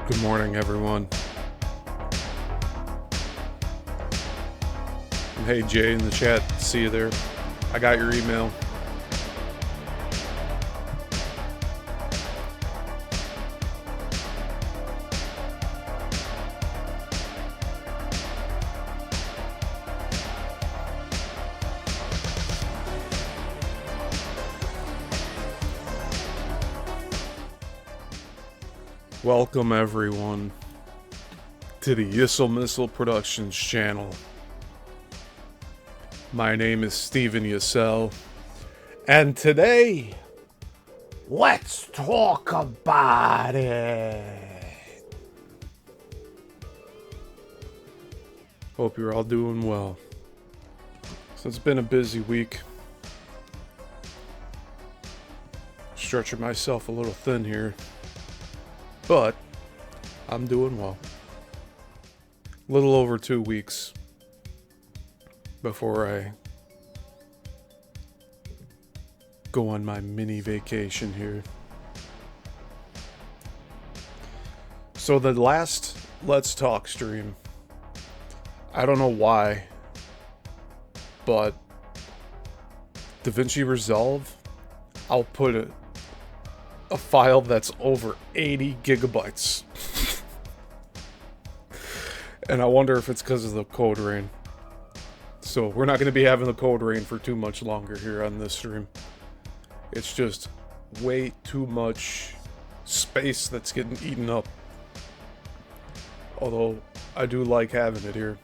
Good morning, everyone. And hey, Jay in the chat, see you there. I got your email. Welcome, everyone, to the Yissilmissil Productions channel. My name is Steven Yissil, and today, let's talk about it. Hope you're all doing well. So it's been a busy week. Stretching myself a little thin here, but I'm doing well. A little over 2 weeks before I go on my mini vacation here. So the last Let's Talk stream, I don't know why, but DaVinci Resolve, I'll put a file that's over 80 gigabytes. And I wonder if it's because of the code rain. So we're not going to be having the code rain for too much longer here on this stream. It's just way too much space that's getting eaten up. Although I do like having it here.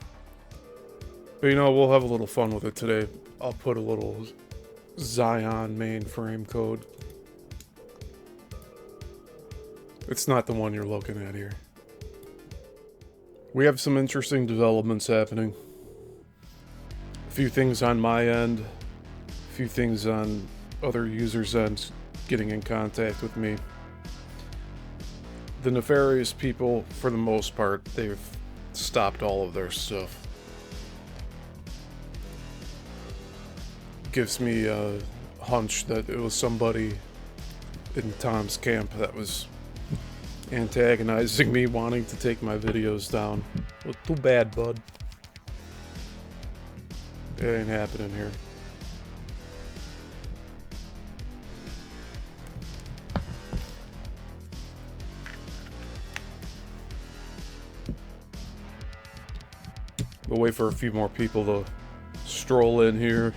But you know, we'll have a little fun with it today. I'll put a little Xeon mainframe code. It's not the one you're looking at here. We have some interesting developments happening. A few things on my end, a few things on other users' ends getting in contact with me. The nefarious people, for the most part, they've stopped all of their stuff. Gives me a hunch that it was somebody in Tom's camp that was antagonizing me, wanting to take my videos down. Well, too bad, bud. It ain't happening here. We'll wait for a few more people to stroll in here,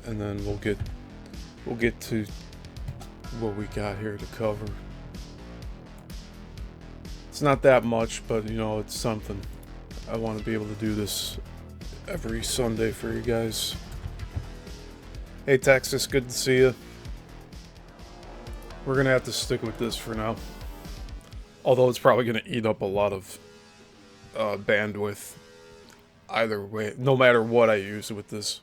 and then we'll get to what we got here to cover. It's not that much, but you know, it's something. I want to be able to do this every Sunday for you guys. Hey Texas, good to see you. We're gonna have to stick with this for now. Although it's probably gonna eat up a lot of bandwidth either way, no matter what I use with this.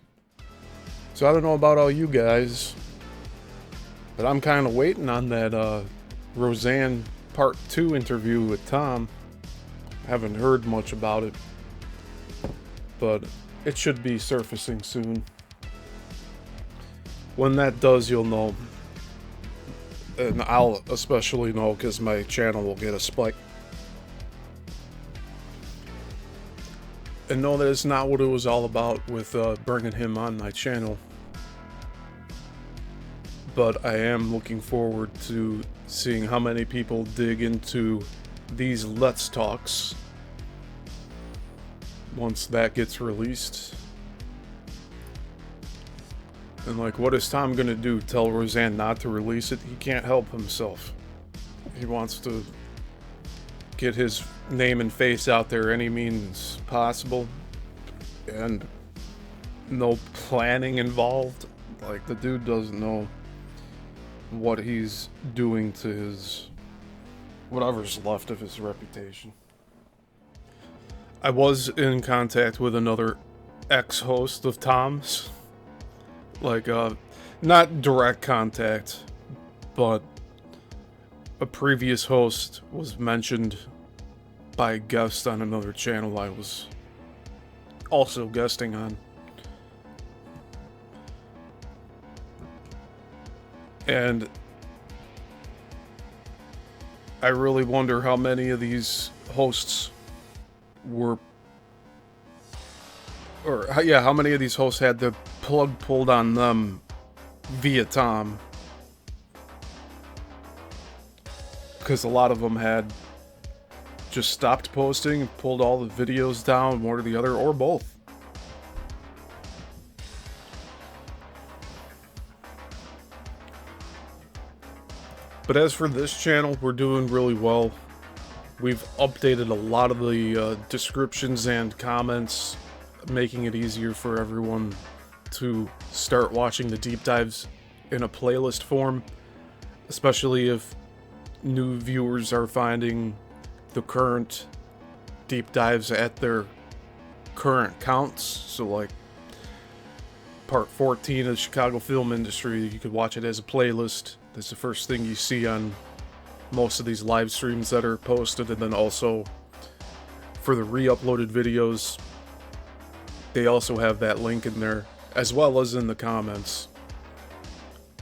So I don't know about all you guys, but I'm kind of waiting on that Roseanne Part 2 interview with Tom. Haven't heard much about it, but it should be surfacing soon. When that does, you'll know. And I'll especially know because my channel will get a spike. And know that it's not what it was all about with bringing him on my channel. But I am looking forward to seeing how many people dig into these Let's Talks once that gets released. And like, what is Tom gonna do? Tell Roseanne not to release it? He can't help himself. He wants to get his name and face out there any means possible, and no planning involved. Like, the dude doesn't know what he's doing to his whatever's left of his reputation. I was in contact with another ex-host of Tom's, like not direct contact, but a previous host was mentioned by a guest on another channel I was also guesting on. And I really wonder how many of these hosts were, or yeah, how many of these hosts had the plug pulled on them via Tom. Because a lot of them had just stopped posting, pulled all the videos down, one or the other, or both. But as for this channel, we're doing really well. We've updated a lot of the descriptions and comments, making it easier for everyone to start watching the deep dives in a playlist form, especially if new viewers are finding the current deep dives at their current counts. So like part 14 of the Chicago film industry, you could watch it as a playlist. That's the first thing you see on most of these live streams that are posted. And then also for the re-uploaded videos, they also have that link in there, as well as in the comments.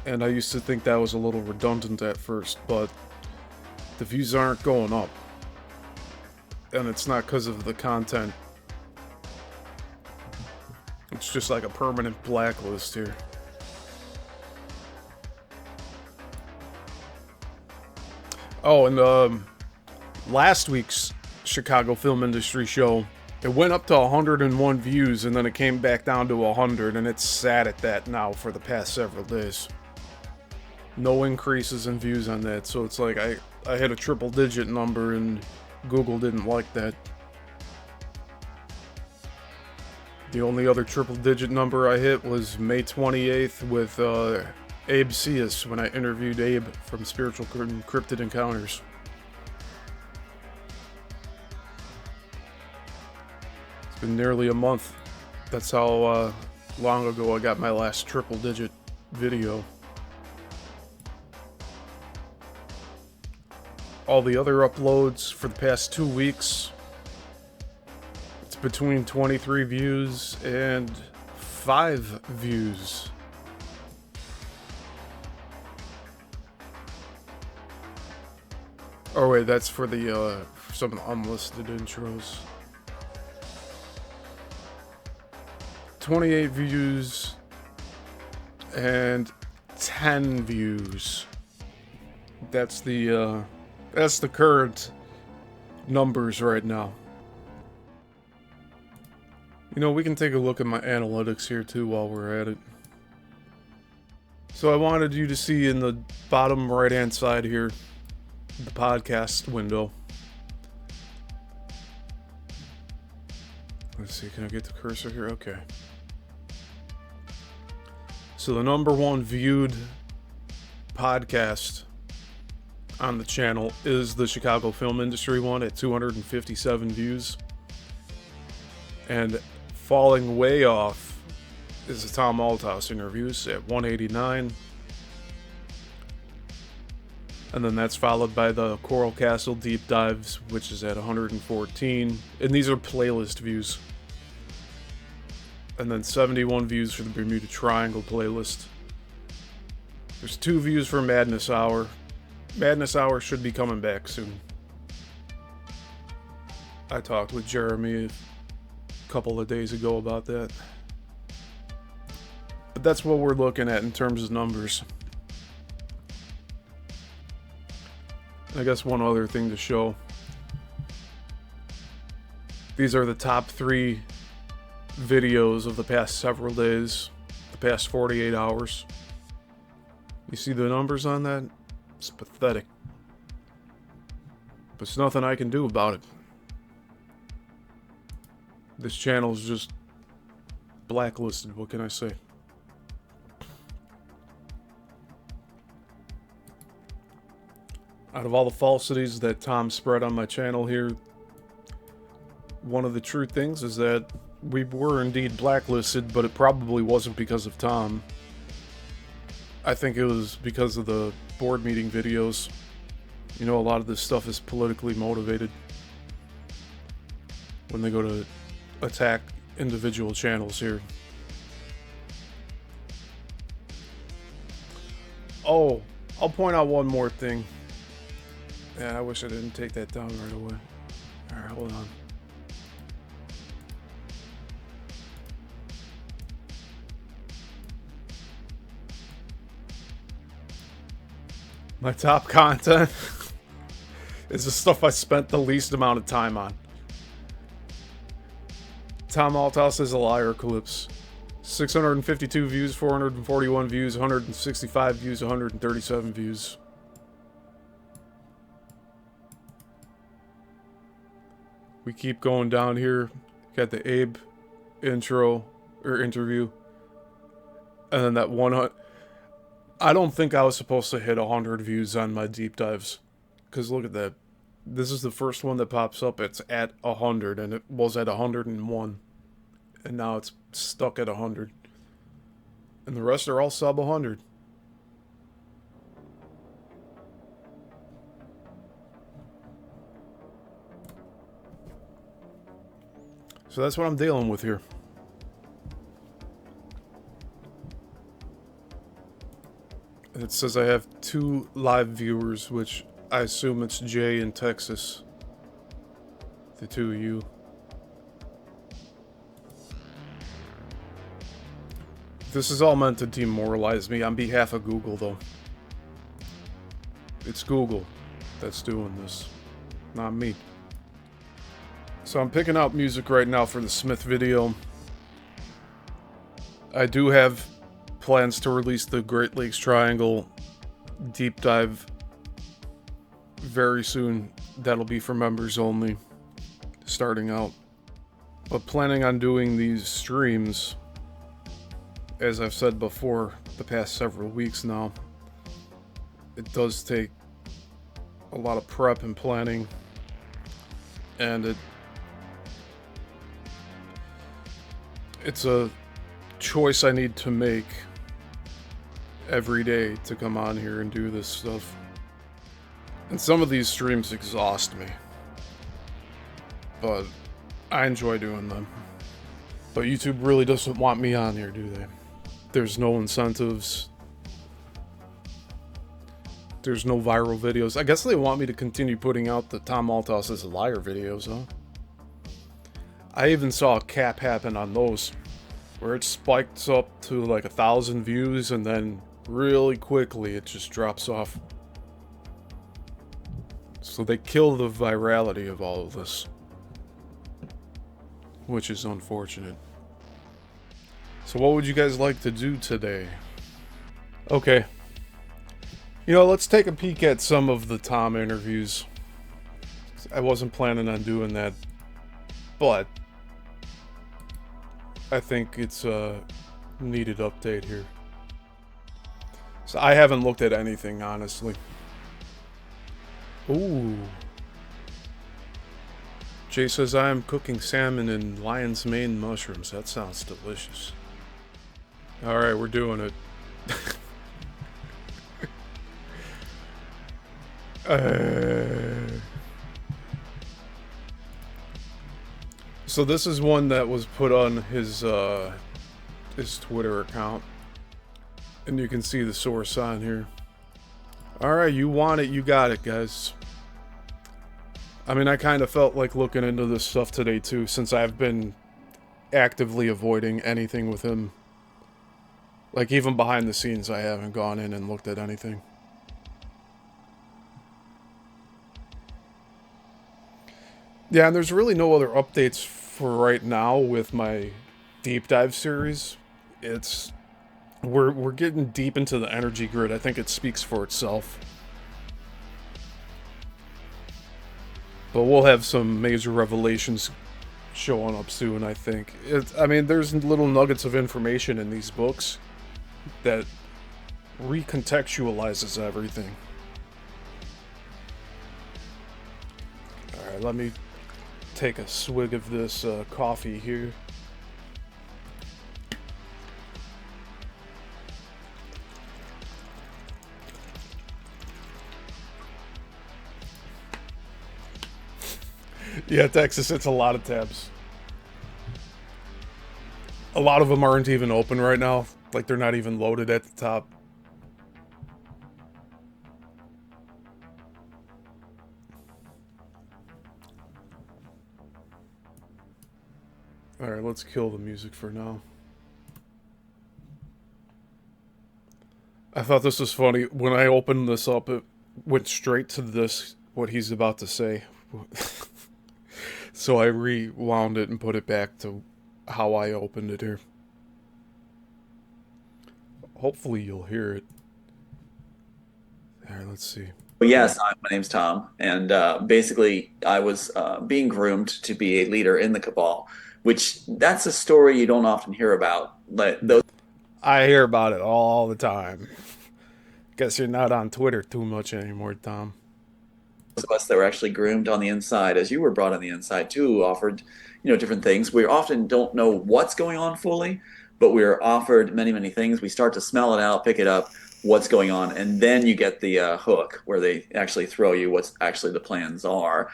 And I used to think that was a little redundant at first, but the views aren't going up. And it's not because of the content. It's just like a permanent blacklist here. Oh, and last week's Chicago film industry show, it went up to 101 views, and then it came back down to 100, and it's sat at that now for the past several days. No increases in views on that, so it's like I hit a triple-digit number, and Google didn't like that. The only other triple-digit number I hit was May 28th with Abe Cius, when I interviewed Abe from Spiritual Encrypted Encounters. It's been nearly a month. That's how long ago I got my last triple-digit video. All the other uploads for the past 2 weeks, it's between 23 views and 5 views. Oh wait, that's for the some unlisted intros. 28 views and 10 views. That's the current numbers right now. You know, we can take a look at my analytics here too while we're at it. So I wanted you to see in the bottom right hand side here, the podcast window. Let's see, can I get the cursor here? Okay. So the number one viewed podcast on the channel is the Chicago film industry one at 257 views. And falling way off is the Tom Althouse interviews at 189. And then that's followed by the Coral Castle deep dives, which is at 114. And these are playlist views. And then 71 views for the Bermuda Triangle playlist. There's 2 views for Madness Hour. Madness Hour should be coming back soon. I talked with Jeremy a couple of days ago about that. But that's what we're looking at in terms of numbers. I guess one other thing to show. These are the top 3 videos of the past several days, the past 48 hours. You see the numbers on that? It's pathetic. But there's nothing I can do about it. This channel is just blacklisted, what can I say? Out of all the falsities that Tom spread on my channel here, one of the true things is that we were indeed blacklisted, but it probably wasn't because of Tom. I think it was because of the board meeting videos. You know, a lot of this stuff is politically motivated when they go to attack individual channels here. Oh, I'll point out one more thing. Yeah, I wish I didn't take that down right away. Alright, hold on. My top content is the stuff I spent the least amount of time on. Tom Althouse is a liar clips. 652 views, 441 views, 165 views, 137 views. We keep going down here. Got the Abe intro or interview. And then that 100. I don't think I was supposed to hit 100 views on my deep dives. Because look at that. This is the first one that pops up. It's at 100 and it was at 101. And now it's stuck at 100. And the rest are all sub 100. So that's what I'm dealing with here. And it says I have 2 live viewers, which I assume it's Jay in Texas. The 2 of you. This is all meant to demoralize me on behalf of Google, though. It's Google that's doing this, not me. So I'm picking out music right now for the Smith video. I do have plans to release the Great Lakes Triangle deep dive very soon. That'll be for members only, starting out. But planning on doing these streams, as I've said before, the past several weeks now, it does take a lot of prep and planning, and it's a choice I need to make every day to come on here and do this stuff. And some of these streams exhaust me, but I enjoy doing them. But YouTube really doesn't want me on here, do they? There's no incentives. There's no viral videos. I guess they want me to continue putting out the Tom Althouse is a liar videos, huh? I even saw a cap happen on those, where it spikes up to like 1,000 views and then really quickly it just drops off. So they kill the virality of all of this, which is unfortunate. So what would you guys like to do today? Okay. You know, let's take a peek at some of the Tom interviews. I wasn't planning on doing that, but I think it's a needed update here. So I haven't looked at anything, honestly. Ooh. Jay says, I am cooking salmon and lion's mane mushrooms. That sounds delicious. Alright, we're doing it. So this is one that was put on his Twitter account. And you can see the source on here. Alright, you want it, you got it, guys. I mean, I kind of felt like looking into this stuff today, too, since I've been actively avoiding anything with him. Like, even behind the scenes, I haven't gone in and looked at anything. Yeah, and there's really no other updates for right now with my deep dive series. We're getting deep into the energy grid. I think it speaks for itself. But we'll have some major revelations showing up soon, I think. I mean, there's little nuggets of information in these books that recontextualizes everything. Alright, let me take a swig of this coffee here. Yeah, Texas, it's a lot of tabs. A lot of them aren't even open right now. Like, they're not even loaded at the top. Alright, let's kill the music for now. I thought this was funny. When I opened this up, it went straight to this, what he's about to say. So I rewound it and put it back to how I opened it here. Hopefully you'll hear it. Alright, let's see. Yes, my name's Tom, and basically, I was being groomed to be a leader in the cabal, which that's a story you don't often hear about. Like those I hear about it all the time. Guess you're not on Twitter too much anymore, Tom. of us that were actually groomed on the inside, as you were brought on the inside too, offered, different things. We often don't know what's going on fully, but we're offered many, many things. We start to smell it out, pick it up, what's going on, and then you get the hook where they actually throw you what's actually the plans are.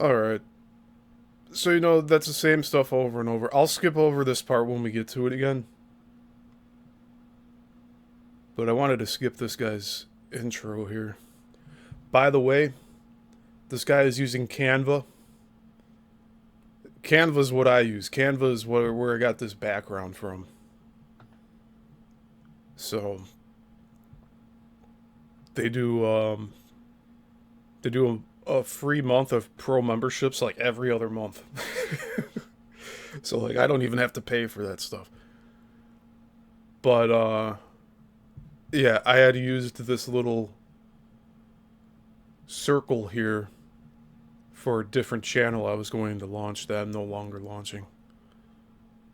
Alright. So, that's the same stuff over and over. I'll skip over this part when we get to it again. But I wanted to skip this guy's intro here. By the way, this guy is using Canva. Canva is what I use. Canva is where I got this background from. So they do a free month of pro memberships like every other month. So like I don't even have to pay for that stuff. But yeah, I had used this little circle here for a different channel I was going to launch that I'm no longer launching.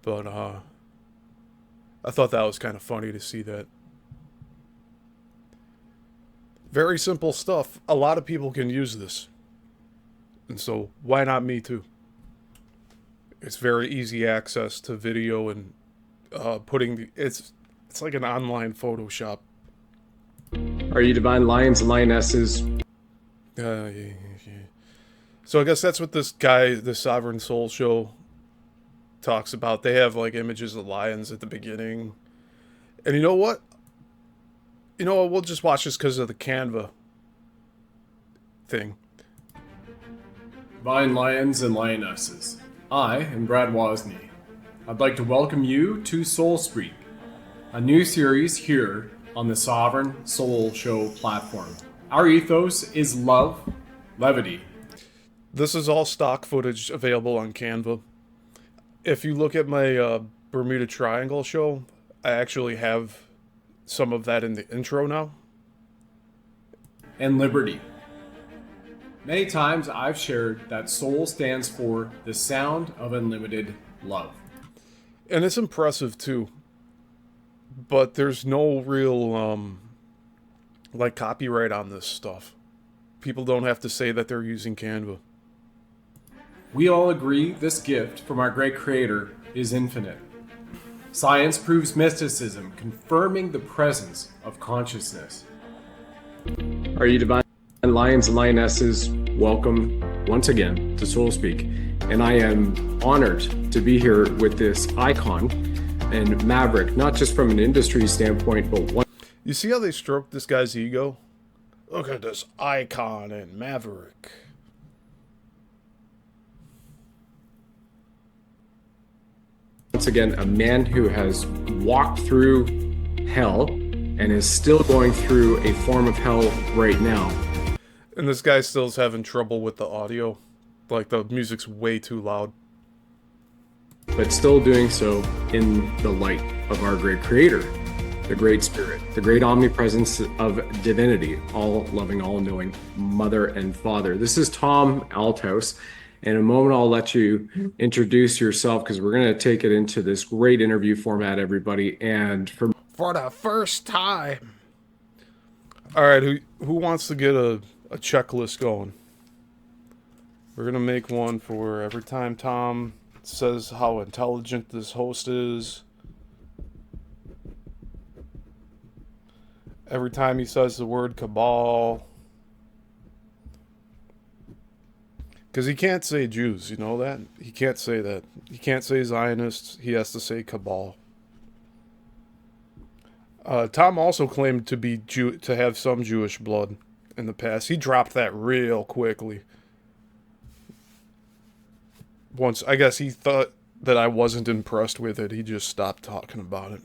But I thought that was kind of funny to see that. Very simple stuff. A lot of people can use this. And so why not me too? It's very easy access to video and it's like an online Photoshop. Are you divine lions and lionesses? Yeah. So I guess that's what this guy, the Sovereign Soul Show, talks about. They have like images of lions at the beginning. And you know what? We'll just watch this because of the Canva thing. Divine lions and lionesses. I am Brad Wozny. I'd like to welcome you to Soul Speak, a new series here on the Sovereign Soul Show platform. Our ethos is love, levity. This is all stock footage available on Canva. If you look at my Bermuda Triangle show, I actually have some of that in the intro now. And liberty. Many times I've shared that soul stands for the sound of unlimited love. And it's impressive too. But there's no real like copyright on this stuff. People don't have to say that they're using Canva. We all agree this gift from our great creator is infinite. Science proves mysticism, confirming the presence of consciousness. Are you divine lions and lionesses? Welcome once again to Soul Speak. And I am honored to be here with this icon and maverick, not just from an industry standpoint, but one. You see how they stroke this guy's ego? Look at this icon and maverick. Once again, a man who has walked through hell and is still going through a form of hell right now. And this guy still's having trouble with the audio. Like the music's way too loud. But still doing so in the light of our great creator, the great spirit, the great omnipresence of divinity, all loving, all knowing, mother and father. This is Tom Althouse. In a moment, I'll let you introduce yourself because we're going to take it into this great interview format, everybody. And for the first time. All right, who wants to get a checklist going? We're going to make one for every time Tom says how intelligent this host is. Every time he says the word cabal. Because he can't say Jews, you know that? He can't say that. He can't say Zionists. He has to say cabal. Tom also claimed to have some Jewish blood in the past. He dropped that real quickly. once I guess he thought that I wasn't impressed with it, he just stopped talking about it.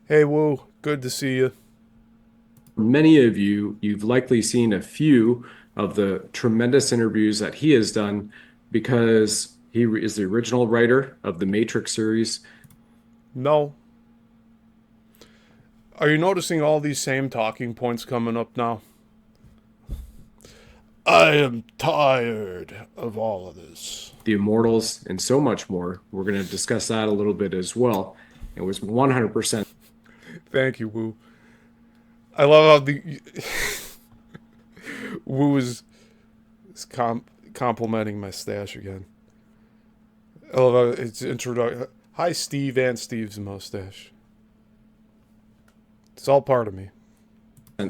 Hey, Woo, good to see you. Many of you, you've likely seen a few of the tremendous interviews that he has done because he is the original writer of the Matrix series. No. Are you noticing all these same talking points coming up now? I am tired of all of this. The Immortals, and so much more. We're going to discuss that a little bit as well. It was 100%. Thank you, Woo. I love how the Woo is complimenting my stash again. I love how it's introduction. Hi, Steve and Steve's mustache. It's all part of me.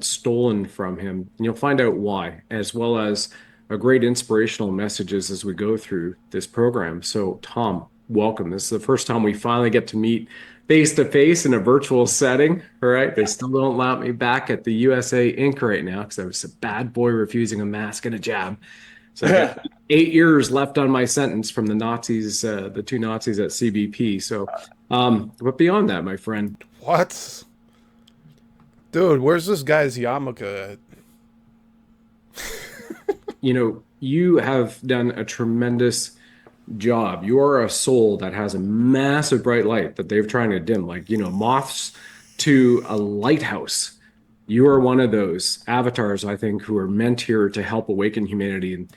Stolen from him, and you'll find out why, as well as a great inspirational messages as we go through this program. So, Tom, welcome. This is the first time we finally get to meet face to face in a virtual setting. All right, they still don't allow me back at the USA Inc. right now because I was a bad boy refusing a mask and a jab. So I got 8 years left on my sentence from the Nazis, the two Nazis at CBP. So, but beyond that, my friend, What? Dude, where's this guy's yarmulke at? you have done a tremendous job. You are a soul that has a massive bright light that they're trying to dim, like, moths to a lighthouse. You are one of those avatars, I think, who are meant here to help awaken humanity. And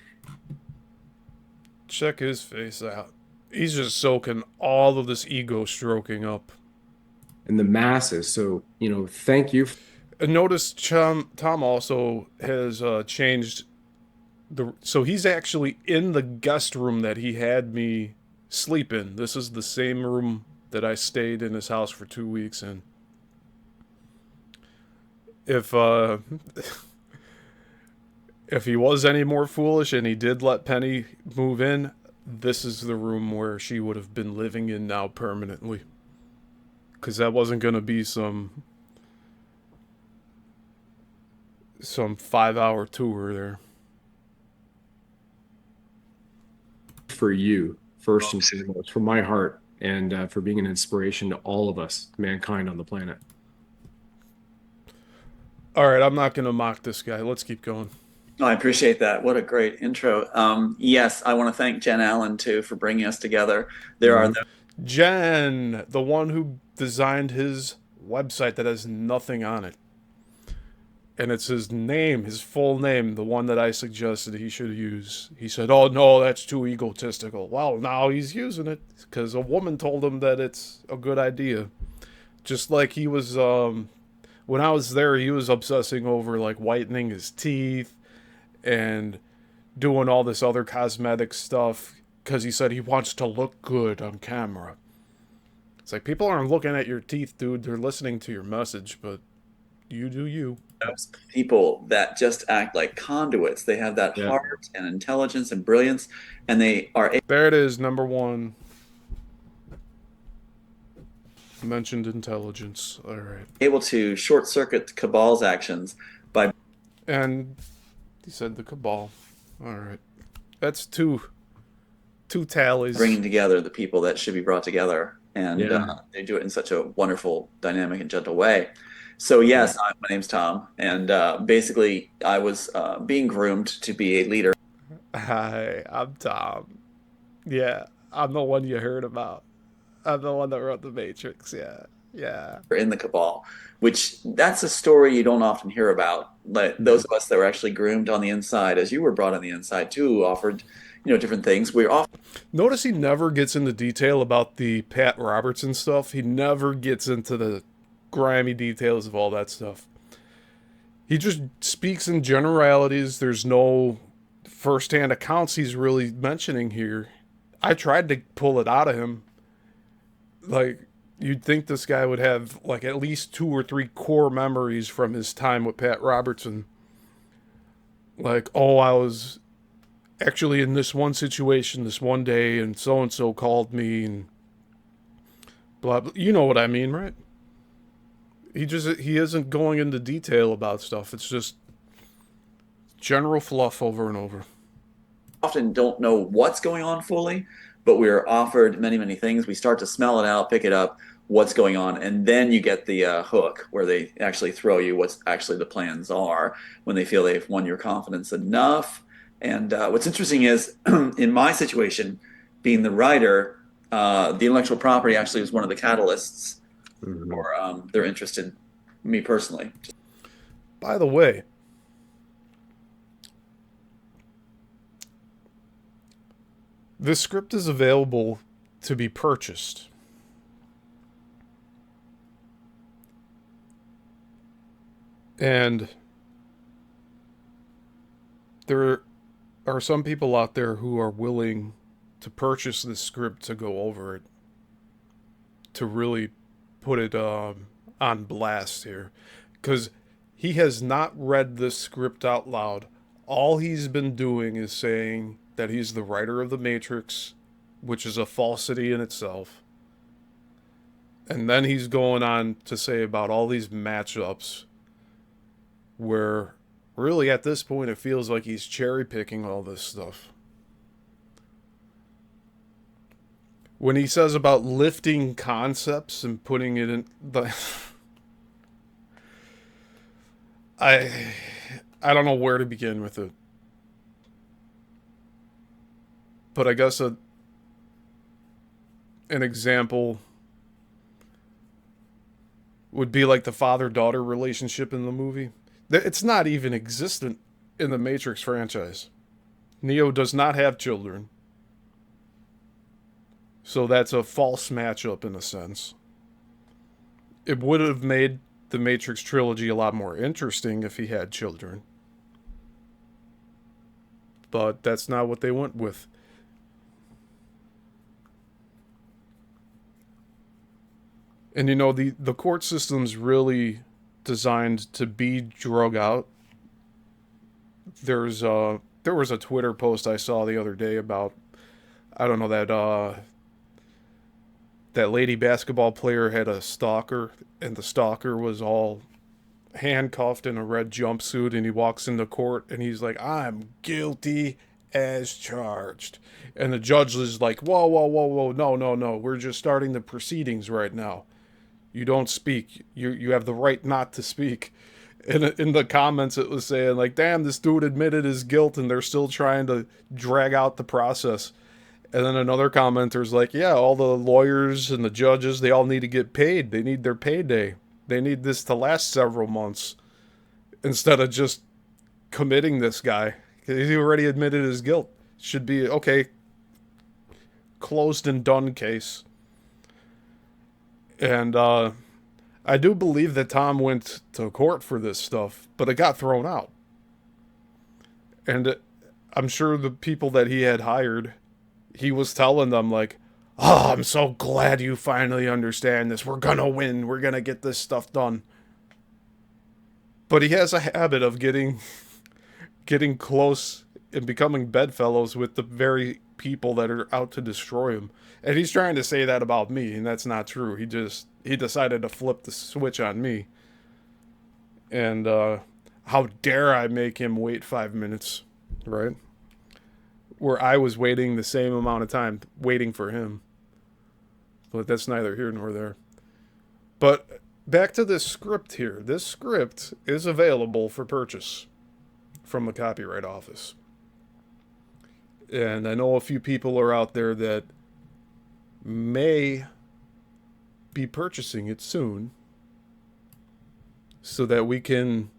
Check his face out. He's just soaking all of this ego stroking up. the masses. So, thank you. And notice Tom also has changed so he's actually in the guest room that he had me sleep in. This is the same room that I stayed in his house for 2 weeks in. If if he was any more foolish and he did let Penny move in, this is the room where she would have been living in now permanently. Because that wasn't going to be some 5-hour tour there. For you, first and foremost, from my heart, and for being an inspiration to all of us, mankind on the planet. All right, I'm not going to mock this guy. Let's keep going. Oh, I appreciate that. What a great intro. Yes, I want to thank Jen Allen, too, for bringing us together. There are Jen, the one who designed his website that has nothing on it. And it's his name, his full name, the one that I suggested he should use. He said, oh, no, that's too egotistical. Well, now he's using it because a woman told him that it's a good idea. Just like he was, when I was there, he was obsessing over, like, whitening his teeth and doing all this other cosmetic stuff because he said he wants to look good on camera. It's like, people aren't looking at your teeth, dude. They're listening to your message, but you do you. those people that just act like conduits. They have that heart and intelligence and brilliance, and they are There it is, number one. Mentioned intelligence. All right. able to short circuit Cabal's actions by And he said the Cabal. All right. That's two tallies. bringing together the people that should be brought together, and Yeah. they do it in such a wonderful, dynamic, and gentle way. So yes, my name's Tom, and basically I was being groomed to be a leader Hi, I'm Tom. Yeah, I'm the one you heard about. I'm the one that wrote The Matrix. Yeah. in the Cabal, which that's a story you don't often hear about. Like those of us that were actually groomed on the inside, as you were brought on the inside too, offered different things. We're often Notice he never gets into detail about the Pat Robertson stuff. He never gets into the grimy details of all that stuff. He just speaks in generalities. There's no first-hand accounts he's really mentioning here. I tried to pull it out of him. Like, you'd think this guy would have, like, at least 2 or 3 core memories from his time with Pat Robertson. Like, oh, I was actually in this one situation this one day, and so-and-so called me, and blah, blah. You know what I mean, right? He isn't going into detail about stuff. It's just general fluff over and over. often don't know what's going on fully, but we're offered many, many things. We start to smell it out, pick it up, what's going on, and then you get the hook where they actually throw you what's actually the plans are when they feel they've won your confidence enough. And what's interesting is, in my situation, being the writer, the intellectual property actually was one of the catalysts for their interest in me personally. By the way, the script is available to be purchased. And there are some people out there who are willing to purchase this script to go over it, to really put it on blast here. Because he has not read this script out loud. All he's been doing is saying that he's the writer of The Matrix, which is a falsity in itself. And then he's going on to say about all these matchups where really at this point it feels like he's cherry picking all this stuff. When he says about lifting concepts and putting it in the I don't know where to begin with it. But I guess an example would be like the father-daughter relationship in the movie. It's not even existent in the Matrix franchise. Neo does not have children. So that's a false matchup in a sense. It would have made the Matrix trilogy a lot more interesting if he had children. But that's not what they went with. And you know, the court system's really designed to be drug out. There was a Twitter post I saw the other day about, I don't know, that lady basketball player had a stalker, and the stalker was all handcuffed in a red jumpsuit, and he walks into court and he's like, "I'm guilty as charged." And the judge is like, whoa, no, we're just starting the proceedings right now. You don't speak. You have the right not to speak. And in the comments it was saying like, damn, this dude admitted his guilt and they're still trying to drag out the process. And then another commenter's like, yeah, all the lawyers and the judges, they all need to get paid. They need their payday. They need this to last several months instead of just committing this guy. He already admitted his guilt. Should be, okay, closed and done case. And I do believe that Tom went to court for this stuff, but it got thrown out. And I'm sure the people that he had hired, he was telling them like, "Oh, I'm so glad you finally understand this. We're gonna win. We're gonna get this stuff done." But he has a habit of getting close and becoming bedfellows with the very people that are out to destroy him. And he's trying to say that about me, and that's not true. He decided to flip the switch on me. And how dare I make him wait 5 minutes, right? Where I was waiting the same amount of time waiting for him. But that's neither here nor there. But back to this script here. This script is available for purchase from the Copyright Office. And I know a few people are out there that may be purchasing it soon so that we can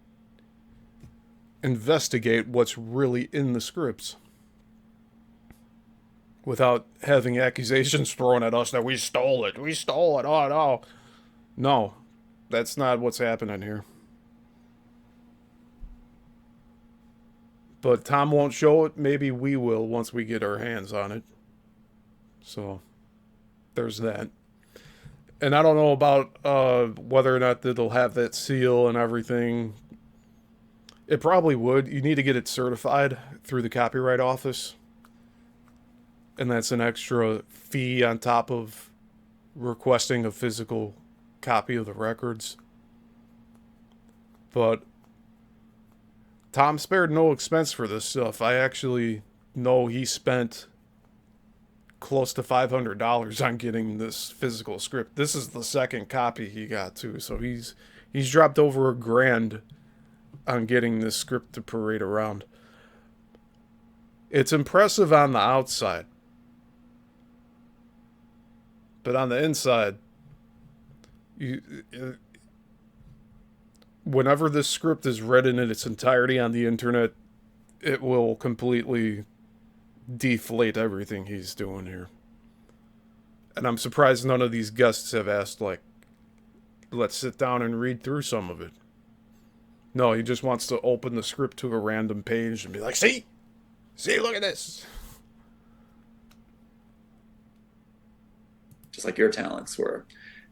investigate what's really in the scripts without having accusations thrown at us that we stole it. Oh, no. No, that's not what's happening here. But Tom won't show it. Maybe we will once we get our hands on it. So there's that. And I don't know about whether or not it'll have that seal and everything. It probably would. You need to get it certified through the Copyright Office. And that's an extra fee on top of requesting a physical copy of the records. But Tom spared no expense for this stuff. I actually know he spent close to $500 on getting this physical script. This is the second copy he got too, so he's dropped over $1,000 on getting this script to parade around. It's impressive on the outside, but on the inside, whenever this script is read in its entirety on the internet, it will completely deflate everything he's doing here. And I'm surprised none of these guests have asked, like, let's sit down and read through some of it. No, he just wants to open the script to a random page and be like, see, look at this. Just like your talents were.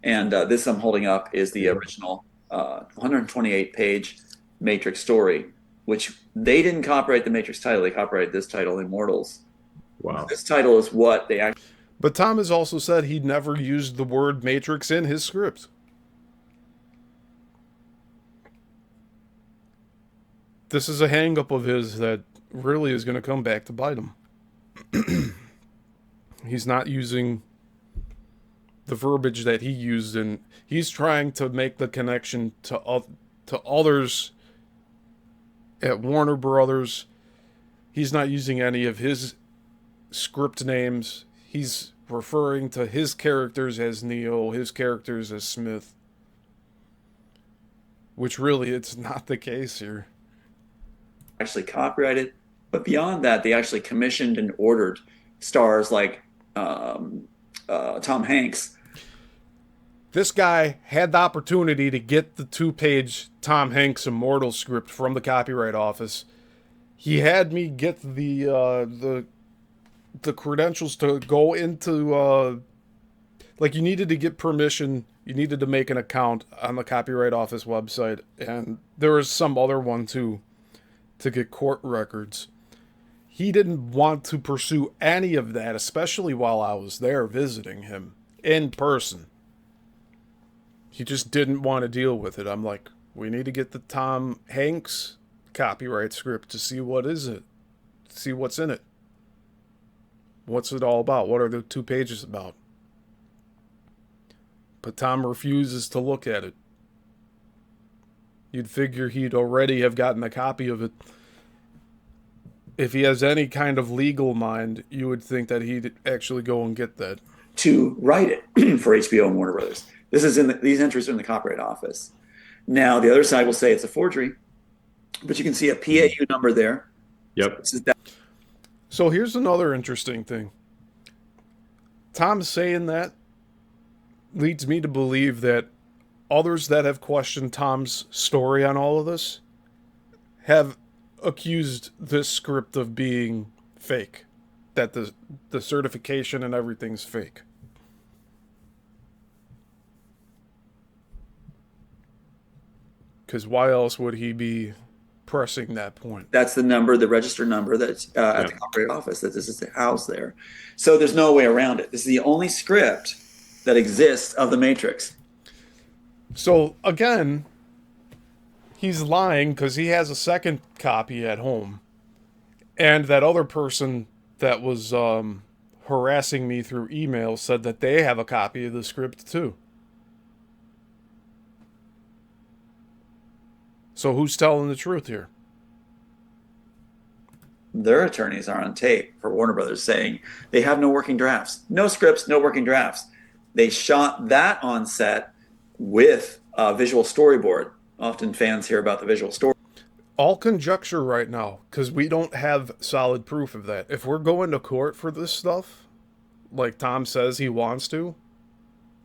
And this I'm holding up is the original 128-page Matrix story, which they didn't copyright the Matrix title. They copyrighted this title, Immortals. Wow. This title is what they actually... But Tom has also said he'd never used the word Matrix in his script. This is a hang-up of his that really is going to come back to bite him. He's not using the verbiage that he used, and he's trying to make the connection to others at Warner Brothers. He's not using any of his script names. He's referring to his characters as Neo, his characters as Smith, which really it's not the case here. Actually copyrighted, but beyond that, they actually commissioned and ordered stars like Tom Hanks. This guy had the opportunity to get the 2-page Tom Hanks Immortal script from the Copyright Office. He had me get the credentials to go into like, you needed to get permission. You needed to make an account on the Copyright Office website, and there was some other one too, to get court records. He didn't want to pursue any of that, especially while I was there visiting him in person. He just didn't want to deal with it. I'm like, we need to get the Tom Hanks copyright script to see what is it. See what's in it. What's it all about? What are the 2 pages about? But Tom refuses to look at it. You'd figure he'd already have gotten a copy of it. If he has any kind of legal mind, you would think that he'd actually go and get that. To write it for HBO and Warner Brothers. This is these entries are in the Copyright Office. Now, the other side will say it's a forgery, but you can see a PAU number there. Yep. This is that. So here's another interesting thing. Tom saying that leads me to believe that others that have questioned Tom's story on all of this have accused this script of being fake. That the certification and everything's fake. Because why else would he be pressing that point? That's the number, the registered number that's at the Copyright Office, that this is housed there. So there's no way around it. This is the only script that exists of the Matrix. So, again, he's lying because he has a second copy at home. And that other person that was harassing me through email said that they have a copy of the script too. So who's telling the truth here? Their attorneys are on tape for Warner Brothers saying they have no working drafts. No scripts, no working drafts. They shot that on set with a visual storyboard. Often fans hear about the visual story. All conjecture right now, because we don't have solid proof of that. If we're going to court for this stuff, like Tom says he wants to,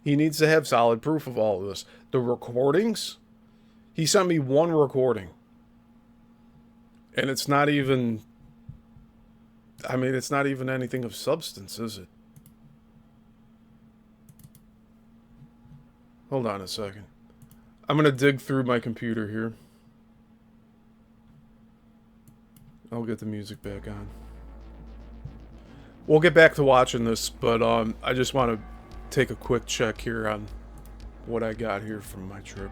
he needs to have solid proof of all of this. The recordings, he sent me one recording. And it's not even, it's not even anything of substance, is it? Hold on a second. I'm going to dig through my computer here. I'll get the music back on. We'll get back to watching this, but I just want to take a quick check here on what I got here from my trip.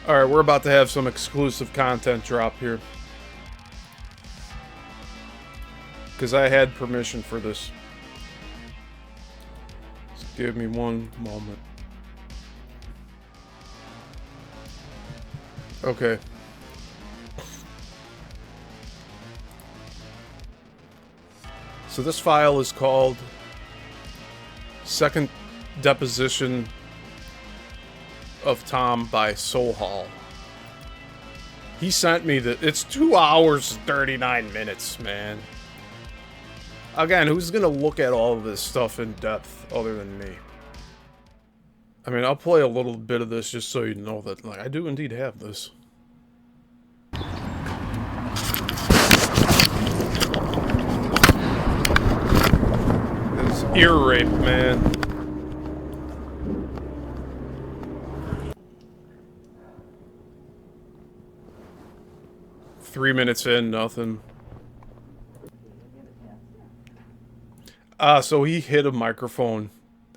Alright, we're about to have some exclusive content drop here. because I had permission for this. Just give me one moment. Okay. So this file is called Second Deposition of Tom by Sohal. He sent me it's 2 hours and 39 minutes, man. Again, who's gonna look at all of this stuff in depth other than me? I mean, I'll play a little bit of this just so you know that, like, I do indeed have this. It's ear rape, man. Three minutes in, nothing. So he hit a microphone.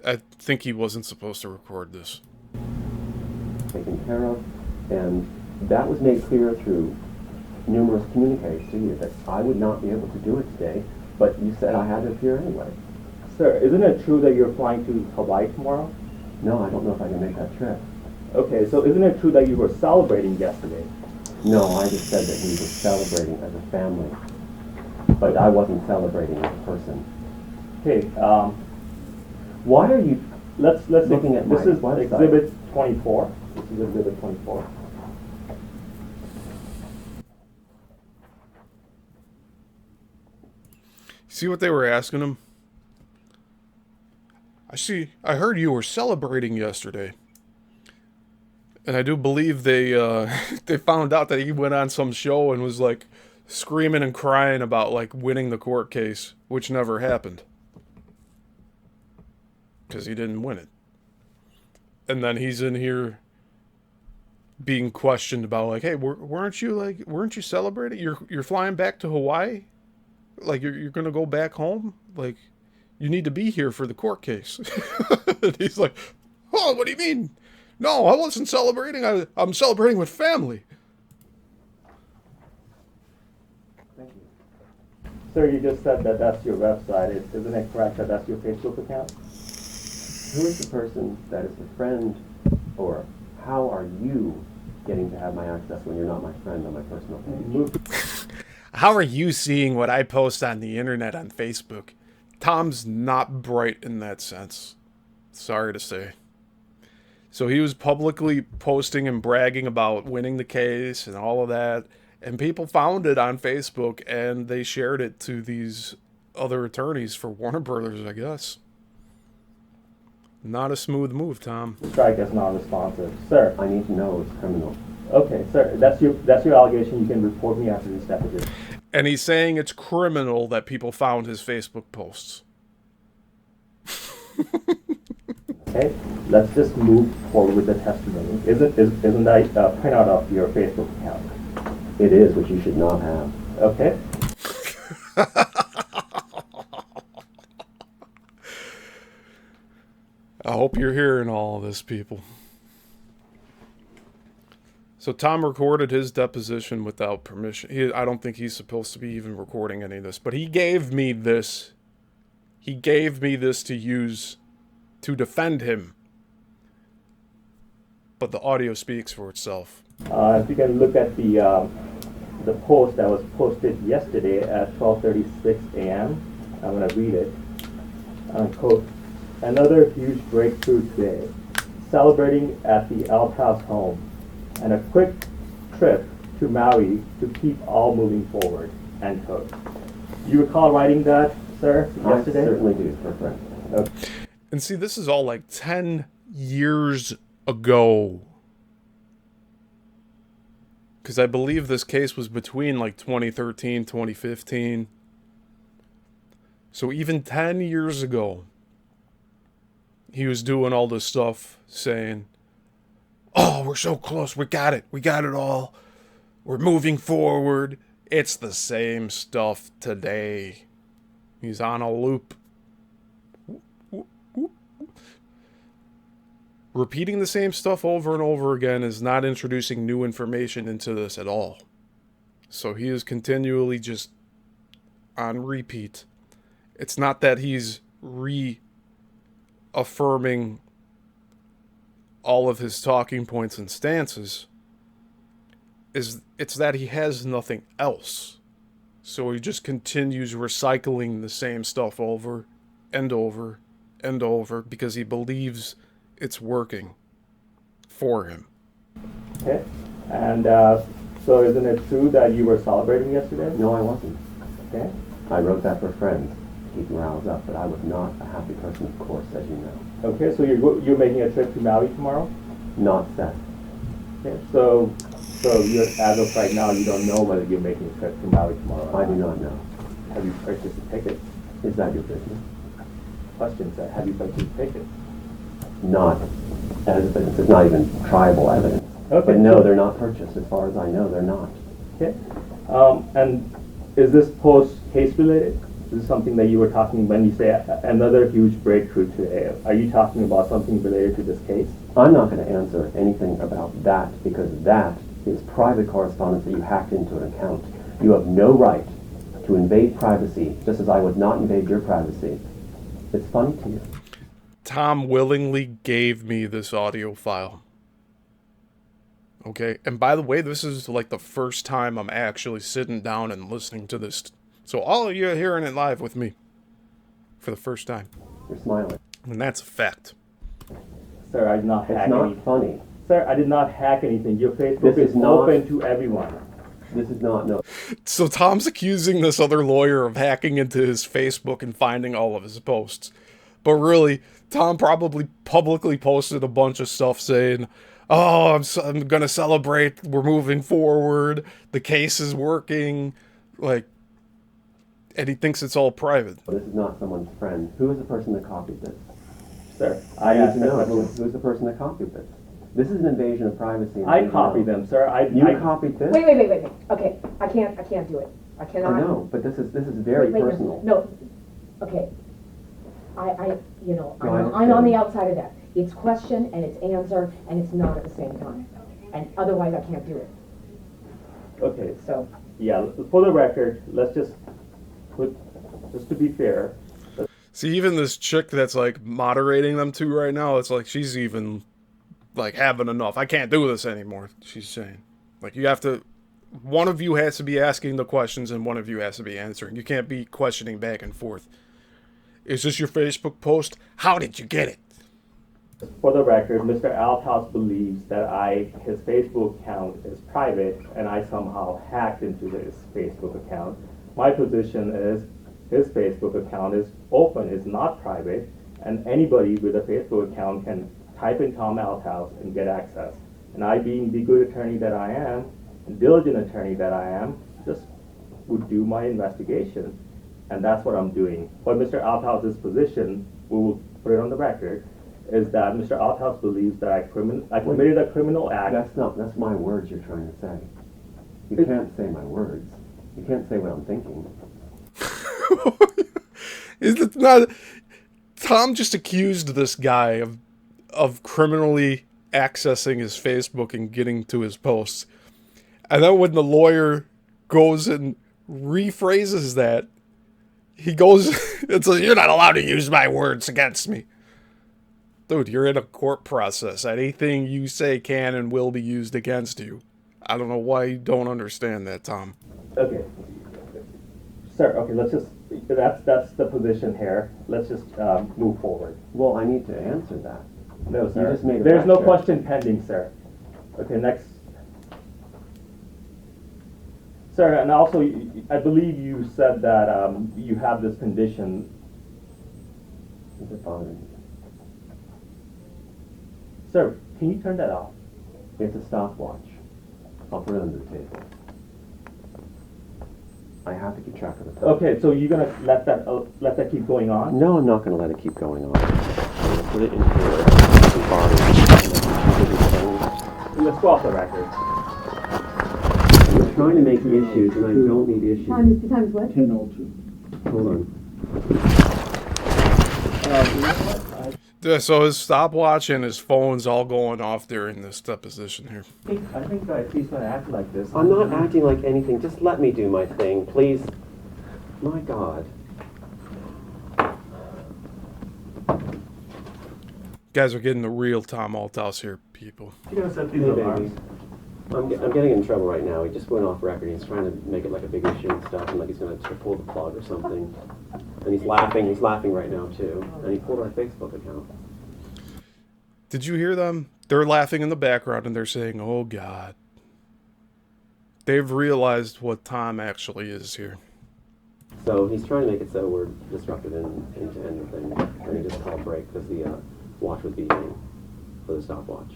I think he wasn't supposed to record this. Taken care of, and that was made clear through numerous communiques to you that I would not be able to do it today, but you said I had to appear anyway. Sir, isn't it true that you're flying to Hawaii tomorrow? No, I don't know if I can make that trip. Okay, so isn't it true that you were celebrating yesterday? No, I just said that we were celebrating as a family, but I wasn't celebrating as a person. Okay, Why are you let's looking at my this is website? Exhibit 24. This is Exhibit 24. See what they were asking him? I heard you were celebrating yesterday. And I do believe they they found out that he went on some show and was like screaming and crying about like winning the court case, which never happened. Because he didn't win it. And then he's in here being questioned about like, hey, weren't you celebrating? You're flying back to Hawaii? Like you're gonna go back home? Like you need to be here for the court case. And he's like, oh, what do you mean? No, I wasn't celebrating. I'm celebrating with family. Thank you. Sir, you just said that that's your website. Isn't it correct that that's your Facebook account? Who is the person that is the friend, or how are you getting to have my access when you're not my friend on my personal page? How are you seeing what I post on the internet on Facebook? Tom's not bright in that sense. Sorry to say. So he was publicly posting and bragging about winning the case and all of that. And people found it on Facebook and they shared it to these other attorneys for Warner Brothers, I guess. Not a smooth move, Tom. Strike as non-responsive. Sir, I need to know it's criminal. okay, sir, that's your allegation. You can report me after this deposition. And he's saying it's criminal that people found his Facebook posts. Okay, let's just move forward with the testimony. Isn't that a printout of your Facebook account? It is, which you should not have. Okay. I hope you're hearing all of this, people. So Tom recorded his deposition without permission. I don't think he's supposed to be even recording any of this, but he gave me this. He gave me this to use to defend him. But the audio speaks for itself. If you can look at the post that was posted yesterday at 12:36 a.m., I'm going to read it. Quote, another huge breakthrough today, celebrating at the Althouse home, and a quick trip to Maui to keep all moving forward, end quote. You recall writing that, sir, yesterday? I certainly do, for a friend. Okay. And see, this is all like 10 years ago. Because I believe this case was between like 2013, 2015. So even 10 years ago, he was doing all this stuff saying, oh, we're so close. We got it. We got it all. We're moving forward. It's the same stuff today. He's on a loop. Repeating the same stuff over and over again is not introducing new information into this at all. So he is continually just on repeat. It's not that he's reaffirming all of his talking points and stances. It's that he has nothing else. So he just continues recycling the same stuff over and over and over because he believes it's working for him. Okay. And so isn't it true that you were celebrating yesterday? No, I wasn't. Okay. I wrote that for friends to keep morale up, but I was not a happy person, of course, as you know. Okay, so you're making a trip to Maui tomorrow? Not set. Okay. So you're, as of right now, you don't know whether you're making a trip to Maui tomorrow. I do not know. Have you purchased a ticket? Is that your business? Question, sir. Have you purchased a ticket? Not as evidence. It's not even tribal evidence. Okay. But no, they're not purchased. As far as I know, they're not. Okay. And is this post case related? Is this something that you were talking when you say another huge breakthrough today? Are you talking about something related to this case? I'm not going to answer anything about that because that is private correspondence that you hacked into an account. You have no right to invade privacy, just as I would not invade your privacy. It's funny to you. Tom willingly gave me this audio file. Okay, and by the way, this is like the first time I'm actually sitting down and listening to this. So all of you are hearing it live with me for the first time. You're smiling. And that's a fact. Sir, I did not hack It's not anything. funny. Sir, I did not hack anything. Your Facebook This is is not- open to everyone. This is not, no. So Tom's accusing this other lawyer of hacking into his Facebook and finding all of his posts. But really, Tom probably publicly posted a bunch of stuff saying, oh, I'm going to celebrate. We're moving forward. The case is working. Like, and he thinks it's all private. This is not someone's friend. Who is the person that copied this? Sir, I need asked to that know question. who's the person that copied this. This is an invasion of privacy. and I need to copied know. them, sir. You I copied this? Wait. Okay, I can't do it. I cannot. I know, but this is very Wait, personal. No. Okay. I'm No, I on understand. the outside of that. It's question and it's answer and it's not at the same time. And otherwise I can't do it. Okay, So, yeah, for the record, let's just to be fair, See, even this chick that's like moderating them two right now, it's like she's even like having enough. I can't do this anymore, she's saying. Like, you have to, one of you has to be asking the questions and one of you has to be answering. You can't be questioning back and forth. Is this your Facebook post? How did you get it? for the record, Mr. Althouse believes that his Facebook account is private and I somehow hacked into his Facebook account. My position is his Facebook account is open, it's not private, and anybody with a Facebook account can type in Tom Althouse and get access. And I, being the good attorney that I am, and diligent attorney that I am, just would do my investigation. And that's what I'm doing. But Mr. Althouse's position, we will put it on the record, is that Mr. Althouse believes that I committed a criminal act. That's my words you're trying to say. You can't say my words. You can't say what I'm thinking. Is it not? Tom just accused this guy of criminally accessing his Facebook and getting to his posts. And then when the lawyer goes and rephrases that, he goes and says, you're not allowed to use my words against me. Dude, you're in a court process. Anything you say can and will be used against you. I don't know why you don't understand that, Tom. Okay. Sir, okay, let's just, that's the position here. Let's just move forward. Well, I need to answer that. No, sir. just made a There's no lecture. question pending, sir. Okay, next. Sir, and also, I believe you said that you have this condition. Is it bothering you? Sir, can you turn that off? It's a stopwatch. I'll put it under the table. I have to keep track of the time. Okay, so you're gonna let that keep going on? No, I'm not going to let it keep going on. I'm going to put it in here. And bother it. Let's go off the record. I'm trying to make issues, and I don't need issues. time is what? 10:02. Hold on. Yeah, so his stopwatch and his phone's all going off during this deposition here. I think if he's gonna act like this. I'm not acting like anything. Just let me do my thing, please. My God. Guys are getting the real Tom Althouse here, people. You're gonna set Hey, these baby. alarms. I'm getting in trouble right now. He just went off record. He's trying to make it like a big issue and stuff, and like he's going to pull the plug or something. And he's laughing. He's laughing right now, too. And he pulled our Facebook account. Did you hear them? They're laughing in the background and they're saying, oh God. They've realized what Tom actually is here. So he's trying to make it so we're disruptive into anything. And he just called break because the watch was beeping for the stopwatch.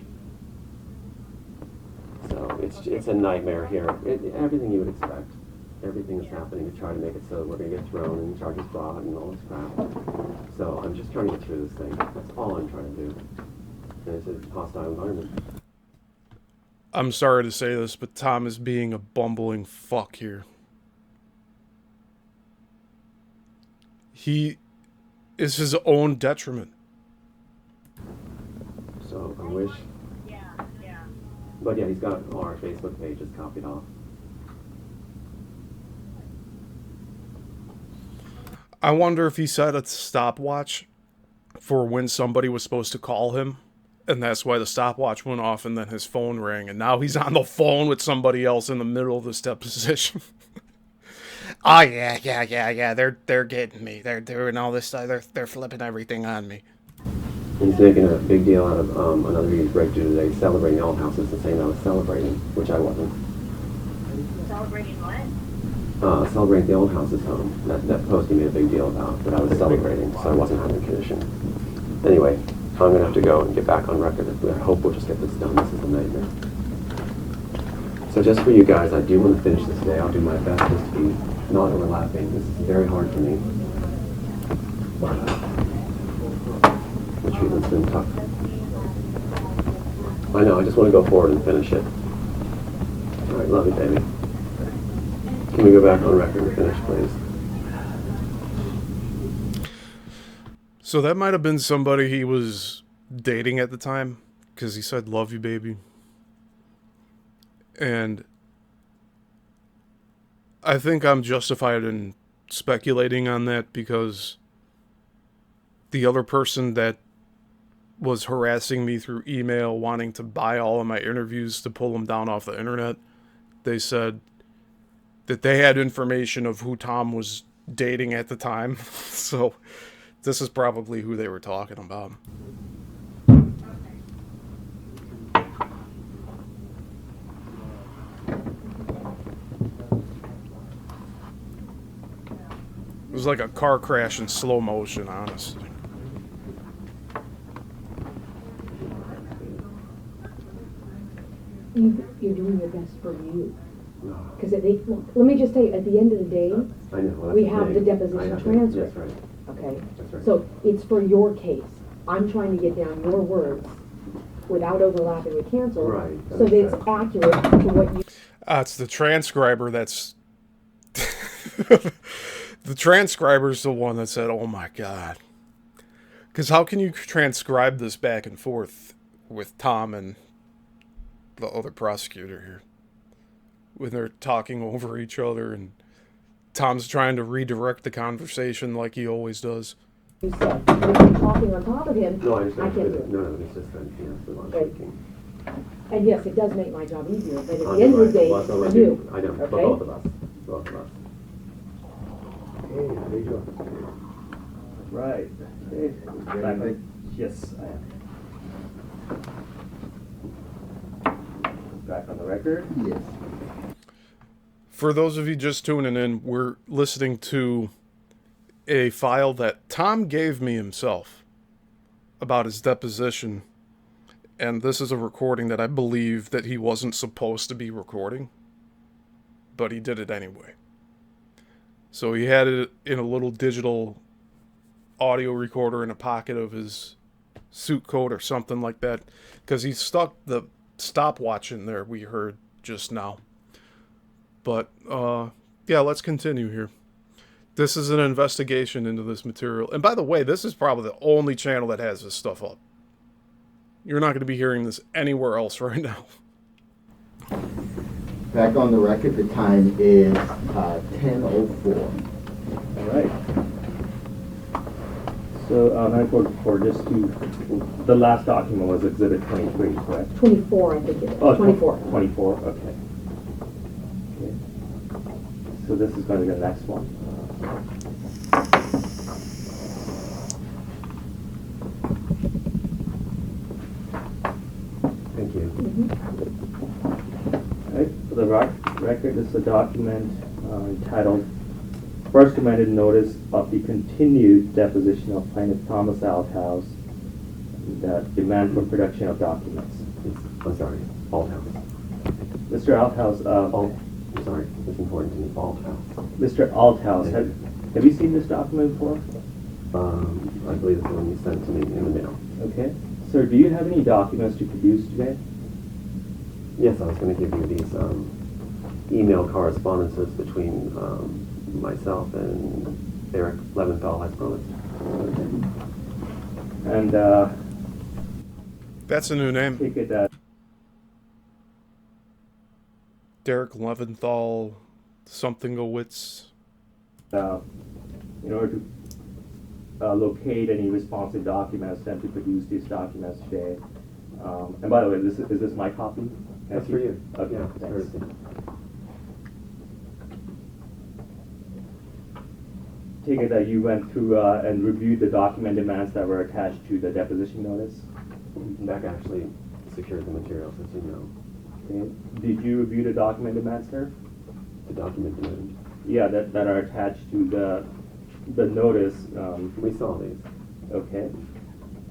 So it's a nightmare here. Everything you would expect. Everything is happening to try to make it so we're going to get thrown and charges fraud and all this crap. So I'm just trying to get through this thing. That's all I'm trying to do. And it's a hostile environment. I'm sorry to say this, but Tom is being a bumbling fuck here. He is his own detriment. So I wish. But yeah, he's got our Facebook page just copied off. I wonder if he set a stopwatch for when somebody was supposed to call him, and that's why the stopwatch went off and then his phone rang, and now he's on the phone with somebody else in the middle of this deposition. Oh yeah, they're getting me. They're doing all this stuff. They're flipping everything on me. He's making a big deal out of another huge breakthrough today, celebrating Althouse and saying I was celebrating, which I wasn't. Celebrating what? Celebrating the Althouse's home. That post he made a big deal about, that I was celebrating, so I wasn't having condition. Anyway, I'm going to have to go and get back on record. I hope we'll just get this done. This is a nightmare. So just for you guys, I do want to finish this today. I'll do my best just to be not overlapping. This is very hard for me. The treatment's been tough. I know, I just want to go forward and finish it. All right, love you, baby. Can we go back on record and finish, please? So that might have been somebody he was dating at the time, because he said, love you, baby. And I think I'm justified in speculating on that, because the other person that was harassing me through email, wanting to buy all of my interviews to pull them down off the internet, they said that they had information of who Tom was dating at the time. So this is probably who they were talking about. It was like a car crash in slow motion, honestly. You're doing your best for you. Because let me just say, at the end of the day, I know, well, we that's have the thing. deposition That's transcript. right. Okay? That's right. So it's for your case. I'm trying to get down your words without overlapping with cancel, Right, so that it's accurate to what you... It's the transcriber that's... The transcriber's the one that said, oh my God. Because how can you transcribe this back and forth with Tom and the other prosecutor here? When they're talking over each other and Tom's trying to redirect the conversation like he always does. You said. If you're talking on top of him, No, I understand. I can't do it. No, it's just that, the one Right. speaking. And yes, it does make my job easier, but at the On end your of the right. day, Well, it's for not you. like I know, Okay? for both of us. Both of us. Hey, how you doing? Right. Okay. Back on. Yes, I am. Back on the record? Yes. For those of you just tuning in, we're listening to a file that Tom gave me himself about his deposition. And this is a recording that I believe that he wasn't supposed to be recording, but he did it anyway. So he had it in a little digital audio recorder in a pocket of his suit coat or something like that, because he stuck the stopwatch in there, we heard just now. But, yeah, let's continue here. This is an investigation into this material. And by the way, this is probably the only channel that has this stuff up. You're not going to be hearing this anywhere else right now. Back on the record, the time is 10:04. right. So 944, just to, the last document was Exhibit 23, correct? 24, I think it is. Oh, 24. 24, okay. Okay. So this is going to be the next one. Thank you. Right. For the record, this is a document entitled First Amended Notice of the Continued Deposition of Plaintiff Thomas Althouse, the demand for production of documents. I'm sorry, Althouse. Mr. Althouse, I'm sorry, it's important to me, Althouse. Mr. Althouse, have you seen this document before? I believe it's the one you sent to me in the mail. Okay. Sir, do you have any documents to produce today? Yes, I was going to give you these email correspondences between myself and Eric Leventhal, I suppose. And That's a new name. take it that Derek Leventhal, somethingowitz. in order to locate any responsive documents and to produce these documents today. And by the way, is this my copy? That's for you. Okay, Yeah, it's thanks. courtesy. Take it that you went through and reviewed the document demands that were attached to the deposition notice. Beck actually secured the materials, as you know. Okay. Did you review the document demands, sir? The document demand. Yeah, that are attached to the notice. We saw these. Okay.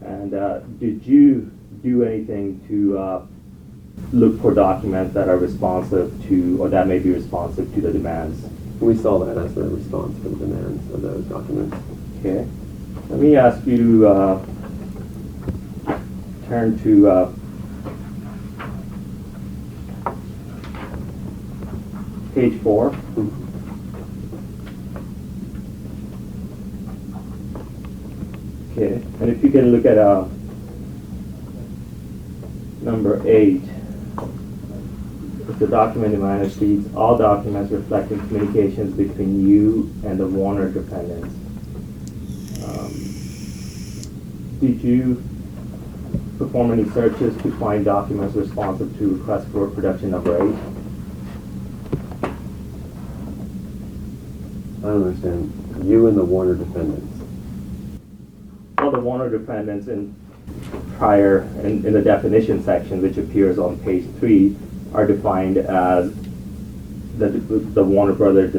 And did you do anything to look for documents that are responsive to, or that may be responsive to the demands? We saw that as the response to the demands of those documents. Okay. Let me ask you to turn to page 4. Okay, and if you can look at number 8, the document demand states all documents reflecting communications between you and the Warner defendants. Did you perform any searches to find documents responsive to request for production number 8? I don't understand. You and the Warner defendants. All the Warner defendants in the definition section, which appears on page 3, are defined as the Warner Brothers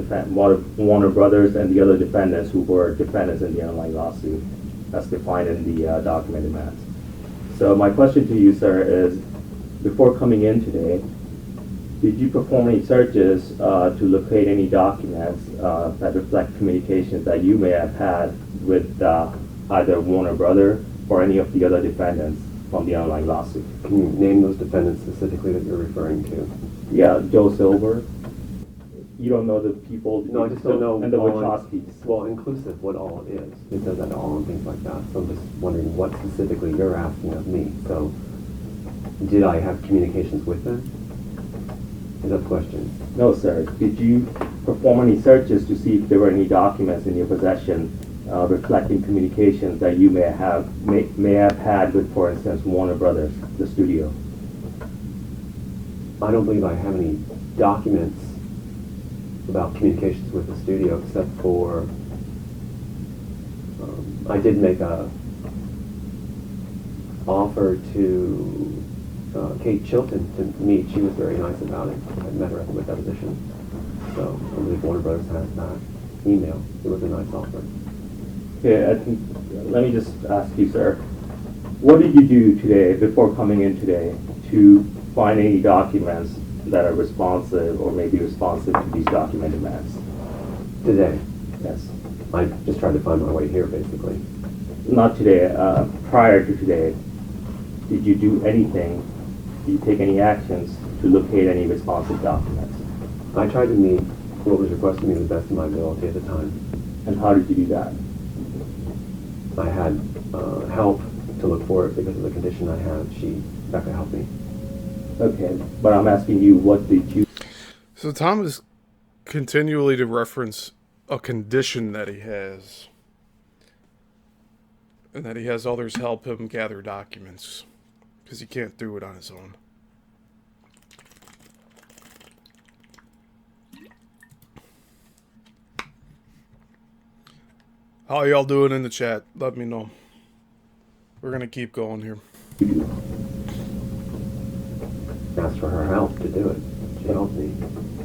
and the other defendants who were defendants in the underlying lawsuit. That's defined in the document demands. So my question to you, sir, is before coming in today, did you perform any searches to locate any documents that reflect communications that you may have had with either Warner Brother or any of the other defendants from the underlying lawsuit? Can you name those defendants specifically that you're referring to? Yeah, Joe Silver. You don't know the people? No, I just don't know. And the Wachowskis. Well, inclusive, what all it is. It says that all and things like that. So I'm just wondering what specifically you're asking of me. So, did I have communications with them? Is that the question? No, sir. Did you perform any searches to see if there were any documents in your possession reflecting communications that you may have had with, for instance, Warner Brothers, the studio? I don't believe I have any documents about communications with the studio, except for I did make a offer to Kate Chilton to meet. She was very nice about it. I met her at the deposition. So I believe Warner Brothers has that email. It was a nice offer. Okay, let me just ask you, sir, what did you do today, before coming in today, to find any documents that are responsive or may be responsive to these document demands? Today, Yes. I just tried to find my way here, basically. Not today, prior to today, did you do anything, did you take any actions to locate any responsive documents? I tried to meet what was requested of me to the best of my ability at the time. And how did you do that? I had help to look for it because of the condition I have. Becca helped me. Okay, but I'm asking you, what did you... So Tom is continually to reference a condition that he has, and that he has others help him gather documents, because he can't do it on his own. How y'all doing in the chat? Let me know. We're gonna keep going here. Asked for her help to do it. She helped me.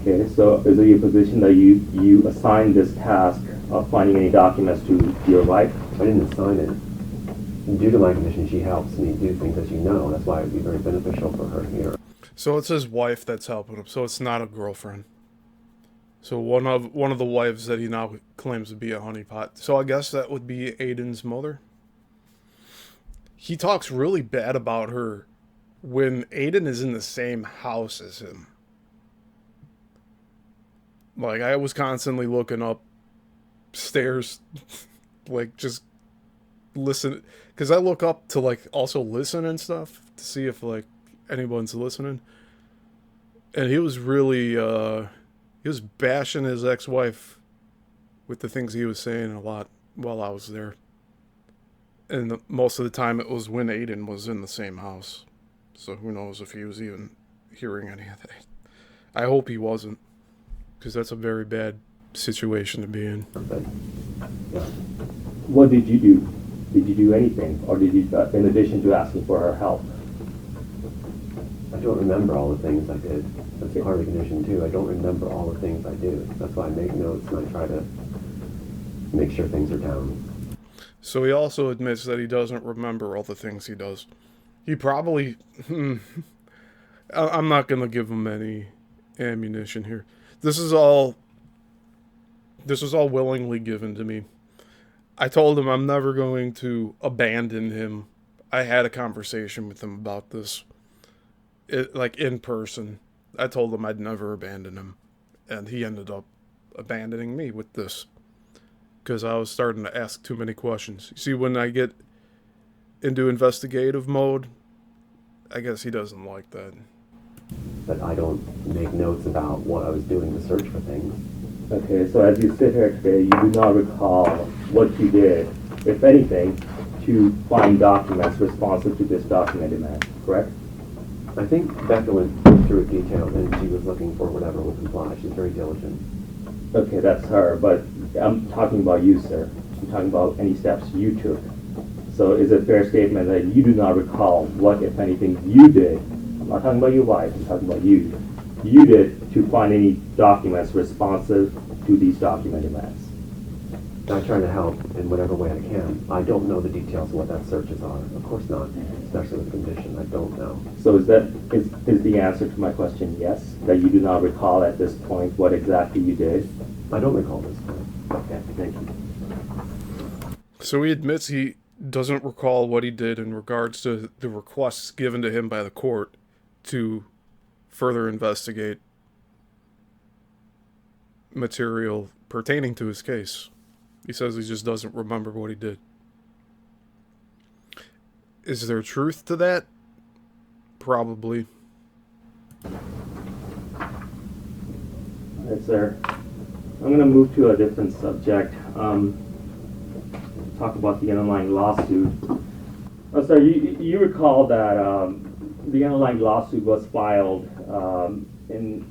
Okay, so is it your position that you assigned this task of finding any documents to your wife? I didn't assign it. Due to my condition, she helps me do things, as you know. That's why it would be very beneficial for her here. So it's his wife that's helping him. So it's not a girlfriend. So one of the wives that he now claims to be a honeypot. So I guess that would be Aiden's mother. He talks really bad about her when Aiden is in the same house as him. Like, I was constantly looking up stairs, like, just listen, because I look up to, like, also listen and stuff to see if, like, anyone's listening. And he was really, he was bashing his ex-wife with the things he was saying a lot while I was there. And most of the time it was when Aiden was in the same house. So who knows if he was even hearing any of that. I hope he wasn't, because that's a very bad situation to be in. But, yeah. What did you do? Did you do anything? Or did you, in addition to asking for her help? I don't remember all the things I did. That's part of the condition, too. I don't remember all the things I do. That's why I make notes and I try to make sure things are down. So he also admits that he doesn't remember all the things he does. He probably... I'm not going to give him any ammunition here. This was all willingly given to me. I told him I'm never going to abandon him. I had a conversation with him about this. Like, in person. I told him I'd never abandon him. And he ended up abandoning me with this. Because I was starting to ask too many questions. You see, when I get into investigative mode, I guess he doesn't like that. But I don't make notes about what I was doing to search for things. Okay, so as you sit here today, you do not recall what you did, if anything, to find documents responsive to this document demand, correct? I think Becca went through it detailed and she was looking for whatever would comply. She's very diligent. Okay, that's her, but I'm talking about you, sir. I'm talking about any steps you took. So is it a fair statement that you do not recall what, if anything, you did? I'm not talking about your wife, I'm talking about you. You did to find any documents responsive to these document demands. I try to help in whatever way I can. I don't know the details of what that searches are. Of course not, especially with the condition. I don't know. So is the answer to my question yes, that you do not recall at this point what exactly you did? I don't recall this point. Okay, thank you. So he admits he doesn't recall what he did in regards to the requests given to him by the court to further investigate material pertaining to his case. He says he just doesn't remember what he did. Is there truth to that? Probably. Yes, sir. I'm going to move to a different subject. Talk about the underlying lawsuit. Oh, sir, you recall that the underlying lawsuit was filed in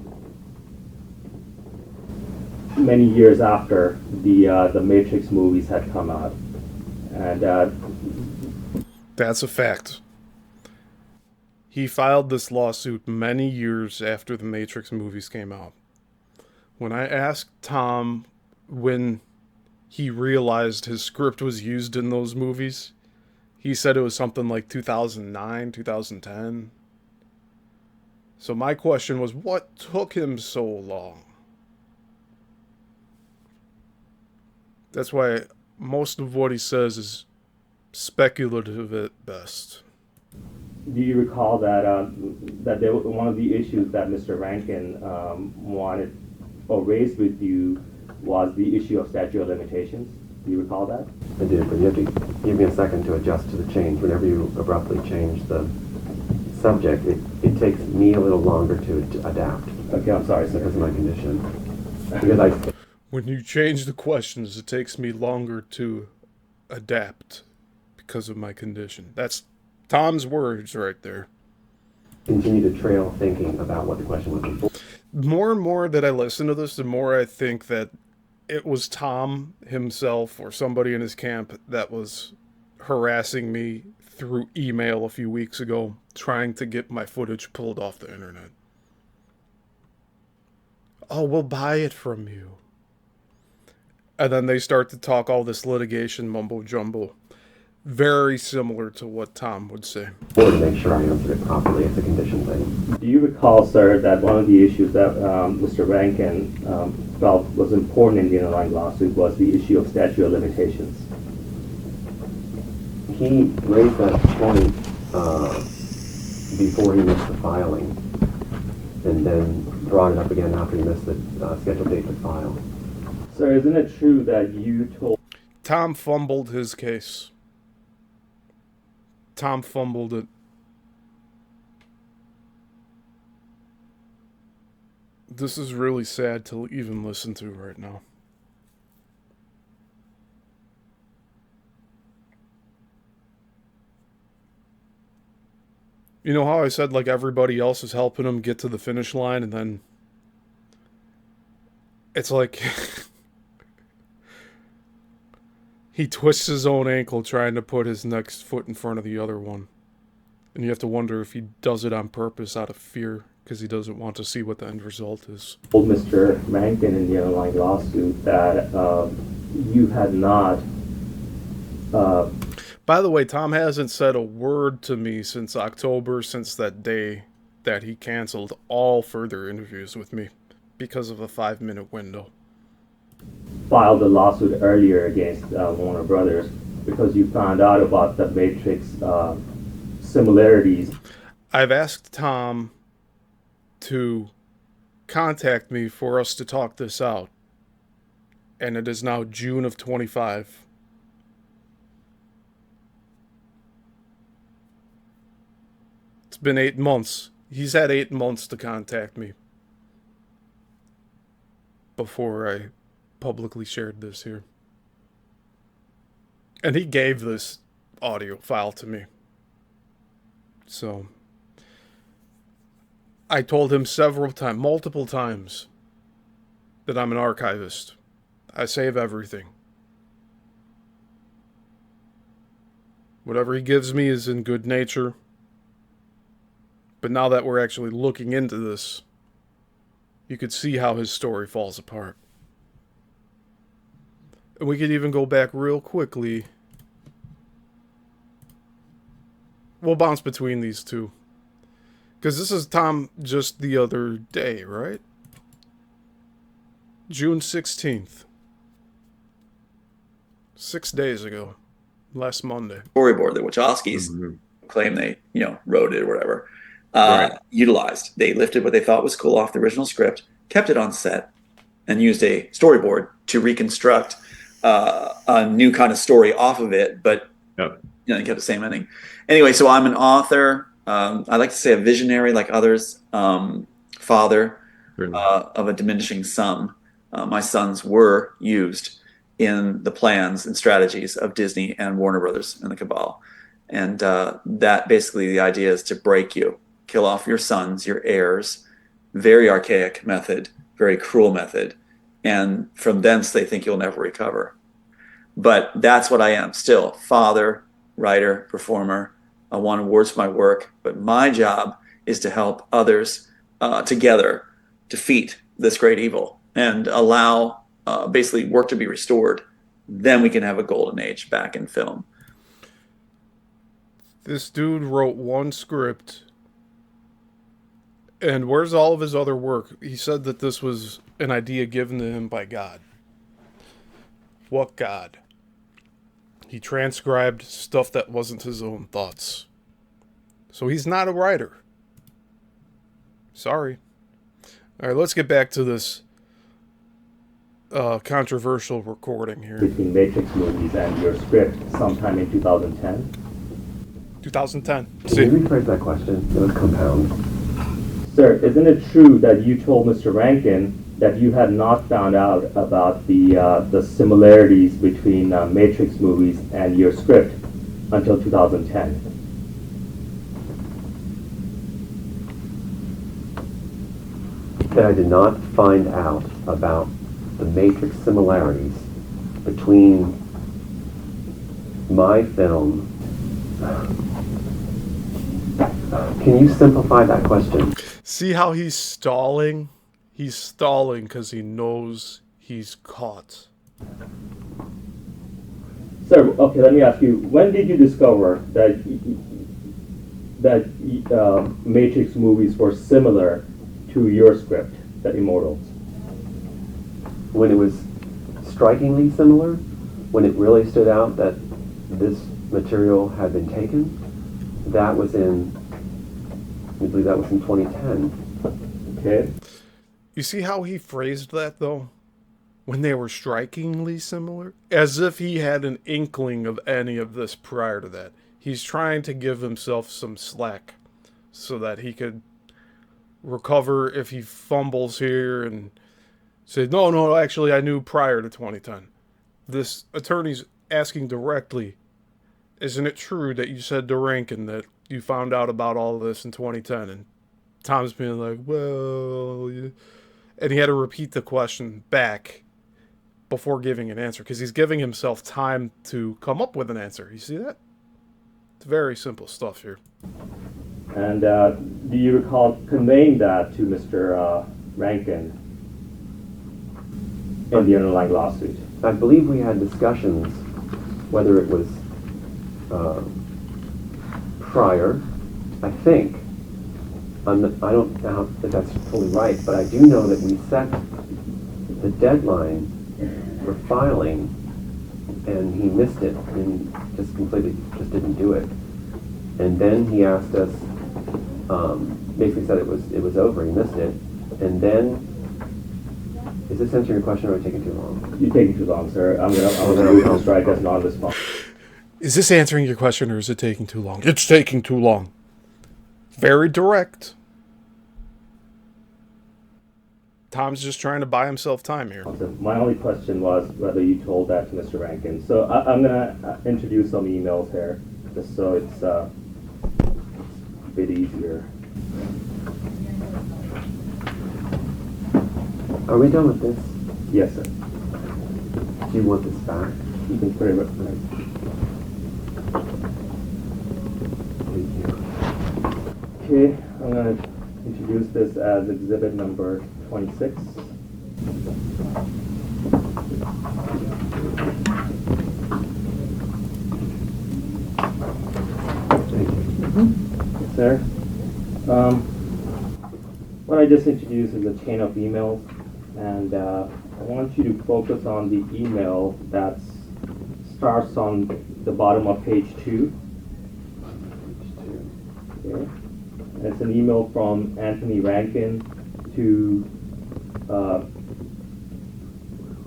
many years after the Matrix movies had come out, and that's a fact. He filed this lawsuit many years after the Matrix movies came out. When I asked Tom when he realized his script was used in those movies, he said it was something like 2009, 2010. So my question was, what took him so long? That's why most of what he says is speculative at best. do you recall that that there, one of the issues that Mr. Rankin wanted or raised with you was the issue of statute of limitations? Do you recall that? I did, but you have to give me a second to adjust to the change. Whenever you abruptly change the subject, it takes me a little longer to adapt. Okay, I'm sorry, sir. Because of my condition. Because When you change the questions, it takes me longer to adapt because of my condition. That's Tom's words right there. Continue to trail thinking about what the question was before. More and more that I listen to this, the more I think that it was Tom himself or somebody in his camp that was harassing me through email a few weeks ago, trying to get my footage pulled off the internet. Oh, we'll buy it from you. And then they start to talk all this litigation mumbo jumbo. Very similar to what Tom would say. To make sure I answered it properly, it's a condition thing. Do you recall, sir, that one of the issues that Mr. Rankin felt was important in the underlying lawsuit was the issue of statute of limitations? He raised that point before he missed the filing, and then brought it up again after he missed the scheduled date to file. Sir, isn't it true that you told... Tom fumbled his case. Tom fumbled it. This is really sad to even listen to right now. You know how I said, like, everybody else is helping him get to the finish line, and then it's like he twists his own ankle trying to put his next foot in front of the other one. And you have to wonder if he does it on purpose out of fear, because he doesn't want to see what the end result is. Told Mr. Rankin in the underlying lawsuit that you had not... By the way, Tom hasn't said a word to me since October, since that day that he canceled all further interviews with me because of a 5-minute window. filed a lawsuit earlier against Warner Brothers because you found out about the Matrix similarities. I've asked Tom to contact me for us to talk this out, and it is now June of 25. It's been 8 months. He's had 8 months to contact me before I publicly shared this here. And he gave this audio file to me. So I told him multiple times, that I'm an archivist. I save everything. Whatever he gives me is in good nature. But now that we're actually looking into this, you could see how his story falls apart. And we could even go back real quickly. We'll bounce between these two. Because this is Tom just the other day, right? June 16th. 6 days ago. Last Monday. Storyboard, the Wachowskis claim they, wrote it or whatever. Utilized. They lifted what they thought was cool off the original script, kept it on set, and used a storyboard to reconstruct a new kind of story off of it, but they kept the same ending. Anyway, so I'm an author. I like to say a visionary like others, father of a diminishing sum. My sons were used in the plans and strategies of Disney and Warner Brothers and the cabal. And that basically the idea is to break you, kill off your sons, your heirs. Very archaic method, very cruel method. And from thence they think you'll never recover. But that's what I am still. Father, writer, performer. I won awards for my work. But my job is to help others together defeat this great evil and allow basically work to be restored. Then we can have a golden age back in film. This dude wrote one script. And where's all of his other work? He said that this was an idea given to him by God. What God? He transcribed stuff that wasn't his own thoughts. So he's not a writer. Sorry. All right, let's get back to this controversial recording here. Between Matrix movies and your script sometime in 2010? 2010. Can you rephrase that question? It was compound. Sir, isn't it true that you told Mr. Rankin that you had not found out about the similarities between Matrix movies and your script until 2010. That I did not find out about the Matrix similarities between my film. Can you simplify that question? See how he's stalling? He's stalling because he knows he's caught. Sir, okay, let me ask you, when did you discover that Matrix movies were similar to your script, The Immortals? When it was strikingly similar, when it really stood out that this material had been taken, that was in, I believe that was in 2010. Okay. You see how he phrased that, though? When they were strikingly similar? As if he had an inkling of any of this prior to that. He's trying to give himself some slack so that he could recover if he fumbles here and say, no, actually, I knew prior to 2010. This attorney's asking directly, isn't it true that you said to Rankin that you found out about all of this in 2010? And Tom's being like, well, yeah. And he had to repeat the question back before giving an answer, because he's giving himself time to come up with an answer. You see that? It's very simple stuff here. And do you recall conveying that to Mr. Rankin in the underlying lawsuit? I believe we had discussions whether it was prior. I think. I don't know if that's fully right, but I do know that we set the deadline for filing, and he missed it and just didn't do it. And then he asked us, basically said it was over. He missed it, and then is this answering your question, or are we taking too long? You're taking too long, sir. I'm gonna strike as non-responsive. Is this answering your question, or is it taking too long? It's taking too long. Very direct. Tom's just trying to buy himself time here. My only question was whether you told that to Mr. Rankin. So I'm going to introduce some emails here, just so it's a bit easier. Are we done with this? Yes, sir. Do you want this back? You can put it right. Thank you. Okay, I'm going to introduce this as exhibit number 26. Yes, sir. What I just introduced is a chain of emails, and I want you to focus on the email that starts on the bottom of page 2. Okay. It's an email from Anthony Rankin to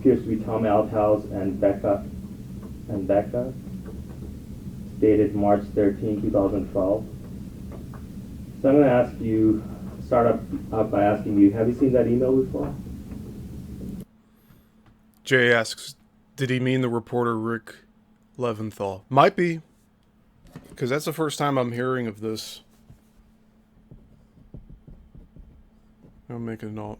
appears to be Tom Althouse and Becca, dated March 13, 2012. So I'm going to start up by asking you, have you seen that email before? Jay asks, did he mean the reporter Rick Leventhal? Might be, because that's the first time I'm hearing of this. I'll make a note.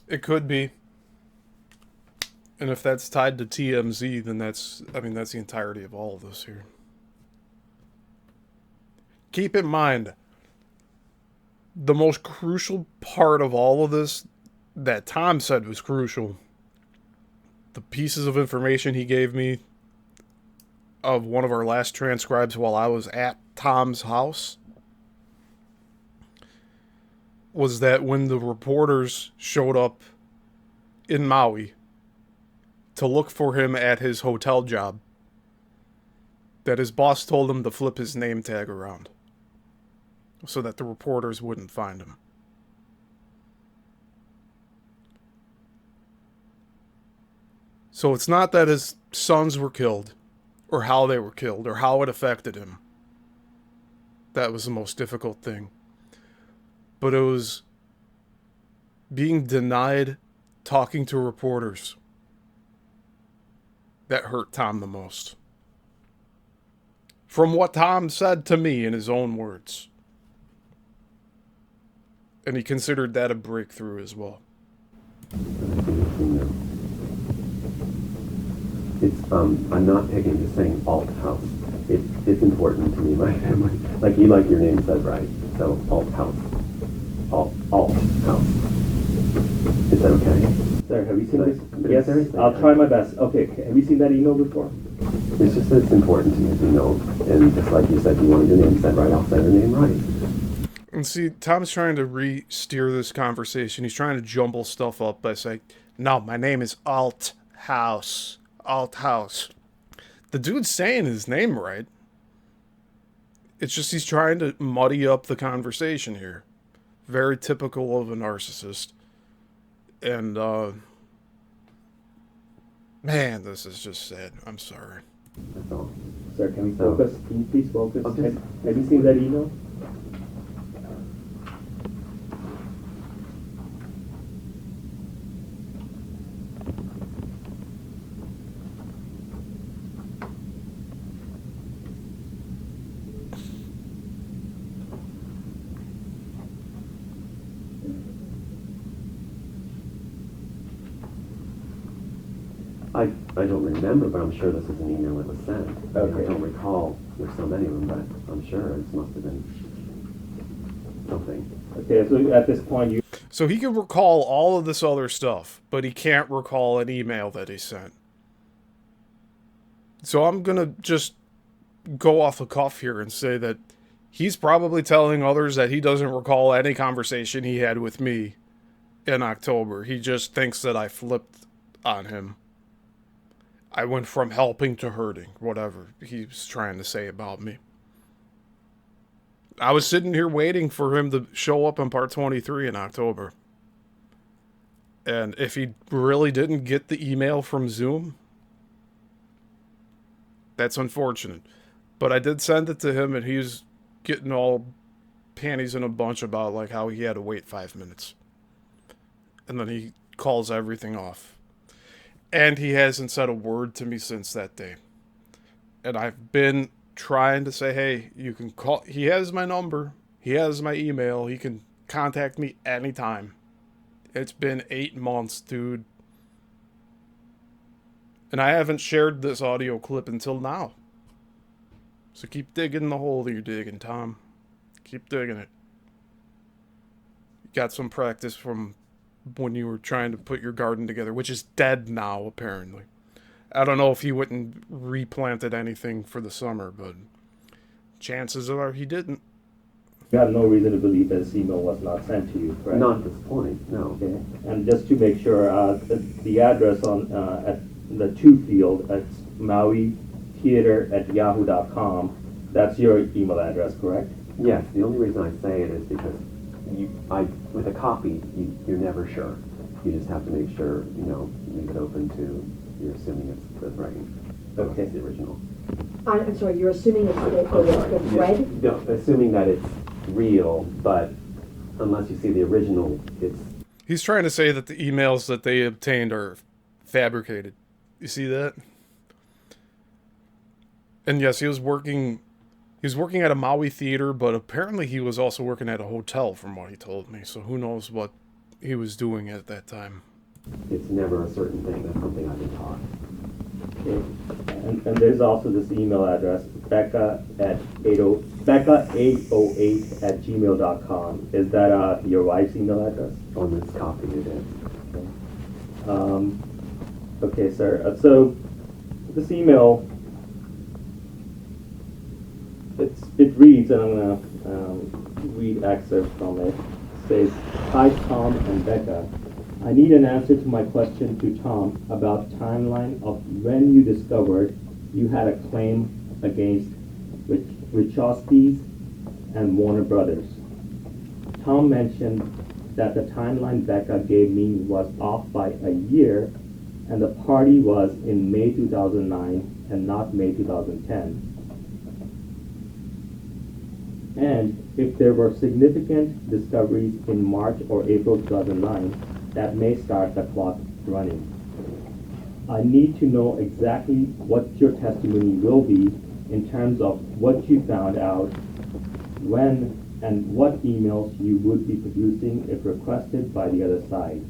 It could be. And if that's tied to TMZ, then that's the entirety of all of this here. Keep in mind, the most crucial part of all of this that Tom said was crucial, the pieces of information he gave me of one of our last transcribes while I was at Tom's house, was that when the reporters showed up in Maui to look for him at his hotel job, that his boss told him to flip his name tag around so that the reporters wouldn't find him. So it's not that his sons were killed, or how they were killed, or how it affected him. That was the most difficult thing. But it was being denied talking to reporters. That hurt Tom the most. From what Tom said to me in his own words. And he considered that a breakthrough as well. It's I'm not picking, just saying Althouse. It's important to me, my family. Like your name said, right? So Althouse. Althouse. Is that okay? Sir, have you seen this? Yes, Yes, I'll try my best. Okay, have you seen that email before? It's just that it's important to me, as you know. And just like you said, you wanted your name said right, I'll say your name right. And see, Tom's trying to re-steer this conversation. He's trying to jumble stuff up by saying, no, my name is Althouse. Althouse. The dude's saying his name right. It's just he's trying to muddy up the conversation here. Very typical of a narcissist. And, man, this is just sad. I'm sorry. That's all. Sir, can we So- focus? Can you please focus? Okay. Have you seen that email? I don't remember, but I'm sure this is an email that was sent. I mean, Okay. I don't recall. There's so many of them, but I'm sure it must have been something. Okay, so at this point, you So he can recall all of this other stuff, but he can't recall an email that he sent. So I'm going to just go off the cuff here and say that he's probably telling others that he doesn't recall any conversation he had with me in October. He just thinks that I flipped on him. I went from helping to hurting, whatever he's trying to say about me. I was sitting here waiting for him to show up in part 23 in October. And if he really didn't get the email from Zoom, that's unfortunate. But I did send it to him, and he was getting all panties in a bunch about like how he had to wait 5 minutes. And then he calls everything off. And he hasn't said a word to me since that day. And I've been trying to say, hey, you can call. He has my number. He has my email. He can contact me anytime. It's been 8 months, dude. And I haven't shared this audio clip until now. So keep digging the hole that you're digging, Tom. Keep digging it. You got some practice from when you were trying to put your garden together, which is dead now, apparently. I don't know if he went and replanted anything for the summer, but chances are he didn't. have no reason to believe that this email was not sent to you, correct? Not at this point, no. Okay, and just to make sure, the address on at the to field, it's mauitheater@yahoo.com. That's your email address, correct? Yes, the only reason I say it is because with a copy, you're never sure. You just have to make sure, leave it open to, you're assuming it's the writing. Okay. It's the original. I'm sorry, you're assuming it's the thread? No, assuming that it's real, but unless you see the original, it's... He's trying to say that the emails that they obtained are fabricated. You see that? And yes, he was working at a Maui theater, but apparently he was also working at a hotel from what he told me. So who knows what he was doing at that time. It's never a certain thing. That's something I've been taught. Okay. And there's also this email address, Becca808 Is that your wife's email address? On this copy it is. Okay, sir. So this email, it reads, and I'm gonna read excerpts from it. It says, "Hi Tom and Becca. I need an answer to my question to Tom about timeline of when you discovered you had a claim against Wachowski's and Warner Brothers. Tom mentioned that the timeline Becca gave me was off by a year, and the party was in May 2009 and not May 2010. And If there were significant discoveries in March or April 2009, that may start the clock running. I need to know exactly what your testimony will be in terms of what you found out, when, and what emails you would be producing if requested by the other side.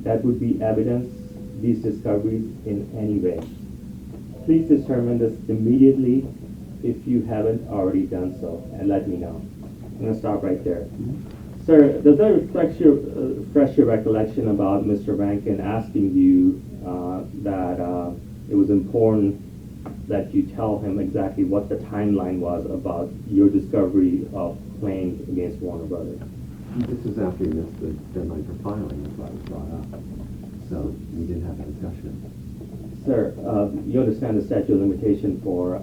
That would be evidence these discoveries in any way. Please determine this immediately if you haven't already done so, and let me know. I'm going to stop right there. Sir, does that refresh your recollection about Mr. Rankin asking you that it was important that you tell him exactly what the timeline was about your discovery of claims against Warner Brothers? This was after you missed the deadline for filing, that's why it was brought up. So we didn't have a discussion. Sir, you understand the statute of limitation for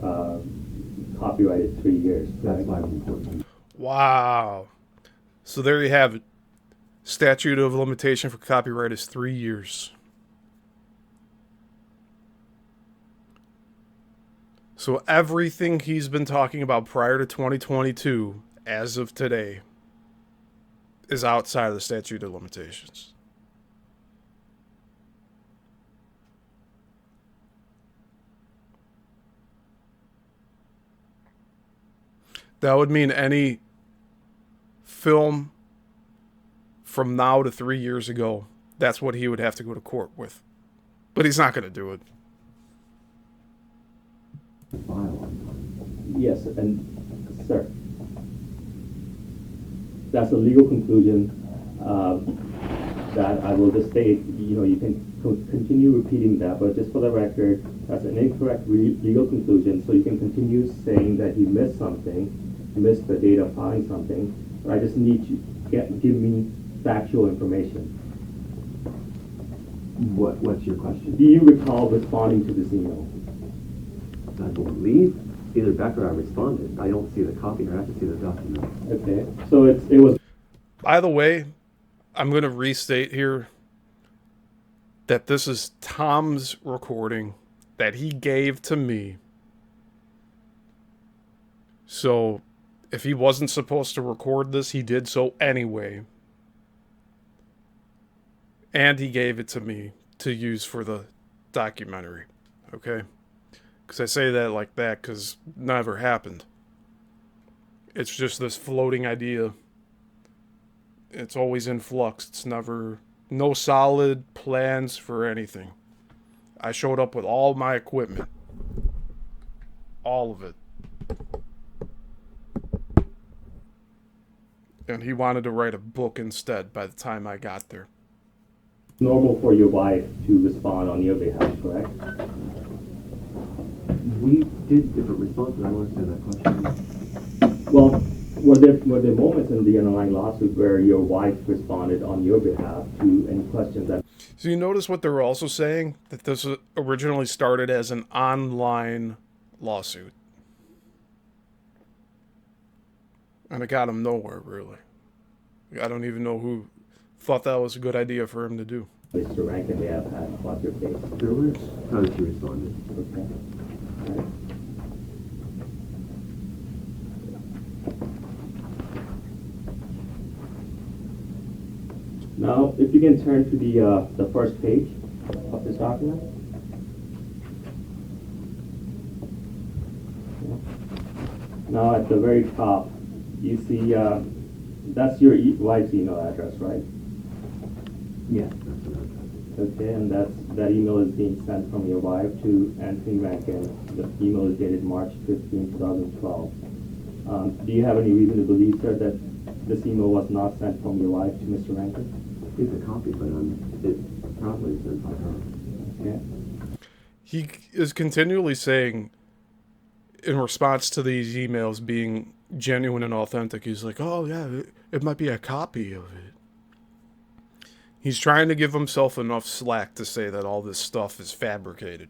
copyright is 3 years. That's why it was important. Wow. So there you have it. Statute of limitation for copyright is 3 years. So everything he's been talking about prior to 2022, as of today, is outside of the statute of limitations. That would mean any film from now to 3 years ago, that's what he would have to go to court with. But he's not going to do it. Yes, and sir, that's a legal conclusion that I will just state. You can continue repeating that, but just for the record, that's an incorrect legal conclusion. So you can continue saying that he missed something, missed the date of filing something. But I just need you to give me factual information. What's your question? Do you recall responding to this email? I believe either Beck or I responded. I don't see the copy, or I have to see the document. Okay, so it was. By the way, I'm going to restate here that this is Tom's recording that he gave to me. So if he wasn't supposed to record this, he did so anyway. And he gave it to me to use for the documentary. Okay? Because I say that like that because it never happened. It's just this floating idea. It's always in flux. It's never... No solid plans for anything. I showed up with all my equipment. All of it. And he wanted to write a book instead by the time I got there. Normal for your wife to respond on your behalf, correct? We did different responses. I don't understand that question. Well, were there moments in the underlying lawsuit where your wife responded on your behalf to any questions that... So you notice what they're also saying? That this originally started as an online lawsuit. And it got him nowhere, really. I don't even know who thought that was a good idea for him to do. Mr. Rankin may have had about your case. There were times she responded. Okay. All right. Now, if you can turn to the first page of this document. Now, at the very top, you see that's your wife's email address, right? Yes, that's what I was asking. Okay, and that email is being sent from your wife to Anthony Rankin. The email is dated March 15, 2012. Do you have any reason to believe, sir, that this email was not sent from your wife to Mr. Rankin? It's a copy, but it probably is sent by her. Okay. He is continually saying, in response to these emails being genuine and authentic, he's like, oh yeah, it might be a copy of it. He's trying to give himself enough slack to say that all this stuff is fabricated.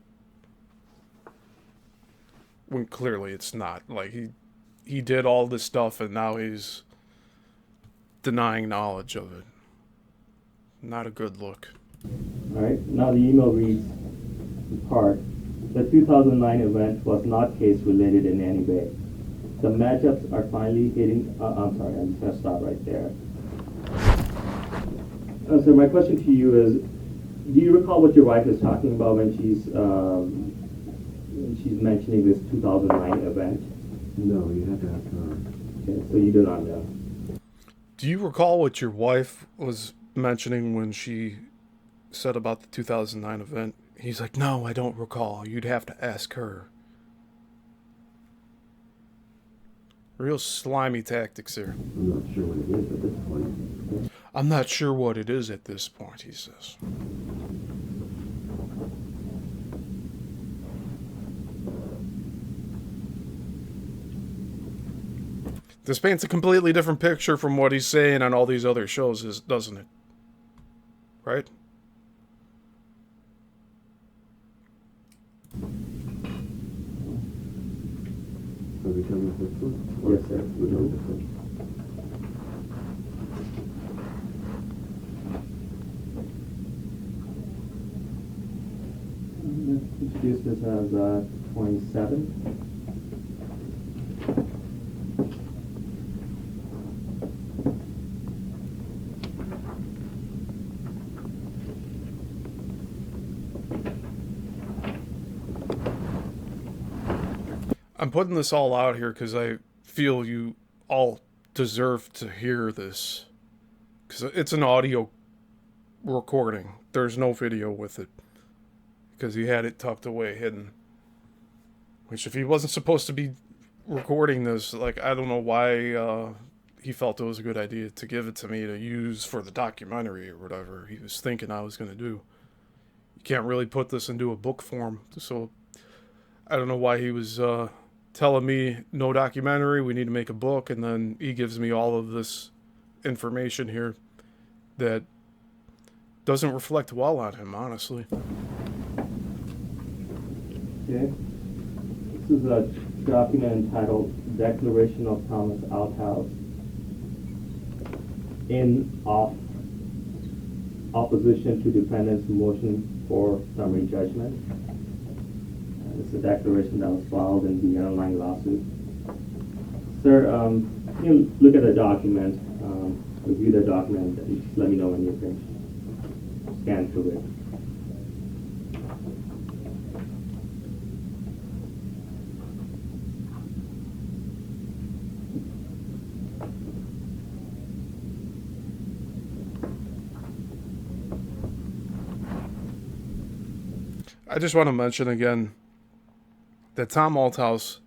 When clearly it's not. Like, he did all this stuff and now he's denying knowledge of it. Not a good look. All right, now the email reads, in part, the 2009 event was not case related in any way. The matchups are finally hitting. I'm sorry, I'm just gonna stop right there. So my question to you is, do you recall what your wife is talking about when she's mentioning this 2009 event? No, you have to ask her. Okay, so you do not know. Do you recall what your wife was mentioning when she said about the 2009 event? He's like, no, I don't recall. You'd have to ask her. Real slimy tactics here. I'm not sure what it is at this point. I'm not sure what it is at this point, he says. This paints a completely different picture from what he's saying on all these other shows, doesn't it? Right? Are we done with this one? Yes, sir. We're done with this one. Let's introduce this as 27. I'm putting this all out here because I feel you all deserve to hear this. Because it's an audio recording. There's no video with it. Because he had it tucked away, hidden. Which, if he wasn't supposed to be recording this, like, I don't know why he felt it was a good idea to give it to me to use for the documentary or whatever he was thinking I was going to do. You can't really put this into a book form, so I don't know why he was telling me no documentary, we need to make a book, and then he gives me all of this information here that doesn't reflect well on him, honestly. Okay. This is a document entitled Declaration of Thomas Althouse in opposition to defendant's motion for summary judgment. This is a declaration that was filed in the underlying lawsuit. Sir, you look at the document, review the document, and just let me know when you can scan through it. I just want to mention again that Tom Althouse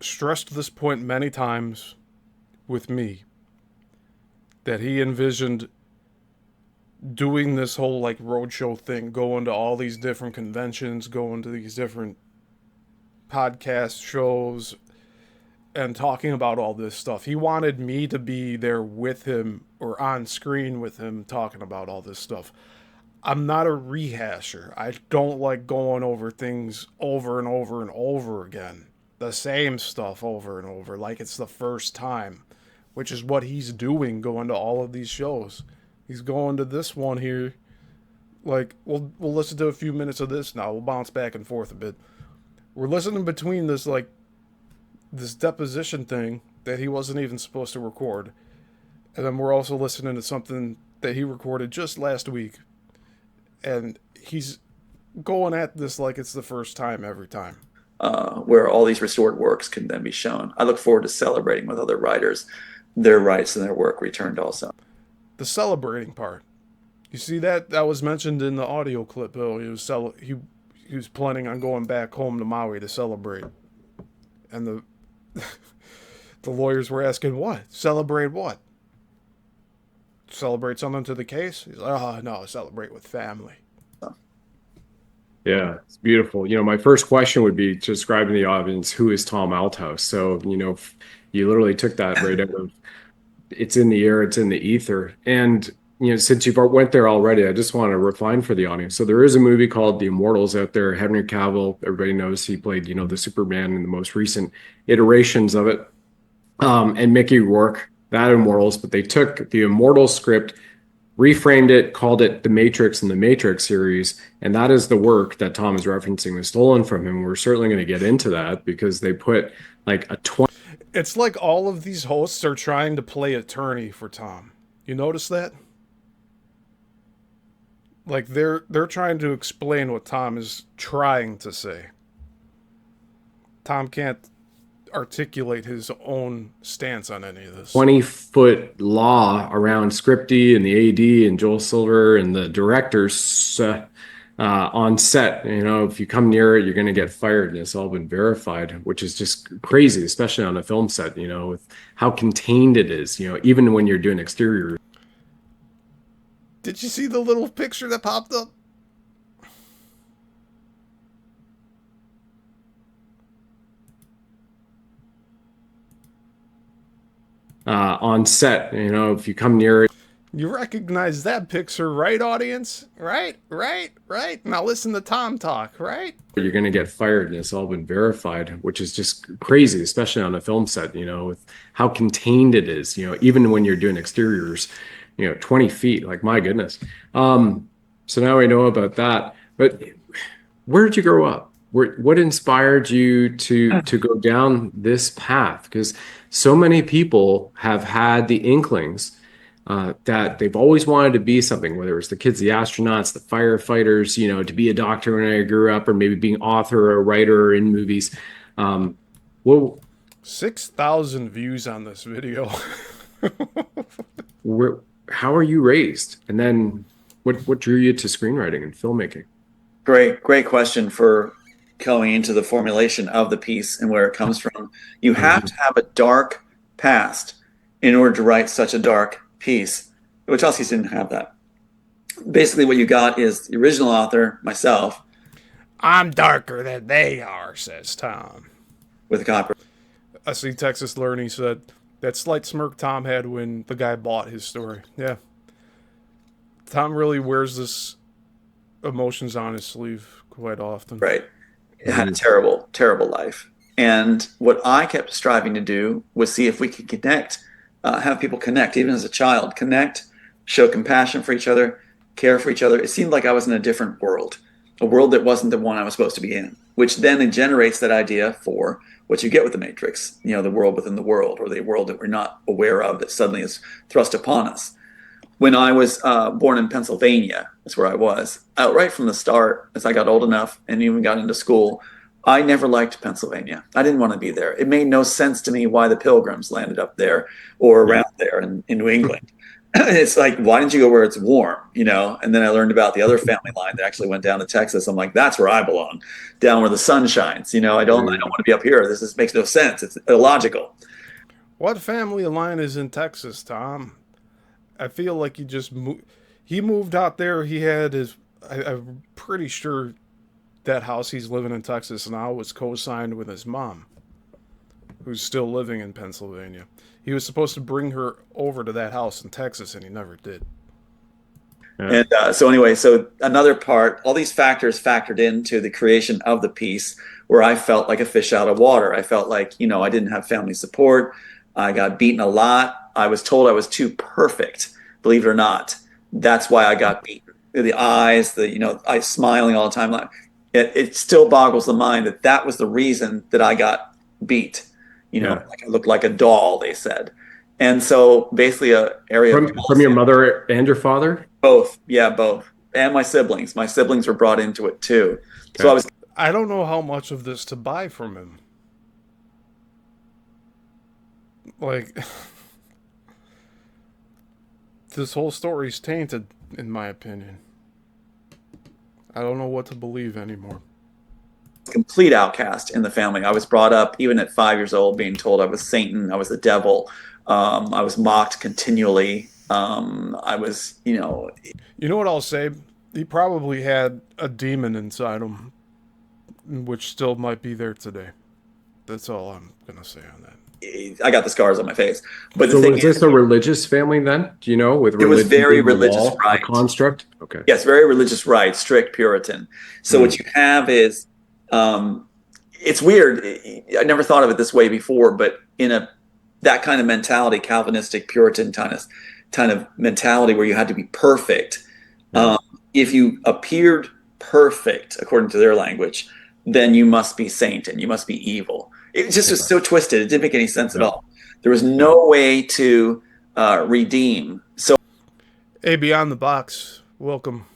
stressed this point many times with me, that he envisioned doing this whole like roadshow thing, going to all these different conventions, going to these different podcast shows, and talking about all this stuff. He wanted me to be there with him or on screen with him talking about all this stuff. I'm not a rehasher. I don't like going over things over and over and over again. The same stuff over and over, like it's the first time, which is what he's doing going to all of these shows. He's going to this one here. Like, we'll listen to a few minutes of this now. We'll bounce back and forth a bit. We're listening between this, like, this deposition thing that he wasn't even supposed to record. And then we're also listening to something that he recorded just last week. And he's going at this like it's the first time every time. Where all these restored works can then be shown. I look forward to celebrating with other writers their rights and their work returned also. The celebrating part. You see that was mentioned in the audio clip. He was planning on going back home to Maui to celebrate. And the lawyers were asking, what? Celebrate what? Celebrate something to the case? He's like, oh, no, celebrate with family. Yeah, it's beautiful. My first question would be to describe to the audience, who is Tom Althouse? So, you literally took that right out of, it's in the air, it's in the ether. And, since you've went there already, I just want to refine for the audience. So there is a movie called The Immortals out there. Henry Cavill, everybody knows he played, the Superman in the most recent iterations of it. And Mickey Rourke, that Immortals, but they took the Immortals script, reframed it, called it The Matrix and the Matrix series. And that is the work that Tom is referencing was stolen from him. We're certainly going to get into that because they put like a 20. It's like all of these hosts are trying to play attorney for Tom. You notice that? Like they're trying to explain what Tom is trying to say. Tom can't articulate his own stance on any of this. 20-foot law around Scripty and the AD and Joel Silver and the directors on set. You know, if you come near it, you're going to get fired, and it's all been verified, which is just crazy, especially on a film set, you know, with how contained it is, you know, even when you're doing exterior. Did you see the little picture that popped up? On set, you know, if you come near it. You recognize that picture, right, audience? Right. Now listen to Tom talk, right? You're going to get fired, and it's all been verified, which is just crazy, especially on a film set, you know, with how contained it is, you know, even when you're doing exteriors, you know, 20 feet, like, my goodness. So now we know about that. But where did you grow up? What inspired you to go down this path? Because so many people have had the inklings that they've always wanted to be something, whether it's the kids, the astronauts, the firefighters, you know, to be a doctor when I grew up, or maybe being author or writer or in movies. Well, 6,000 views on this video. How are you raised? And then what drew you to screenwriting and filmmaking? Great question for going into the formulation of the piece and where it comes from. You have to have a dark past in order to write such a dark piece. Wachowskis didn't have that. Basically, what you got is the original author, myself. I'm darker than they are, says Tom. With a copper. I see Texas Learning said, that slight smirk Tom had when the guy bought his story. Yeah. Tom really wears this emotions on his sleeve quite often. Right. It had a terrible, terrible life. And what I kept striving to do was see if we could connect, have people connect, even as a child, connect, show compassion for each other, care for each other. It seemed like I was in a different world, a world that wasn't the one I was supposed to be in, which then generates that idea for what you get with the Matrix, you know, the world within the world, or the world that we're not aware of that suddenly is thrust upon us. When I was born in Pennsylvania, that's where I was, right from the start, as I got old enough and even got into school, I never liked Pennsylvania. I didn't want to be there. It made no sense to me why the Pilgrims landed up there or around there in New England. It's like, why didn't you go where it's warm, you know? And then I learned about the other family line that actually went down to Texas. I'm like, that's where I belong, down where the sun shines. You know, I don't want to be up here. This makes no sense. It's illogical. What family line is in Texas, Tom? I feel like he just moved. He moved out there. He had his. I'm pretty sure that house he's living in Texas now was co-signed with his mom, who's still living in Pennsylvania. He was supposed to bring her over to that house in Texas, and he never did. Yeah. And so another part, all these factors factored into the creation of the piece, where I felt like a fish out of water. I felt like, you know, I didn't have family support. I got beaten a lot. I was told I was too perfect, believe it or not. That's why I got beaten. The eyes, I smiling all the time. It still boggles the mind that was the reason that I got beat. You know, like I looked like a doll, they said. And so basically an area from your mother and your father? Both. Yeah, both. And my siblings. My siblings were brought into it too. Okay. So I don't know how much of this to buy from him. Like, this whole story's tainted, in my opinion. I don't know what to believe anymore. Complete outcast in the family. I was brought up, even at 5 years old, being told I was Satan, I was the devil. I was mocked continually. I was, You know what I'll say? He probably had a demon inside him, which still might be there today. That's all I'm going to say on that. I got the scars on my face. But so was this a religious family then? Do you know? With it was very religious, right? Construct? Okay. Yes, very religious, right? Strict Puritan. So what you have is, it's weird. I never thought of it this way before, but in that kind of mentality, Calvinistic, Puritan kind of kind of mentality where you had to be perfect. If you appeared perfect, according to their language, then you must be saint and you must be evil. It just was so twisted. It didn't make any sense at all. There was no way to redeem. So, Hey, Beyond the Box, welcome.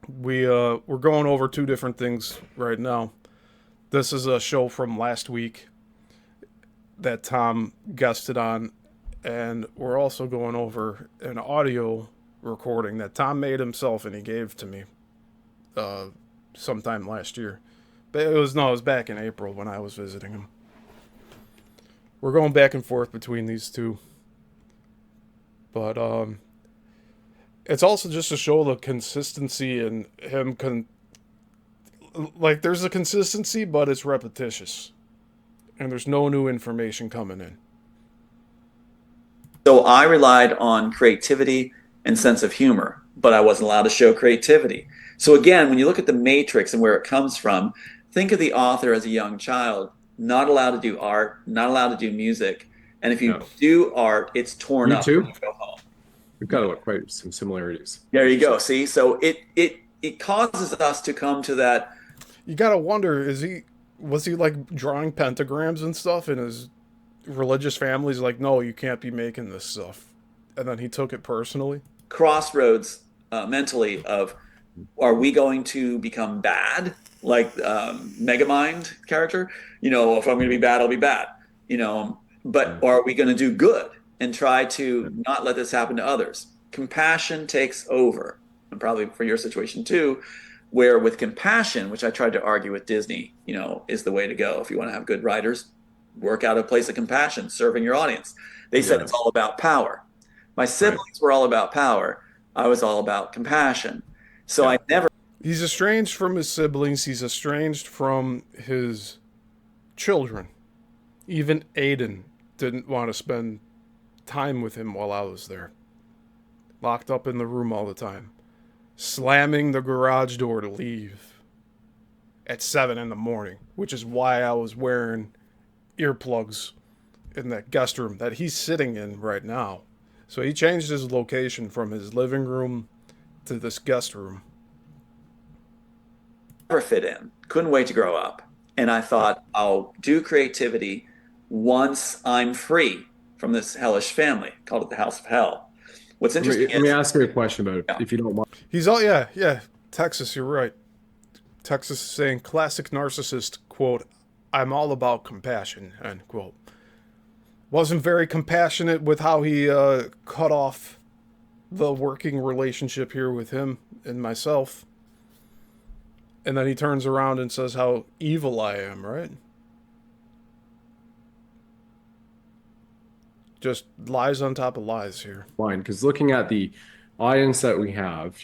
We're going over two different things right now. This is a show from last week that Tom guested on, and we're also going over an audio recording that Tom made himself and he gave to me sometime last year. But it was back in April when I was visiting him. We're going back and forth between these two. But it's also just to show the consistency in him. Like, there's a consistency, but it's repetitious. And there's no new information coming in. So I relied on creativity and sense of humor, but I wasn't allowed to show creativity. So again, when you look at the matrix and where it comes from, think of the author as a young child, not allowed to do art, not allowed to do music. And if you do art, it's torn up when you go home. We've got quite some similarities. There you go. See, so it causes us to come to that. You gotta wonder, was he like drawing pentagrams and stuff in his religious family's like, no, you can't be making this stuff, and then he took it personally? Crossroads mentally of, are we going to become bad like Megamind character? If I'm going to be bad, I'll be bad. But or are we going to do good and try to not let this happen to others? Compassion takes over, and probably for your situation too, where with compassion, which I tried to argue with Disney, is the way to go. If you want to have good writers, work out a place of compassion, serving your audience. They said it's all about power. My siblings were all about power. I was all about compassion. So I never. He's estranged from his siblings. He's estranged from his children. Even Aiden didn't want to spend time with him while I was there. Locked up in the room all the time. Slamming the garage door to leave at 7 a.m, which is why I was wearing earplugs in that guest room that he's sitting in right now. So he changed his location from his living room to this guest room. Never fit in. Couldn't wait to grow up. And I thought, I'll do creativity once I'm free from this hellish family. Called it the House of Hell. What's interesting Let me ask you a question about it, if you don't mind. He's all, yeah. Texas, you're right. Texas is saying, classic narcissist, quote, I'm all about compassion, end quote. Wasn't very compassionate with how he cut off the working relationship here with him and myself. And then he turns around and says how evil I am, right? Just lies on top of lies here. Fine, because looking at the audience that we have,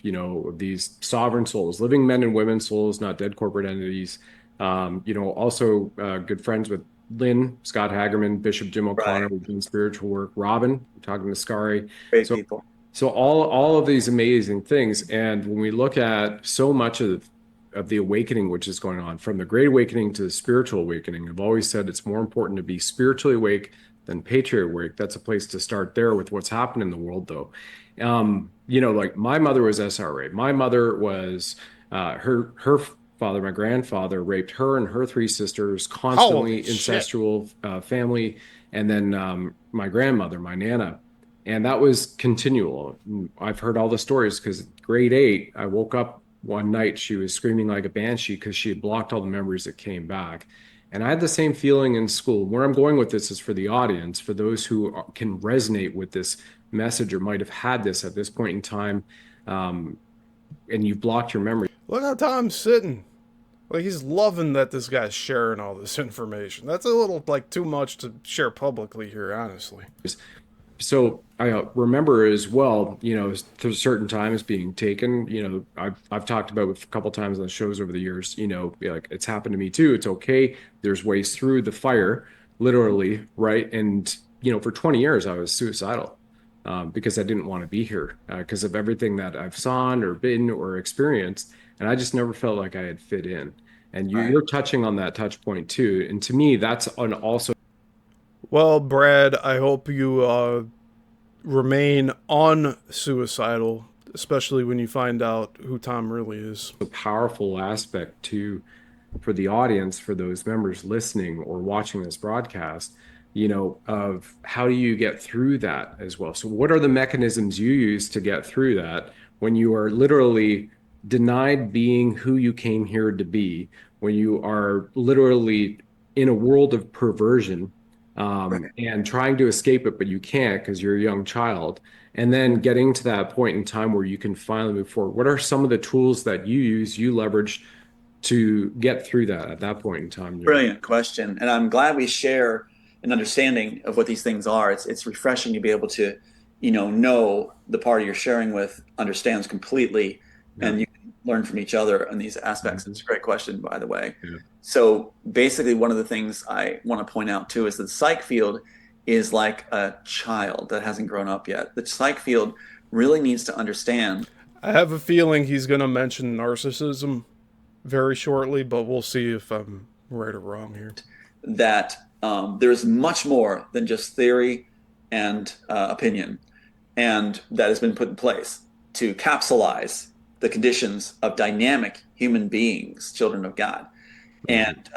these sovereign souls, living men and women souls, not dead corporate entities, also good friends with Lynn, Scott Hagerman, Bishop Jim O'Connor, we've done spiritual work, Robin, talking to Scary. Great people. So all of these amazing things. And when we look at so much of the awakening which is going on, from the Great Awakening to the spiritual awakening, I've always said it's more important to be spiritually awake than patriot awake. That's a place to start there with what's happened in the world, though. Like my mother was SRA. My mother was her father, my grandfather, raped her and her 3 sisters, constantly incestual family, and then my grandmother, my nana. And that was continual. I've heard all the stories because grade 8, I woke up one night, she was screaming like a banshee because she had blocked all the memories that came back. And I had the same feeling in school. Where I'm going with this is for the audience, for those who can resonate with this message or might have had this at this point in time, and you've blocked your memory. Look how Tom's sitting. Like, he's loving that this guy's sharing all this information. That's a little, too much to share publicly here, honestly. So I remember as well, through certain times being taken, I've talked about it a couple times on the shows over the years, like it's happened to me too. It's okay. There's ways through the fire, literally, right? And, for 20 years I was suicidal because I didn't want to be here because of everything that I've saw or been or experienced. And I just never felt like I had fit in. And you're touching on that touch point too. And to me, that's an also. Well, Brad, I hope you remain unsuicidal, especially when you find out who Tom really is. A powerful aspect too for the audience, for those members listening or watching this broadcast, of how do you get through that as well? So what are the mechanisms you use to get through that when you are literally denied being who you came here to be, when you are literally in a world of perversion, and trying to escape it, but you can't because you're a young child, and then getting to that point in time where you can finally move forward? What are some of the tools that you leverage to get through that at that point in time? Brilliant question. And I'm glad we share an understanding of what these things are. It's refreshing to be able to, know the party you're sharing with understands completely, and you can learn from each other in these aspects. It's a great question, by the way. Yeah. So basically, one of the things I want to point out too is that the psych field is like a child that hasn't grown up yet. The psych field really needs to understand. I have a feeling he's going to mention narcissism very shortly, but we'll see if I'm right or wrong here. That there's much more than just theory and opinion, and that has been put in place to capsulize the conditions of dynamic human beings, children of God. And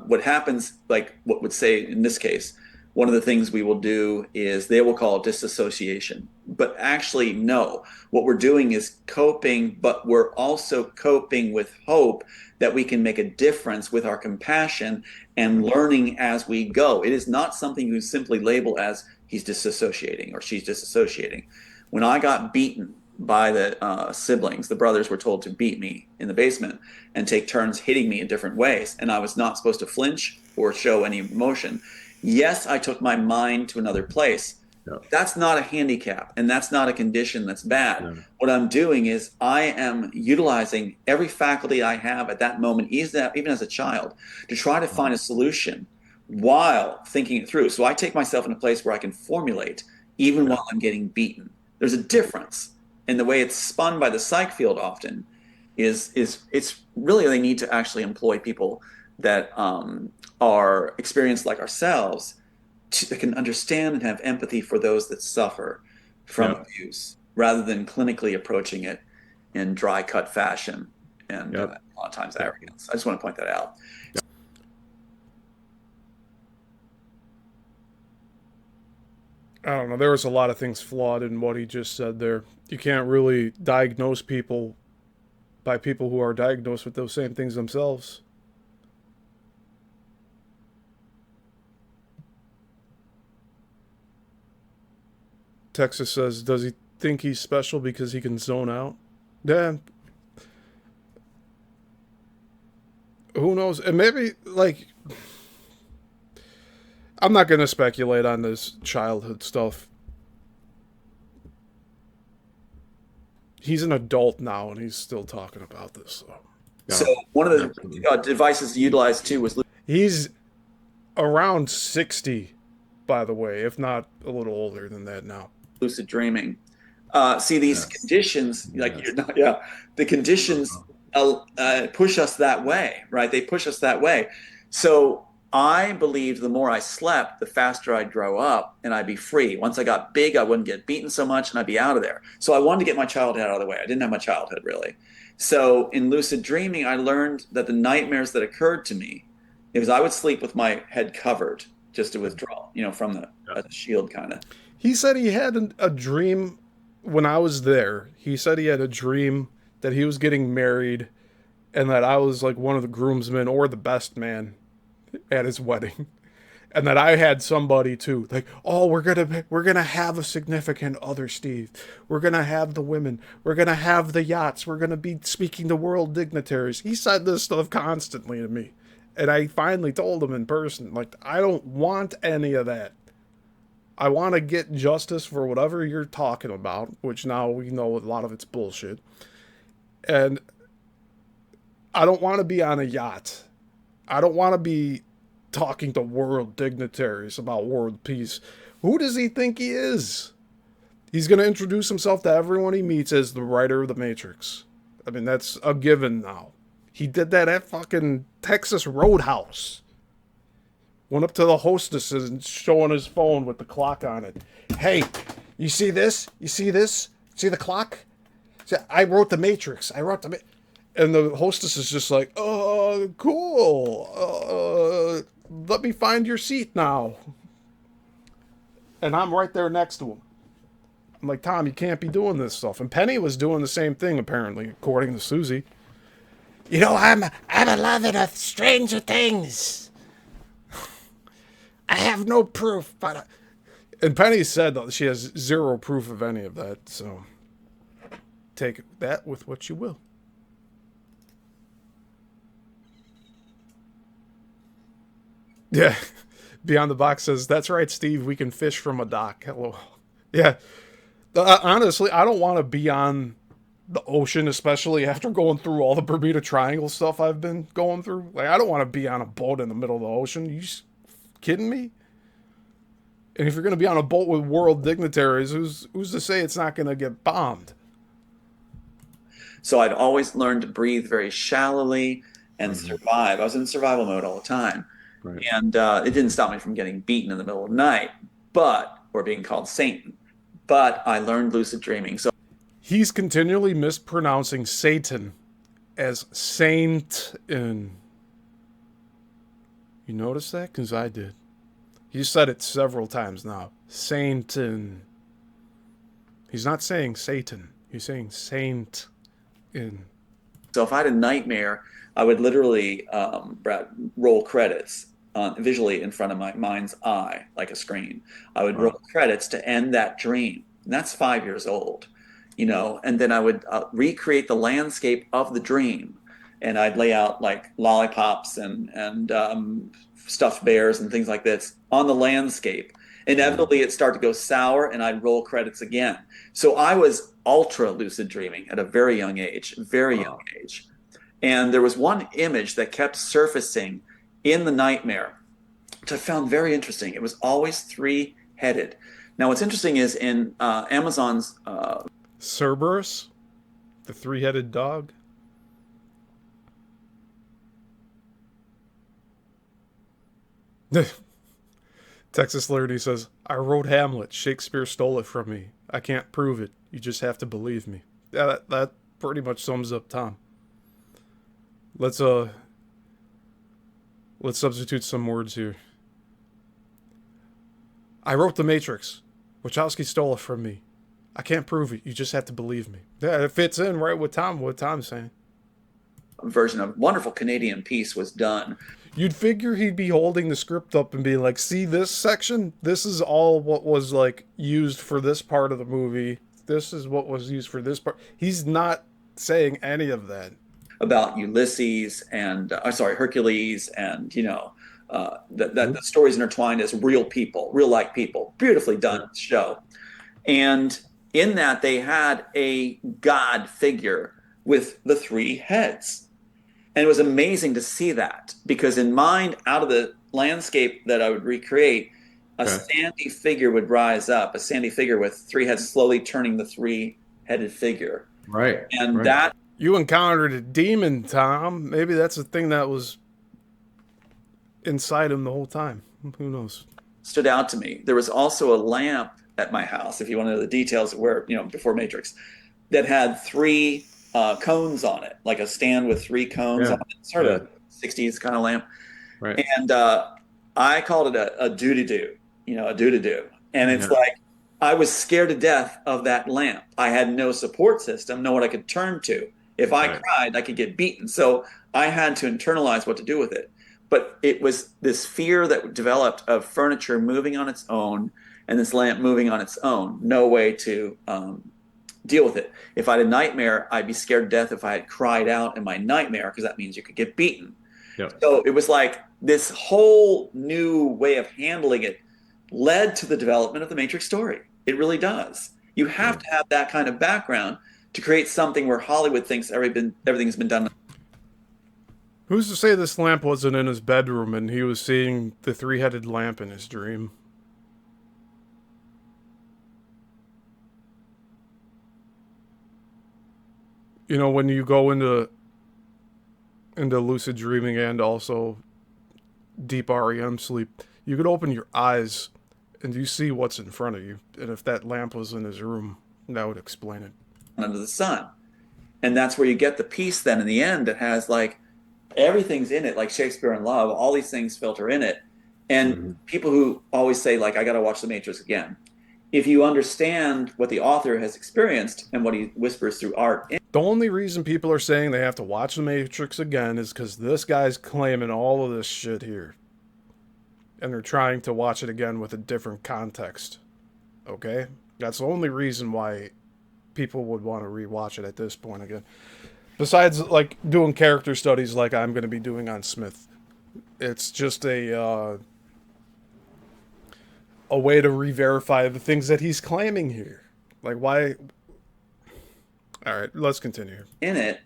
what happens, like what would say in this case, one of the things we will do is they will call it disassociation. But actually, no, what we're doing is coping, but we're also coping with hope that we can make a difference with our compassion and learning as we go. It is not something you simply label as he's disassociating or she's disassociating. When I got beaten by the siblings, the brothers were told to beat me in the basement and take turns hitting me in different ways, and I was not supposed to flinch or show any emotion. Yes, I took my mind to another place. Yeah. That's not a handicap, and that's not a condition that's bad. Yeah. What I'm doing is I am utilizing every faculty I have at that moment, even as a child, to try to find a solution while thinking it through. So I take myself in a place where I can formulate even while I'm getting beaten. There's a difference. And the way it's spun by the psych field often is it's really, they need to actually employ people that are experienced like ourselves, that can understand and have empathy for those that suffer from abuse, rather than clinically approaching it in dry cut fashion and a lot of times arrogance. I just want to point that out. I don't know. There was a lot of things flawed in what he just said there. You can't really diagnose people by people who are diagnosed with those same things themselves. Texas says, does he think he's special because he can zone out? Yeah. Who knows? And maybe, like, I'm not going to speculate on this childhood stuff. He's an adult now, and he's still talking about this. So one of the devices utilized too was he's around 60, by the way, if not a little older than that now. Lucid dreaming. See, these conditions, like you're not, the conditions push us that way, right? They push us that way. So I believed the more I slept, the faster I'd grow up and I'd be free. Once I got big, I wouldn't get beaten so much and I'd be out of there. So I wanted to get my childhood out of the way. I didn't have my childhood really. So in lucid dreaming, I learned that the nightmares that occurred to me, it was I would sleep with my head covered just to withdraw, from the shield kind of. He said he had a dream when I was there. He said he had a dream that he was getting married and that I was like one of the groomsmen or the best man at his wedding, and that I had somebody too, like, oh, we're gonna have a significant other, Steve. We're gonna have the women. We're gonna have the yachts. We're gonna be speaking to world dignitaries. He said this stuff constantly to me, and I finally told him in person, like, I don't want any of that. I want to get justice for whatever you're talking about, which now we know a lot of it's bullshit, and I don't want to be on a yacht. I don't want to be talking to world dignitaries about world peace. Who does he think he is? He's going to introduce himself to everyone he meets as the writer of The Matrix. I mean, that's a given now. He did that at fucking Texas Roadhouse. Went up to the hostesses and showing his phone with the clock on it. Hey, You see this? You see this? See the clock? See, I wrote the Matrix. And the hostess is just like, oh, cool. Let me find your seat now. And I'm right there next to him. I'm like, Tom, you can't be doing this stuff. And Penny was doing the same thing, apparently, according to Susie. You know, I'm a lover of Stranger Things. I have no proof, but... And Penny said that she has zero proof of any of that, so... Take that with what you will. Yeah. Beyond the Box says, that's right, Steve, we can fish from a dock. Hello. Yeah. Honestly, I don't want to be on the ocean, especially after going through all the Bermuda Triangle stuff I've been going through. Like, I don't want to be on a boat in the middle of the ocean. You kidding me? And if you're going to be on a boat with world dignitaries, who's to say it's not going to get bombed? So I'd always learned to breathe very shallowly and survive. I was in survival mode all the time. Right. And it didn't stop me from getting beaten in the middle of the night, or being called Satan. But I learned lucid dreaming. So He's continually mispronouncing Satan as Saint-in. You notice that? Because I did. He said it several times now. Saint-in. He's not saying Satan. He's saying Saint-in. So if I had a nightmare, I would literally roll credits visually in front of my mind's eye, like a screen. I would roll credits to end that dream. And that's 5 years old, and then I would recreate the landscape of the dream. And I'd lay out like lollipops and stuffed bears and things like this on the landscape. Inevitably, it'd start to go sour, and I'd roll credits again. So I was ultra lucid dreaming at a very young age, young age. And there was one image that kept surfacing in the nightmare, which I found very interesting. It was always three-headed. Now, what's interesting is in Amazon's... Cerberus? The three-headed dog? Texas Liberty says, I wrote Hamlet. Shakespeare stole it from me. I can't prove it. You just have to believe me. Yeah, that pretty much sums up Tom. Let's substitute some words here. I wrote The Matrix. Wachowski stole it from me. I can't prove it. You just have to believe me. Yeah, it fits in right with what Tom's saying. Version of Wonderful Canadian Piece was done. You'd figure he'd be holding the script up and being like, see this section? This is all what was like used for this part of the movie. This is what was used for this part. He's not saying any of that. About Ulysses and Hercules, and the stories intertwined as real people, real like people. Beautifully done show. And in that they had a god figure with the three heads. And it was amazing to see that, because in mind, out of the landscape that I would recreate, a sandy figure would rise up, a sandy figure with three heads slowly turning the three-headed figure. Right. And that... You encountered a demon, Tom. Maybe that's the thing that was inside him the whole time. Who knows? Stood out to me. There was also a lamp at my house, if you want to know the details, where, before Matrix, that had three cones on it, like a stand with three cones on it, sort of 60s kind of lamp. Right. And I called it a doo-doo-doo, a doo-doo-doo. And it's like, I was scared to death of that lamp. I had no support system, no one I could turn to. If I cried, I could get beaten. So I had to internalize what to do with it. But it was this fear that developed of furniture moving on its own and this lamp moving on its own. No way to deal with it. If I had a nightmare, I'd be scared to death if I had cried out in my nightmare, because that means you could get beaten. Yep. So it was like this whole new way of handling it led to the development of the Matrix story. It really does. You have to have that kind of background to create something where Hollywood thinks everything's been done. Who's to say this lamp wasn't in his bedroom and he was seeing the three-headed lamp in his dream? When you go into lucid dreaming and also deep REM sleep, you could open your eyes And you see what's in front of you. And if that lamp was in his room, that would explain it. Under the sun. And that's where you get the piece then in the end that has like everything's in it, like Shakespeare in Love, all these things filter in it. And people who always say, like, I got to watch The Matrix again. If you understand what the author has experienced and what he whispers through art. The only reason people are saying they have to watch The Matrix again is because this guy's claiming all of this shit here. And they're trying to watch it again with a different context. Okay? That's the only reason why people would want to rewatch it at this point again. Besides, like, doing character studies like I'm going to be doing on Smith. It's just a way to re-verify the things that he's claiming here. Like, why... All right, let's continue. In it,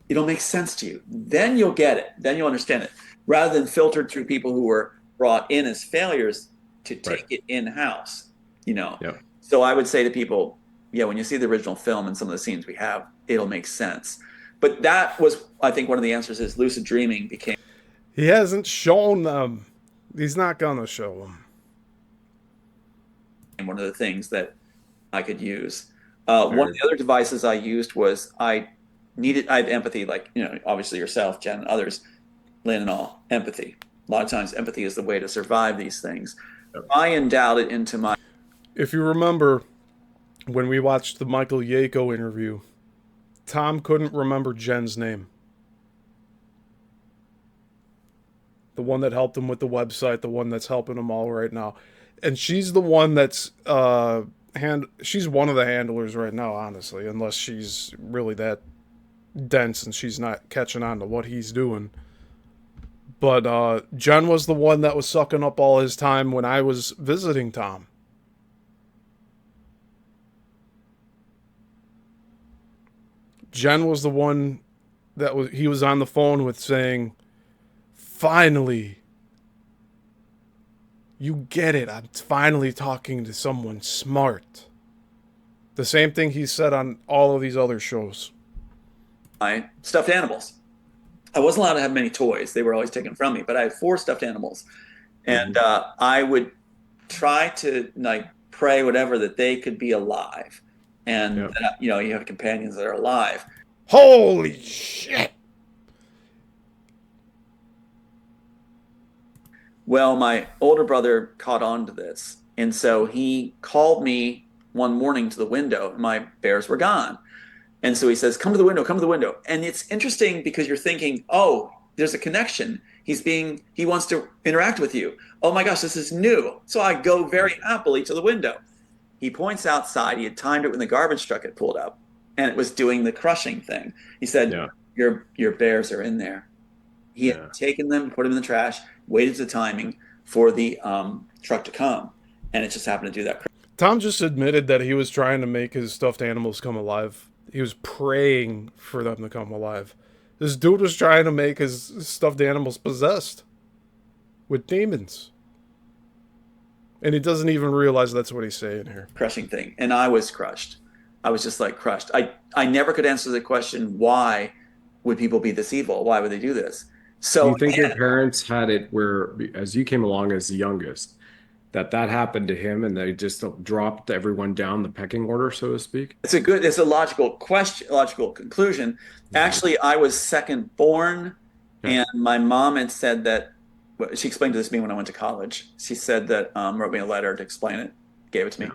it'll make sense to you. Then you'll get it. Then you'll understand it. Rather than filtered through people who were brought in as failures to take it in-house, you know? Yep. So I would say to people, yeah, when you see the original film and some of the scenes we have, it'll make sense. But that was, I think, one of the answers is lucid dreaming became... He hasn't shown them. He's not going to show them. one of the things that I could use. One of the other devices I used was I have empathy, like, you know, obviously yourself, Jen, others, Lynn and all, empathy. A lot of times empathy is the way to survive these things. I endowed it into my... If you remember, when we watched the Michael Yako interview, Tom couldn't remember Jen's name. The one that helped him with the website, the one that's helping him all right now. And she's the one that's... she's one of the handlers right now, honestly, unless she's really that dense and she's not catching on to what he's doing. But Jen was the one that was sucking up all his time when I was visiting Tom. Jen was the one that he was on the phone with saying, "Finally, you get it. I'm finally talking to someone smart." The same thing he said on all of these other shows. My stuffed animals. I wasn't allowed to have many toys. They were always taken from me, but I had 4 stuffed animals. And I would try to, like, pray whatever that they could be alive. And, that, you know, you have companions that are alive. Holy shit! Well, my older brother caught on to this. And so he called me one morning to the window. And my bears were gone. And so he says, come to the window, come to the window. And it's interesting because you're thinking, oh, there's a connection. He wants to interact with you. Oh my gosh, this is new. So I go very happily to the window. He points outside. He had timed it when the garbage truck had pulled up and it was doing the crushing thing. He said, your bears are in there. He had taken them, put them in the trash, waited the timing for the truck to come. And it just happened to do that. Tom just admitted that he was trying to make his stuffed animals come alive. He was praying for them to come alive. This dude was trying to make his stuffed animals possessed with demons. And he doesn't even realize that's what he's saying here. Crushing thing. And I was crushed. I was just like crushed. I never could answer the question, why would people be this evil? Why would they do this? So do you think your parents had it where, as you came along as the youngest, that happened to him and they just dropped everyone down the pecking order, so to speak? It's a logical question, logical conclusion. Actually, I was second born, and my mom had said that, she explained this to me when I went to college. She said that, wrote me a letter to explain it, gave it to me.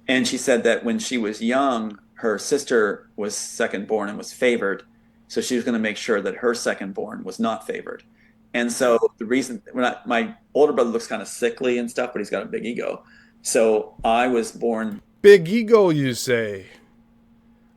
And she said that when she was young, her sister was second born and was favored. So she was going to make sure that her second born was not favored. And so the reason, my older brother looks kind of sickly and stuff, but he's got a big ego. So I was born. Big ego, you say?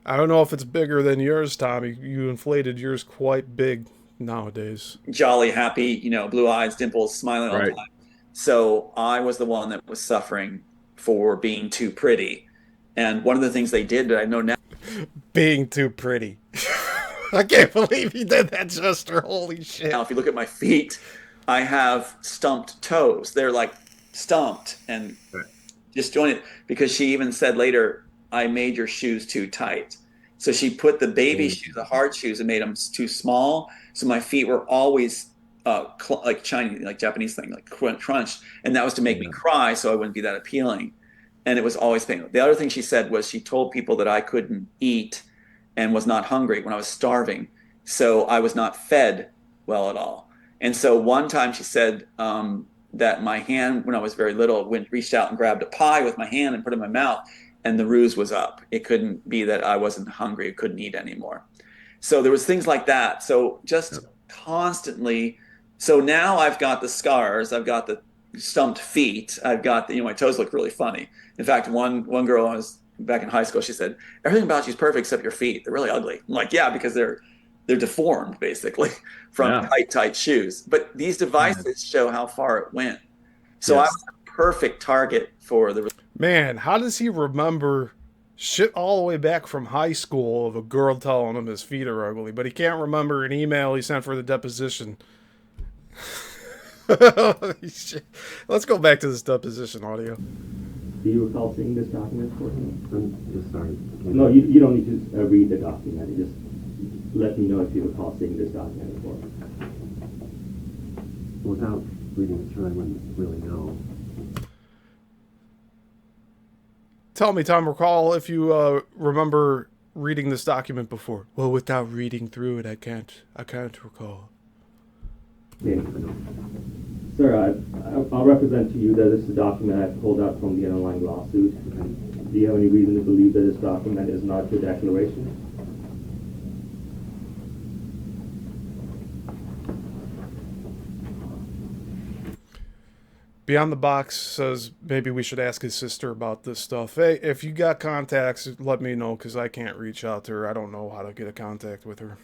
I don't know if it's bigger than yours, Tommy. You inflated yours quite big nowadays. Jolly, happy, you know, blue eyes, dimples, smiling all the time. So I was the one that was suffering for being too pretty. And one of the things they did that I know now. Being too pretty. I can't believe he did that gesture. Holy shit. Now, if you look at my feet, I have stumped toes. They're like stumped and disjointed, because she even said later, I made your shoes too tight. So she put the baby shoes, the hard shoes, and made them too small. So my feet were always like Chinese, like Japanese thing, like crunched, and that was to make me cry, so I wouldn't be that appealing. And it was always painful. The other thing she said was she told people that I couldn't eat and was not hungry when I was starving, so I was not fed well at all. And so one time she said that my hand, when I was very little, reached out and grabbed a pie with my hand and put it in my mouth, and the ruse was up. It couldn't be that I wasn't hungry, couldn't eat anymore. So there was things like that. So just constantly. So now I've got the scars. I've got the stumped feet. I've got my toes look really funny. In fact, one girl, I was back in high school, she said, everything about you is perfect except your feet. They're really ugly. I'm like, yeah, because they're deformed basically from tight shoes. But these devices show how far it went. So I was a perfect target for the. Man, how does he remember shit all the way back from high school of a girl telling him his feet are ugly, but he can't remember an email he sent for the deposition? Let's go back to this deposition audio. Do you recall seeing this document for him? I'm just sorry. No, you don't need to read the document. Just let me know if you recall seeing this document before. Without reading it through, I wouldn't really know. Tell me, Tom, recall if you remember reading this document before. Well, without reading through it, I can't recall. Okay. Sir, I'll represent to you that this is a document I pulled out from the underlying lawsuit. Do you have any reason to believe that this document is not your declaration? Beyond the Box says maybe we should ask his sister about this stuff. Hey, if you got contacts, let me know, because I can't reach out to her. I don't know how to get a contact with her.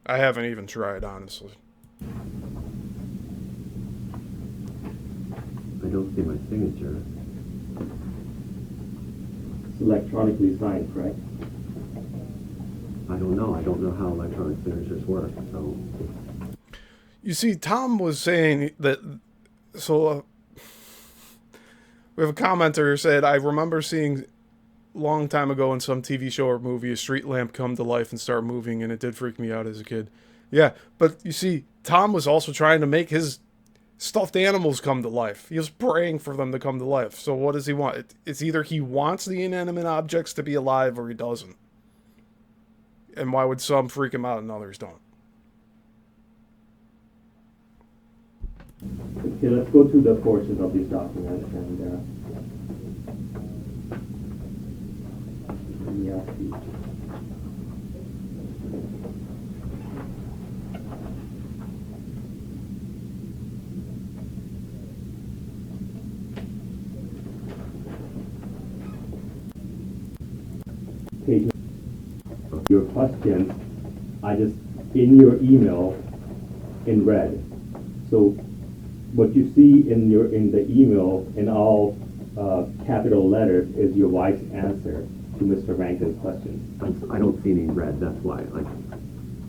I haven't even tried, honestly. I don't see my signature. It's electronically signed, correct? I don't know. I don't know how electronic signatures work, so... You see, Tom was saying that... So, we have a commenter who said, I remember seeing a long time ago in some TV show or movie a street lamp come to life and start moving, and it did freak me out as a kid. Yeah, but you see, Tom was also trying to make his stuffed animals come to life. He was praying for them to come to life. So what does he want? It's either he wants the inanimate objects to be alive or he doesn't. And why would some freak him out and others don't? Okay, let's go to the portions of this document and let me ask you. Page your questions, I just in your email in red. So what you see in the email in all capital letters is your wife's answer to Mr. Rankin's question. I don't see any red, that's why.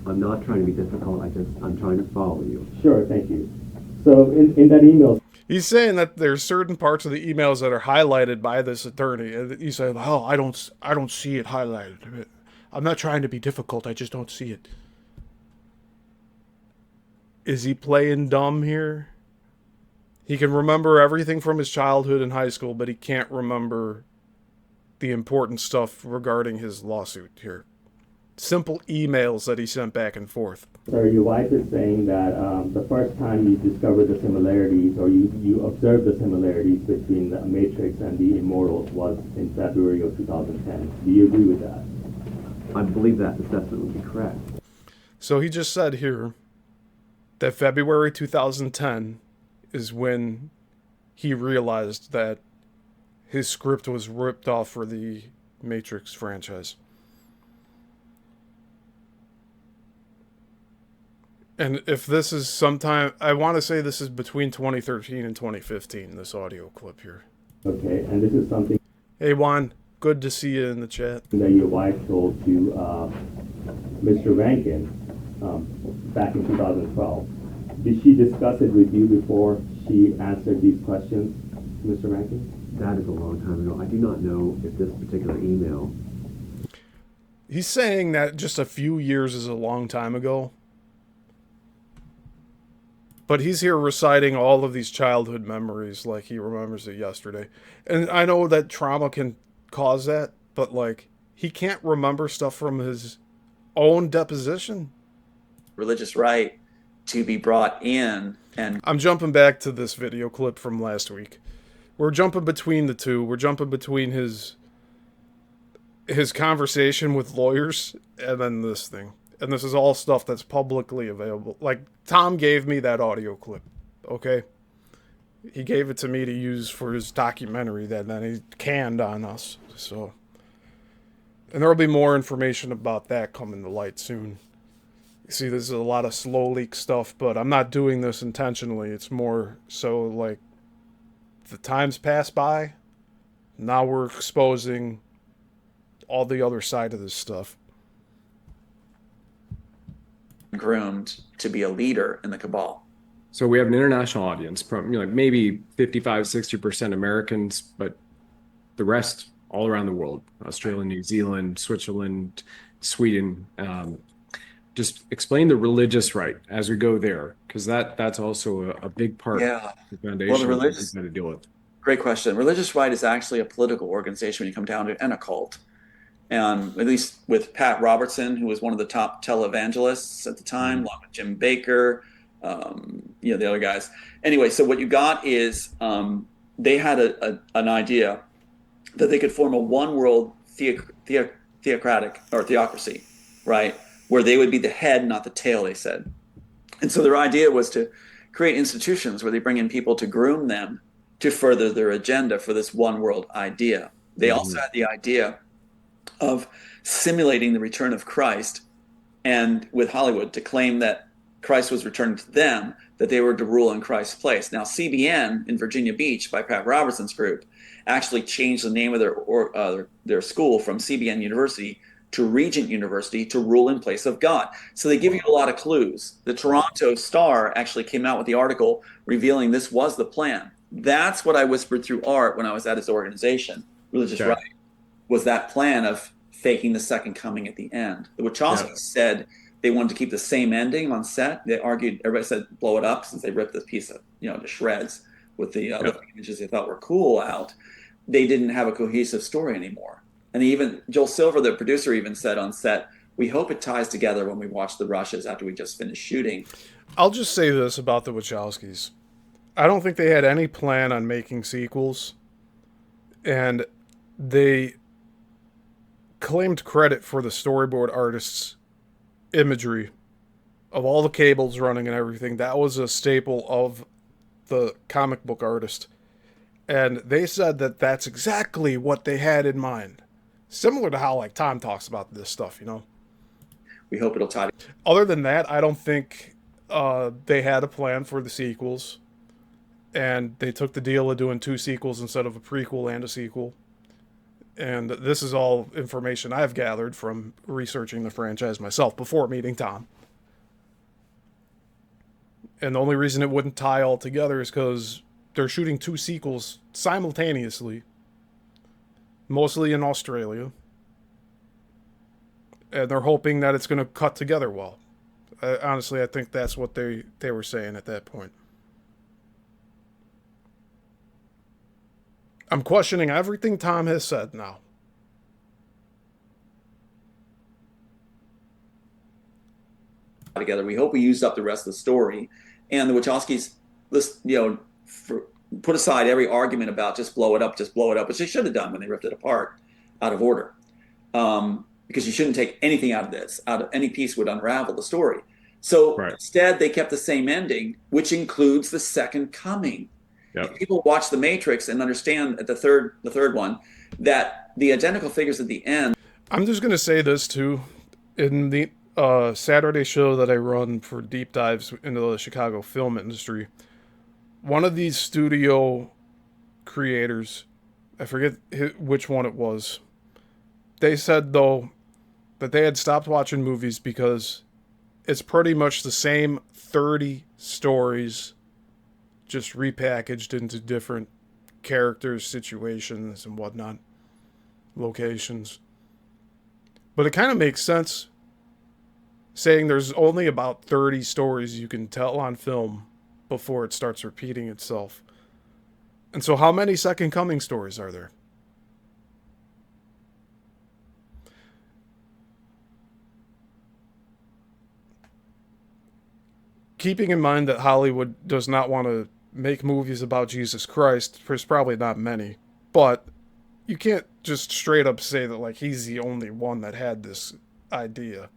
I'm not trying to be difficult, I'm trying to follow you. Sure, thank you. So in that email... He's saying that there's certain parts of the emails that are highlighted by this attorney. And he said, oh, I don't see it highlighted. I'm not trying to be difficult, I just don't see it. Is he playing dumb here? He can remember everything from his childhood and high school, but he can't remember the important stuff regarding his lawsuit here. Simple emails that he sent back and forth. Sir, your wife is saying that the first time you discovered the similarities, or you observed the similarities between the Matrix and the Immortals was in February of 2010. Do you agree with that? I believe that assessment would be correct. So he just said here that February 2010 is when he realized that his script was ripped off for the Matrix franchise. And if this is sometime, I want to say this is between 2013 and 2015, this audio clip here. Okay, and this is something... Hey Juan, good to see you in the chat. ...that your wife told to Mr. Rankin back in 2012. Did she discuss it with you before she answered these questions, Mr. Rankin? That is a long time ago. I do not know if this particular email... He's saying that just a few years is a long time ago. But he's here reciting all of these childhood memories like he remembers it yesterday. And I know that trauma can cause that, but like he can't remember stuff from his own deposition. Religious right to be brought in and I'm jumping back to this video clip from last week. We're jumping between the two. We're jumping between his conversation with lawyers and then this thing. And this is all stuff that's publicly available. Like, Tom gave me that audio clip, okay? He gave it to me to use for his documentary that then he canned on us. So, and there will be more information about that coming to light soon. You see, this is a lot of slow leak stuff, but I'm not doing this intentionally. It's more so like the times pass by. Now we're exposing all the other side of this stuff. groomed to be a leader in the cabal. So we have an international audience, from maybe 55-60% Americans, but the rest all around the world: Australia, New Zealand, Switzerland, Sweden. Just explain the religious right as we go there, because that's also a big part of the foundation. Well, the religious we've got to deal with. Great question. Religious right is actually a political organization when you come down to it, and a cult. And at least with Pat Robertson, who was one of the top televangelists at the time, along with Jim Baker, the other guys. Anyway, so what you got is they had an idea that they could form a one world theocratic or theocracy, right? Where they would be the head, not the tail, they said. And so their idea was to create institutions where they bring in people to groom them to further their agenda for this one world idea. They also had the idea of simulating the return of Christ, and with Hollywood to claim that Christ was returning to them, that they were to rule in Christ's place. Now, CBN in Virginia Beach by Pat Robertson's group actually changed the name of their school from CBN University to Regent University to rule in place of God. So they give you a lot of clues. The Toronto Star actually came out with the article revealing this was the plan. That's what I whispered through Art when I was at his organization, Religious Right, was that plan of faking the second coming at the end. The Wachowskis said they wanted to keep the same ending on set. They argued, everybody said blow it up, since they ripped this piece of, to shreds with the images they thought were cool out. They didn't have a cohesive story anymore. And even Joel Silver, the producer, even said on set, we hope it ties together when we watch the rushes after we just finished shooting. I'll just say this about the Wachowskis. I don't think they had any plan on making sequels. And they claimed credit for the storyboard artists' imagery of all the cables running and everything. That was a staple of the comic book artist. And they said that that's exactly what they had in mind. Similar to how, like, Tom talks about this stuff, We hope it'll tie. Other than that, I don't think they had a plan for the sequels. And they took the deal of doing 2 sequels instead of a prequel and a sequel. And this is all information I've gathered from researching the franchise myself before meeting Tom. And the only reason it wouldn't tie all together is because they're shooting 2 sequels simultaneously, mostly in Australia. And they're hoping that it's going to cut together well. Honestly, I think that's what they were saying at that point. I'm questioning everything Tom has said now. Together, we hope we used up the rest of the story, and the Wachowskis, put aside every argument about just blow it up, which they should have done when they ripped it apart out of order, because you shouldn't take anything out of this. Out of any piece would unravel the story. So instead, they kept the same ending, which includes the second coming. Yep. People watch The Matrix and understand at the third one that the identical figures at the end. I'm just going to say this too. In the Saturday show that I run for deep dives into the Chicago film industry, one of these studio creators, I forget which one it was, they said, though, that they had stopped watching movies because it's pretty much the same 30 stories just repackaged into different characters, situations, and whatnot, locations. But it kind of makes sense, saying there's only about 30 stories you can tell on film before it starts repeating itself. And so how many Second Coming stories are there? Keeping in mind that Hollywood does not want to make movies about Jesus Christ, there's probably not many. But you can't just straight up say that, like, he's the only one that had this idea.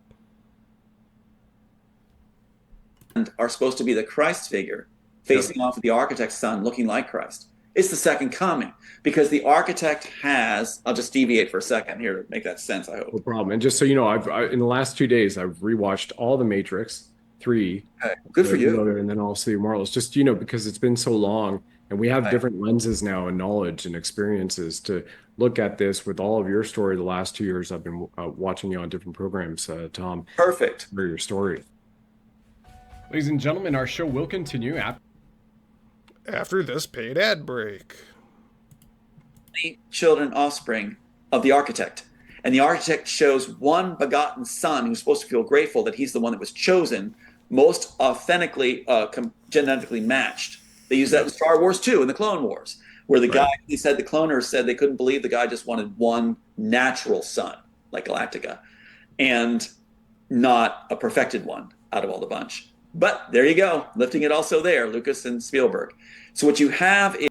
Are supposed to be the Christ figure facing off of the architect's son looking like Christ. It's the second coming because the architect has, I'll just deviate for a second here to make that sense, I hope. No problem. And just so you know, in the last 2 days, I've rewatched all the Matrix 3. Okay. Good for you. And then also the Immortals, just, because it's been so long and we have different lenses now and knowledge and experiences to look at this with all of your story. The last 2 years I've been watching you on different programs, Tom. Perfect. For your story. Ladies and gentlemen, our show will continue after this paid ad break. Children, offspring of the architect. And the architect shows one begotten son who's supposed to feel grateful that he's the one that was chosen, most authentically, genetically matched. They use that in Star Wars too, in the Clone Wars, where the guy, the cloners said they couldn't believe the guy just wanted one natural son, like Galactica, and not a perfected one out of all the bunch. But there you go, lifting it also there, Lucas and Spielberg. So what you have is...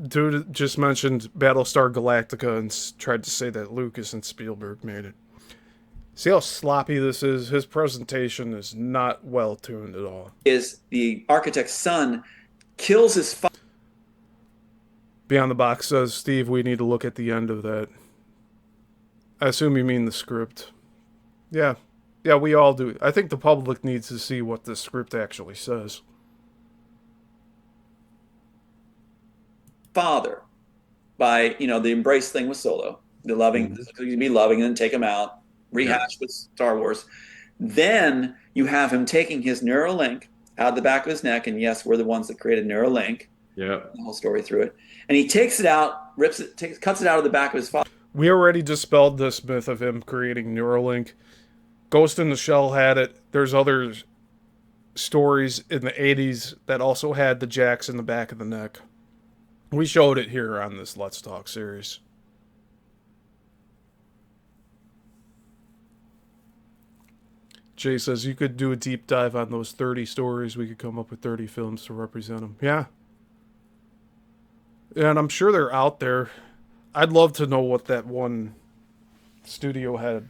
Dude just mentioned Battlestar Galactica and tried to say that Lucas and Spielberg made it. See how sloppy this is? His presentation is not well tuned at all. Is the architect's son kills his father. Beyond the Box says, Steve, we need to look at the end of that. I assume you mean the script. Yeah, we all do. I think the public needs to see what the script actually says. Father, by the embrace thing with Solo, the loving, be loving, and then take him out, rehash with Star Wars. Then you have him taking his Neuralink out of the back of his neck, and yes, we're the ones that created Neuralink. Yeah, the whole story through it, and he takes it out, cuts it out of the back of his father. We already dispelled this myth of him creating Neuralink. Ghost in the Shell had it. There's other stories in the 80s that also had the jacks in the back of the neck. We showed it here on this Let's Talk series. Jay says, you could do a deep dive on those 30 stories. We could come up with 30 films to represent them. Yeah. And I'm sure they're out there. I'd love to know what that one studio had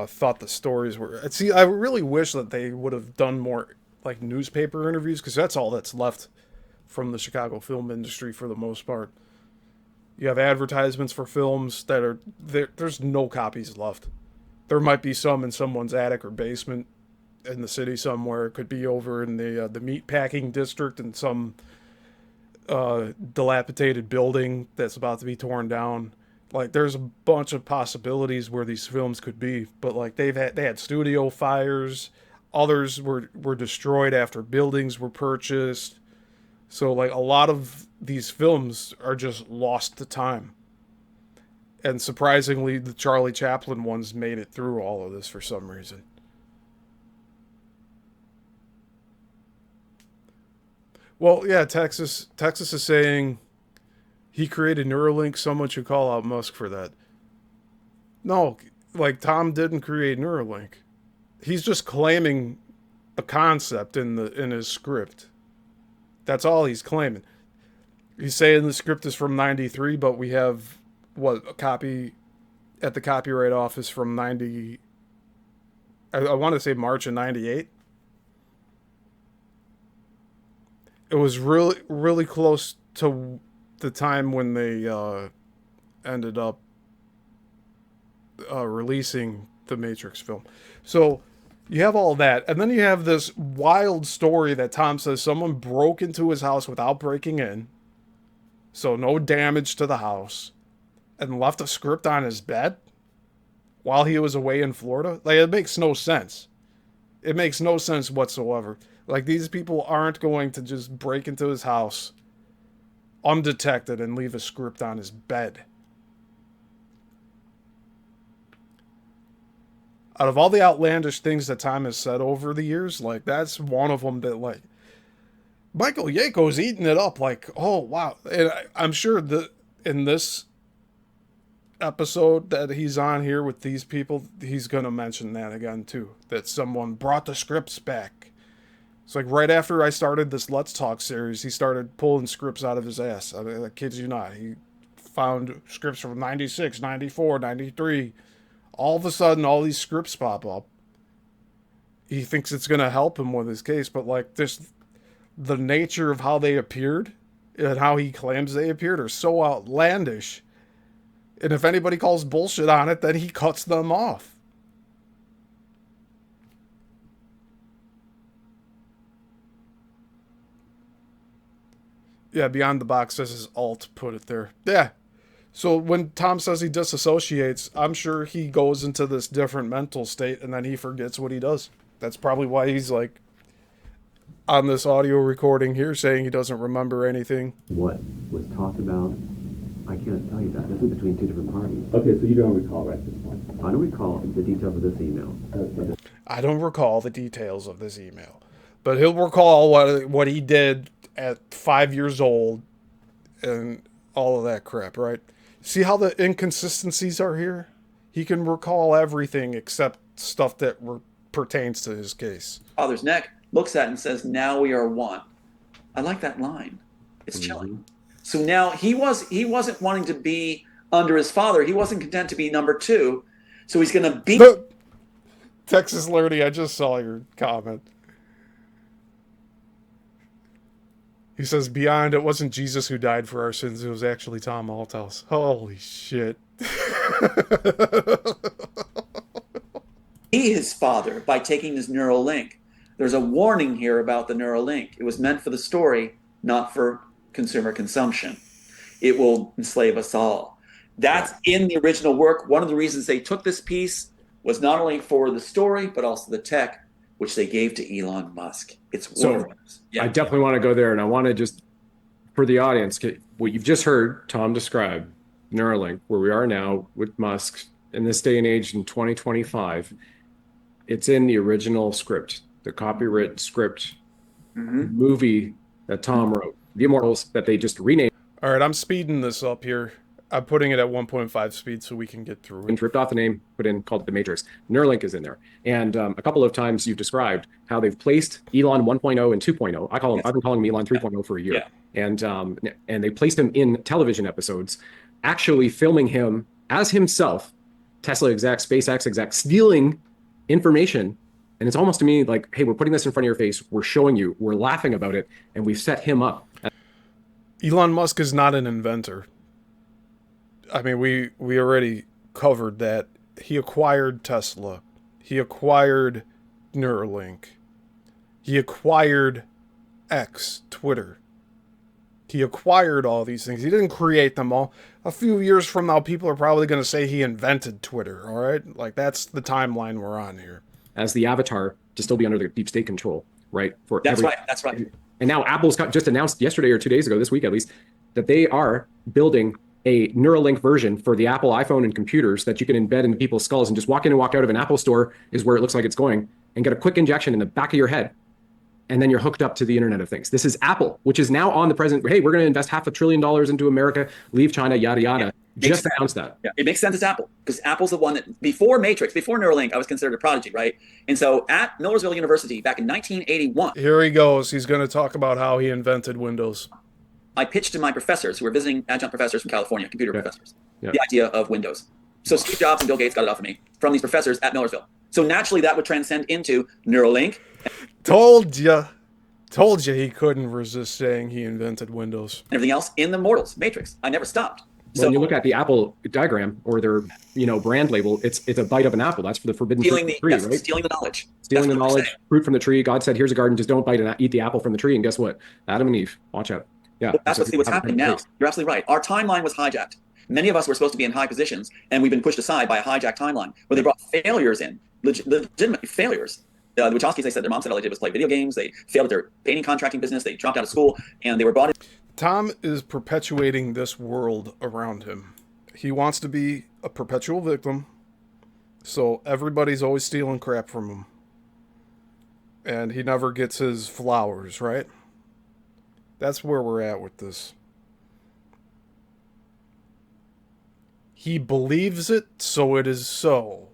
thought the stories were. See, I really wish that they would have done more like newspaper interviews, because that's all that's left from the Chicago film industry for the most part. You have advertisements for films that are there's no copies left. There might be some in someone's attic or basement in the city somewhere. It could be over in the meat packing district in some dilapidated building that's about to be torn down. Like, there's a bunch of possibilities where these films could be, but like they had studio fires. Others were destroyed after buildings were purchased. So like a lot of these films are just lost to time. And surprisingly, the Charlie Chaplin ones made it through all of this for some reason. Well, yeah, Texas is saying he created Neuralink. Someone should call out Musk for that. No, like, Tom didn't create Neuralink. He's just claiming a concept in his script. That's all he's claiming. He's saying the script is from 93, but we have a copy at the Copyright Office from 90. I want to say March of 98. It was really, really close to the time when they ended up releasing the Matrix film. So you have all that, and then you have this wild story that Tom says someone broke into his house without breaking in, so no damage to the house, and left a script on his bed while he was away in Florida. Like, it makes no sense. It makes no sense whatsoever. Like, these people aren't going to just break into his house undetected and leave a script on his bed. out of all the outlandish things that Tom has said over the years, like, that's one of them that, like, Michael Yako's eating it up, like, oh, wow. And I'm sure that in this episode that he's on here with these people, he's going to mention that again, too, that someone brought the scripts back. It's like right after I started this Let's Talk series, he started pulling scripts out of his ass. I kid you not. He found scripts from 96, 94, 93. All of a sudden, all these scripts pop up. He thinks it's going to help him with his case, but like this, the nature of how they appeared and how he claims they appeared are so outlandish. And if anybody calls bullshit on it, then he cuts them off. Yeah, Beyond the Box, this is alt, put it there. Yeah. So when Tom says he disassociates, I'm sure he goes into this different mental state and then he forgets what he does. That's probably why he's like on this audio recording here saying he doesn't remember anything. What was talked about, I can't tell you that. This is between two different parties. Okay, so you don't recall right at this point. I don't recall the details of this email. I don't recall the details of this email, but he'll recall what he did at 5 years old and all of that crap, right? See how the inconsistencies are here? He can recall everything except stuff that pertains to his case. Father's neck, looks at it and says, "Now we are one." I like that line. It's chilling. So now he wasn't wanting to be under his father. He wasn't content to be number two. So he's going to be... Texas Lurdy, I just saw your comment. He says, "Beyond, it wasn't Jesus who died for our sins. It was actually Tom Althouse." Holy shit. Be his father by taking his neural link. There's a warning here about the neural link. It was meant for the story, not for consumer consumption. It will enslave us all. That's in the original work. One of the reasons they took this piece was not only for the story, but also the tech, which they gave to Elon Musk. It's worthless. I definitely want to go there, and I want to just, for the audience, what you've just heard Tom describe, Neuralink, where we are now with Musk in this day and age in 2025, it's in the original script, the copyright script movie that Tom wrote, The Immortals, that they just renamed. All right, I'm speeding this up here. I'm putting it at 1.5 speed so we can get through it. And ripped off the name, put in, called it The Matrix. Neuralink is in there. And a couple of times you've described how they've placed Elon 1.0 and 2.0. I've been calling him Elon 3.0 for a year. Yeah. And they placed him in television episodes, actually filming him as himself, Tesla exec, SpaceX exec, stealing information. And it's almost to me like, hey, we're putting this in front of your face. We're showing you. We're laughing about it. And we've set him up. Elon Musk is not an inventor. I mean, we already covered that. He acquired Tesla. He acquired Neuralink. He acquired X, Twitter. He acquired all these things. He didn't create them all. A few years from now, people are probably going to say he invented Twitter, all right? Like, that's the timeline we're on here. As the avatar to still be under the deep state control, right? That's right. And now Apple's just announced yesterday or 2 days ago, this week at least, that they are building a Neuralink version for the Apple iPhone and computers that you can embed into people's skulls and just walk in and walk out of an Apple store is where it looks like it's going, and get a quick injection in the back of your head. And then you're hooked up to the Internet of Things. This is Apple, which is now on the president. Hey, we're going to invest $500 billion into America, leave China, yada, yada. Just announced that. Yeah, it makes sense it's Apple, because Apple's the one that, before Matrix, before Neuralink, I was considered a prodigy, right? And so at Millersville University back in 1981. Here he goes. He's going to talk about how he invented Windows. I pitched to my professors who were visiting adjunct professors from California, computer professors, the idea of Windows. So Steve Jobs and Bill Gates got it off of me from these professors at Millersville. So naturally that would transcend into Neuralink. Told you he couldn't resist saying he invented Windows. And everything else in the Mortals, Matrix. I never stopped. So when you look at the Apple diagram or their brand label, it's a bite of an apple. That's for the forbidden fruit tree, right? Stealing the knowledge. Stealing the knowledge, fruit from the tree. God said, here's a garden, just don't bite and eat the apple from the tree. And guess what? Adam and Eve, watch out. Yeah, well, that's what's happening now. You're absolutely right. Our timeline was hijacked. Many of us were supposed to be in high positions, and we've been pushed aside by a hijacked timeline where they brought failures in, legitimate failures. The Wachowskis, they said their mom said all they did was play video games. They failed at their painting contracting business. They dropped out of school, and they were brought in. Tom is perpetuating this world around him. He wants to be a perpetual victim. So everybody's always stealing crap from him. And he never gets his flowers, right? That's where we're at with this. He believes it, so it is so.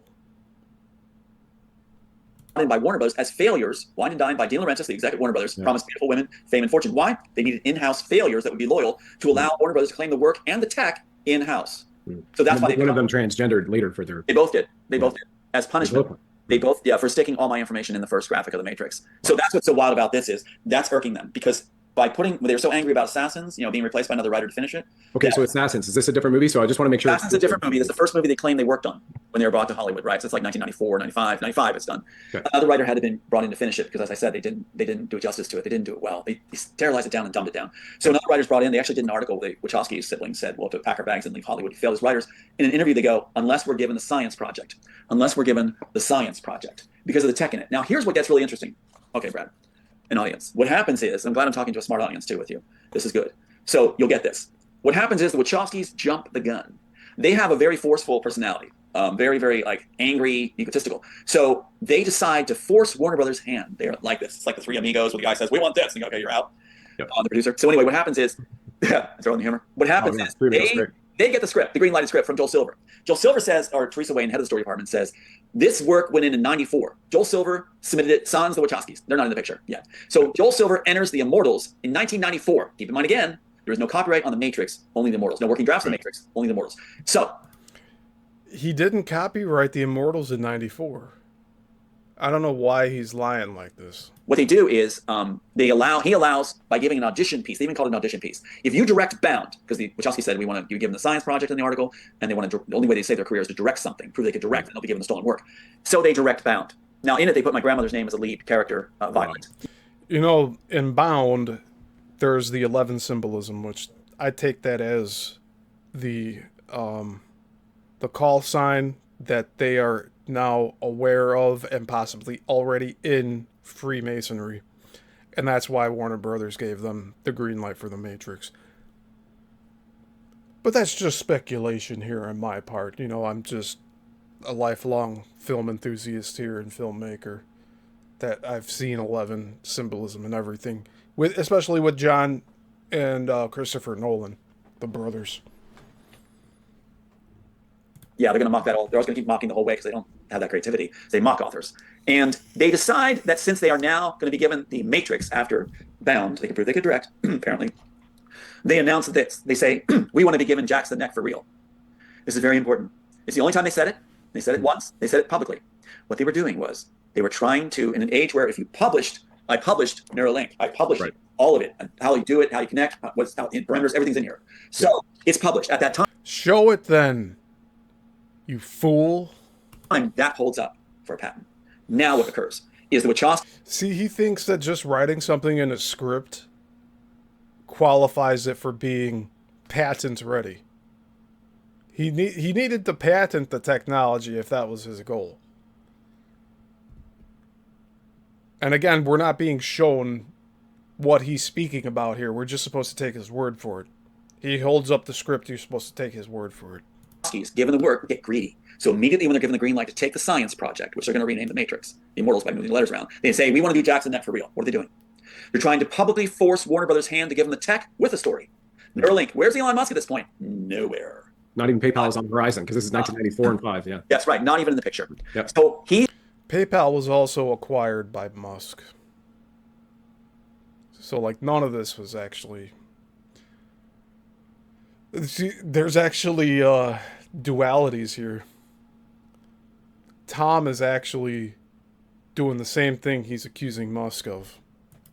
By Warner Brothers as failures, wine and dine by Dean Laurentiis, the executive Warner Brothers, promised beautiful women fame and fortune. Why? They needed in-house failures that would be loyal to allow Warner Brothers to claim the work and the tech in-house. So that's why one of them transgendered later for their. They both did. They both did as punishment. They both, for sticking all my information in the first graphic of the Matrix. So that's what's so wild about this is that's irking them because by putting, they were so angry about Assassins, being replaced by another writer to finish it. Okay, so Assassins, is this a different movie? So I just want to make sure. Assassins is a different movie. It's the first movie they claimed they worked on when they were brought to Hollywood, right? So it's like 1994, 95, 95 it's done. Okay. Another writer had been brought in to finish it because, as I said, they didn't do justice to it. They didn't do it well. They sterilized it down and dumbed it down. So another writer's brought in. They actually did an article. The Wachowski siblings said, well, to pack our bags and leave Hollywood. He failed as writers. In an interview, they go, unless we're given the science project. Unless we're given the science project. Because of the tech in it. Now, here's what gets really interesting. Okay, Brad, an audience. What happens is, I'm glad I'm talking to a smart audience too with you. This is good. So you'll get this. What happens is the Wachowskis jump the gun. They have a very forceful personality, very, very like angry, egotistical. So they decide to force Warner Brothers' hand. They're like this. It's like the Three Amigos where the guy says, we want this. And you go, okay, you're out. Yep. The producer. So anyway, what happens is, throwing the humor. What happens is they get the script, the green lighted script from Joel Silver. Joel Silver says, or Teresa Wayne, head of the story department, says, this work went in 94. Joel Silver submitted it, sans the Wachowskis. They're not in the picture yet. So Joel Silver enters the Immortals in 1994. Keep in mind again, there is no copyright on the Matrix, only the Immortals. No working drafts of the Matrix, only the Immortals. So he didn't copyright the Immortals in 94. I don't know why he's lying like this. What they do is he allows by giving an audition piece. They even call it an audition piece. If you direct Bound, because the Wachowski said we want to give them the science project in the article, and they want to. The only way they save their career is to direct something, prove they could direct, and they'll be given the stolen work. So they direct Bound. Now in it, they put my grandmother's name as a lead character, Violet. In Bound, there's the 11 symbolism, which I take that as the call sign that they are now aware of and possibly already in Freemasonry. And that's why Warner Brothers gave them the green light for the Matrix. But that's just speculation here on my part. I'm just a lifelong film enthusiast here and filmmaker. That I've seen 11 symbolism and everything. Especially with John and Christopher Nolan, the brothers. Yeah, they're going to mock that all. They're always going to keep mocking the whole way because they don't have that creativity. They mock authors. And they decide that since they are now going to be given the Matrix after Bound, they can prove they could direct, apparently. They announce this. They say, we want to be given Jax the Neck for real. This is very important. It's the only time they said it. They said it once. They said it publicly. What they were doing was they were trying to, in an age where if you published, I published Neuralink. I published all of it. How you do it, how you connect, what's how parameters, everything's in here. So it's published at that time. Show it then. You fool. That holds up for a patent. Now what occurs is the Wachowski. See, he thinks that just writing something in a script qualifies it for being patent ready. He needed to patent the technology if that was his goal. And again, we're not being shown what he's speaking about here. We're just supposed to take his word for it. He holds up the script. You're supposed to take his word for it. Given the work, get greedy. So immediately when they're given the green light to take the science project, which they're going to rename the Matrix, the Immortals by moving the letters around, they say, we want to do Jackson Net for real. What are they doing? They're trying to publicly force Warner Brothers' hand to give them the tech with a story. Neuralink, where's Elon Musk at this point? Nowhere. Not even PayPal is on the horizon because this is 1994 and 5, yeah. That's right, not even in the picture. Yep. So PayPal was also acquired by Musk. So, none of this was actually... See, there's actually dualities here. Tom is actually doing the same thing he's accusing Musk of.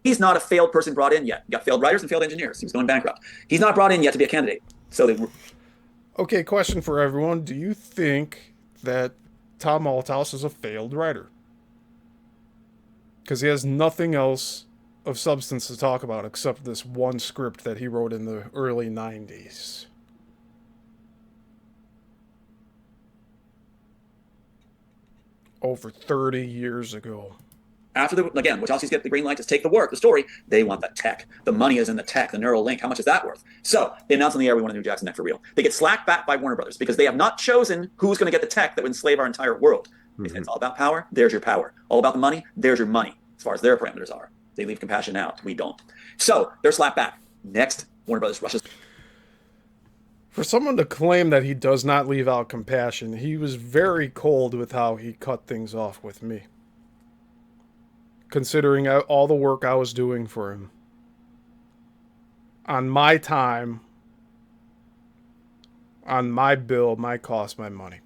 He's not a failed person brought in yet. You got failed writers and failed engineers. He was going bankrupt. He's not brought in yet to be a candidate. So okay, question for everyone. Do you think that Tom Althouse is a failed writer? Because he has nothing else of substance to talk about except this one script that he wrote in the early 90s. Over 30 years ago. After again, Wachowski's get the green light to take the story. They want the tech. The money is in the tech, the neural link. How much is that worth? So they announce on the air, we want a new Jackson neck for real. They get slacked back by Warner Brothers because they have not chosen who's going to get the tech that would enslave our entire world. It's all about power. There's your power. All about the money. There's your money. As far as their parameters are, they leave compassion out. We don't. So they're slapped back. Next, Warner Brothers rushes. For someone to claim that he does not leave out compassion, he was very cold with how he cut things off with me. Considering all the work I was doing for him. On my time, on my bill, my cost, my money.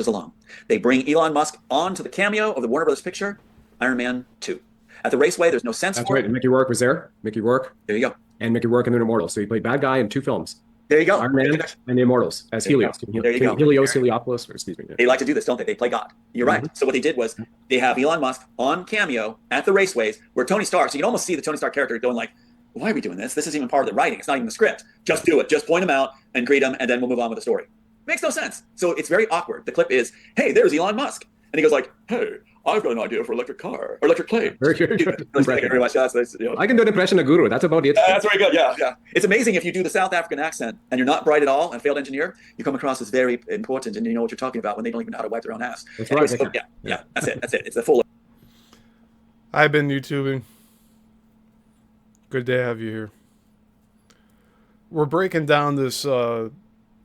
Along. They bring Elon Musk onto the cameo of the Warner Brothers picture, Iron Man 2. At the raceway, there's no sense That's for right. it. And Mickey Rourke was there. Mickey Rourke. There you go. And Mickey Rourke in The Immortals. So he played bad guy in 2 films. There you go. Iron Man and The Immortals as Helios. There you go. Helios, Heliopolis, or excuse me. They like to do this, don't they? They play God. You're right. So what they did was they have Elon Musk on cameo at the raceways where Tony Stark, so you can almost see the Tony Stark character going like, why are we doing this? This isn't even part of the writing. It's not even the script. Just do it. Just point him out and greet him, and then we'll move on with the story. Makes no sense. So it's very awkward. The clip is, hey, there's Elon Musk. And he goes like, hey, I've got an idea for electric car or electric plane. Very good. Thank you very much. I can do an impression of Guru. That's about it. That's very good. Yeah, yeah. It's amazing if you do the South African accent and you're not bright at all and failed engineer, you come across as very important and you know what you're talking about when they don't even know how to wipe their own ass. That's anyway, right. So, yeah. That's it. That's it. It's the full. I've been YouTubing. Good to have you here. We're breaking down this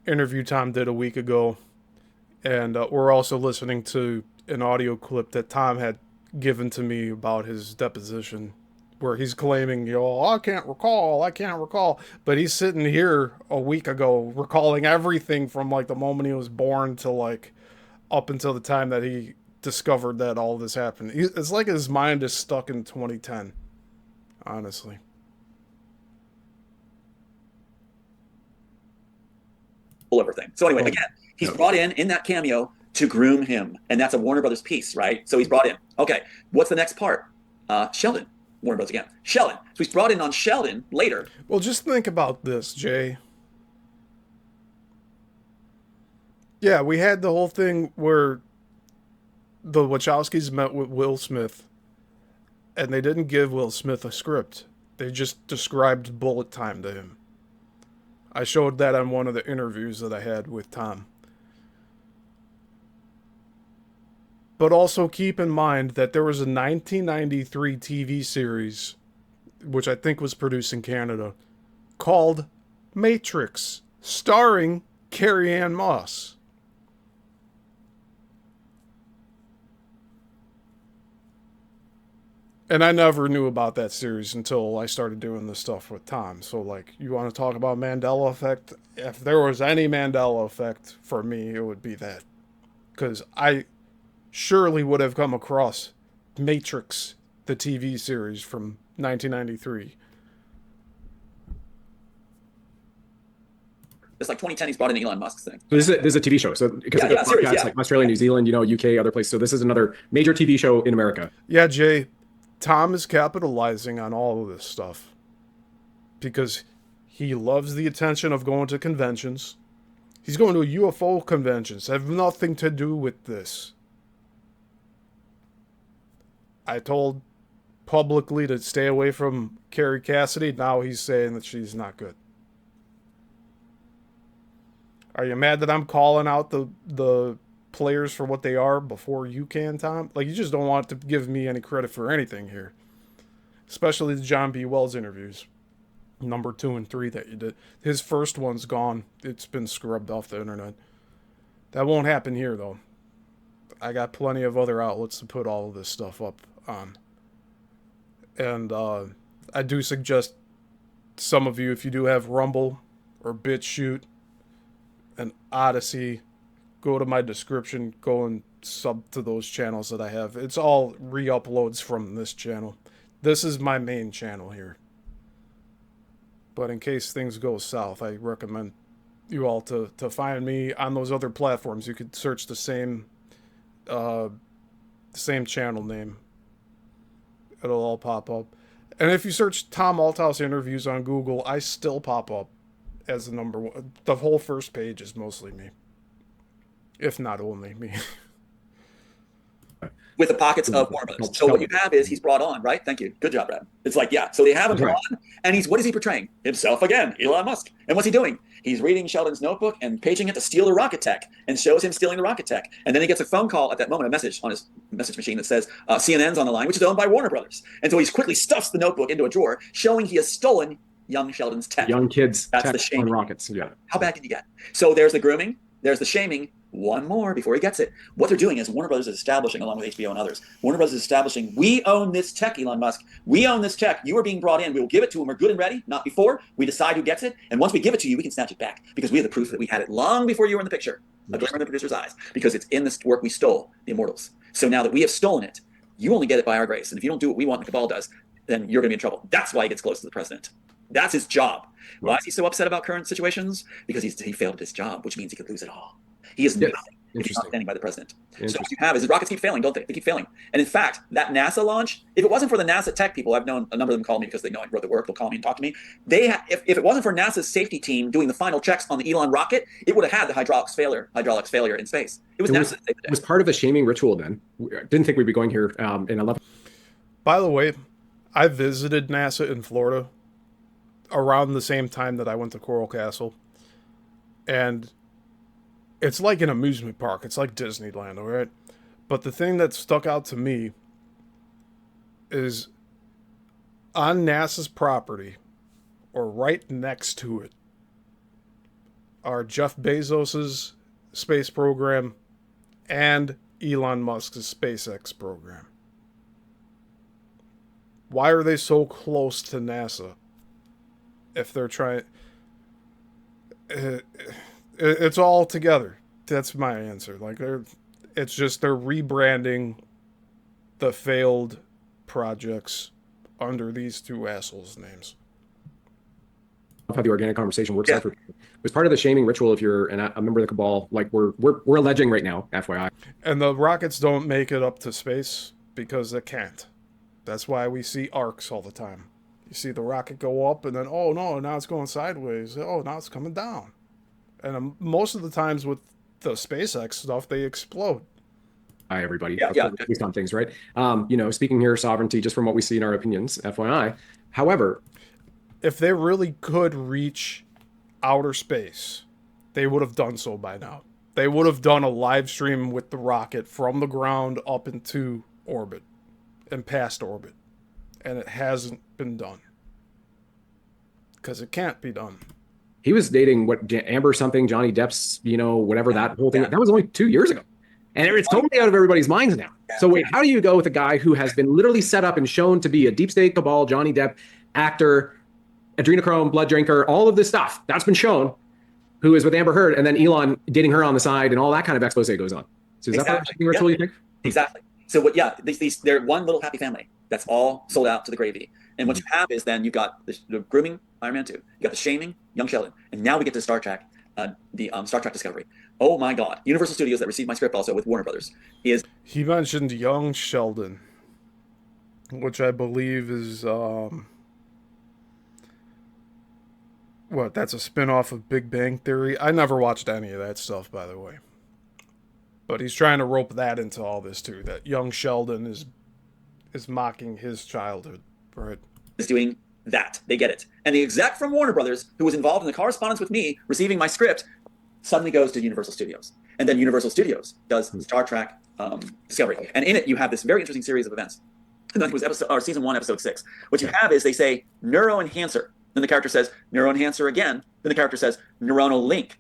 interview Tom did a week ago, and we're also listening to an audio clip that Tom had given to me about his deposition, where he's claiming, I can't recall. But he's sitting here a week ago recalling everything from like the moment he was born to like up until the time that he discovered that all this happened. It's like his mind is stuck in 2010, honestly. Everything. So anyway, again, he's brought in that cameo to groom him, and that's a Warner Brothers piece, right? So he's brought in. Okay, what's the next part? Sheldon. Warner Brothers again. Sheldon. So he's brought in on Sheldon later. Well, just think about this, Jay. Yeah, we had the whole thing where the Wachowskis met with Will Smith, and they didn't give Will Smith a script. They just described bullet time to him. I showed that on one of the interviews that I had with Tom. But also keep in mind that there was a 1993 TV series, which I think was produced in Canada, called Matrix, starring Carrie-Anne Moss. And I never knew about that series until I started doing this stuff with Tom. So, like, you want to talk about Mandela effect? If there was any Mandela effect for me, it would be that. Because I surely would have come across Matrix, the TV series from 1993. It's like 2010, he's brought in Elon Musk's thing. So this is a TV show. So because of the podcasts like Australia, New Zealand, UK, other places. So this is another major TV show in America. Yeah, Jay. Tom is capitalizing on all of this stuff because he loves the attention of going to conventions. He's going to UFO conventions. Have nothing to do with this. I told publicly to stay away from Carrie Cassidy. Now he's saying that she's not good. Are you mad that I'm calling out the players for what they are before you can, Tom? Like, you just don't want to give me any credit for anything here. Especially the John B. Wells interviews. Number 2 and 3 that you did. His first one's gone. It's been scrubbed off the internet. That won't happen here, though. I got plenty of other outlets to put all of this stuff up on. And I do suggest some of you, if you do have Rumble or BitChute and Odyssey, go to my description, go and sub to those channels that I have. It's all re-uploads from this channel. This is my main channel here. But in case things go south, I recommend you all to find me on those other platforms. You could search the same channel name. It'll all pop up. And if you search Tom Althouse interviews on Google, I still pop up as the number one. The whole first page is mostly me. If not only me. with the pockets of Warner Brothers. So what you have is he's brought on, right? Thank you. Good job, Brad. It's like, yeah. So they have him brought on, and what is he portraying? Himself again, Elon Musk. And what's he doing? He's reading Sheldon's notebook and paging it to steal the rocket tech, and shows him stealing the rocket tech. And then he gets a phone call at that moment, a message on his message machine that says CNN's on the line, which is owned by Warner Brothers. And so he quickly stuffs the notebook into a drawer, showing he has stolen young Sheldon's tech. Young kids. That's the shaming. On rockets. Yeah. How bad can you get? So there's the grooming. There's the shaming. One more before he gets it. What they're doing is Warner Brothers is establishing, along with HBO and others, Warner Brothers is establishing, we own this tech, Elon Musk. We own this tech. You are being brought in. We will give it to them. We're good and ready, not before. We decide who gets it. And once we give it to you, we can snatch it back because we have the proof that we had it long before you were in the picture. A glimmer in the producer's eyes, because it's in this work we stole, the Immortals. So now that we have stolen it, you only get it by our grace. And if you don't do what we want, the cabal does, then you're going to be in trouble. That's why he gets close to the president. That's his job. Why is he so upset about current situations? Because he failed at his job, which means he could lose it all. He is nothing if he's not standing by the president. So what you have is his rockets keep failing, don't they? They keep failing. And in fact, that NASA launch, if it wasn't for the NASA tech people, I've known a number of them call me because they know I wrote the work, they'll call me and talk to me. If it wasn't for NASA's safety team doing the final checks on the Elon rocket, it would have had the hydraulics failure in space. It was NASA. It was part of a shaming ritual then. Didn't think we'd be going here in 11. By the way, I visited NASA in Florida around the same time that I went to Coral Castle. And it's like an amusement park. It's like Disneyland, all right? But the thing that stuck out to me is on NASA's property, or right next to it, are Jeff Bezos's space program and Elon Musk's SpaceX program. Why are they so close to NASA? If they're trying... It's all together. That's my answer. Like, it's just they're rebranding the failed projects under these two assholes' names. How the organic conversation works out. It was part of the shaming ritual. If you're a member of the cabal, like we're alleging right now, FYI. And the rockets don't make it up to space because they can't. That's why we see arcs all the time. You see the rocket go up, and then, oh no, now it's going sideways. Oh, now it's coming down. And most of the times with the SpaceX stuff, they explode. Hi, everybody. Based on things, right? Speaking here, sovereignty, just from what we see in our opinions, FYI. However, if they really could reach outer space, they would have done so by now. They would have done a live stream with the rocket from the ground up into orbit and past orbit. And it hasn't been done. Because it can't be done. He was dating Amber something, Johnny Depp's, whatever that whole thing. That was only 2 years ago. And it's totally out of everybody's minds now. So wait, how do you go with a guy who has been literally set up and shown to be a deep state cabal, Johnny Depp, actor, adrenochrome, blood drinker, all of this stuff that's been shown, who is with Amber Heard, and then Elon dating her on the side and all that kind of expose goes on. So is that part of the ritual, you think? Exactly. So they're one little happy family. That's all sold out to the gravy. And what you have is then you've got the grooming, Iron Man 2. You got the shaming, Young Sheldon. And now we get to Star Trek, the Star Trek Discovery. Oh my God. Universal Studios that received my script also with Warner Brothers He mentioned Young Sheldon, which I believe is, that's a spin-off of Big Bang Theory? I never watched any of that stuff, by the way. But he's trying to rope that into all this too, that Young Sheldon is mocking his childhood, right? Is doing that. They get it. And the exec from Warner Brothers, who was involved in the correspondence with me receiving my script, suddenly goes to Universal Studios. And then Universal Studios does Star Trek Discovery. And in it, you have this very interesting series of events. And that was season 1, episode 6. What you have is they say neuroenhancer. Then the character says neuroenhancer again. Then the character says neuronal link.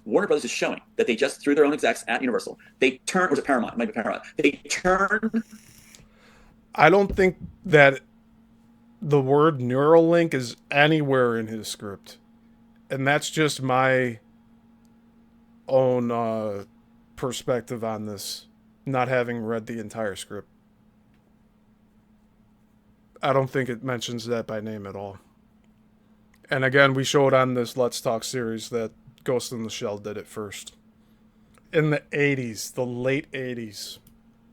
Warner Brothers is showing that they just, through their own execs at Universal, they turn, or was it Paramount? It might be Paramount. They turn. I don't think that the word Neuralink is anywhere in his script. And that's just my own perspective on this, not having read the entire script. I don't think it mentions that by name at all. And again, we showed on this Let's Talk series that Ghost in the Shell did it first. In the 80s, the late 80s.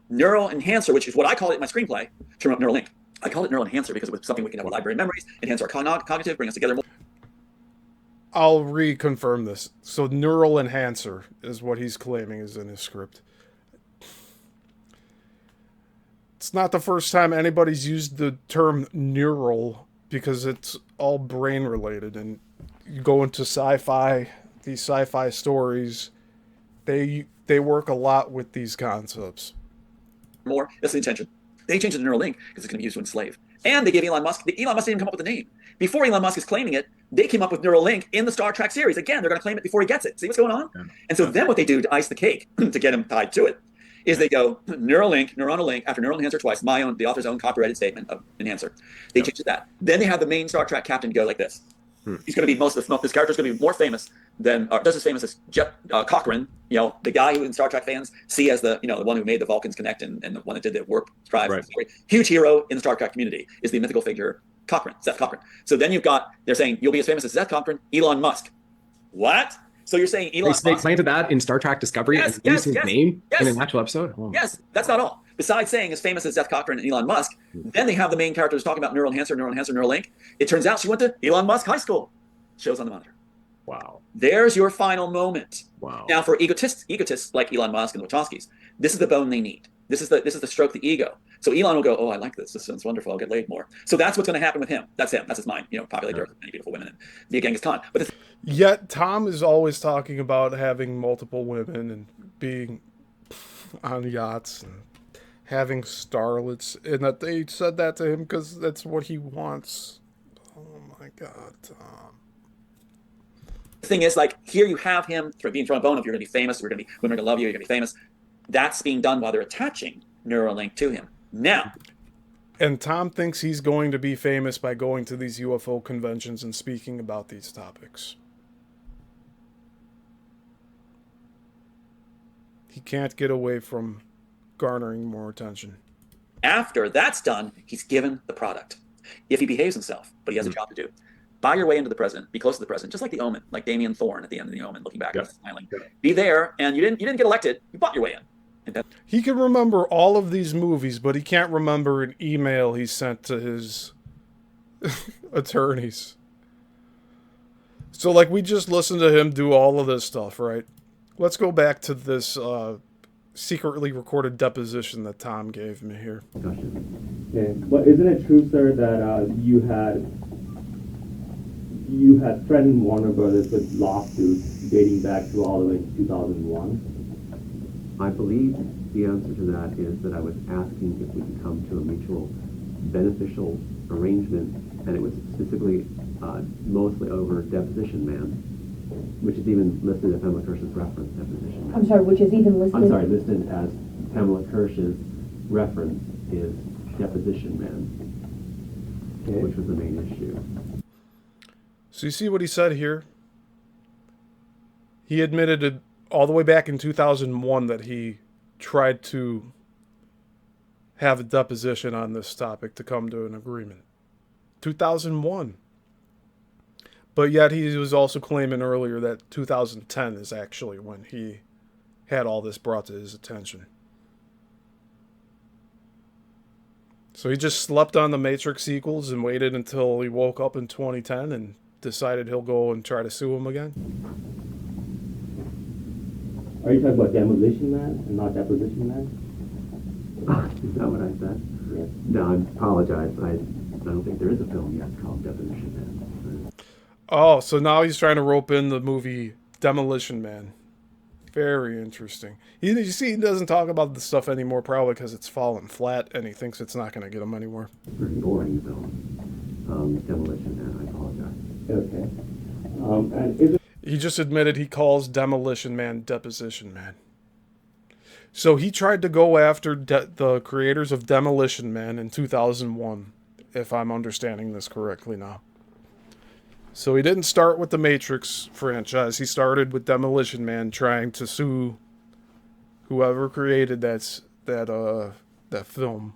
Neural enhancer, which is what I call it in my screenplay, neural link. I call it neural enhancer because it was something we can have library memories, enhance our cognitive, bring us together more. I'll reconfirm this. So neural enhancer is what he's claiming is in his script. It's not the first time anybody's used the term neural because it's all brain related. And you go into sci-fi, these sci-fi stories, they work a lot with these concepts. More. That's the intention. They changed it to Neuralink because it's going to be used to enslave. And they gave Elon Musk didn't come up with the name. Before Elon Musk is claiming it, they came up with Neuralink in the Star Trek series. Again, they're going to claim it before he gets it. See what's going on? Yeah. And so then what they do to ice the cake, to get him tied to it, is they go Neuralink, neuronal link, after neural enhancer twice, the author's own copyrighted statement of enhancer. They change it that. Then they have the main Star Trek captain go like this. He's going to be this character's going to be more famous than, just as famous as Cochrane, the guy who in Star Trek fans see as the one who made the Vulcans connect and the one that did the warp drive. Right. Huge hero in the Star Trek community is the mythical figure Cochrane, Seth Cochrane. So then they're saying you'll be as famous as Seth Cochrane, Elon Musk. What? So you're saying Elon Musk? They planted that in Star Trek Discovery and used his name in an actual episode? Oh. Yes, that's not all. Besides saying as famous as Seth Cochrane and Elon Musk, then they have the main characters talking about neural enhancer, Neuralink. It turns out she went to Elon Musk High School. Shows on the monitor. Wow. There's your final moment. Wow. Now for egotists like Elon Musk and the Wachowskis, this is the bone they need. This is the stroke the ego. So Elon will go, oh, I like this. This sounds wonderful. I'll get laid more. So that's what's going to happen with him. That's him. That's his mind. Populate Earth with many beautiful women and be a Genghis Khan. But yet Tom is always talking about having multiple women and being on yachts and having starlets, and that they said that to him because that's what he wants. Oh my God, Tom. The thing is, like, here you have him being thrown a bone of you're going to be famous, women are going to love you, you're going to be famous. That's being done while they're attaching Neuralink to him. Now. And Tom thinks he's going to be famous by going to these UFO conventions and speaking about these topics. He can't get away from garnering more attention. After that's done, he's given the product. If he behaves himself, but he has a job to do. Buy your way into the president. Be close to the president, just like the Omen, like Damien Thorne at the end of the Omen, looking back and smiling. Be there, and you didn't get elected. You bought your way in. He can remember all of these movies, but he can't remember an email he sent to his attorneys. So, like, we just listened to him do all of this stuff, right? Let's go back to this secretly recorded deposition that Tom gave me here. Okay. But isn't it true, sir, that you had threatened Warner Brothers with lawsuits dating back to all the way to 2001? I believe the answer to that is that I was asking if we could come to a mutual beneficial arrangement, and it was specifically mostly over Deposition Man, which is even listed as Pamela Kirsch's reference, Deposition Man. I'm sorry, which is even listed? I'm sorry, listed as Pamela Kirsch's reference is Deposition Man, which was the main issue. So you see what he said here? He admitted it all the way back in 2001 that he tried to have a deposition on this topic to come to an agreement. 2001. But yet he was also claiming earlier that 2010 is actually when he had all this brought to his attention. So he just slept on the Matrix sequels and waited until he woke up in 2010 and decided he'll go and try to sue him again. Are you talking about Demolition Man and not Deposition Man? Is that what I said? Yes. No, I apologize. I don't think there is a film yet called Deposition Man. Oh, so now he's trying to rope in the movie Demolition Man. Very interesting. You see, he doesn't talk about this stuff anymore, probably because it's fallen flat, and he thinks it's not going to get him anywhere. Pretty boring film. Demolition Man, I apologize. Okay. And is it... He just admitted he calls Demolition Man Deposition Man. So he tried to go after the creators of Demolition Man in 2001, if I'm understanding this correctly now. So he didn't start with the Matrix franchise. He started with Demolition Man, trying to sue whoever created that film,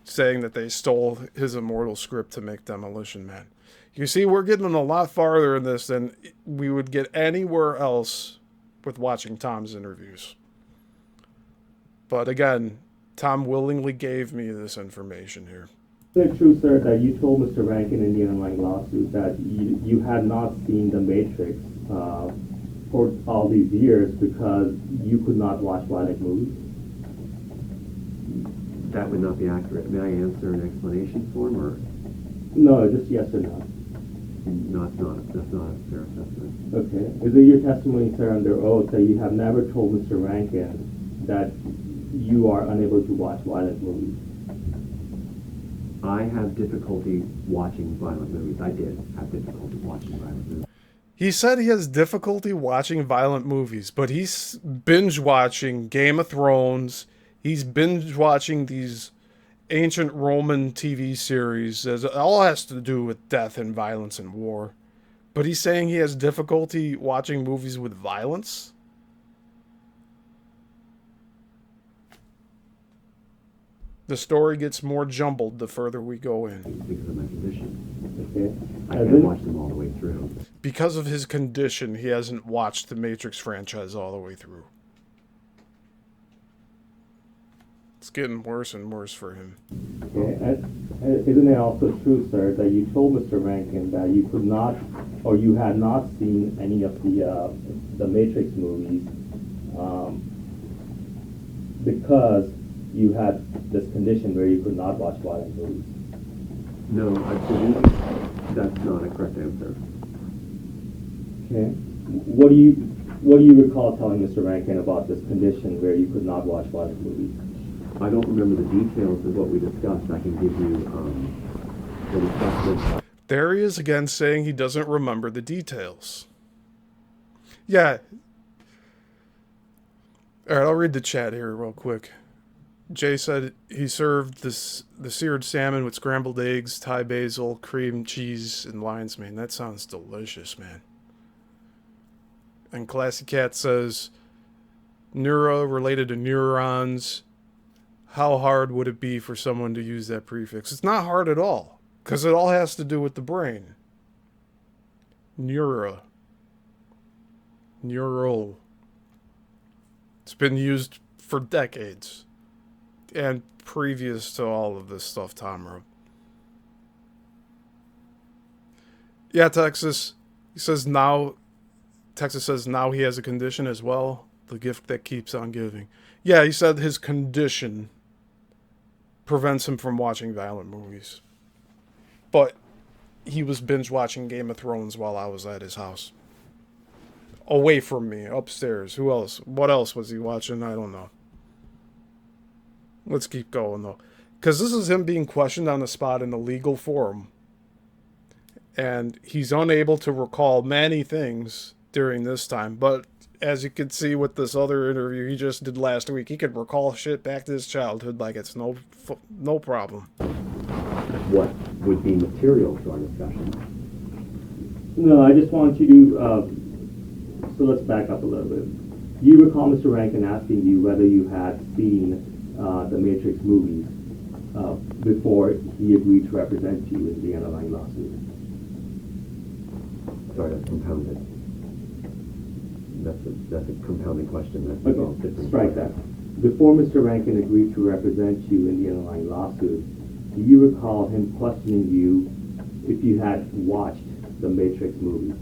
saying that they stole his immortal script to make Demolition Man. You see, we're getting a lot farther in this than we would get anywhere else with watching Tom's interviews. But again, Tom willingly gave me this information here. Is it true, sir, that you told Mr. Rankin in the underlying lawsuit that you had not seen The Matrix for all these years because you could not watch violent movies? That would not be accurate. May I answer an explanation form, or No, just yes or no. that's not a fair assessment. Okay. Is it your testimony, sir, under oath that you have never told Mr. Rankin that you are unable to watch violent movies? I have difficulty watching violent movies. I did have difficulty watching violent movies. He said he has difficulty watching violent movies, but he's binge watching Game of Thrones. He's binge watching these ancient Roman TV series. It all has to do with death and violence and war. But he's saying he has difficulty watching movies with violence? The story gets more jumbled the further we go in. Because of my condition. Okay. I can't watch them all the way through. Because of his condition, he hasn't watched the Matrix franchise all the way through. It's getting worse and worse for him. Okay. And isn't it also true, sir, that you told Mr. Rankin that you could not, or you had not seen any of the Matrix movies because you had this condition where you could not watch violent movies? No, I believe that's not a correct answer. Okay. What do you recall telling Mr. Rankin about this condition where you could not watch violent movies? I don't remember the details of what we discussed. I can give you the discussion. There he is again saying he doesn't remember the details. Yeah. Alright, I'll read the chat here real quick. Jay said he served the seared salmon with scrambled eggs, Thai basil, cream cheese, and lion's mane. That sounds delicious, man. And Classy Cat says, neuro related to neurons. How hard would it be for someone to use that prefix? It's not hard at all, because it all has to do with the brain. Neuro. Neural. It's been used for decades. And previous to all of this stuff Tom wrote. Yeah, Texas. He says now, Texas says now he has a condition as well. The gift that keeps on giving. Yeah, he said his condition prevents him from watching violent movies. But he was binge watching Game of Thrones while I was at his house. Away from me, upstairs. Who else? What else was he watching? I don't know. Let's keep going, though. Because this is him being questioned on the spot in a legal forum. And he's unable to recall many things during this time. But as you can see with this other interview he just did last week, he could recall shit back to his childhood like it's no problem. What would be material to our discussion? No, I just want you to, so let's back up a little bit. You recall Mr. Rankin asking you whether you had seen the Matrix movies before he agreed to represent you in the underlying lawsuit. Sorry, that's compounded. That's a compounding question. That involves Okay, different strike that. Before Mr. Rankin agreed to represent you in the underlying lawsuit, do you recall him questioning you if you had watched the Matrix movies?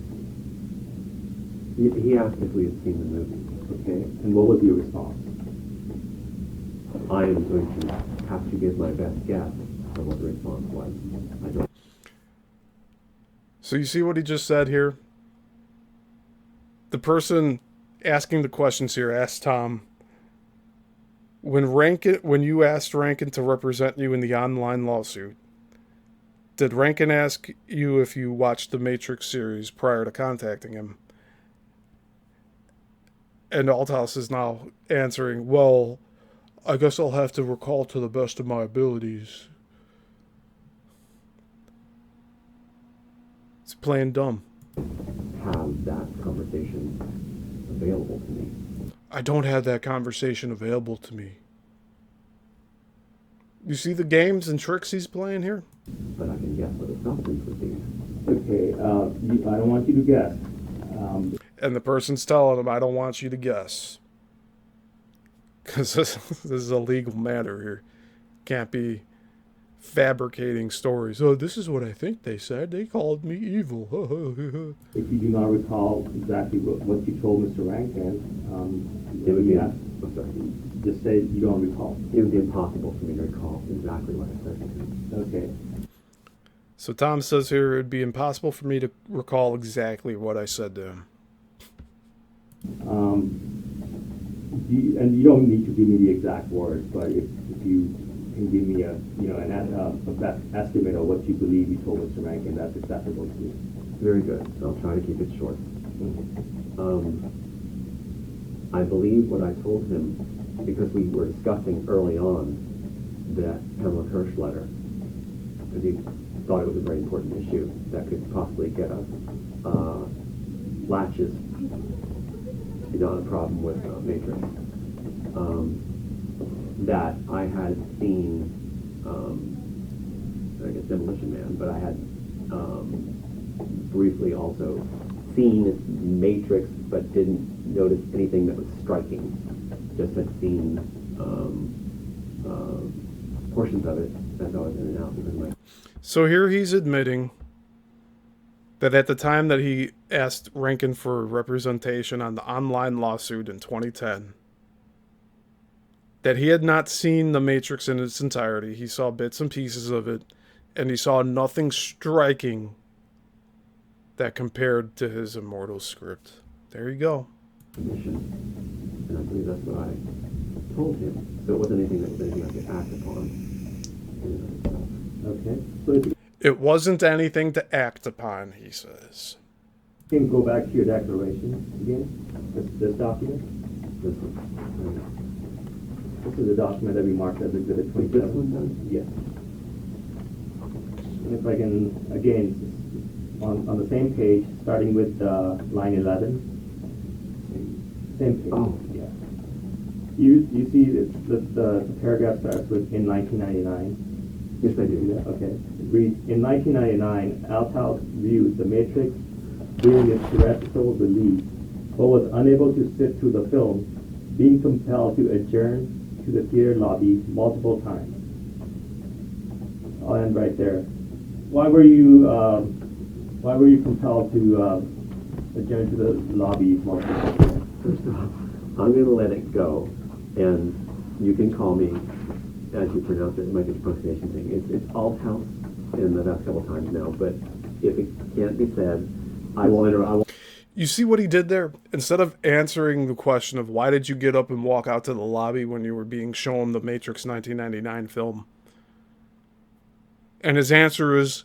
He asked if we had seen the movie. Okay, and what was your response? I am going to have to give my best guess of what the response was. I don't. So you see what he just said here? The person asking the questions here asked Tom, when you asked Rankin to represent you in the online lawsuit, did Rankin ask you if you watched the Matrix series prior to contacting him? And Althouse is now answering, well, I guess I'll have to recall to the best of my abilities. It's plain dumb. Have that conversation available to me. I don't have that conversation available to me. You see the games and tricks he's playing here? But I can guess what the substance would be. Okay, I don't want you to guess. And the person's telling him, I don't want you to guess. Because this is a legal matter here. Can't be fabricating stories. Oh, this is what I think they said. They called me evil. If you do not recall exactly what you told Mr. Rankin, It would be, yeah, I'm sorry, just say you don't recall. it would be impossible for me to recall exactly what I said. Okay. So Tom says here it'd be impossible for me to recall exactly what I said to him. And you don't need to give me the exact words, but if you can give me a best estimate of what you believe you told Mr. Rankin, that's acceptable to me. Very good. I'll try to keep it short. I believe what I told him, because we were discussing early on that Pamela Kirsch letter, because he thought it was a very important issue that could possibly get us latches beyond a problem with Matrix. That I had seen, I guess Demolition Man, but I had briefly also seen Matrix, but didn't notice anything that was striking. Just had seen portions of it as I was in and out because of my. So here he's admitting that at the time that he asked Rankin for representation on the online lawsuit in 2010, that he had not seen The Matrix in its entirety. He saw bits and pieces of it, and he saw nothing striking that compared to his Immortal script. There you go. Mission, and I believe that's what I told him. So it wasn't anything that was anything I could act upon. Okay. So if you It wasn't anything to act upon, he says. can go back to your declaration again, this document. This one. This is a document that we marked as Exhibit 27. This one does? Yes. And if I can, again, on the same page, starting with line 11. Same page. Oh. Yeah. You see the paragraph starts with in 1999. Yes, I do. Yeah, okay. It reads, in 1999, Althouse viewed The Matrix during its theatrical release, but was unable to sit through the film, being compelled to adjourn to the theater lobby multiple times. I'll end right there. Why were you compelled to adjourn to the lobby multiple times? First off, I'm going to let it go, and you can call me, as you pronounce it, it might be a pronunciation thing. It's Althouse in the last couple times now, but if it can't be said, I will. You see what he did there? Instead of answering the question of why did you get up and walk out to the lobby when you were being shown the Matrix 1999 film, and his answer is,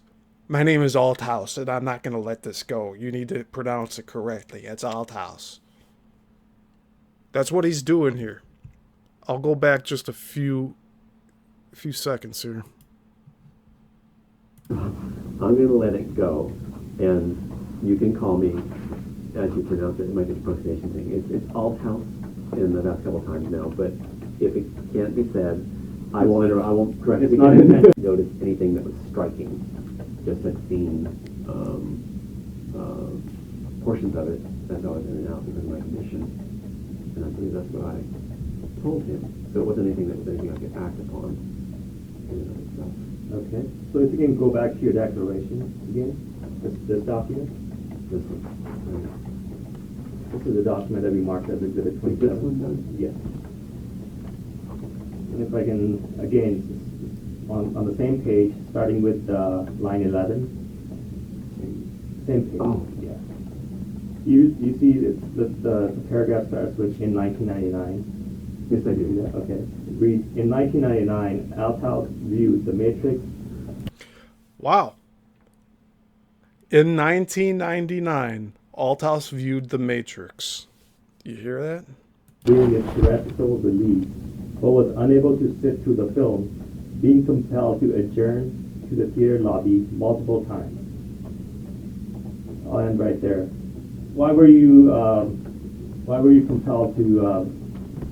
my name is Althouse, and I'm not going to let this go. You need to pronounce it correctly. It's Althouse. That's what he's doing here. I'll go back just a few seconds here. I'm going to let it go, and you can call me, as you pronounce it, it might be a pronunciation thing. It's Althouse in the last couple times now, but if it can't be said, I won't correct it. It's not in there. Notice anything that was striking. Just had seen portions of it as I was in and out because of my condition, and I believe that's what I told him. So it wasn't anything that was anything I could act upon. Okay. So if you can go back to your declaration again, this document. This one. This is a document that we marked as Exhibit 27. This one does? Yes. And if I can, again, on the same page, starting with line 11. Same page. Oh. Yeah. You see the paragraph starts with in 1999. Yes, I do. Yeah, okay. It reads, in 1999, Althouse viewed The Matrix. Wow. In 1999, Althouse viewed The Matrix. You hear that? During its theatrical release, but was unable to sit through the film, being compelled to adjourn to the theater lobby multiple times. I'll end right there. Why were you compelled to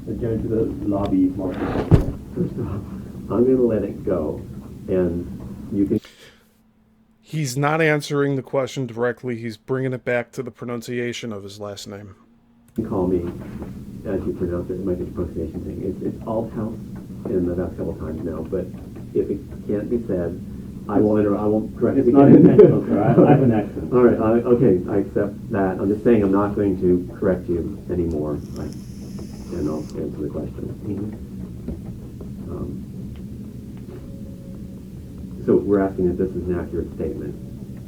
adjourn to the lobby multiple times? First off, I'm going to let it go, and you can. He's not answering the question directly. He's bringing it back to the pronunciation of his last name. Call me, as you pronounce it, it might be a pronunciation thing. It's Althouse in the last couple times now, but if it can't be said, I won't correct it. It's not intentional, sir. I have an accent. All right, okay, I accept that. I'm just saying I'm not going to correct you anymore. And I'll answer the question. So we're asking if this is an accurate statement.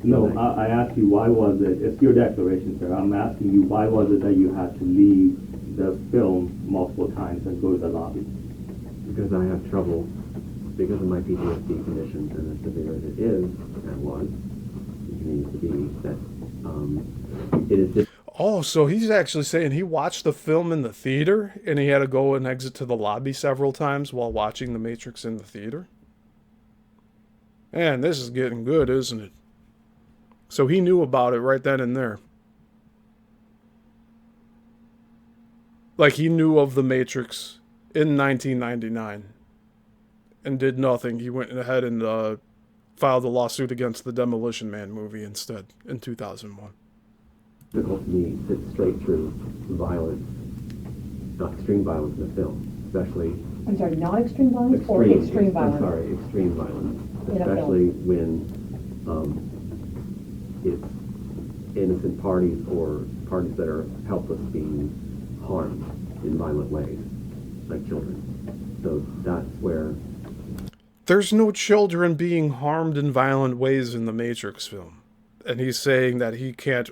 No, I asked you why was it, it's your declaration, sir. I'm asking you why was it that you had to leave the film multiple times and go to the lobby? Because I have trouble, because of my PTSD condition and as severe as it is, and was, it continues to be, that it is just... Oh, so he's actually saying he watched the film in the theater and he had to go and exit to the lobby several times while watching The Matrix in the theater? Man, this is getting good, isn't it? So he knew about it right then and there. Like, he knew of The Matrix in 1999 and did nothing. He went ahead and filed a lawsuit against the Demolition Man movie instead in 2001. Difficult to me sit straight through violence, not extreme violence in the film, especially... I'm sorry, not extreme violence or extreme violence? I'm sorry, extreme violence. In a film. Especially when it's innocent parties or parties that are helpless being harmed in violent ways, like children. So that's where... There's no children being harmed in violent ways in the Matrix film. And he's saying that he can't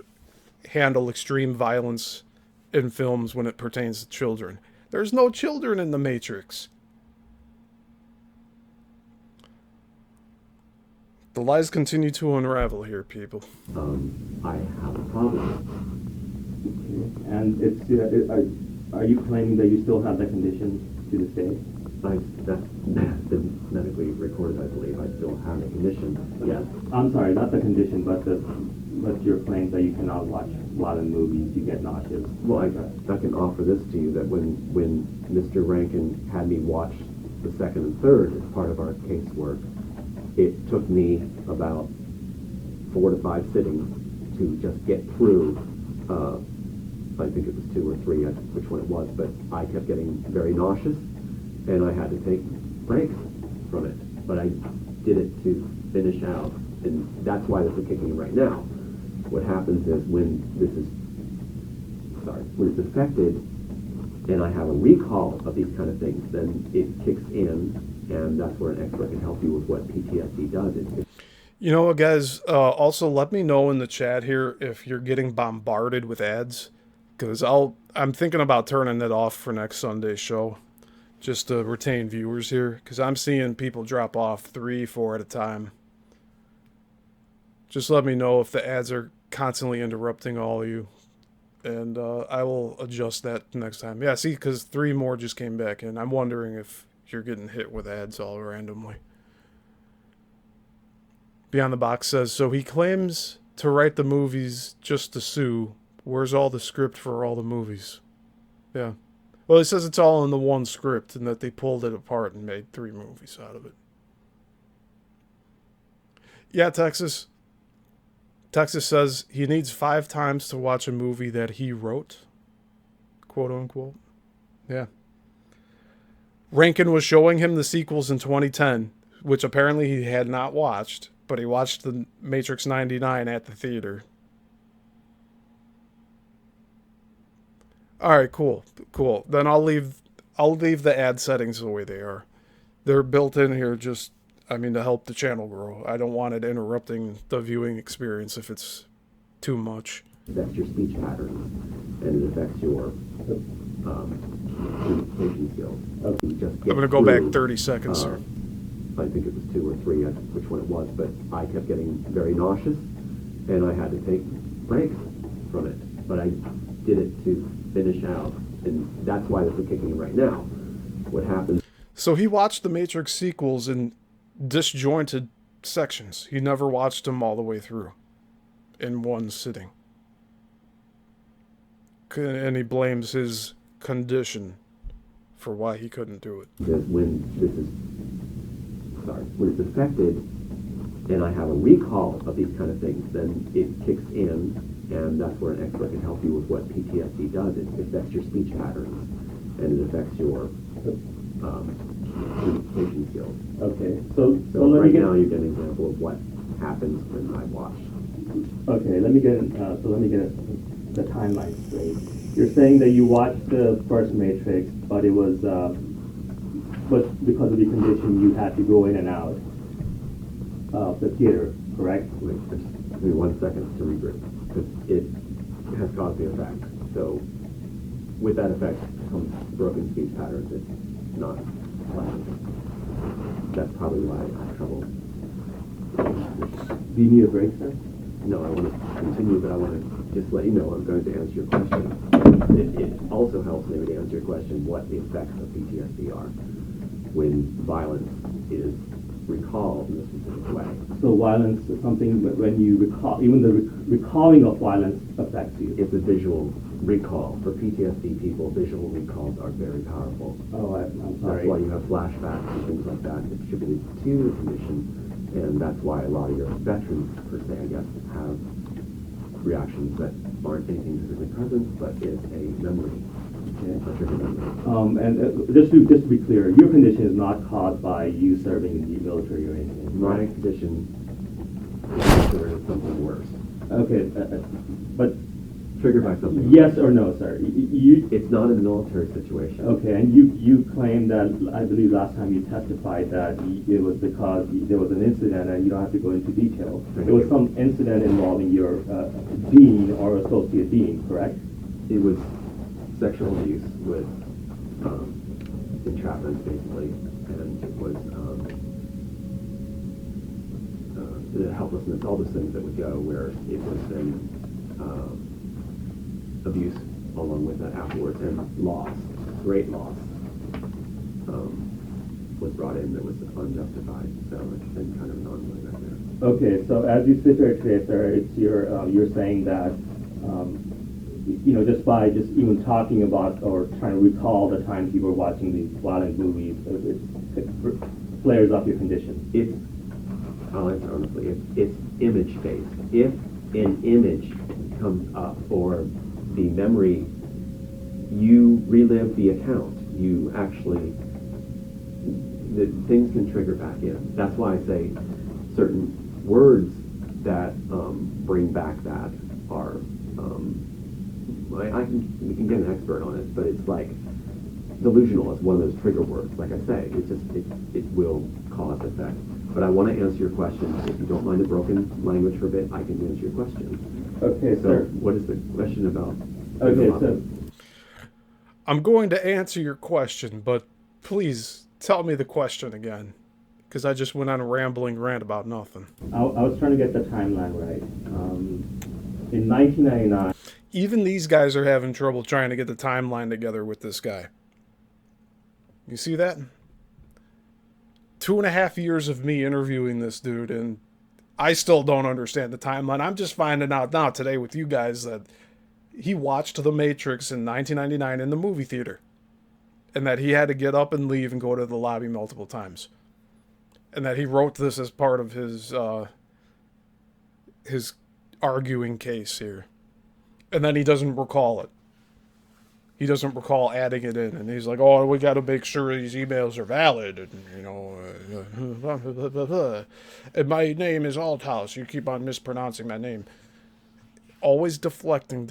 handle extreme violence in films when it pertains to children. There's no children in the Matrix. The lies continue to unravel here, people. I have a problem. And it's, are you claiming that you still have that condition to this day? That's been medically recorded, I believe. I still have a condition. Yes. I'm sorry, not the condition, but your claim that you cannot watch a lot of movies, you get nauseous. Well, I can offer this to you, that when Mr. Rankin had me watch the second and third as part of our casework, it took me about 4 to 5 sittings to just get through, I think it was 2 or 3, which one it was, but I kept getting very nauseous, and I had to take breaks from it. But I did it to finish out, and that's why this is kicking in right now. What happens is when it's affected, and I have a recall of these kind of things, then it kicks in, and that's where an expert can help you with what PTSD does. You know what, guys? Also, let me know in the chat here if you're getting bombarded with ads, because I'm thinking about turning it off for next Sunday's show, just to retain viewers here, because I'm seeing people drop off 3, 4 at a time. Just let me know if the ads are constantly interrupting all of you, and I will adjust that next time. Yeah, see, because 3 more just came back in. I'm wondering if you're getting hit with ads all randomly. Beyond the Box says, so he claims to write the movies just to sue. Where's all the script for all the movies? Yeah. Well, he says it's all in the one script and that they pulled it apart and made 3 movies out of it. Yeah, Texas. Texas says he needs 5 times to watch a movie that he wrote. Quote unquote. Yeah. Rankin was showing him the sequels in 2010, which apparently he had not watched, but he watched The Matrix 99 at the theater. All right, cool. Then I'll leave the ad settings the way they are. They're built in here just, to help the channel grow. I don't want it interrupting the viewing experience if it's too much. It affects your speech patterns, and it affects your communication skills. I'm going to go back 30 seconds here. I think it was 2 or 3, which one it was, but I kept getting very nauseous, and I had to take breaks from it. But I did it to finish out, and that's why this is kicking in right now. What happens... So he watched the Matrix sequels in disjointed sections. He never watched them all the way through in one sitting. And he blames his condition for why he couldn't do it. Because when it's affected, and I have a recall of these kind of things, then it kicks in, and that's where an expert can help you with what PTSD does. It affects your speech patterns, and it affects your communication skills. Okay, so So let me right get. now you get an example of what happens when I watch. Okay, let me get the timeline straight. You're saying that you watched the first Matrix, but it was but because of the condition, you had to go in and out of the theater, correct? Wait, just give me 1 second to regroup, because it has caused the effect. So with that effect comes broken speech patterns. It's not pleasant. That's probably why I have trouble. Do you need a break, sir? No, I want to continue, but I want to just let you know I'm going to answer your question. It also helps maybe to answer your question what the effects of PTSD are when violence is recalled in a specific way. So violence is something when you recall, even the recalling of violence affects you. It's a visual recall. For PTSD people, visual recalls are very powerful. Oh, I'm That's sorry. why you have flashbacks and things like that attributed to the condition, and that's why a lot of your veterans, per se, I guess, have reactions that aren't anything physically present, but is a memory, a trigger memory. And just to be clear, your condition is not caused by you serving in the military or anything. My condition is considered as something worse, Okay, but triggered by something. yes or no, sir? You It's not a military situation. okay? And you claim that I believe last time you testified that it was because there was an incident, and you don't have to go into detail. Thank There was you. some incident involving your dean or associate dean, correct? It was sexual abuse with entrapment, basically, and it was the helplessness, all those things that would go where it was then abuse along with that afterwards, and loss, great loss, was brought in that was unjustified. So it's been kind of an ongoing right there. Okay, so as you sit here today, sir, it's you're saying that just by even talking about or trying to recall the times you were watching these violent movies, it flares up your condition. I'll answer honestly, it's image-based. If an image comes up or the memory, you relive the account. You actually, the things can trigger back in. That's why I say certain words that bring back that are, we can get an expert on it, but it's like delusional is one of those trigger words. Like I say, it will cause effect. But I want to answer your question. If you don't mind the broken language for a bit, I can answer your question. Okay, So sir. what is the question about? Okay, so I'm going to answer your question, but please tell me the question again, because I just went on a rambling rant about nothing. I was trying to get the timeline right. In 1999. Even these guys are having trouble trying to get the timeline together with this guy. You see that? 2.5 years of me interviewing this dude, and I still don't understand the timeline. I'm just finding out now today with you guys that he watched The Matrix in 1999 in the movie theater, and that he had to get up and leave and go to the lobby multiple times, and that he wrote this as part of his arguing case here, and then he doesn't recall it. He doesn't recall adding it in, and he's like, "Oh, we got to make sure these emails are valid," and and my name is Althouse. You keep on mispronouncing my name. Always deflecting.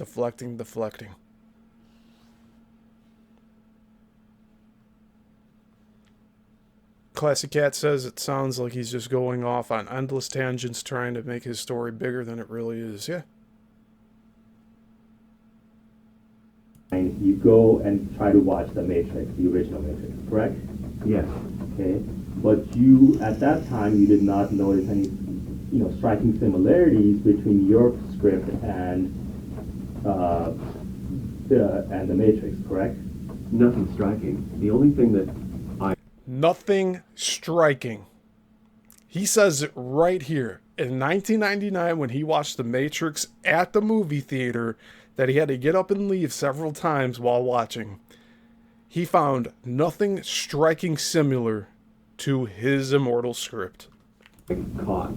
Classy Cat says it sounds like he's just going off on endless tangents trying to make his story bigger than it really is. Yeah. You go and try to watch The Matrix, the original Matrix, correct? Yes. Okay. But you, at that time, you did not notice any, striking similarities between your script and The Matrix, correct? Nothing striking. The only thing that Nothing striking. He says it right here. In 1999, when he watched The Matrix at the movie theater, that he had to get up and leave several times while watching, he found nothing striking similar to his immortal script. caught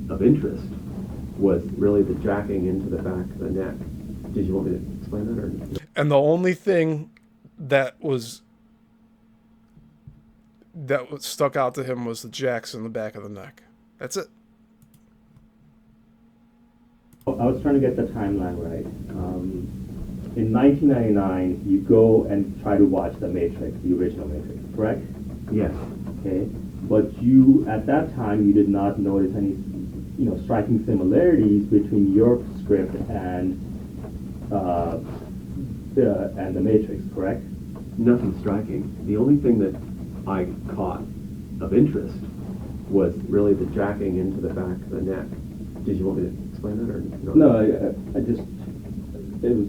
of interest was really the jacking into the back of the neck. Did you want me to explain that? Or? And the only thing that was that what stuck out to him was the jacks in the back of the neck. That's it. I was trying to get the timeline right. In 1999, you go and try to watch The Matrix, the original Matrix, correct? Yes. Okay. But you, at that time, you did not notice any, striking similarities between your script and The Matrix, correct? Nothing striking. The only thing that I caught of interest was really the jacking into the back of the neck. Did you want me to explain that or no? No, I just, it was,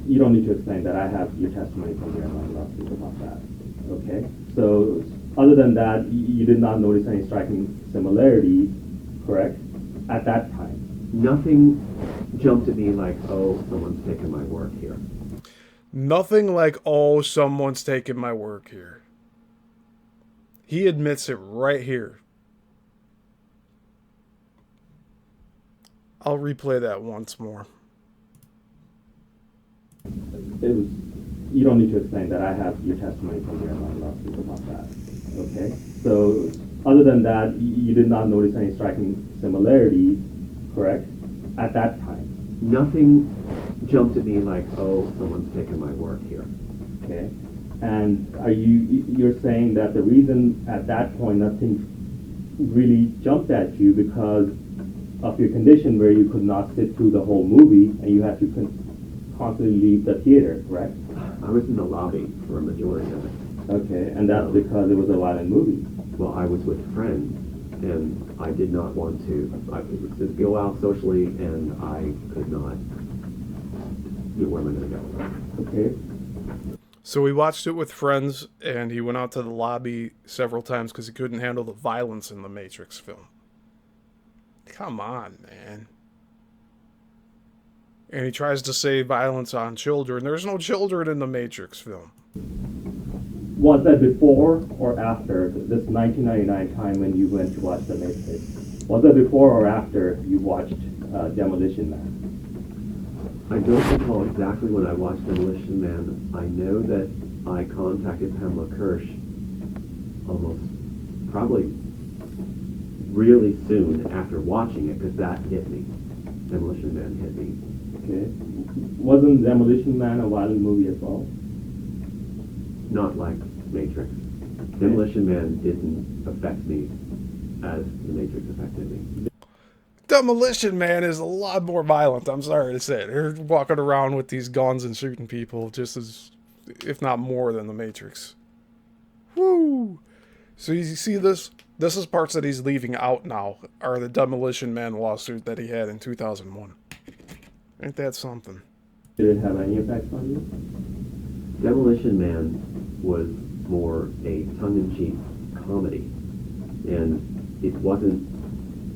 you don't need to explain that. I have your testimony from here, and I'm not speak about that. Okay? So, other than that, you did not notice any striking similarities, correct? At that time. Nothing jumped at me like, oh, someone's taken my work here. Nothing like, oh, someone's taking my work here. He admits it right here. I'll replay that once more. It was, you don't need to explain that. I have your testimony from here, and I'm not speak about that. Okay? So, other than that, you did not notice any striking similarities, correct? At that time. Nothing jumped at me like, oh, someone's taken my work here. Okay? And you're saying that the reason at that point nothing really jumped at you because of your condition where you could not sit through the whole movie and you had to constantly leave the theater, correct? I was in the lobby for a majority of it. Okay, and that's because it was a violent movie. Well, I was with friends, and I did not want to. I could go out socially, and I could not. Where am I going to go? Okay. So we watched it with friends, and he went out to the lobby several times because he couldn't handle the violence in the Matrix film. Come on, man. And he tries to say violence on children. There's no children in the Matrix film. Was that before or after this 1999 time when you went to watch The Matrix? Was that before or after you watched Demolition Man? I don't recall exactly when I watched Demolition Man. I know that I contacted Pamela Kirsch almost probably really soon after watching it because that hit me. Demolition Man hit me. Okay. Wasn't Demolition Man a violent movie as well? Not like Matrix. Demolition Man didn't affect me as The Matrix affected me. Demolition Man is a lot more violent, I'm sorry to say it. They're walking around with these guns and shooting people just as, if not more than The Matrix. Woo! So you see this? This is parts that he's leaving out now, are the Demolition Man lawsuit that he had in 2001. Ain't that something? Did it have any effects on you? Demolition Man was more a tongue-in-cheek comedy, and it wasn't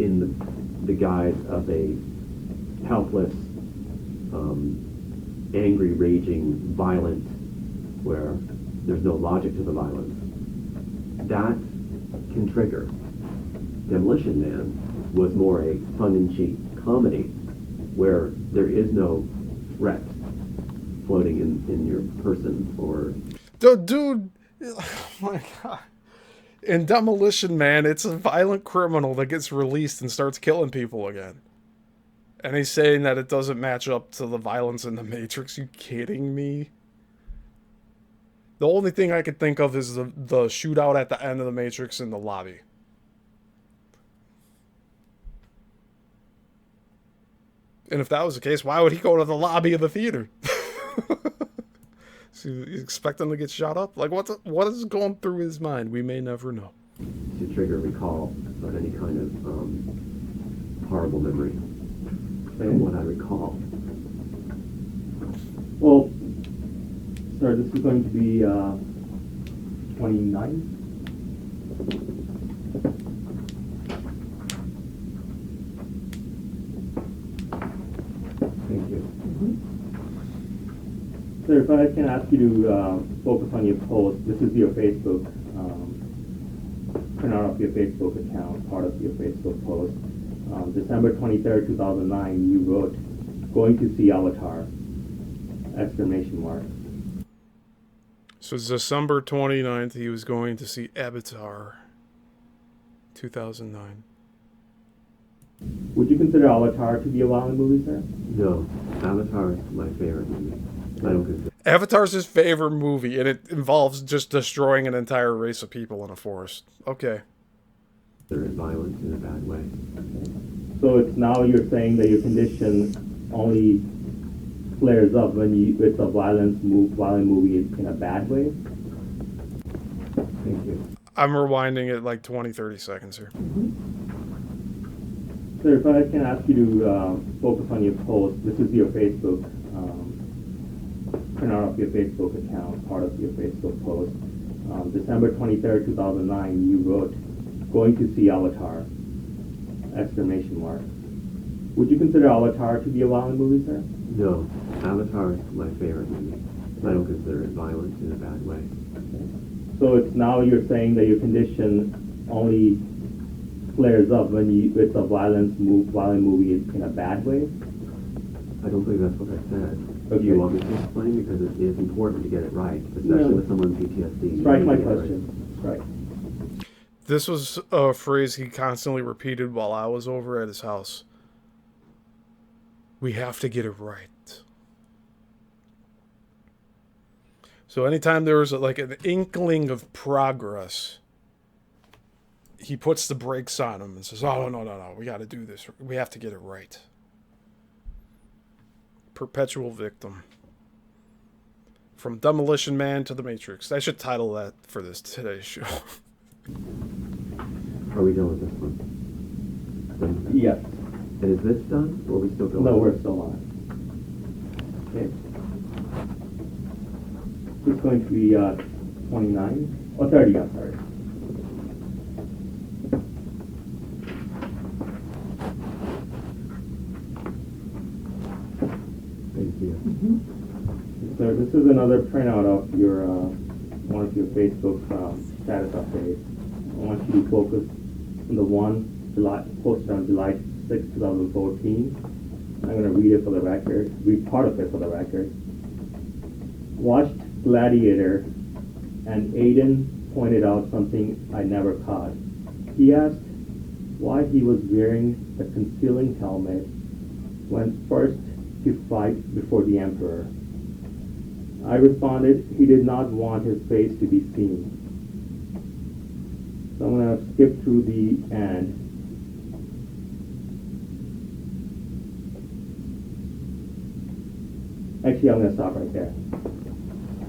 in the guise of a helpless, angry, raging, violent, where there's no logic to the violence. That can trigger. Demolition Man was more a tongue-in-cheek comedy, where there is no threat floating in your person or... Dude, oh my God. In Demolition Man, it's a violent criminal that gets released and starts killing people again. And he's saying that it doesn't match up to the violence in The Matrix. You kidding me? The only thing I could think of is the shootout at the end of The Matrix in the lobby. And if that was the case, why would he go to the lobby of the theater? So you expect him to get shot up? Like, what is going through his mind? We may never know. to trigger recall of any kind of horrible memory from what I recall. Well, sir, this is going to be 29. Thank you. Sir, if I can ask you to focus on your post, this is your Facebook, print out of your Facebook account, part of your Facebook post. December 23rd, 2009, you wrote, "Going to see Avatar!" ! So December 29th, he was going to see Avatar 2009. Would you consider Avatar to be a violent movie, sir? No, Avatar is my favorite movie. I don't consider Avatar's his favorite movie, and it involves just destroying an entire race of people in a forest. Okay. it violent in a bad way. So it's now you're saying that your condition only flares up when it's a violent movie in a bad way? Thank you. I'm rewinding it like 20, 30 seconds here. Sir, if I can ask you to focus on your post, this is your Facebook, print out of your Facebook account, part of your Facebook post. December 23rd, 2009, you wrote, "Going to see Avatar!" Exclamation mark. Would you consider Avatar to be a violent movie, sir? No, Avatar is my favorite movie. I don't consider it violent in a bad way. So it's now you're saying that your condition only flares up when it's a violent movie in a bad way? I don't think that's what I said. Okay. Do you want me to explain? Because it is important to get it right, especially with someone with PTSD. Strike my You need to get it question. Strike. This was a phrase he constantly repeated while I was over at his house. We have to get it right. So anytime there was like an inkling of progress, he puts the brakes on him and says, "Oh, no, we got to do this. We have to get it right." Perpetual victim. From Demolition Man to the Matrix. I should title that for today's show. Are we done with this one? Done? Yes. And is this done, or are we still going? No, we're still on. Okay. This is going to be 29, or 30, I'm sorry. Thank you. So this is another printout of your one of your Facebook status updates. I want you to focus on the one posted on July 6, 2014. I'm going to read it for the record, read part of it for the record. Watched Gladiator, and Aiden pointed out something I never caught. He asked why he was wearing a concealing helmet when first to fight before the Emperor. I responded he did not want his face to be seen. So I'm going to skip through the end. Actually, I'm going to stop right there.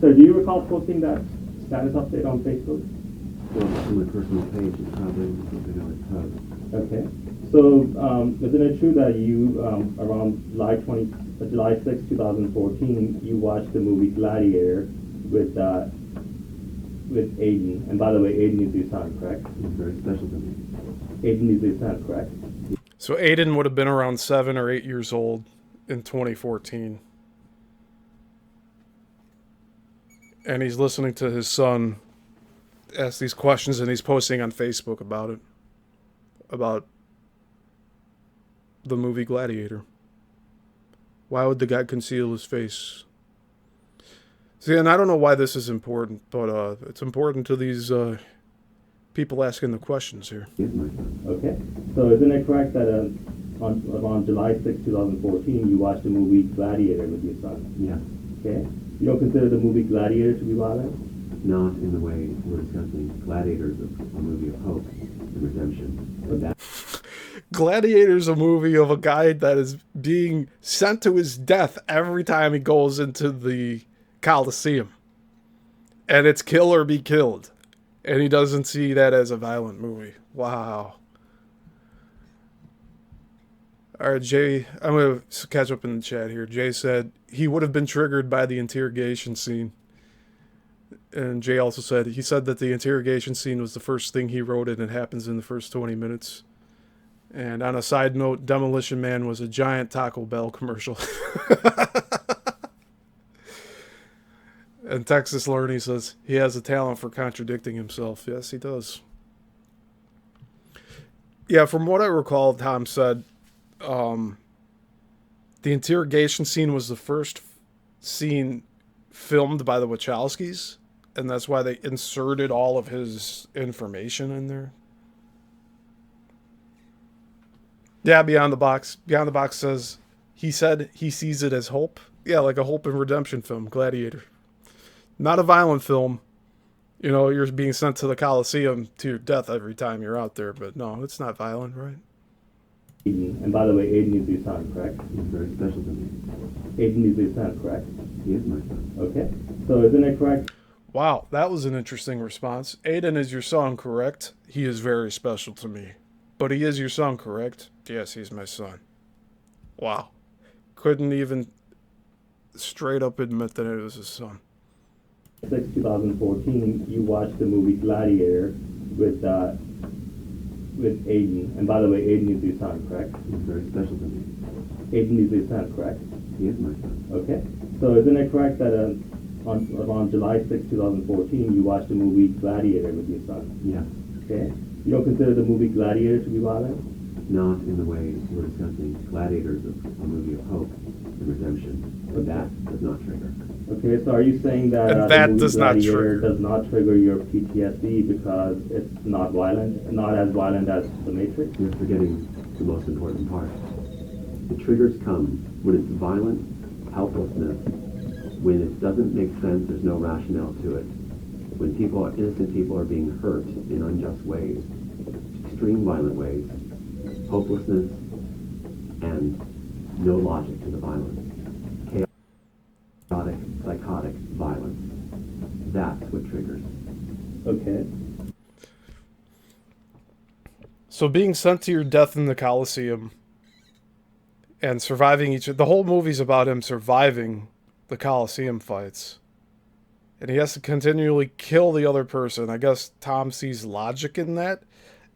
So do you recall posting that status update on Facebook? Well, on my personal page, it's probably something I would post. Okay. So isn't it true that you, around July 6, 2014, you watched the movie Gladiator with Aiden? And by the way, Aiden is your son, correct? It's very special to me. Aiden is your son, correct? So Aiden would have been around 7 or 8 years old in 2014. And he's listening to his son ask these questions, and he's posting on Facebook about it. About the movie Gladiator. Why would the guy conceal his face? See, and I don't know why this is important, but it's important to these people asking the questions here. He's my son. Okay. So isn't it correct that around July 6, 2014, you watched the movie Gladiator with your son? Yeah. Okay. You don't consider the movie Gladiator to be violent? Not in the way we're discussing. Gladiator is a movie of hope and redemption. But that Gladiator's a movie of a guy that is being sent to his death every time he goes into the Coliseum. And it's kill or be killed. And he doesn't see that as a violent movie. Wow. All right, Jay, I'm going to catch up in the chat here. Jay said he would have been triggered by the interrogation scene. And Jay also said, he said that the interrogation scene was the first thing he wrote and it happens in the first 20 minutes. And on a side note, Demolition Man was a giant Taco Bell commercial. And Texas Learning says he has a talent for contradicting himself. Yes, he does. Yeah, from what I recall, Tom said the interrogation scene was the first scene filmed by the Wachowskis. and that's why they inserted all of his information in there. Yeah, Beyond the Box. Beyond the Box says, he said he sees it as hope. Yeah, like a hope and redemption film, Gladiator. Not a violent film. You know, you're being sent to the Coliseum to your death every time you're out there, but no, it's not violent, right? Aiden. And by the way, Aiden is your son, correct? He's very special to me. Aiden is your son, correct? He is my son. Okay. So isn't it correct? Wow, that was an interesting response. Aiden is your son, correct? He is very special to me. But he is your son, correct? Yes, he's my son. Wow. Couldn't even straight up admit that it was his son. 2014, you watched the movie Gladiator with Aiden. And by the way, Aiden is your son, correct? He's very special to me. Aiden is your son, correct? He is my son. Okay. So isn't it correct that on July 6, 2014, you watched the movie Gladiator with your son? Yes. Okay. You don't consider the movie Gladiator to be violent? Not in the way we're discussing. Gladiator is a movie of hope and redemption. But that does not trigger. Okay, so are you saying that And the that movie does not Gladiator trigger. does not trigger your PTSD because it's not violent, not as violent as The Matrix? You're forgetting the most important part. The triggers come when it's violent, helplessness, when it doesn't make sense, there's no rationale to it. When innocent people are being hurt in unjust ways, extreme violent ways, hopelessness, and no logic to the violence. Chaotic, psychotic violence. That's what triggers. Okay. So being sent to your death in the Coliseum and surviving the whole movie's about him surviving the Coliseum fights. And he has to continually kill the other person. I guess Tom sees logic in that,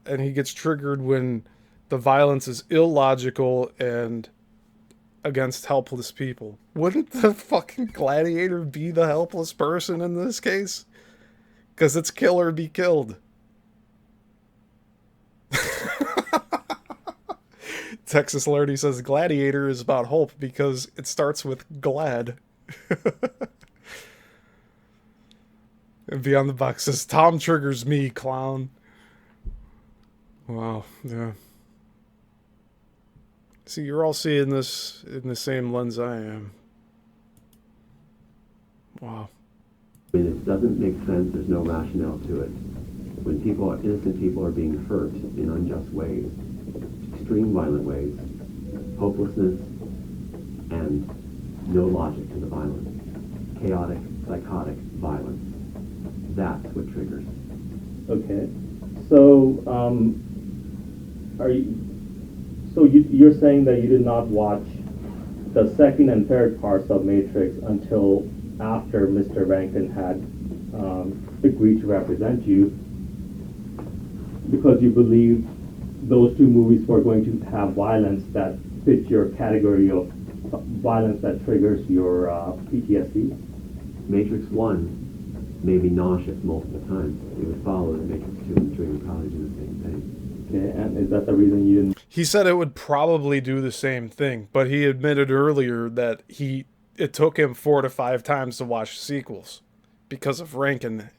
and he gets triggered when the violence is illogical and against helpless people. Wouldn't the fucking gladiator be the helpless person in this case? Because it's kill or be killed. Texas Lardy says Gladiator is about hope because it starts with glad. And Beyond the Box says Tom triggers me, clown. Wow, yeah. See, you're all seeing this in the same lens I am. Wow. When it doesn't make sense, there's no rationale to it. When innocent people are being hurt in unjust ways, extreme violent ways, hopelessness, and no logic to the violence. Chaotic, psychotic violence. That's what triggers. Okay. So, you're saying that you did not watch the second and third parts of Matrix until after Mr. Rankin had agreed to represent you, because you believe those two movies were going to have violence that fits your category of violence that triggers your PTSD? Matrix 1 may be nauseous multiple times. It would follow that Matrix 2 and 3 would probably do the same thing. Okay, and is that the reason you didn't? He said it would probably do the same thing, but he admitted earlier that it took him 4 to 5 times to watch sequels because of Rankin,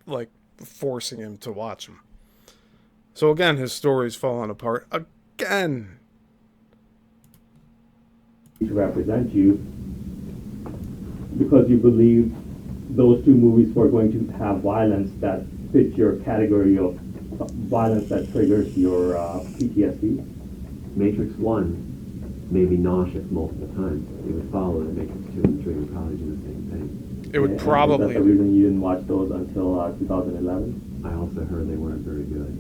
like, forcing him to watch them. So again, his story's falling apart again. To represent you, because you believe those two movies were going to have violence that fits your category of violence that triggers your PTSD? Matrix 1 may be nauseous multiple times. It would follow that Matrix 2 and 3 would probably do the same thing. It would And probably. is that the reason you didn't watch those until 2011? I also heard they weren't very good.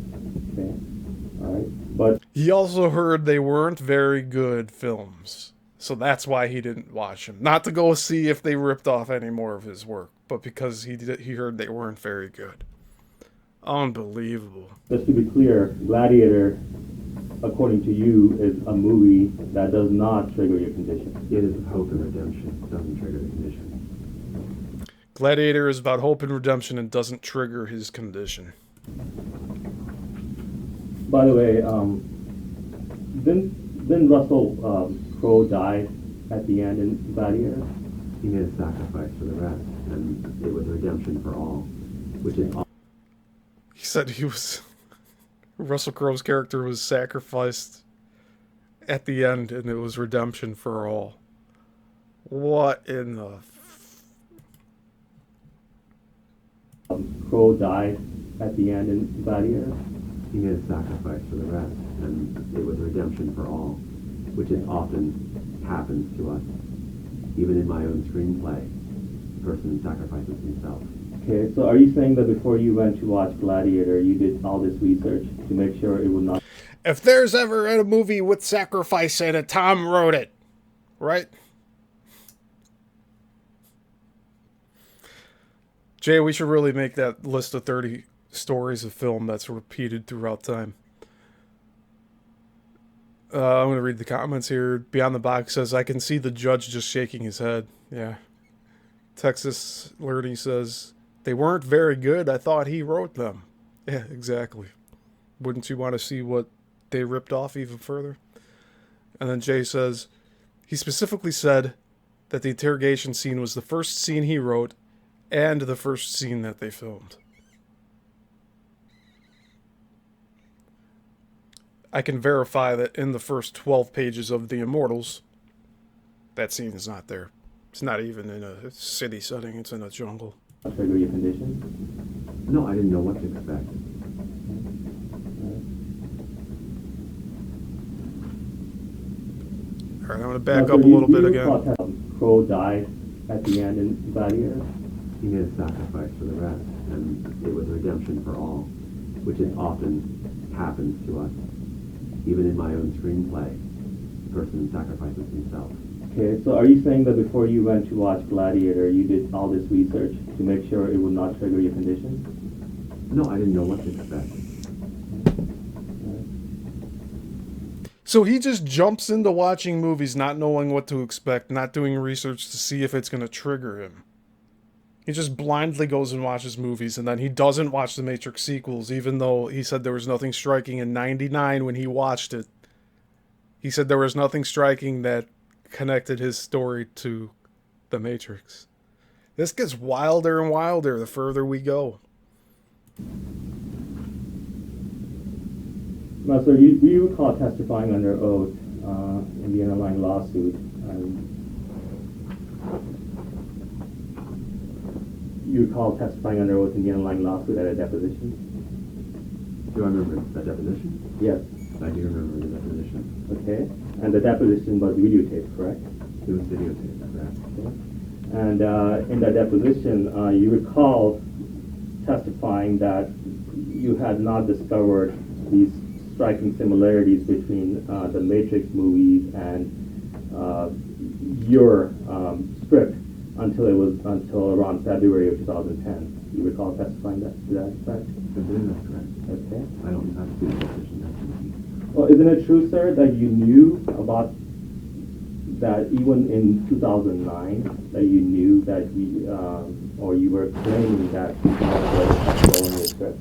Okay. All right. But He also heard they weren't very good films. So that's why he didn't watch them. Not to go see if they ripped off any more of his work, but because he heard they weren't very good. Unbelievable. just to be clear, Gladiator, according to you, is a movie that does not trigger your condition. It is hope and redemption. It doesn't trigger the condition. Gladiator is about hope and redemption and doesn't trigger his condition. By the way, didn't Russell Crowe die at the end in Gladiator? He made a sacrifice for the rest, and it was redemption for all, which is He said he was... Russell Crowe's character was sacrificed at the end, and it was redemption for all. What in the... Crow died at the end in Gladiator. He made a sacrifice for the rest, and it was redemption for all, which is often happens to us. Even in my own screenplay, the person sacrifices himself. Okay, so are you saying that before you went to watch Gladiator, you did all this research to make sure it would not... If there's ever a movie with sacrifice in it, Tom wrote it. Right? Jay, we should really make that list of 30 stories of film that's repeated throughout time. I'm going to read the comments here. Beyond the Box says, I can see the judge just shaking his head. Yeah. Texas Learning says, they weren't very good. I thought he wrote them. Yeah, exactly. Wouldn't you want to see what they ripped off even further? And then Jay says, he specifically said that the interrogation scene was the first scene he wrote and the first scene that they filmed. I can verify that in the first 12 pages of The Immortals, that scene is not there. It's not even in a city setting, it's in a jungle. trigger your condition? No, I didn't know what to expect. All right, I'm going to back up a little bit again. Crow died at the end in Gladiator. He made a sacrifice for the rest, and it was redemption for all, which is often happens to us. Even in my own screenplay, the person sacrifices himself. Okay, so are you saying that before you went to watch Gladiator, you did all this research to make sure it would not trigger your condition? No, I didn't know what to expect. So he just jumps into watching movies not knowing what to expect, not doing research to see if it's going to trigger him. He just blindly goes and watches movies, and then he doesn't watch the Matrix sequels, even though he said there was nothing striking in '99 when he watched it. He said there was nothing striking that connected his story to the Matrix. This gets wilder and wilder the further we go. Now, so you recall testifying under oath in the underlying lawsuit. You recall testifying under oath in the underlying lawsuit at a deposition? Do I remember that deposition? Yes. I do remember the deposition. Okay. And the deposition was videotaped, correct? It was videotaped, correct? Okay. And in that deposition, you recall testifying that you had not discovered these striking similarities between the Matrix movies and your script until around February of 2010. You recall testifying to that effect? I believe that's correct. Okay. I don't have to do the deposition. Well, isn't it true, sir, that you knew about that even in 2009, that you knew that or you were claiming that you had stolen your script?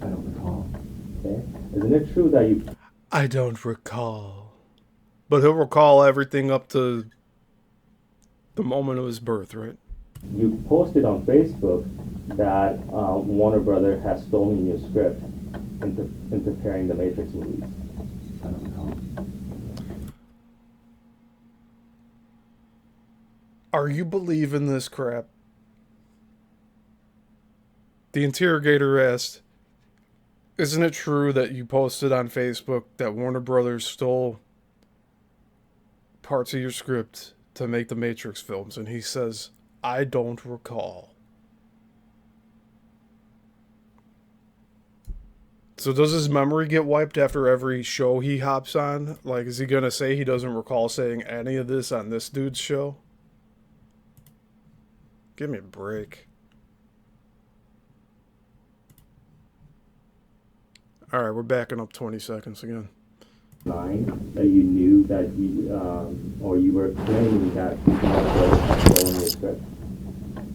I don't recall. Okay. Isn't it true that you... I don't recall. But he'll recall everything up to the moment of his birth, right? You posted on Facebook that Warner Brother has stolen your script in preparing the Matrix movies. I don't recall. Are you believing this crap? The interrogator asked, isn't it true that you posted on Facebook that Warner Brothers stole parts of your script to make the Matrix films? And he says, I don't recall. So does his memory get wiped after every show he hops on? Like, is he going to say he doesn't recall saying any of this on this dude's show? Give me a break. All right, we're backing up 20 seconds again. That you knew that or you were claiming that Warner Brothers had stolen your script.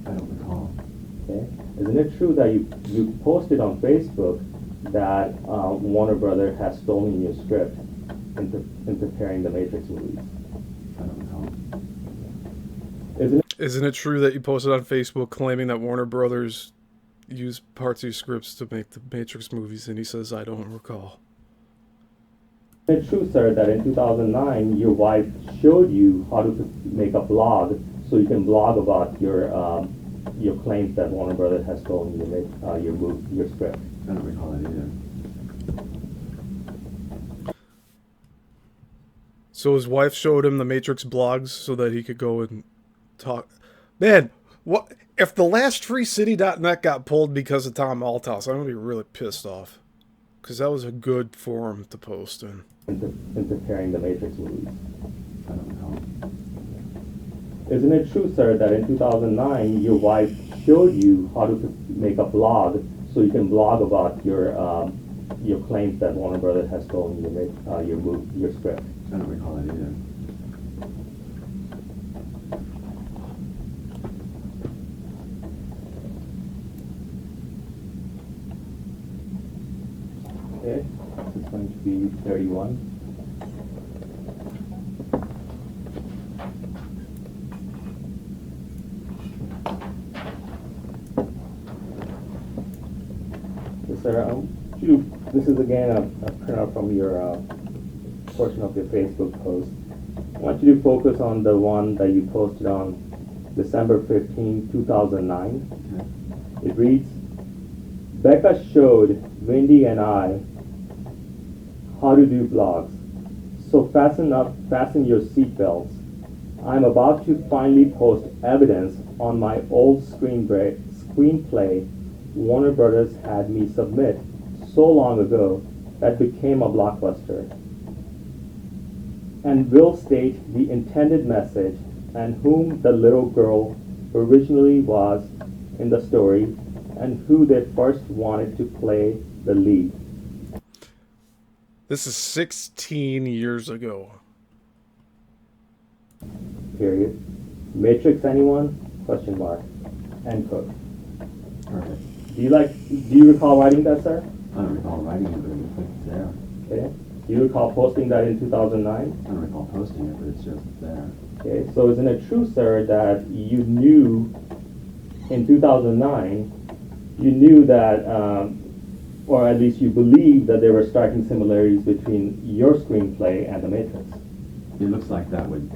I don't recall. Okay. Isn't it true that you posted on Facebook that Warner Brother has stolen your script in preparing the Matrix movies? I don't recall. Isn't it Isn't it true that you posted on Facebook claiming that Warner Brothers used parts of your scripts to make the Matrix movies? And he says, I don't recall. It's true, sir, that in 2009 your wife showed you how to make a blog so you can blog about your claims that Warner Brothers has stolen your script. I don't recall that either. So his wife showed him the Matrix blogs so that he could go and talk. Man, what if the last freecity.net got pulled because of Tom Althouse? I'm gonna be really pissed off, because that was a good forum to post in. Interfering the Matrix movies. I don't know. Isn't it true, sir, that in 2009 your wife showed you how to make a blog so you can blog about your claims that Warner Brothers has stolen your script? I don't recall that either. Okay, this is going to be 31. Yes, sir. This is again a printout from your portion of your Facebook post. I want you to focus on the one that you posted on December 15, 2009. Okay. It reads, Becca showed Wendy and I how to do blogs. So fasten your seatbelts. I'm about to finally post evidence on my old screenplay Warner Brothers had me submit so long ago that became a blockbuster, and will state the intended message and whom the little girl originally was in the story and who they first wanted to play the lead. This is 16 years ago. Period. Matrix anyone? Question mark. End quote. Perfect. Do you recall writing that, sir? I don't recall writing it, but it looks like it's there. Okay. Do you recall posting that in 2009? I don't recall posting it, but it's just there. Okay. So isn't it true, sir, that you knew in 2009, you knew that, or at least you believed that there were striking similarities between your screenplay and The Matrix? It looks like that would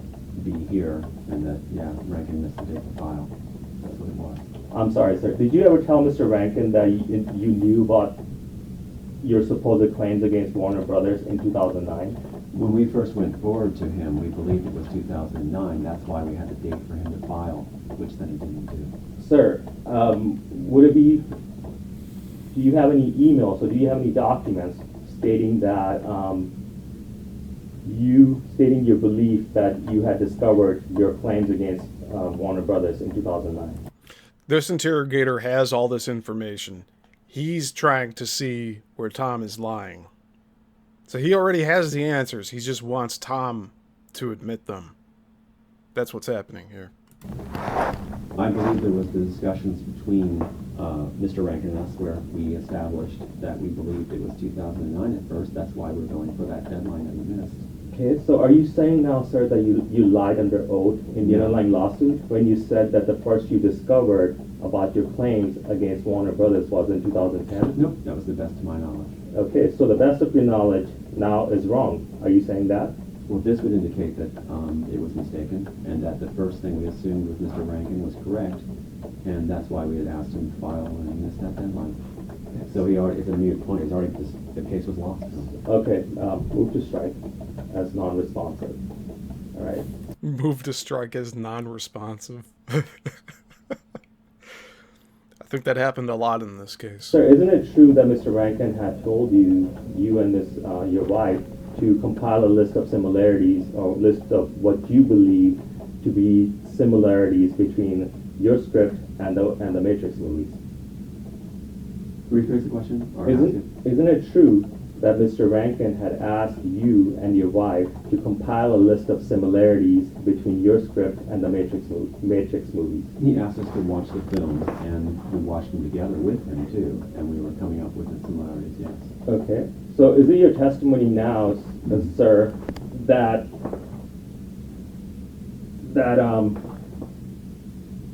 be here, and that, yeah, Rankin missed the date of the file. That's what it was. I'm sorry, sir. Did you ever tell Mr. Rankin that you knew about your supposed claims against Warner Brothers in 2009? When we first went forward to him, we believed it was 2009. That's why we had the date for him to file, which then he didn't do. Sir, would it be, do you have any emails or do you have any documents stating that, stating your belief that you had discovered your claims against Warner Brothers in 2009? This interrogator has all this information. He's trying to see where Tom is lying. So he already has the answers. He just wants Tom to admit them. That's what's happening here. I believe there was the discussions between Mr. Rankin and us where we established that we believed it was 2009 at first. That's why we're going for that deadline that we missed. Okay, so are you saying now, sir, that you lied under oath in the underlying lawsuit when you said that the first you discovered about your claims against Warner Brothers was in 2010? Nope, that was the best of my knowledge. Okay, so the best of your knowledge now is wrong. Are you saying that? Well, this would indicate that it was mistaken, and that the first thing we assumed with Mr. Rankin was correct, and that's why we had asked him to file when he missed that deadline. So it's a moot point. The case was lost. Okay, move to strike as non-responsive. All right. Move to strike as non-responsive. I think that happened a lot in this case. Sir, isn't it true that Mr. Rankin had told you and your wife, to compile a list of similarities or list of what you believe to be similarities between your script and the Matrix movies? Rephrase the question? Or Isn't it true that Mr. Rankin had asked you and your wife to compile a list of similarities between your script and the Matrix movies? He asked us to watch the films, and we watched them together with him too, and we were coming up with the similarities, yes. Okay. So is it your testimony now, sir, that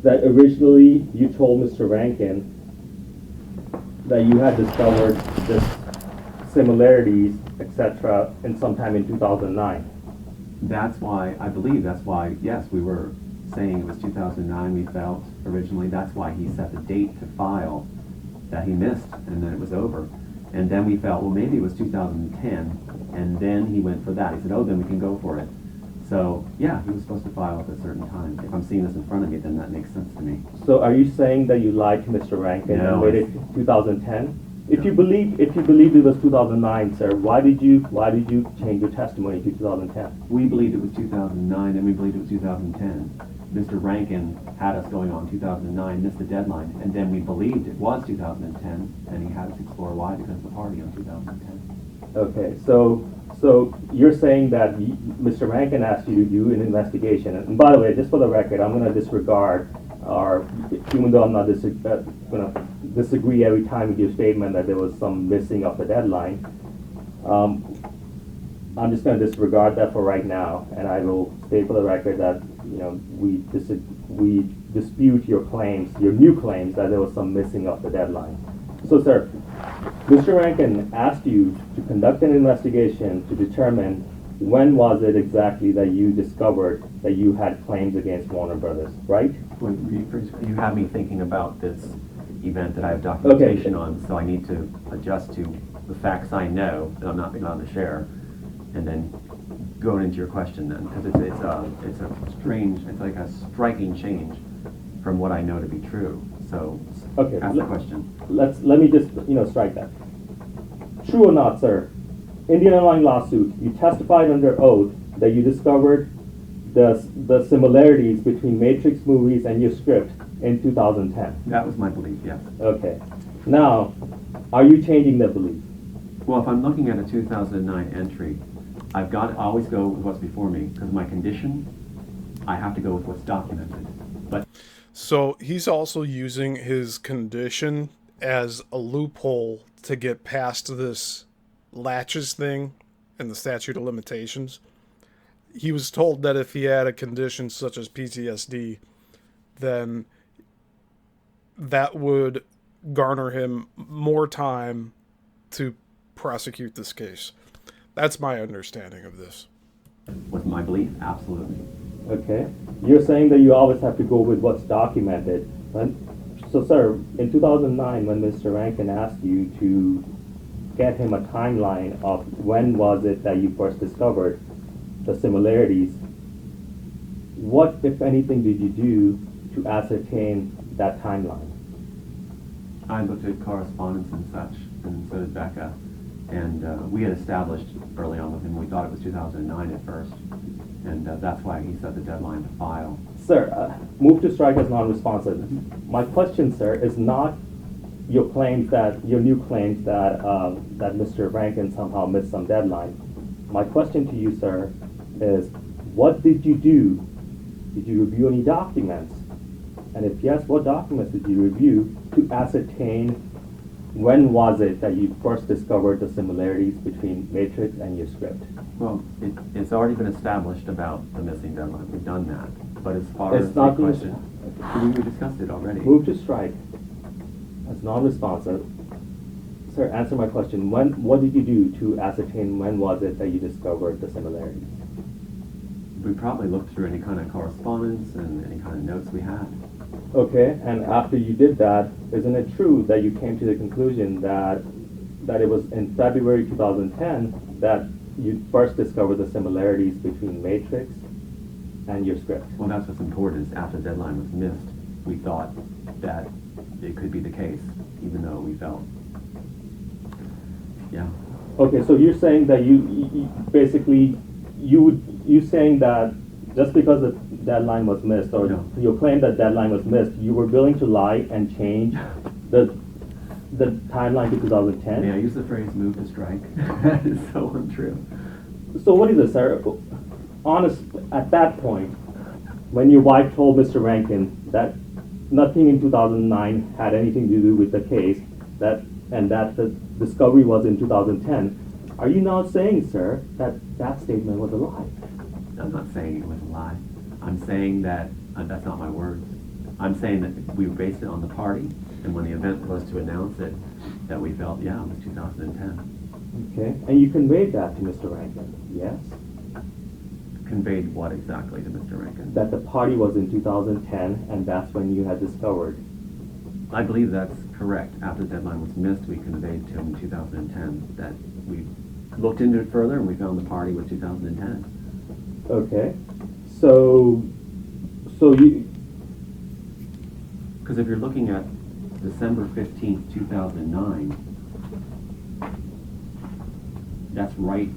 that originally you told Mr. Rankin that you had discovered this similarities, etc., in sometime in 2009. That's why, I believe that's why, yes, we were saying it was 2009 we felt originally. That's why he set the date to file that he missed, and then it was over. And then we felt, well, maybe it was 2010, and then he went for that. He said, oh, then we can go for it. So, yeah, he was supposed to file at a certain time. If I'm seeing this in front of me, then that makes sense to me. So are you saying that you lied to Mr. Rankin No, and made it 2010? If you believed it was 2009, sir, why did you change your testimony to 2010? We believed it was 2009, and we believed it was 2010. Mr. Rankin had us going on 2009, missed the deadline, and then we believed it was 2010, and he had us explore why because of the party on 2010. Okay, so you're saying that Mr. Rankin asked you to do an investigation, and by the way, just for the record, I'm going to disregard, or even though I'm not going to disagree every time with your statement that there was some missing of the deadline, I'm just going to disregard that for right now, and I will state for the record that we dispute your claims, your new claims that there was some missing of the deadline. So, sir, Mr. Rankin asked you to conduct an investigation to determine when was it exactly that you discovered that you had claims against Warner Brothers, right? Well, you have me thinking about this event that I have documentation on, so I need to adjust to the facts I know that I'm not allowed to share, and then go into your question then, because it's a strange, it's like a striking change from what I know to be true. So, Okay, ask the question. Let me just strike that. True or not, sir? In the underlying lawsuit, you testified under oath that you discovered the similarities between Matrix movies and your script in 2010. That was my belief, yes. Okay. Now, are you changing that belief? Well, if I'm looking at a 2009 entry, I always go with what's before me, because my condition, I have to go with what's documented. But So he's also using his condition as a loophole to get past this latches thing and the statute of limitations. He was told that if he had a condition such as PTSD, then that would garner him more time to prosecute this case. That's my understanding of this. with my belief, absolutely. Okay. You're saying that you always have to go with what's documented. So, sir, in 2009, when Mr. Rankin asked you to get him a timeline of when was it that you first discovered the similarities, what, if anything, did you do to ascertain that timeline? I looked at correspondence and such, and so did Becca. And we had established early on with him, we thought it was 2009 at first, and that's why he set the deadline to file. Sir, move to strike as non-responsive. My question, sir, is not your claims that, your new claims that, that Mr. Rankin somehow missed some deadline. My question to you, sir, is what did you do? Did you review any documents? And if yes, what documents did you review to ascertain when was it that you first discovered the similarities between Matrix and your script? Well, it's already been established about the missing deadline. We've done that. But as far It's as the not being- question, we discussed it already. Move to strike as non-responsive. Sir, answer my question. What did you do to ascertain when was it that you discovered the similarities? We probably looked through any kind of correspondence and any kind of notes we had. Okay, and after you did that, isn't it true that you came to the conclusion that it was in February 2010 that you first discovered the similarities between Matrix and your script? Well, that's what's important, is after the deadline was missed, we thought that it could be the case, even though we felt, yeah. Okay, so you're saying that you basically, you saying that just because the deadline was missed, or No. your claim that deadline was missed, you were willing to lie and change the timeline to 2010? May I use the phrase move to strike? That is so untrue. So what is this, sir? Honest, at that point, when your wife told Mr. Rankin that nothing in 2009 had anything to do with the case, and that the discovery was in 2010, are you now saying, sir, that that statement was a lie? I'm not saying it was a lie. I'm saying that, that's not my words. I'm saying that we based it on the party, and when the event was to announce it, that we felt, yeah, it was 2010. Okay. And you conveyed that to Mr. Rankin, yes? Conveyed what exactly to Mr. Rankin? That the party was in 2010, and that's when you had discovered. I believe that's correct. After the deadline was missed, we conveyed to him in 2010 that we looked into it further and we found the party was 2010. Okay. So you, Because if you're looking at December 15th, 2009, that's right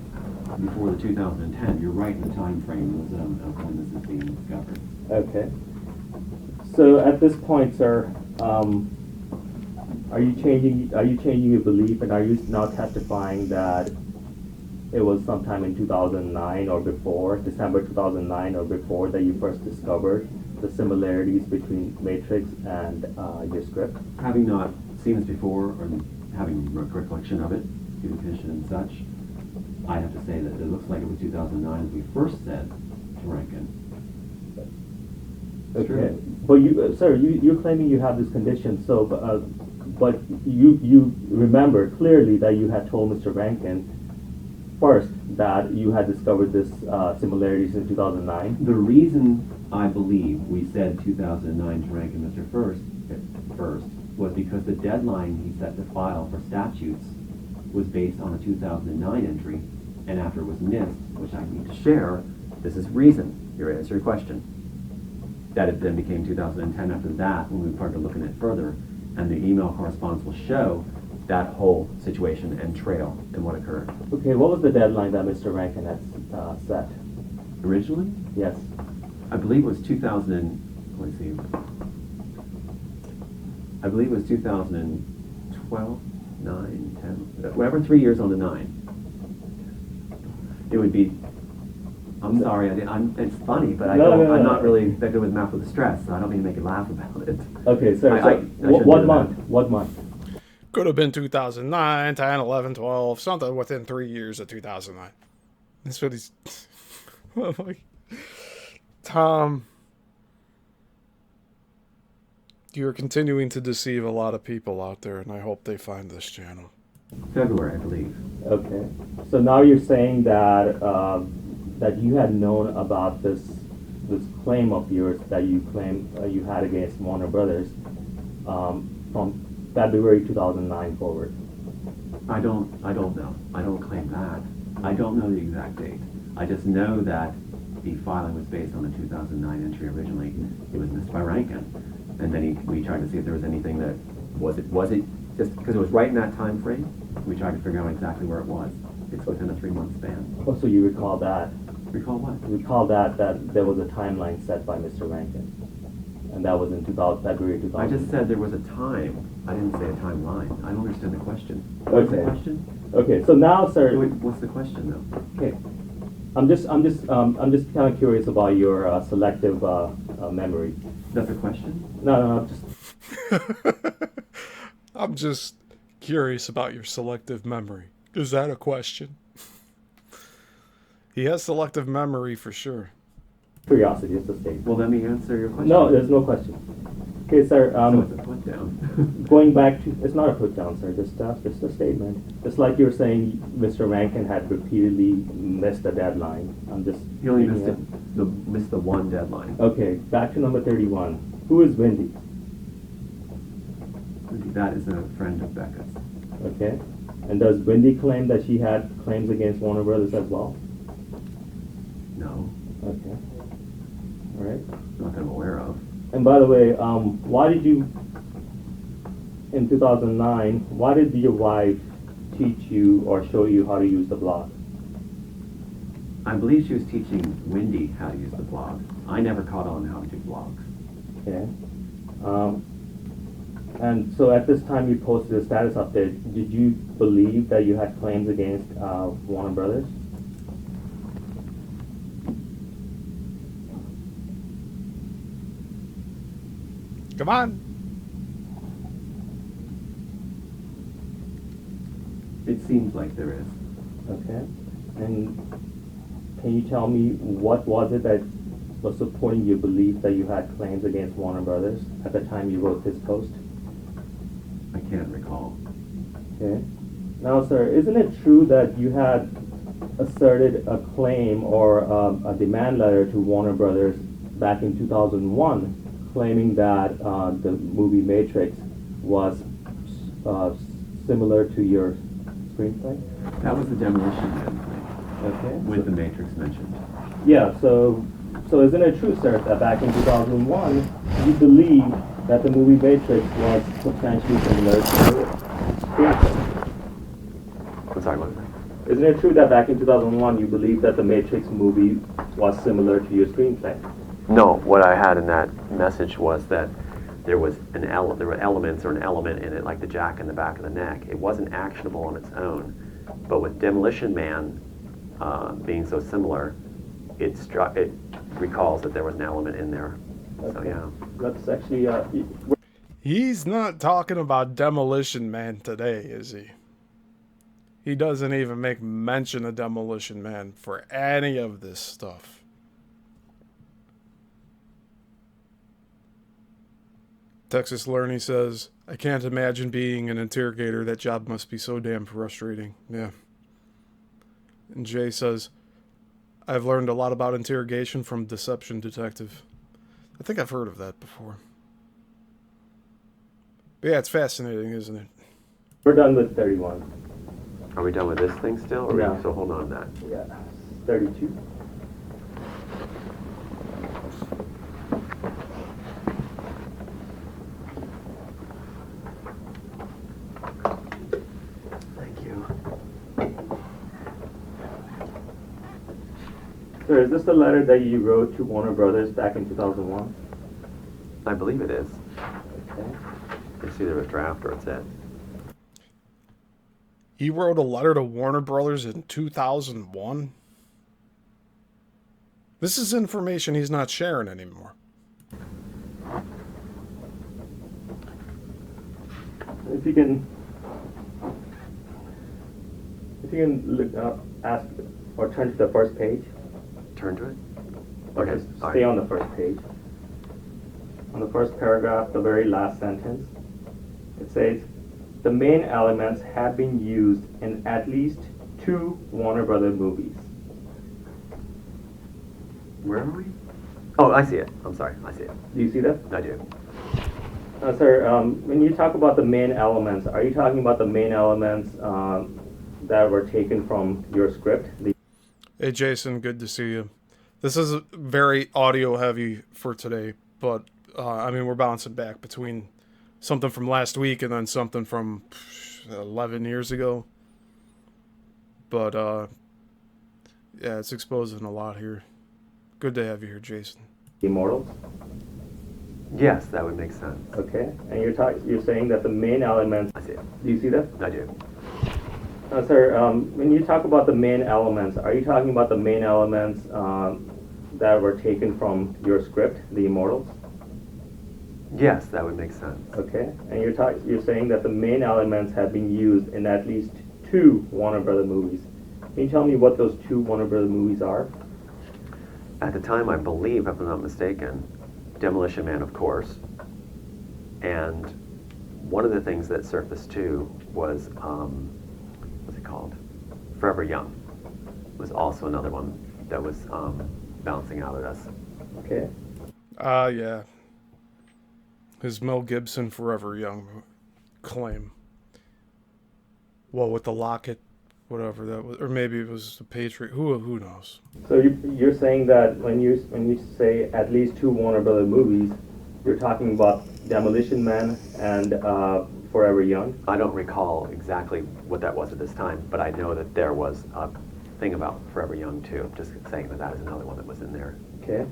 before the 2010. You're right in the time frame of when this is being discovered. okay. So at this point, sir, are you changing your belief, and are you now testifying that it was sometime in 2009 or before, December 2009 or before, that you first discovered the similarities between Matrix and your script? Having not seen this before, or having recollection of it, due to commission and such, I have to say that it looks like it was 2009 as we first said to Rankin. Okay. True. But you, sir, you're claiming you have this condition, so, but you remember clearly that you had told Mr. Rankin first that you had discovered this similarities in 2009. The reason I believe we said 2009 to Rankin Mr. First was because the deadline he set to file for statutes was based on a 2009 entry, and after it was missed, which I need to share, this is reason, here answer your question, that it then became 2010 after that when we started looking at it further, and the email correspondence will show that whole situation and trail and what occurred. Okay, what was the deadline that Mr. Rankin had set? Originally, Yes. I believe it was 2000, let's see, I believe it was 2012, 9, 10, whatever 3 years on the 9. It would be, I'm sorry, it's funny, but I'm not really that good with math with the stress, so I don't mean to make you laugh about it. Okay, sir. I shouldn't What do month? that. What month? Could have been 2009, 10, 11, 12, something within 3 years of 2009. That's what he's... Oh my... Tom... You're continuing to deceive a lot of people out there, and I hope they find this channel. February, I believe. Okay. So now you're saying that that you had known about this claim of yours that you claim you had against Warner Brothers from February 2009 forward. I don't know. I don't claim that. I don't know the exact date. I just know that the filing was based on the 2009 entry originally. It was missed by Rankin. And then we tried to see if there was anything that, was it just because it was right in that time frame, we tried to figure out exactly where it was. It's within a 3-month span. Oh, so you recall that? Recall what? You recall that there was a timeline set by Mr. Rankin, and that was in February 2000. I just said there was a time. I didn't say a timeline. I don't understand the question. What's the question? Okay, so now, sir. What's the question, though? Okay, I'm just kind of curious about your selective memory. That's a question? No, just. I'm just curious about your selective memory. Is that a question? He has selective memory for sure. Curiosity, it's a statement. Well, let me answer your question. No, there's no question. Okay, sir. So it's a put down. Going back to, it's not a put down, sir. Just a statement. Just like you're saying, Mr. Rankin had repeatedly missed a deadline. I'm just. He only missed the one deadline. Okay, back to number 31. Who is Wendy? That is a friend of Becca's. Okay, and does Wendy claim that she had claims against Warner Brothers as well? No, Okay. All right. not that I'm aware of. And by the way, why did you, in 2009, why did your wife teach you or show you how to use the blog? I believe she was teaching Wendy how to use the blog. I never caught on how to do blogs. Okay. And so at this time you posted a status update, did you believe that you had claims against Warner Brothers? Come on. It seems like there is. Okay. And can you tell me what was it that was supporting your belief that you had claims against Warner Brothers at the time you wrote this post? I can't recall. Okay. Now, sir, isn't it true that you had asserted a claim or a demand letter to Warner Brothers back in 2001, claiming that the movie Matrix was similar to your screenplay? That was the Demolition Man thing, Okay. with the Matrix mentioned. Yeah, so isn't it true, sir, that back in 2001, you believed that the movie Matrix was substantially similar to your screenplay? I'm sorry, what? Isn't it true that back in 2001, you believed that the Matrix movie was similar to your screenplay? No, what I had in that message was that there were elements or an element in it, like the jack in the back of the neck. It wasn't actionable on its own, but with Demolition Man being so similar, it recalls that there was an element in there. Okay. So yeah. That's actually He's not talking about Demolition Man today, is he? He doesn't even make mention of Demolition Man for any of this stuff. Texas Learning says, I can't imagine being an interrogator. That job must be so damn frustrating. Yeah. And Jay says, I've learned a lot about interrogation from Deception Detective. I think I've heard of that before. But yeah, it's fascinating, isn't it? we're done with 31. Are we done with this thing still? Or Yeah. we still hold on to that? Yeah. 32. Thank you. Sir, is this the letter that you wrote to Warner Brothers back in 2001? I believe it is. Okay. It's either a draft or it's it. He wrote a letter to Warner Brothers in 2001? This is information he's not sharing anymore. If you can look ask or turn to the first page. Turn to it? Or Okay. just all stay right. on the first page. On the first paragraph, the very last sentence, it says, the main elements have been used in at least 2 Warner Brothers movies. Where are we? Oh, I see it. I'm sorry. I see it. Do you see that? I do. Sir, when you talk about the main elements, are you talking about the main elements that were taken from your script? Hey Jason, good to see you. This is very audio heavy for today, but I mean, we're bouncing back between something from last week and then something from 11 years ago. But yeah, it's exposing a lot here. Good to have you here, Jason. Immortals? Yes, that would make sense. Okay. And you're saying that the main elements. I see it. Do you see that? I do. Sir, when you talk about the main elements, are you talking about the main elements that were taken from your script, The Immortals? Yes, that would make sense. Okay. And you're saying that the main elements have been used in at least 2 Warner Brothers movies. Can you tell me what those 2 Warner Brothers movies are? At the time, I believe, if I'm not mistaken, Demolition Man, of course. And one of the things that surfaced too was, what's it called? Forever Young was also another one that was bouncing out at us. Okay. Yeah. His Mel Gibson Forever Young claim. Well, with the locket, whatever that was, or maybe it was the Patriot. Who knows? So you're saying that when you say at least 2 Warner Brothers movies, you're talking about Demolition Man and Forever Young? I don't recall exactly what that was at this time, but I know that there was a thing about Forever Young too. I'm just saying that is another one that was in there. Okay.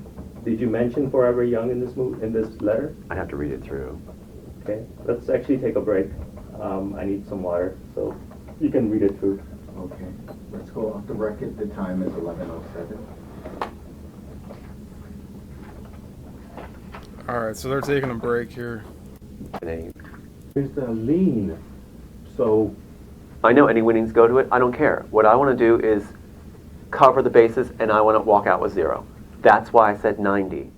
Did you mention Forever Young in this letter? I'd have to read it through. Okay. Let's actually take a break. I need some water, so you can read it through. Okay, let's go off the record. The time is 11:07. All right, so they're taking a break here. Here's the lien. So I know any winnings go to it. I don't care. What I want to do is cover the bases, and I want to walk out with 0. That's why I said 90.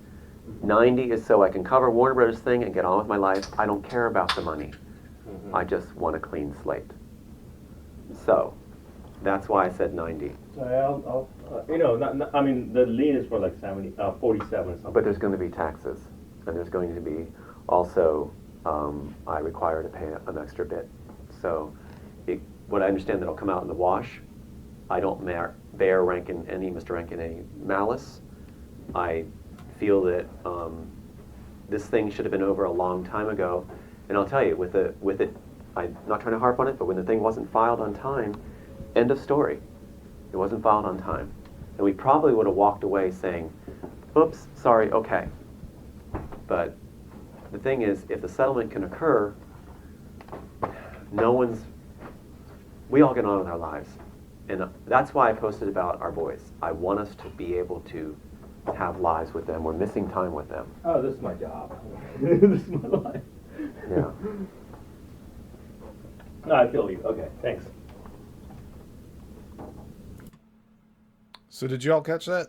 90 is so I can cover Warner Brothers thing and get on with my life. I don't care about the money. I just want a clean slate. So, that's why I said 90. So I'll I mean, the lien is for like 47 or something. But there's going to be taxes, and there's going to be also, I require to pay an extra bit. So, what I understand that'll come out in the wash. I don't bear Mr. Rankin any malice. I feel that this thing should have been over a long time ago. And I'll tell you, with it, I'm not trying to harp on it, but when the thing wasn't filed on time, end of story. It wasn't filed on time. And we probably would have walked away saying, oops, sorry, okay. But the thing is, if the settlement can occur, we all get on with our lives. And that's why I posted about our boys. I want us to be able to have lives with them. We're missing time with them. Oh, this is my job. This is my life. Yeah. No, I feel you. Okay, thanks. So did y'all catch that?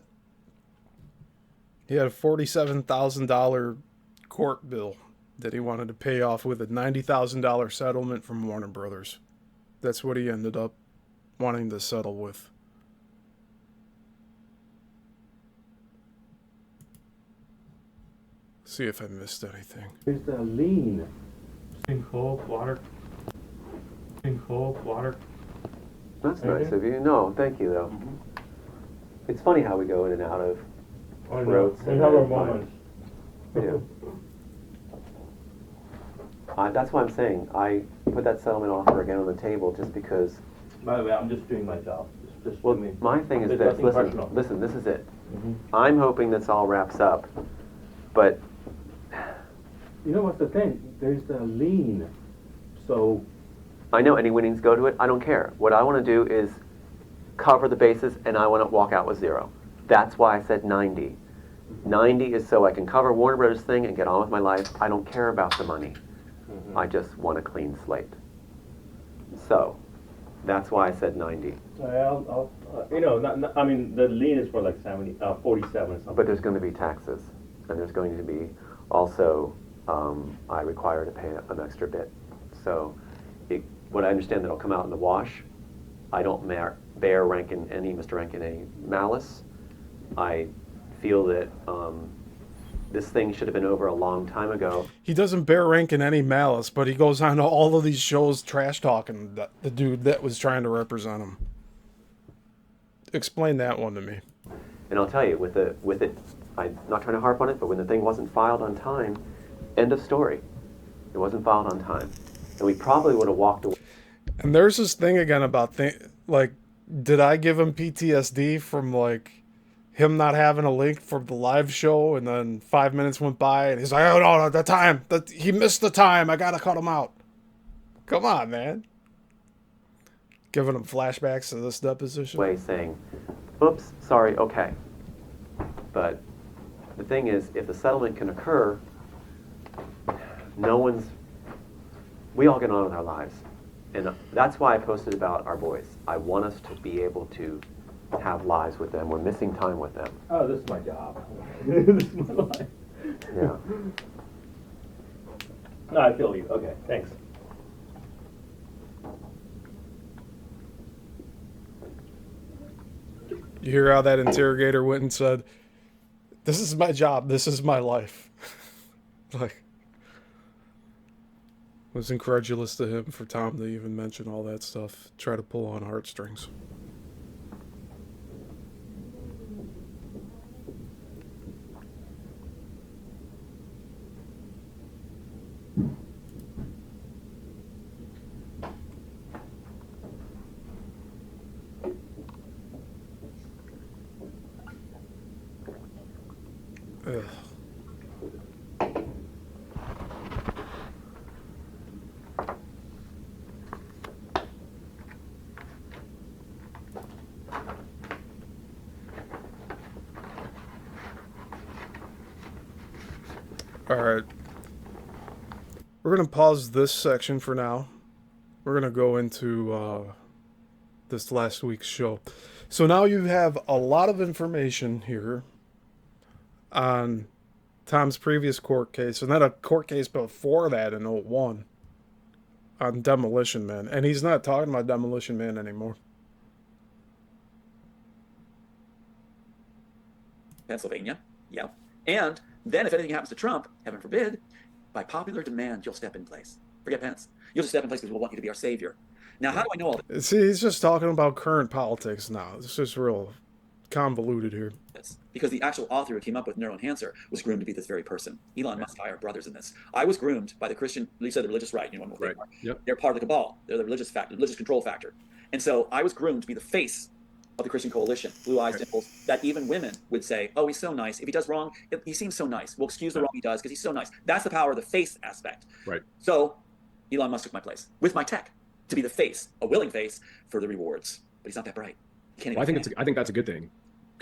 He had a $47,000 court bill that he wanted to pay off with a $90,000 settlement from Warner Brothers. That's what he ended up wanting to settle with. See if I missed anything. Here's the lien. Cold water. Cold water. That's nice of you. No, thank you, though. It's funny how we go in and out of throats. We have our moments. Yeah. That's why I'm saying I put that settlement offer again on the table just because. By the way, I'm just doing my job. Just Well, do me. my thing is There's this. nothing personal. Listen. This is it. I'm hoping this all wraps up, but You know what's the thing? There's the lien. So I know any winnings go to it. I don't care. What I want to do is cover the bases, and I want to walk out with 0. That's why I said 90. 90 is so I can cover Warner Brothers thing and get on with my life. I don't care about the money. I just want a clean slate. So, that's why I said 90. I'll I mean, the lien is for like 47 or something. But there's going to be taxes, and there's going to be also, I require to pay an extra bit. So, what I understand that'll come out in the wash. I don't bear Mr. Rankin any malice. I feel that this thing should have been over a long time ago. He doesn't bear Rankin any malice, but he goes on to all of these shows trash talking the dude that was trying to represent him. Explain that one to me. And I'll tell you, with it, I'm not trying to harp on it, but when the thing wasn't filed on time, end of story. It wasn't filed on time. And we probably would have walked away. And there's this thing again about did I give him PTSD from him not having a link for the live show, and then 5 minutes went by and he's like, oh no, the time, he missed the time, I gotta cut him out. Come on, man. Giving him flashbacks to this deposition. Way saying, oops, sorry, okay. But the thing is, if the settlement can occur, we all get on with our lives. And that's why I posted about our boys. I want us to be able to have lives with them. We're missing time with them. Oh, this is my job. This is my life. Yeah. No, I feel you. Okay, thanks. You hear how that interrogator went and said, this is my job, this is my life. Was incredulous to him for Tom to even mention all that stuff. Try to pull on heartstrings. Ugh. Alright. We're going to pause this section for now. We're going to go into this last week's show. So now you have a lot of information here on Tom's previous court case, and then a court case before that in '01 on Demolition Man, and he's not talking about Demolition Man anymore. Pennsylvania, yeah. And then if anything happens to Trump, heaven forbid, by popular demand, you'll step in place. Forget Pence. You'll just step in place because we'll want you to be our savior. Now, how do I know all this? See, he's just talking about current politics now. It's just real convoluted here. Because the actual author who came up with neuroenhancer was groomed to be this very person. Elon Musk hired brothers in this. I was groomed by the Christian, at least the religious right. You know what they are. Yep. They're part of the cabal. They're the religious factor, religious control factor. And so I was groomed to be the face of the Christian coalition. Blue eyes, dimples. That even women would say, "Oh, he's so nice. If he does wrong, he seems so nice. We'll excuse the wrong he does because he's so nice." That's the power of the face aspect. Right. So Elon Musk took my place with my tech to be the face, a willing face for the rewards. But he's not that bright. Well, I think that's a good thing.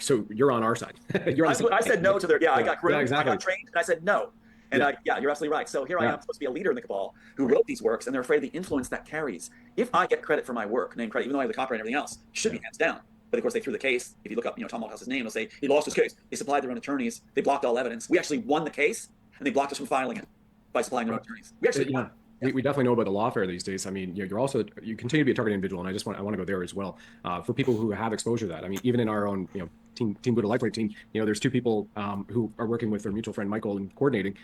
So you're on our side. You're on I said no to their. Yeah, I got groomed. Yeah, exactly. I got trained, and I said no. And you're absolutely right. So here I am, supposed to be a leader in the cabal who wrote these works, and they're afraid of the influence that carries. If I get credit for my work, name credit, even though I have the copyright and everything else, it should be hands down. But of course, they threw the case. If you look up, Tom Althouse's name, they'll say he lost his case. They supplied their own attorneys. They blocked all evidence. We actually won the case, and they blocked us from filing it by supplying their own attorneys. We actually won. We definitely know about the lawfare these days. I mean, you continue to be a targeted individual, and I want to go there as well. For people who have exposure to that, I mean, even in our own, Team Buddha Lifeway team, there's two people who are working with their mutual friend Michael and coordinating.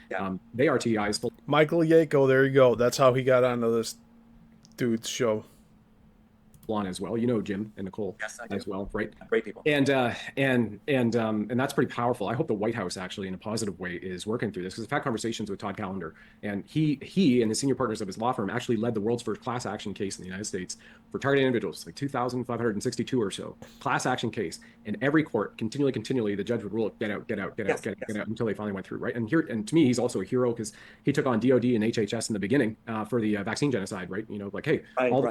They are TIs. Michael Yako, there you go. That's how he got onto this dude's show. On as well, Jim and Nicole as well, right? Great people. And that's pretty powerful. I hope the White House actually, in a positive way, is working through this, because I've had conversations with Todd Callender, and he and the senior partners of his law firm actually led the world's first class action case in the United States for targeted individuals, like 2,562 or so class action case. And every court, continually, the judge would rule, get out, until they finally went through, right? And to me, he's also a hero because he took on DOD and HHS in the beginning for the vaccine genocide, right? The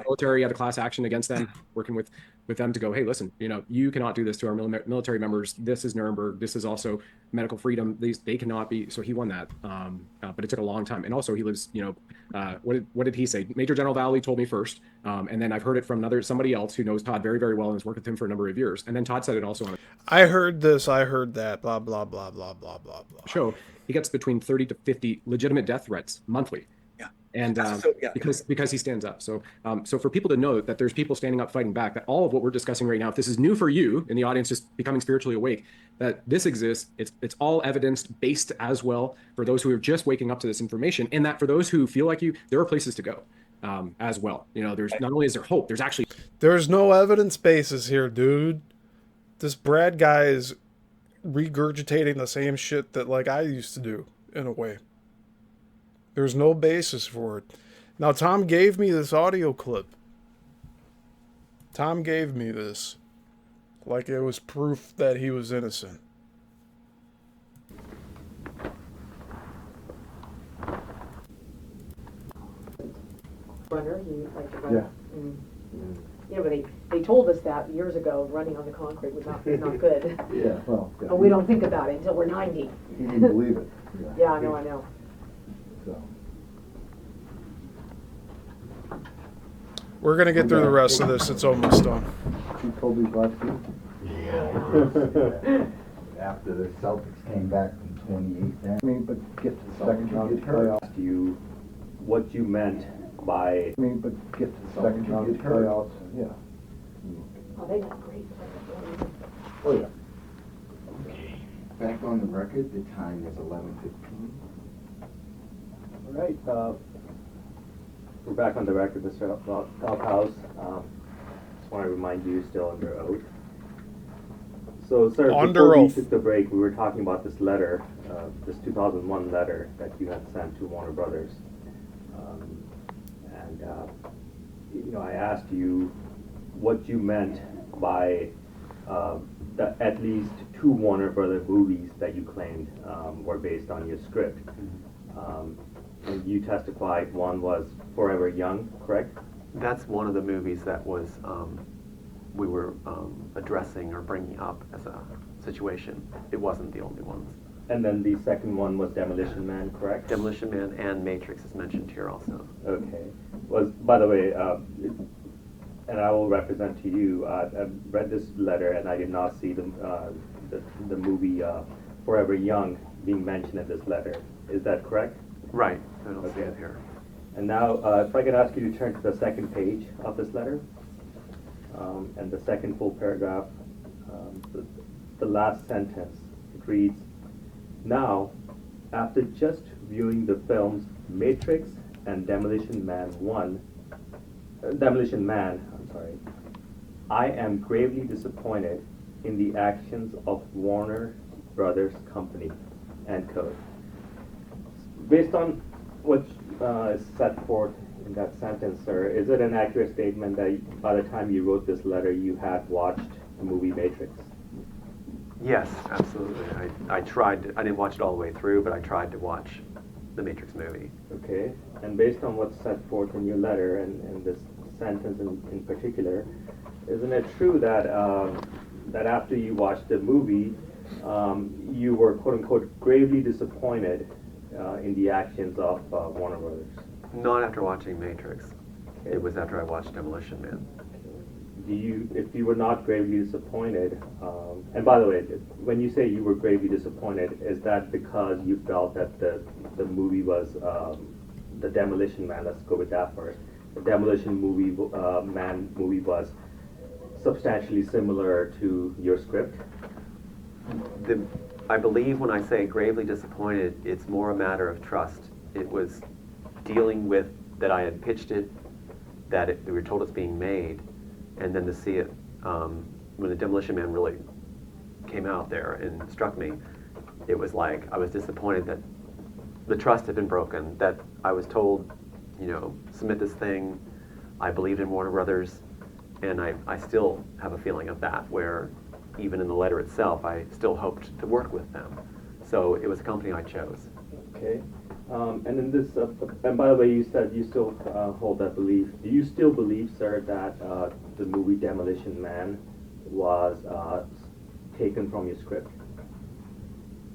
military had a class action against them, working with them to go, hey, listen, you cannot do this to our military members. This is Nuremberg. This is also medical freedom. They cannot be. So he won that, but it took a long time. And also he lives, what did he say? Major General Valley told me first, and then I've heard it from somebody else who knows Todd very, very well and has worked with him for a number of years. And then Todd said it also on I heard this, I heard that, blah, blah, blah, blah, blah, blah, blah. Show he gets between 30 to 50 legitimate death threats monthly. And because he stands up. So for people to know that there's people standing up fighting back, that all of what we're discussing right now, if this is new for you in the audience just becoming spiritually awake, that this exists, it's all evidence-based as well for those who are just waking up to this information, and that for those who feel like you, there are places to go as well. There's not only is there hope, there's no evidence basis here, dude. This Brad guy is regurgitating the same shit that I used to do in a way. There's no basis for it. Now, Tom gave me this audio clip. Tom gave me this. Like it was proof that he was innocent. Runner, you like to run? Yeah. Mm. Yeah, but they told us that years ago, running on the concrete was not good. Yeah, well. Yeah. But we don't think about it until we're 90. He didn't believe it. Yeah, I know. So. We're going to get through the rest of this. It's almost done. He told me last week. Yeah. After the Celtics came back from 28. I mean, but get to the second round of the playoffs. You what you meant by. I mean, but get to the second round of the playoffs. Yeah. Oh, they got great. Oh, yeah. Okay. Back on the record, the time is 11:15. All right. We're back on the record, Mr. Althouse. Just want to remind you, still under oath. So, sir, before we took the break, we were talking about this letter, this 2001 letter that you had sent to Warner Brothers. I asked you what you meant by the at least 2 Warner Brother movies that you claimed were based on your script. And you testified one was Forever Young, correct? That's one of the movies that was we were addressing or bringing up as a situation. It wasn't the only ones. And then the second one was Demolition Man, correct? Demolition Man and Matrix is mentioned here also. Okay. By the way, and I will represent to you, I read this letter and I did not see the movie Forever Young being mentioned in this letter. Is that correct? Right. I don't see it here. And now, if I could ask you to turn to the second page of this letter, and the second full paragraph, the last sentence, it reads, "Now, after just viewing the films Matrix and Demolition Man, I am gravely disappointed in the actions of Warner Brothers Company," end quote. Based on what is set forth in that sentence, sir, is it an accurate statement that by the time you wrote this letter, you had watched the movie Matrix? Yes, absolutely. I tried. I didn't watch it all the way through, but I tried to watch the Matrix movie. Okay, and based on what's set forth in your letter and this sentence in particular, isn't it true that that after you watched the movie, you were quote unquote gravely disappointed in the actions of Warner Brothers? Not after watching Matrix. It was after I watched Demolition Man. If you were not gravely disappointed, and by the way, when you say you were gravely disappointed, is that because you felt that the movie was the Demolition Man? Let's go with that first. The Demolition Man movie was substantially similar to your script? I believe when I say gravely disappointed, it's more a matter of trust. It was dealing with that I had pitched it, we were told it's being made, and then to see it when the Demolition Man really came out there and struck me, it was like I was disappointed that the trust had been broken, that I was told, submit this thing. I believed in Warner Brothers, and I still have a feeling of that, where even in the letter itself, I still hoped to work with them. So it was a company I chose. Okay. And in this, and by the way, you said you still hold that belief. Do you still believe, sir, that the movie Demolition Man was taken from your script?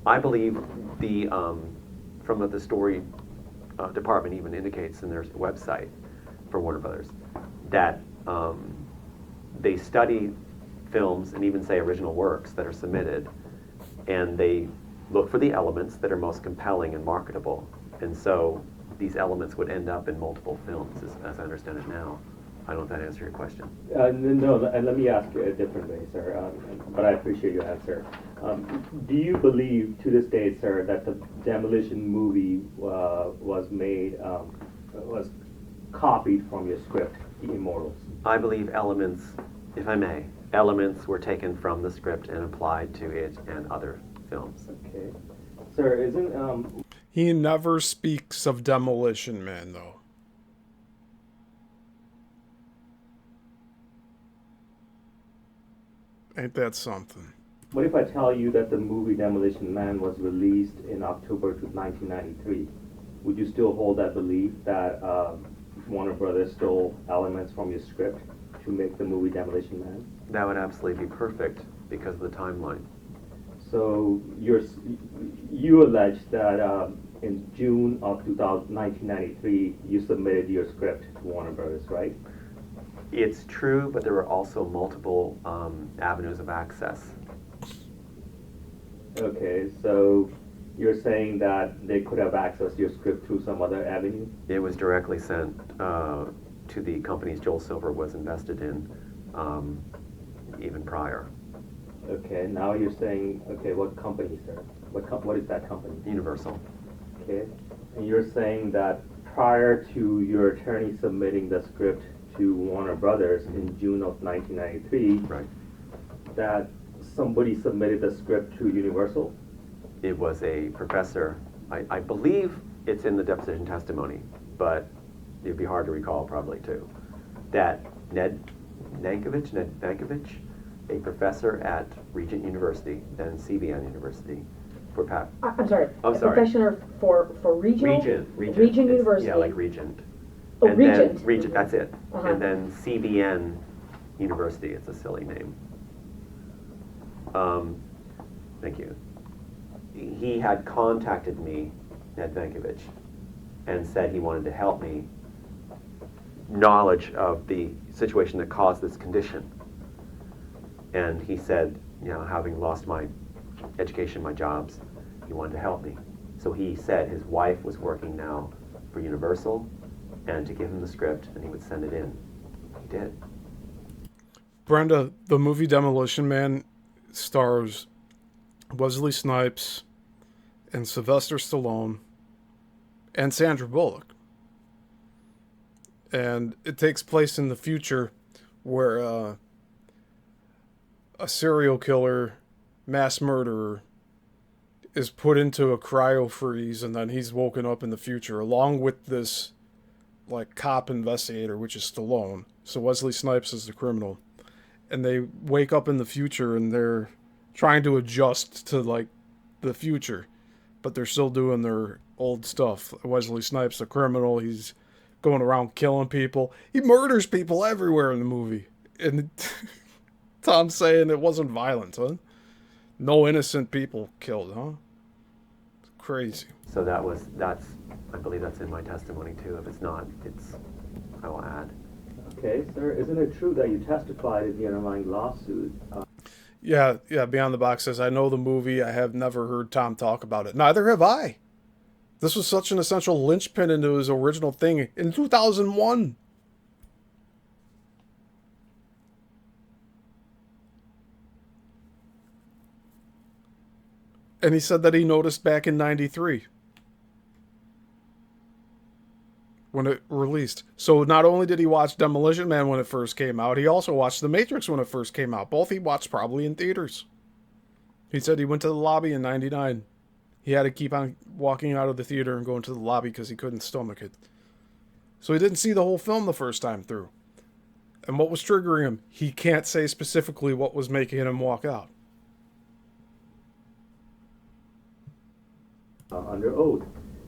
I believe from what the story department even indicates in their website for Warner Brothers, that they study films and even say original works that are submitted, and they look for the elements that are most compelling and marketable. And so these elements would end up in multiple films, as I understand it now. I don't know if that answers your question. No, and let me ask you a different way, sir, but I appreciate your answer. Do you believe to this day, sir, that the Demolition movie was copied from your script, The Immortals? I believe elements, if I may, elements were taken from the script and applied to it and other films. Okay. Sir, isn't... He never speaks of Demolition Man, though. Ain't that something? What if I tell you that the movie Demolition Man was released in October 1993? Would you still hold that belief that Warner Brothers stole elements from your script to make the movie Demolition Man? That would absolutely be perfect because of the timeline. So you allege that in June of 1993, you submitted your script to Warner Brothers, right? It's true, but there were also multiple avenues of access. Okay, so you're saying that they could have accessed your script through some other avenue? It was directly sent to the companies Joel Silver was invested in even prior. Okay, now you're saying, okay, what company, sir? What is that company? Universal. Okay, and you're saying that prior to your attorney submitting the script to Warner Brothers in June of 1993, right, that somebody submitted the script to Universal? It was a professor. I believe it's in the deposition testimony, but it'd be hard to recall probably too. That Ned Vankovich, a professor at Regent University, then CBN University, for I'm sorry. Oh, a sorry. professor for regional? Regent University. Yeah, like Regent. Oh, and Regent. Then Regent, that's it. Uh-huh. And then CBN University, it's a silly name. Thank you. He had contacted me, Ned Vankovich, and said he wanted to help me knowledge of the situation that caused this condition. And he said, having lost my education, my jobs. He wanted to help me. So he said his wife was working now for Universal, and to give him the script, and he would send it in. He did. Brenda, the movie Demolition Man stars Wesley Snipes and Sylvester Stallone and Sandra Bullock. And it takes place in the future where a serial killer, mass murderer, is put into a cryo freeze, and then he's woken up in the future along with this like cop investigator, which is Stallone. So Wesley Snipes is the criminal. And they wake up in the future and they're trying to adjust to like the future, but they're still doing their old stuff. Wesley Snipes, the criminal, he's going around killing people. He murders people everywhere in the movie. And Tom's saying it wasn't violent, huh? No innocent people killed, huh? It's crazy. So I believe that's in my testimony too. If it's not, I will add. Okay, sir, isn't it true that you testified in the underlying lawsuit? Yeah, Beyond the Box says, I know the movie. I have never heard Tom talk about it. Neither have I. This was such an essential linchpin into his original thing in 2001. And he said that he noticed back in 93. When it released. So not only did he watch Demolition Man when it first came out, he also watched The Matrix when it first came out. Both he watched probably in theaters. He said he went to the lobby in 99. He had to keep on walking out of the theater and going to the lobby because he couldn't stomach it. So he didn't see the whole film the first time through. And what was triggering him? He can't say specifically what was making him walk out. Under oath,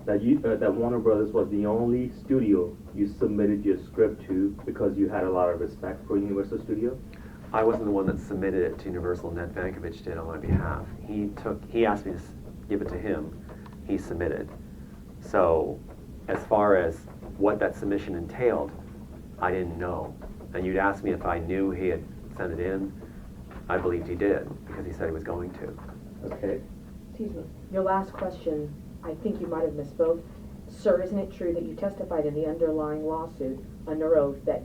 that Warner Brothers was the only studio you submitted your script to because you had a lot of respect for Universal Studios? I wasn't the one that submitted it to Universal. Ned Vankovich did on my behalf. He asked me to give it to him. He submitted. So as far as what that submission entailed, I didn't know. And you'd ask me if I knew he had sent it in. I believed he did because he said he was going to. Okay. Excuse me. Your last question, I think you might have misspoke. Sir, isn't it true that you testified in the underlying lawsuit under oath that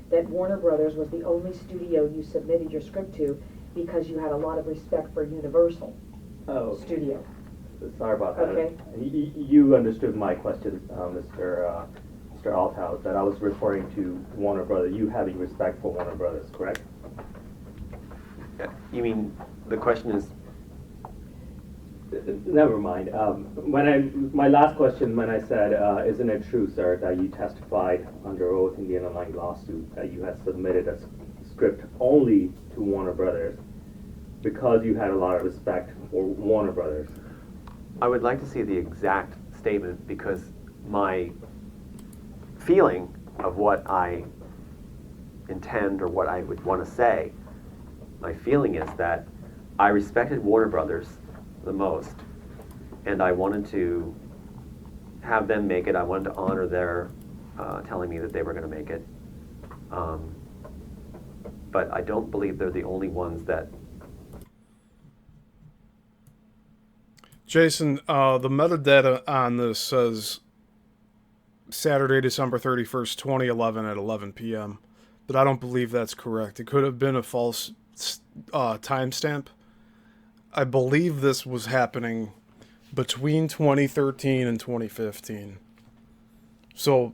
that Warner Brothers was the only studio you submitted your script to because you had a lot of respect for Universal Studio? Sorry about that. Okay. You understood my question, Mr. Althouse, that I was referring to Warner Brothers, you having respect for Warner Brothers, correct? You mean, the question is... Never mind. My last question, when I said, isn't it true, sir, that you testified under oath in the underlying lawsuit that you had submitted a script only to Warner Brothers because you had a lot of respect for Warner Brothers? I would like to see the exact statement because my feeling of what I intend or what I would want to say, my feeling is that I respected Warner Brothers the most, and I wanted to have them make it. I wanted to honor their telling me that they were going to make it, but I don't believe they're the only ones that... Jason, the metadata on this says Saturday, December 31st, 2011 at 11 p.m., but I don't believe that's correct. It could have been a false timestamp. I believe this was happening between 2013 and 2015. So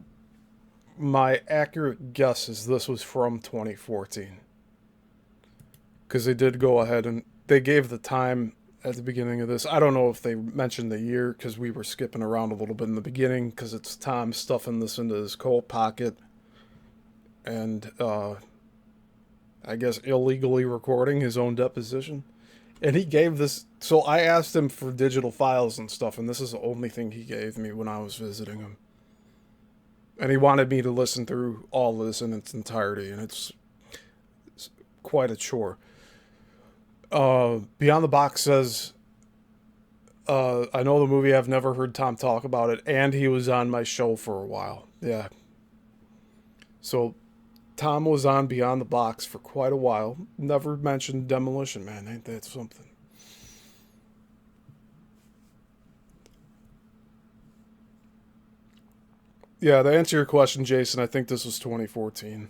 my accurate guess is this was from 2014. Because they did go ahead and they gave the time at the beginning of this. I don't know if they mentioned the year because we were skipping around a little bit in the beginning because it's Tom stuffing this into his coat pocket and I guess illegally recording his own deposition. And he gave this, so I asked him for digital files and stuff, and this is the only thing he gave me when I was visiting him. And he wanted me to listen through all of this in its entirety, and it's quite a chore. Beyond the Box says, I know the movie, I've never heard Tom talk about it, and he was on my show for a while. Yeah. So Tom was on Beyond the Box for quite a while. Never mentioned Demolition Man. Ain't that something? Yeah, to answer your question, Jason, I think this was 2014.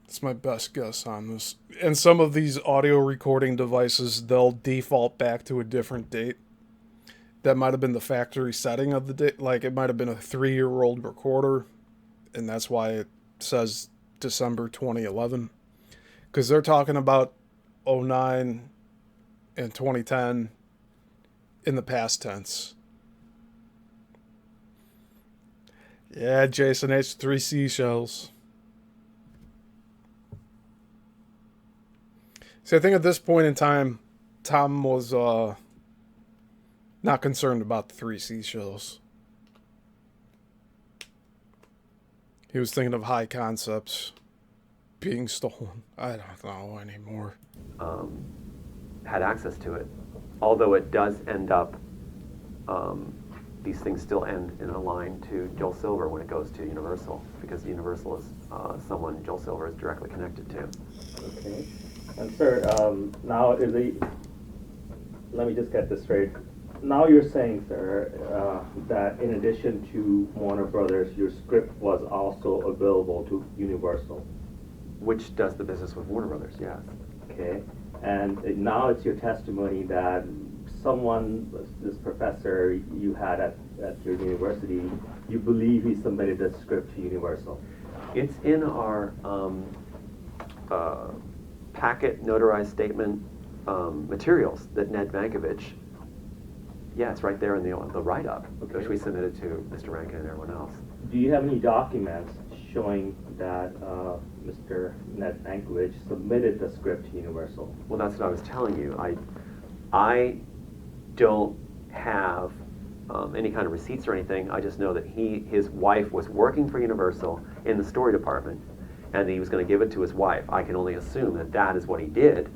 It's my best guess on this. And some of these audio recording devices, they'll default back to a different date. That might have been the factory setting of the date. Like, it might have been a 3-year-old recorder, and that's why it says December 2011. Because they're talking about 09 and 2010 in the past tense. Yeah, Jason H. 3 seashells. See, I think at this point in time, Tom was not concerned about the 3 seashells. He was thinking of high concepts being stolen. I don't know anymore. Had access to it. Although it does end up, these things still end in a line to Joel Silver when it goes to Universal, because Universal is someone Joel Silver is directly connected to. Okay. And sir, now let me just get this straight. Now you're saying, sir, that in addition to Warner Brothers, your script was also available to Universal. Which does the business with Warner Brothers, yes. Okay. And now it's your testimony that someone, this professor you had at your university, you believe he submitted the script to Universal. It's in our packet notarized statement materials that Ned Vankovich, yeah, it's right there in the write-up, Okay. which we submitted to Mr. Rankin and everyone else. Do you have any documents showing that Mr. Ned Vankovich submitted the script to Universal? Well, that's what I was telling you. I don't have any kind of receipts or anything. I just know that his wife was working for Universal in the story department, and he was going to give it to his wife. I can only assume that that is what he did,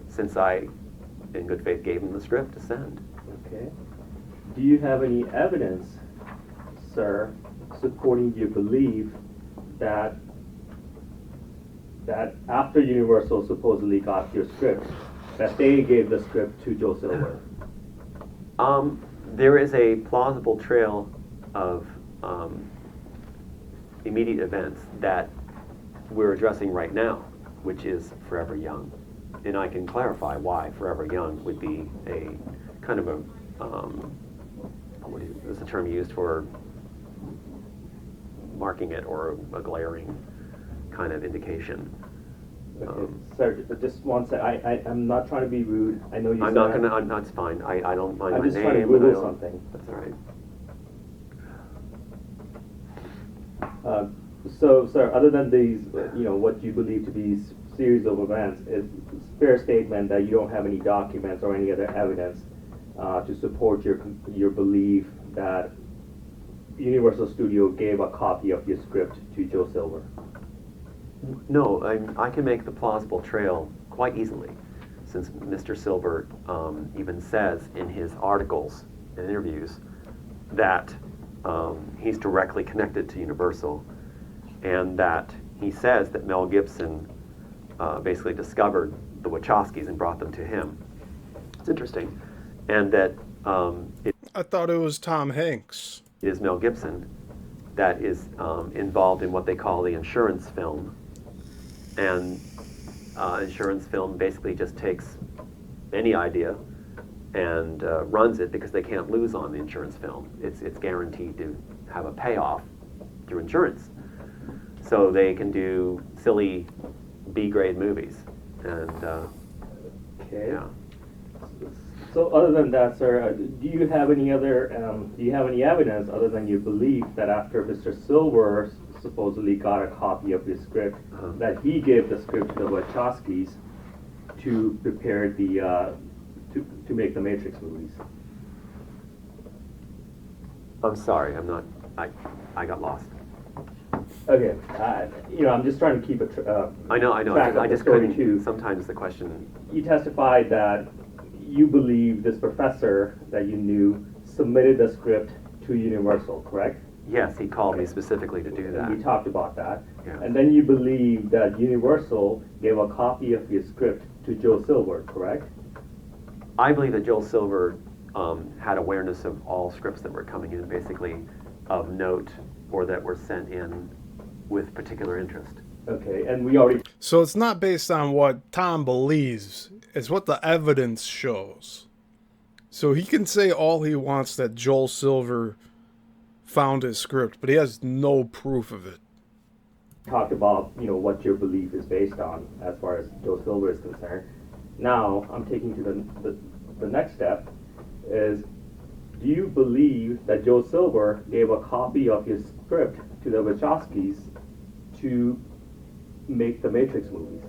since I, in good faith, gave him the script to send. Okay. Do you have any evidence, sir, supporting your belief that after Universal supposedly got your script, that they gave the script to Joe Silver? There is a plausible trail of immediate events that we're addressing right now, which is Forever Young. And I can clarify why Forever Young would be a kind of a, what is the term used for marking it, or a glaring kind of indication. Okay, sir, just one second. I'm not trying to be rude. I know you. I'm not gonna. That's fine. I don't mind I'm my just name. trying to Google something. That's all right. So, sir, other than these, what you believe to be series of events, it's a fair statement that you don't have any documents or any other evidence to support your belief that Universal Studio gave a copy of your script to Joe Silver. No, I can make the plausible trail quite easily, since Mr. Silver even says in his articles and interviews that he's directly connected to Universal, and that he says that Mel Gibson basically discovered the Wachowskis and brought them to him. It's interesting. And that I thought it was Tom Hanks. It is Mel Gibson that is involved in what they call the insurance film. And insurance film basically just takes any idea and runs it, because they can't lose on the insurance film. It's guaranteed to have a payoff through insurance. So they can do silly B-grade movies. And Okay. yeah. So, other than that, sir, do you have any evidence other than your belief that after Mr. Silver supposedly got a copy of the script, that he gave the script to the Wachowskis to prepare the to make the Matrix movies? I'm sorry, I got lost. Okay, I'm just trying to keep I know. track of I the just story couldn't. too. Sometimes the question. You testified that you believe this professor that you knew submitted the script to Universal, correct? Yes, he called me specifically to do that. We talked about that. Yeah. And then you believe that Universal gave a copy of your script to Joe Silver, correct? I believe that Joel Silver had awareness of all scripts that were coming in. Basically, of note or that were sent in with particular interest. Okay, and we already So it's not based on what Tom believes, it's what the evidence shows. So he can say all he wants that Joel Silver found his script, but he has no proof of it. talked about, what your belief is based on as far as Joe Silver is concerned. Now, I'm taking to the next step is, do you believe that Joe Silver gave a copy of his script to the Wachowskis to make the Matrix movies?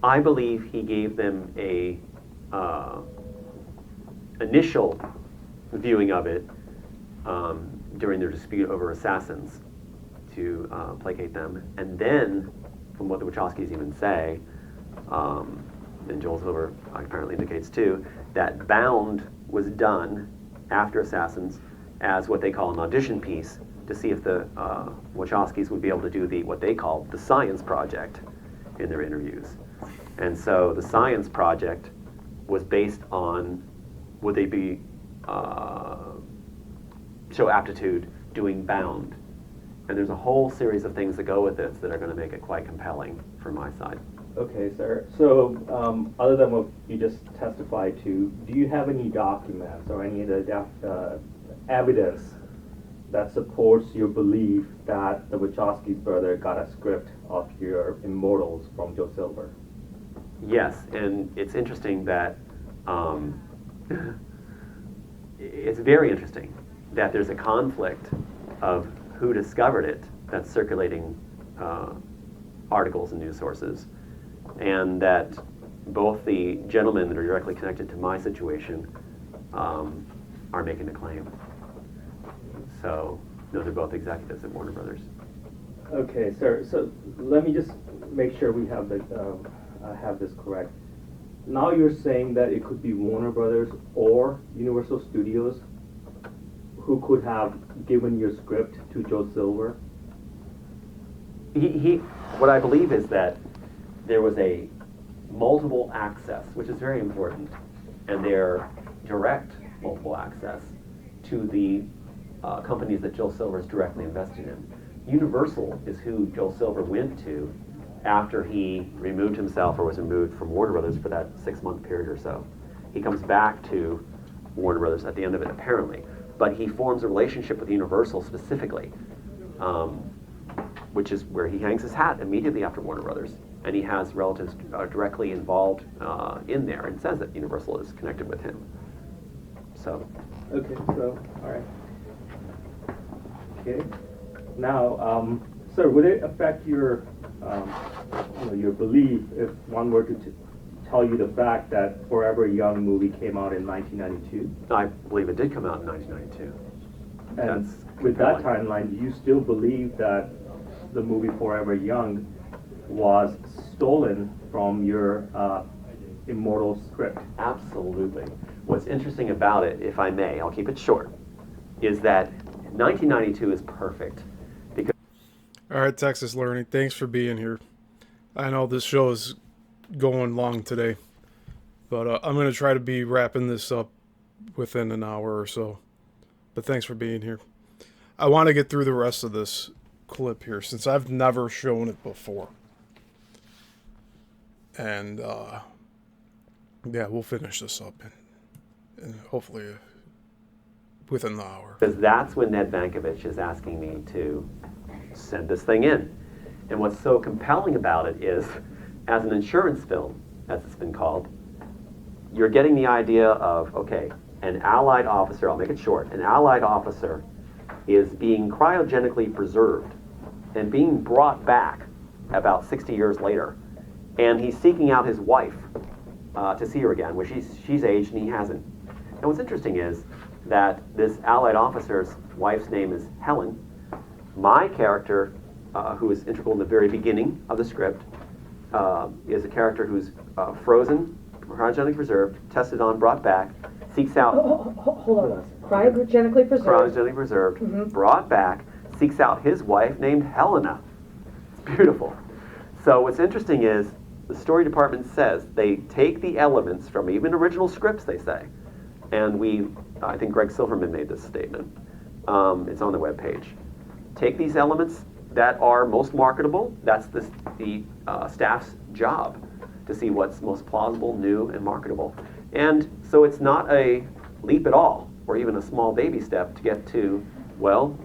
I believe he gave them a initial viewing of it during their dispute over Assassins to placate them, and then, from what the Wachowskis even say, and Joel Silver apparently indicates too, that Bound was done after Assassins as what they call an audition piece to see if the Wachowskis would be able to do what they call the science project in their interviews. And so the science project was based on, would they be show aptitude doing Bound? And there's a whole series of things that go with this that are going to make it quite compelling from my side. Okay, sir. So, other than what you just testified to, do you have any documents or any other evidence that supports your belief that the Wachowskis brother got a script of your Immortals from Joe Silver? Yes, and it's interesting that it's very interesting that there's a conflict of who discovered it that's circulating articles and news sources, and that both the gentlemen that are directly connected to my situation are making the claim. So those are both executives at Warner Brothers. Okay, sir. So let me just make sure we have I have this correct. Now you're saying that it could be Warner Brothers or Universal Studios who could have given your script to Joe Silver? What I believe is that there was a multiple access, which is very important, and their direct multiple access to the companies that Joe Silver is directly invested in. Universal is who Joe Silver went to after he removed himself or was removed from Warner Brothers for that 6-month period or so. He comes back to Warner Brothers at the end of it, apparently, but he forms a relationship with Universal specifically, which is where he hangs his hat immediately after Warner Brothers, and he has relatives directly involved in there, and says that Universal is connected with him. So. Okay, so, all right. Okay. Now, sir, would it affect your, your belief if one were to tell you the fact that Forever Young movie came out in 1992? I believe it did come out in 1992. And That's with that compelling. timeline, do you still believe that the movie Forever Young was stolen from your Immortal script? Absolutely. What's interesting about it, if I may, I'll keep it short, is that 1992 is perfect. All right, Texas Learning, thanks for being here. I know this show is going long today, but I'm going to try to be wrapping this up within an hour or so. But thanks for being here. I want to get through the rest of this clip here since I've never shown it before. And yeah, we'll finish this up and hopefully within the hour. Because that's when Ned Vankovich is asking me to send this thing in. And what's so compelling about it is, as an insurance film, as it's been called, you're getting the idea of, okay, an Allied officer, I'll make it short, an Allied officer is being cryogenically preserved and being brought back about 60 years later. And he's seeking out his wife to see her again, where she's aged and he hasn't. And what's interesting is that this Allied officer's wife's name is Helen. My character, who is integral in the very beginning of the script, is a character who's frozen, cryogenically preserved, tested on, brought back, seeks out... Hold on. Cryogenically preserved. Cryogenically preserved, brought back, seeks out his wife named Helena. It's beautiful. So what's interesting is the story department says they take the elements from even original scripts, they say, and I think Greg Silverman made this statement, It's on the webpage. Take these elements that are most marketable. That's the staff's job, to see what's most plausible, new, and marketable. And so it's not a leap at all, or even a small baby step to get to, well,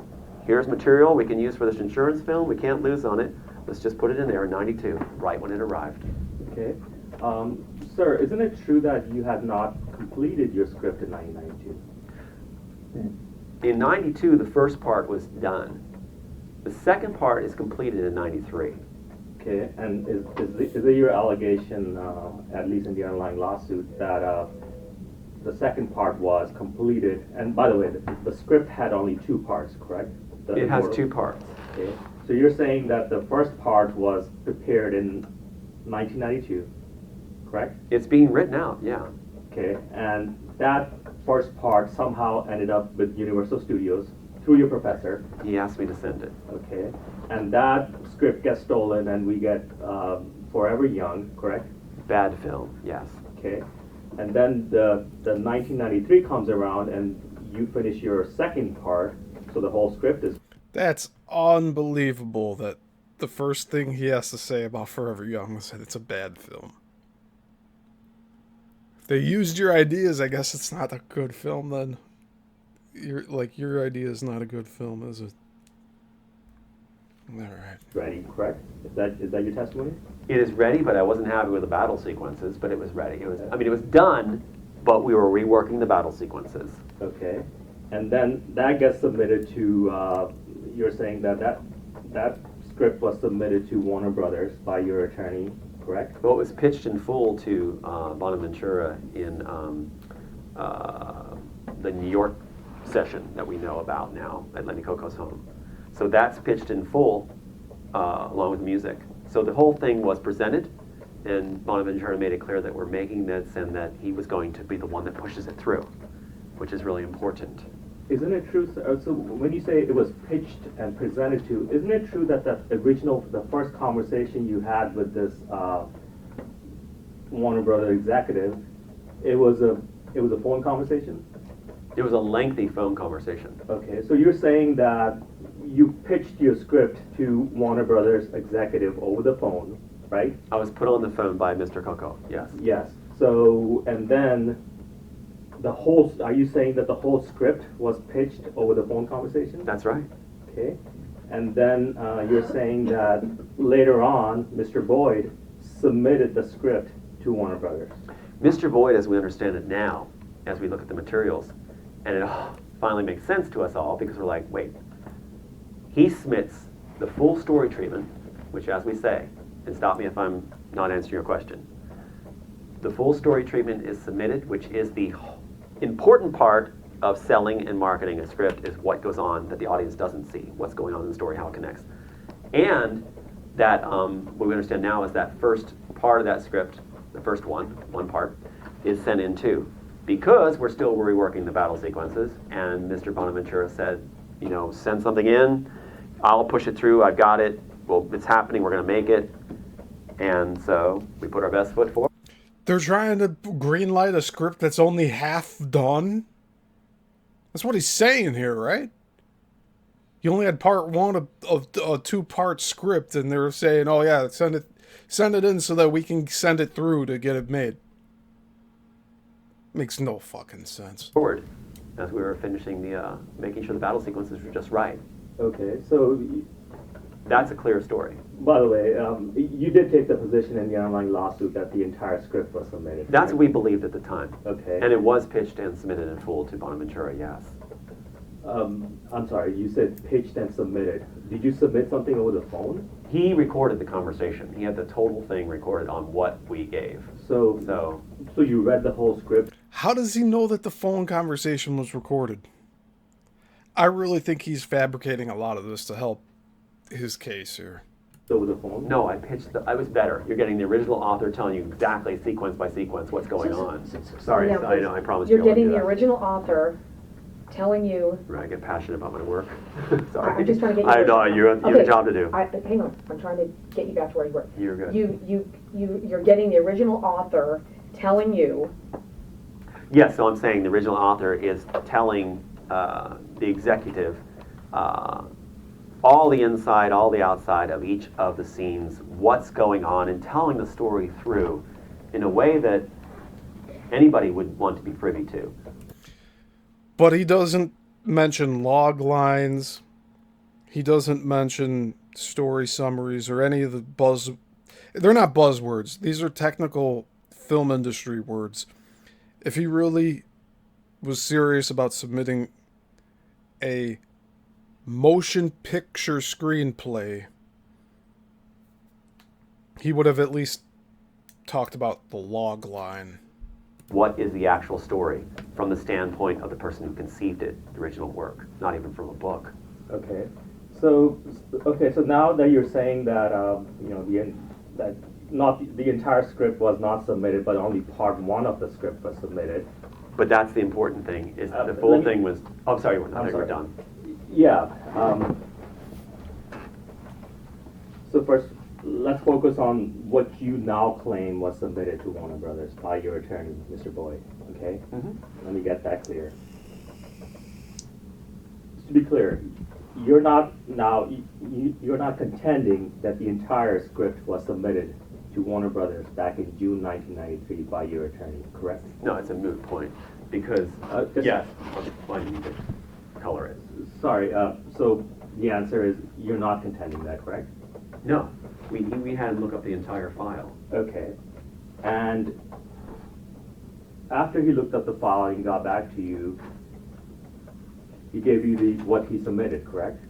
here's material we can use for this insurance film. We can't lose on it. Let's just put it in there in 92, right when it arrived. Okay. Sir, isn't it true that you had not completed your script in 1992? In 92, the first part was done. The second part is completed in 93. Okay, and is it your allegation, at least in the underlying lawsuit, that the second part was completed? And by the way, the script had only 2 parts, correct? It has 2 parts. Okay, so you're saying that the first part was prepared in 1992, correct? It's being written out, yeah. Okay, and that first part somehow ended up with Universal Studios through your professor. He asked me to send it. Okay, and that script gets stolen and we get Forever Young, correct? Bad film, yes. Okay, and then the 1993 comes around and you finish your second part, so the whole script is... That's unbelievable that the first thing he has to say about Forever Young is that it's a bad film. If they used your ideas, I guess it's not a good film then. Your idea is not a good film, is it? All right. Ready, correct? Is that your testimony? It is ready, but I wasn't happy with the battle sequences, but it was ready. It was done, but we were reworking the battle sequences. Okay, and then that gets submitted to, you're saying that script was submitted to Warner Brothers by your attorney, correct? Well, it was pitched in full to Bonaventura in the New York session that we know about now at Lenny Coco's home. So that's pitched in full along with music. So the whole thing was presented, and Bonaventura made it clear that we're making this and that he was going to be the one that pushes it through, which is really important. Isn't it true, so when you say it was pitched and presented to, isn't it true that the first conversation you had with this Warner Brother executive, it was a phone conversation? It was a lengthy phone conversation. Okay, so you're saying that you pitched your script to Warner Brothers executive over the phone, right? I was put on the phone by Mr. Coco, yes. Yes, so, and then are you saying that the whole script was pitched over the phone conversation? That's right. Okay, and then you're saying that later on, Mr. Boyd submitted the script to Warner Brothers. Mr. Boyd, as we understand it now, as we look at the materials, and it finally makes sense to us all because we're like, wait, he submits the full story treatment, which, as we say, and stop me if I'm not answering your question, the full story treatment is submitted, which is the important part of selling and marketing a script, is what goes on that the audience doesn't see, what's going on in the story, how it connects. And that, what we understand now is that first part of that script, the first one part, is sent in too. Because we're still reworking the battle sequences, and Mr. Bonaventura said, send something in, I'll push it through, I've got it, well, it's happening, we're gonna make it. And so we put our best foot forward. They're trying to greenlight a script that's only half done? That's what he's saying here, right? You only had part one of a 2-part script, and they're saying, oh yeah, send it in so that we can send it through to get it made. Makes no fucking sense. Forward, as we were finishing the, making sure the battle sequences were just right. Okay, so... That's a clear story. By the way, you did take the position in the underlying lawsuit that the entire script was submitted. That's what we believed at the time. Okay. And it was pitched and submitted in full to Bonaventura, yes. I'm sorry, you said pitched and submitted. Did you submit something over the phone? He recorded the conversation. He had the total thing recorded on what we gave. So you read the whole script? How does he know that the phone conversation was recorded? I really think he's fabricating a lot of this to help his case here. Over the phone? No, I was better. You're getting the original author telling you exactly sequence by sequence what's going on. Sorry, Yeah, I know, I promise you're you. You're getting the original author telling you... Right, I get passionate about my work. Sorry. I'm just trying to get you... I know, you have a job to do. Hang on, I'm trying to get you back to where you were. You're good. You're getting the original author telling you... Yes, so I'm saying the original author is telling the executive, all the inside, all the outside of each of the scenes, what's going on, and telling the story through in a way that anybody would want to be privy to. But he doesn't mention log lines. He doesn't mention story summaries or any of the buzz. They're not buzzwords. These are technical film industry words. If he really was serious about submitting a motion picture screenplay, he would have at least talked about the log line. What is the actual story from the standpoint of the person who conceived it, the original work, not even from a book. Okay. So now that you're saying that that not the entire script was not submitted, but only part one of the script was submitted. But that's the important thing, is the full thing was, oh, I'm sorry, we're done. Yeah. So first, let's focus on what you now claim was submitted to Warner Brothers by your attorney, Mr. Boyd. Okay? Let me get that clear. To be clear, you're not contending that the entire script was submitted to Warner Brothers back in June 1993 by your attorney, correct? No, it's a moot point, because, yes, why do you need to color it? Sorry, so the answer is you're not contending that, correct? No, we had him look up the entire file. Okay. And after he looked up the file and got back to you, he gave you what he submitted, correct?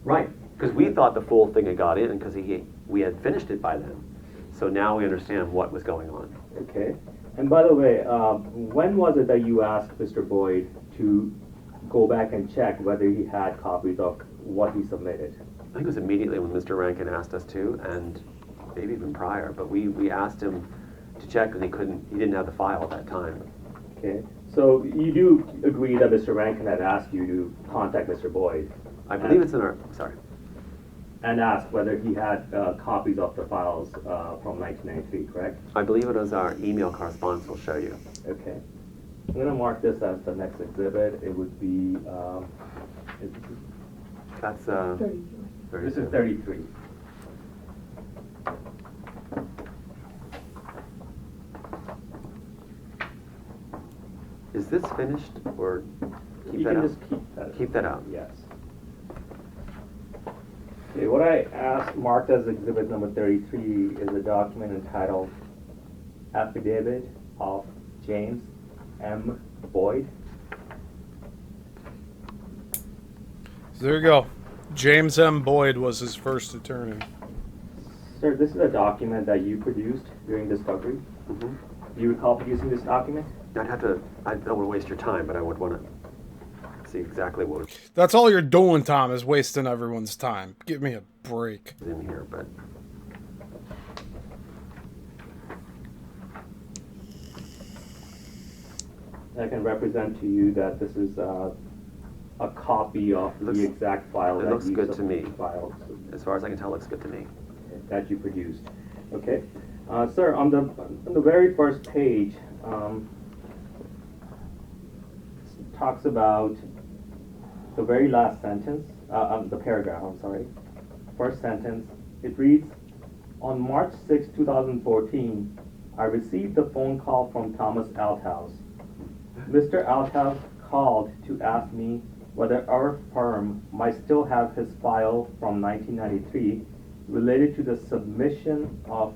Right, because we thought the full thing had got in because we had finished it by then. So now we understand what was going on. Okay. And by the way, when was it that you asked Mr. Boyd to go back and check whether he had copies of what he submitted? I think it was immediately when Mr. Rankin asked us to, and maybe even prior, but we asked him to check and he didn't have the file at that time. Okay. So you do agree that Mr. Rankin had asked you to contact Mr. Boyd? I believe it's in our, sorry. And ask whether he had copies of the files from 1993, correct? I believe it was our email correspondence will show you. Okay. I'm going to mark this as the next exhibit. It would be, that's 33. This is 33. Is this finished, or keep You that can out? just keep that. Keep that out. Yes. Okay, what I asked, marked as exhibit number 33 is a document entitled Affidavit of James M. Boyd. So there you go. James M. Boyd was his first attorney. Sir, this is a document that you produced during discovery. Mm-hmm. Do you recall producing this document? I don't want to waste your time, but I would want to see exactly what That's all you're doing, Tom, is wasting everyone's time. Give me a break. was in here, but I can represent to you that this is a copy of the exact file it that looks you good to me. filed, as far as I can tell, it looks good to me. that you produced. Okay, sir, on the very first page, talks about the very last sentence, the paragraph. I'm sorry. First sentence. It reads, "On March 6, 2014, I received a phone call from Thomas Althouse. Mr. Althouse called to ask me whether our firm might still have his file from 1993 related to the submission of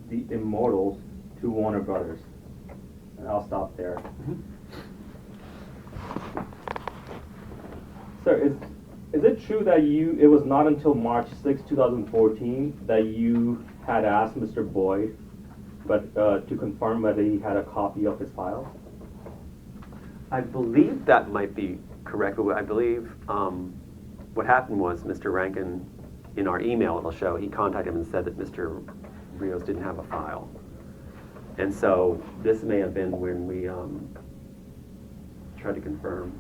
the Immortals to Warner Brothers." And I'll stop there. Sir, is it true that it was not until March 6, 2014 that you had asked Mr. Boyd to confirm whether he had a copy of his file? I believe that might be correct, but I believe what happened was Mr. Rankin, in our email it'll show, he contacted him and said that Mr. Rios didn't have a file. And so this may have been when we tried to confirm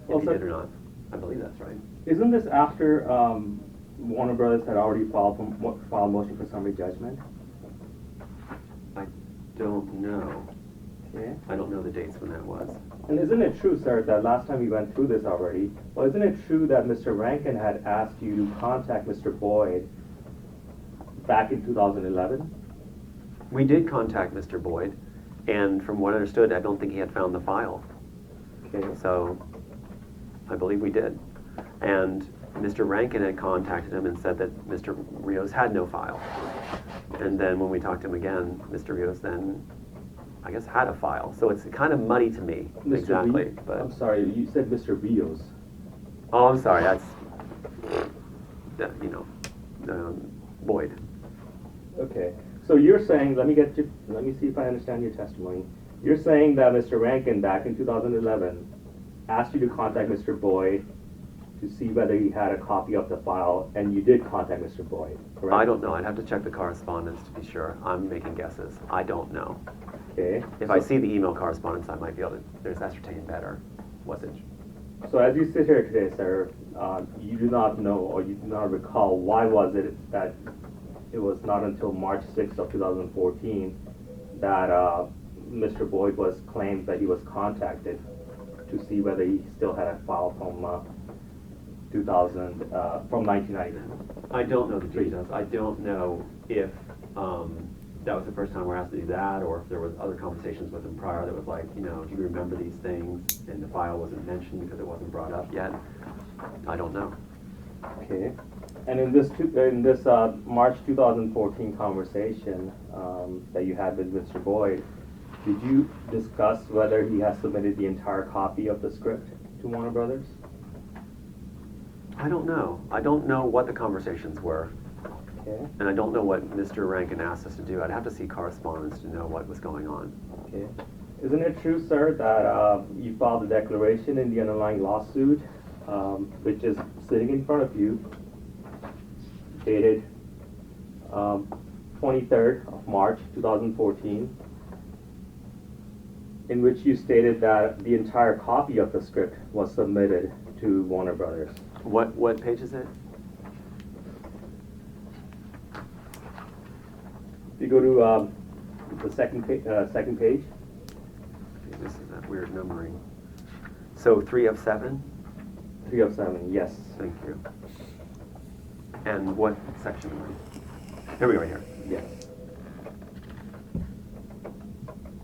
if he did or not. I believe that's right. Isn't this after Warner Brothers had already filed motion for summary judgment? I don't know. Okay. I don't know the dates when that was. And isn't it true, sir, that last time we went through this already, well, isn't it true that Mr. Rankin had asked you to contact Mr. Boyd back in 2011? We did contact Mr. Boyd, and from what I understood, I don't think he had found the file. Okay. So I believe we did. And Mr. Rankin had contacted him and said that Mr. Rios had no file. And then when we talked to him again, Mr. Rios then, I guess, had a file. So it's kind of muddy to me, Mr. exactly. But I'm sorry, you said Mr. Rios. Oh, I'm sorry, that's, Boyd. Okay. So you're saying, let me see if I understand your testimony. You're saying that Mr. Rankin back in 2011 asked you to contact Mr. Boyd to see whether he had a copy of the file, and you did contact Mr. Boyd, correct? I don't know. I'd have to check the correspondence to be sure. I'm making guesses. I don't know. Okay. If I see the email correspondence, I might be able to ascertain better what's it. So as you sit here today, sir, you do not know or you do not recall why was it that it was not until March 6th of 2014 that Mr. Boyd was claimed that he was contacted to see whether he still had a file from 1990. I don't know the details. I don't know if that was the first time we're asked to do that, or if there was other conversations with him prior that was like, do you remember these things? And the file wasn't mentioned because it wasn't brought up yet. I don't know. Okay. And in this March 2014 conversation that you had with Mr. Boyd, did you discuss whether he has submitted the entire copy of the script to Warner Brothers? I don't know. I don't know what the conversations were. Okay. And I don't know what Mr. Rankin asked us to do. I'd have to see correspondence to know what was going on. Okay. Isn't it true, sir, that you filed a declaration in the underlying lawsuit, which is sitting in front of you, dated 23rd of March 2014, in which you stated that the entire copy of the script was submitted to Warner Brothers? What page is it? If you go to the second page. This is that weird numbering. So 3 of 7? 3 of 7, yes. Thank you. And what section am I? Here we go, right here. Yes.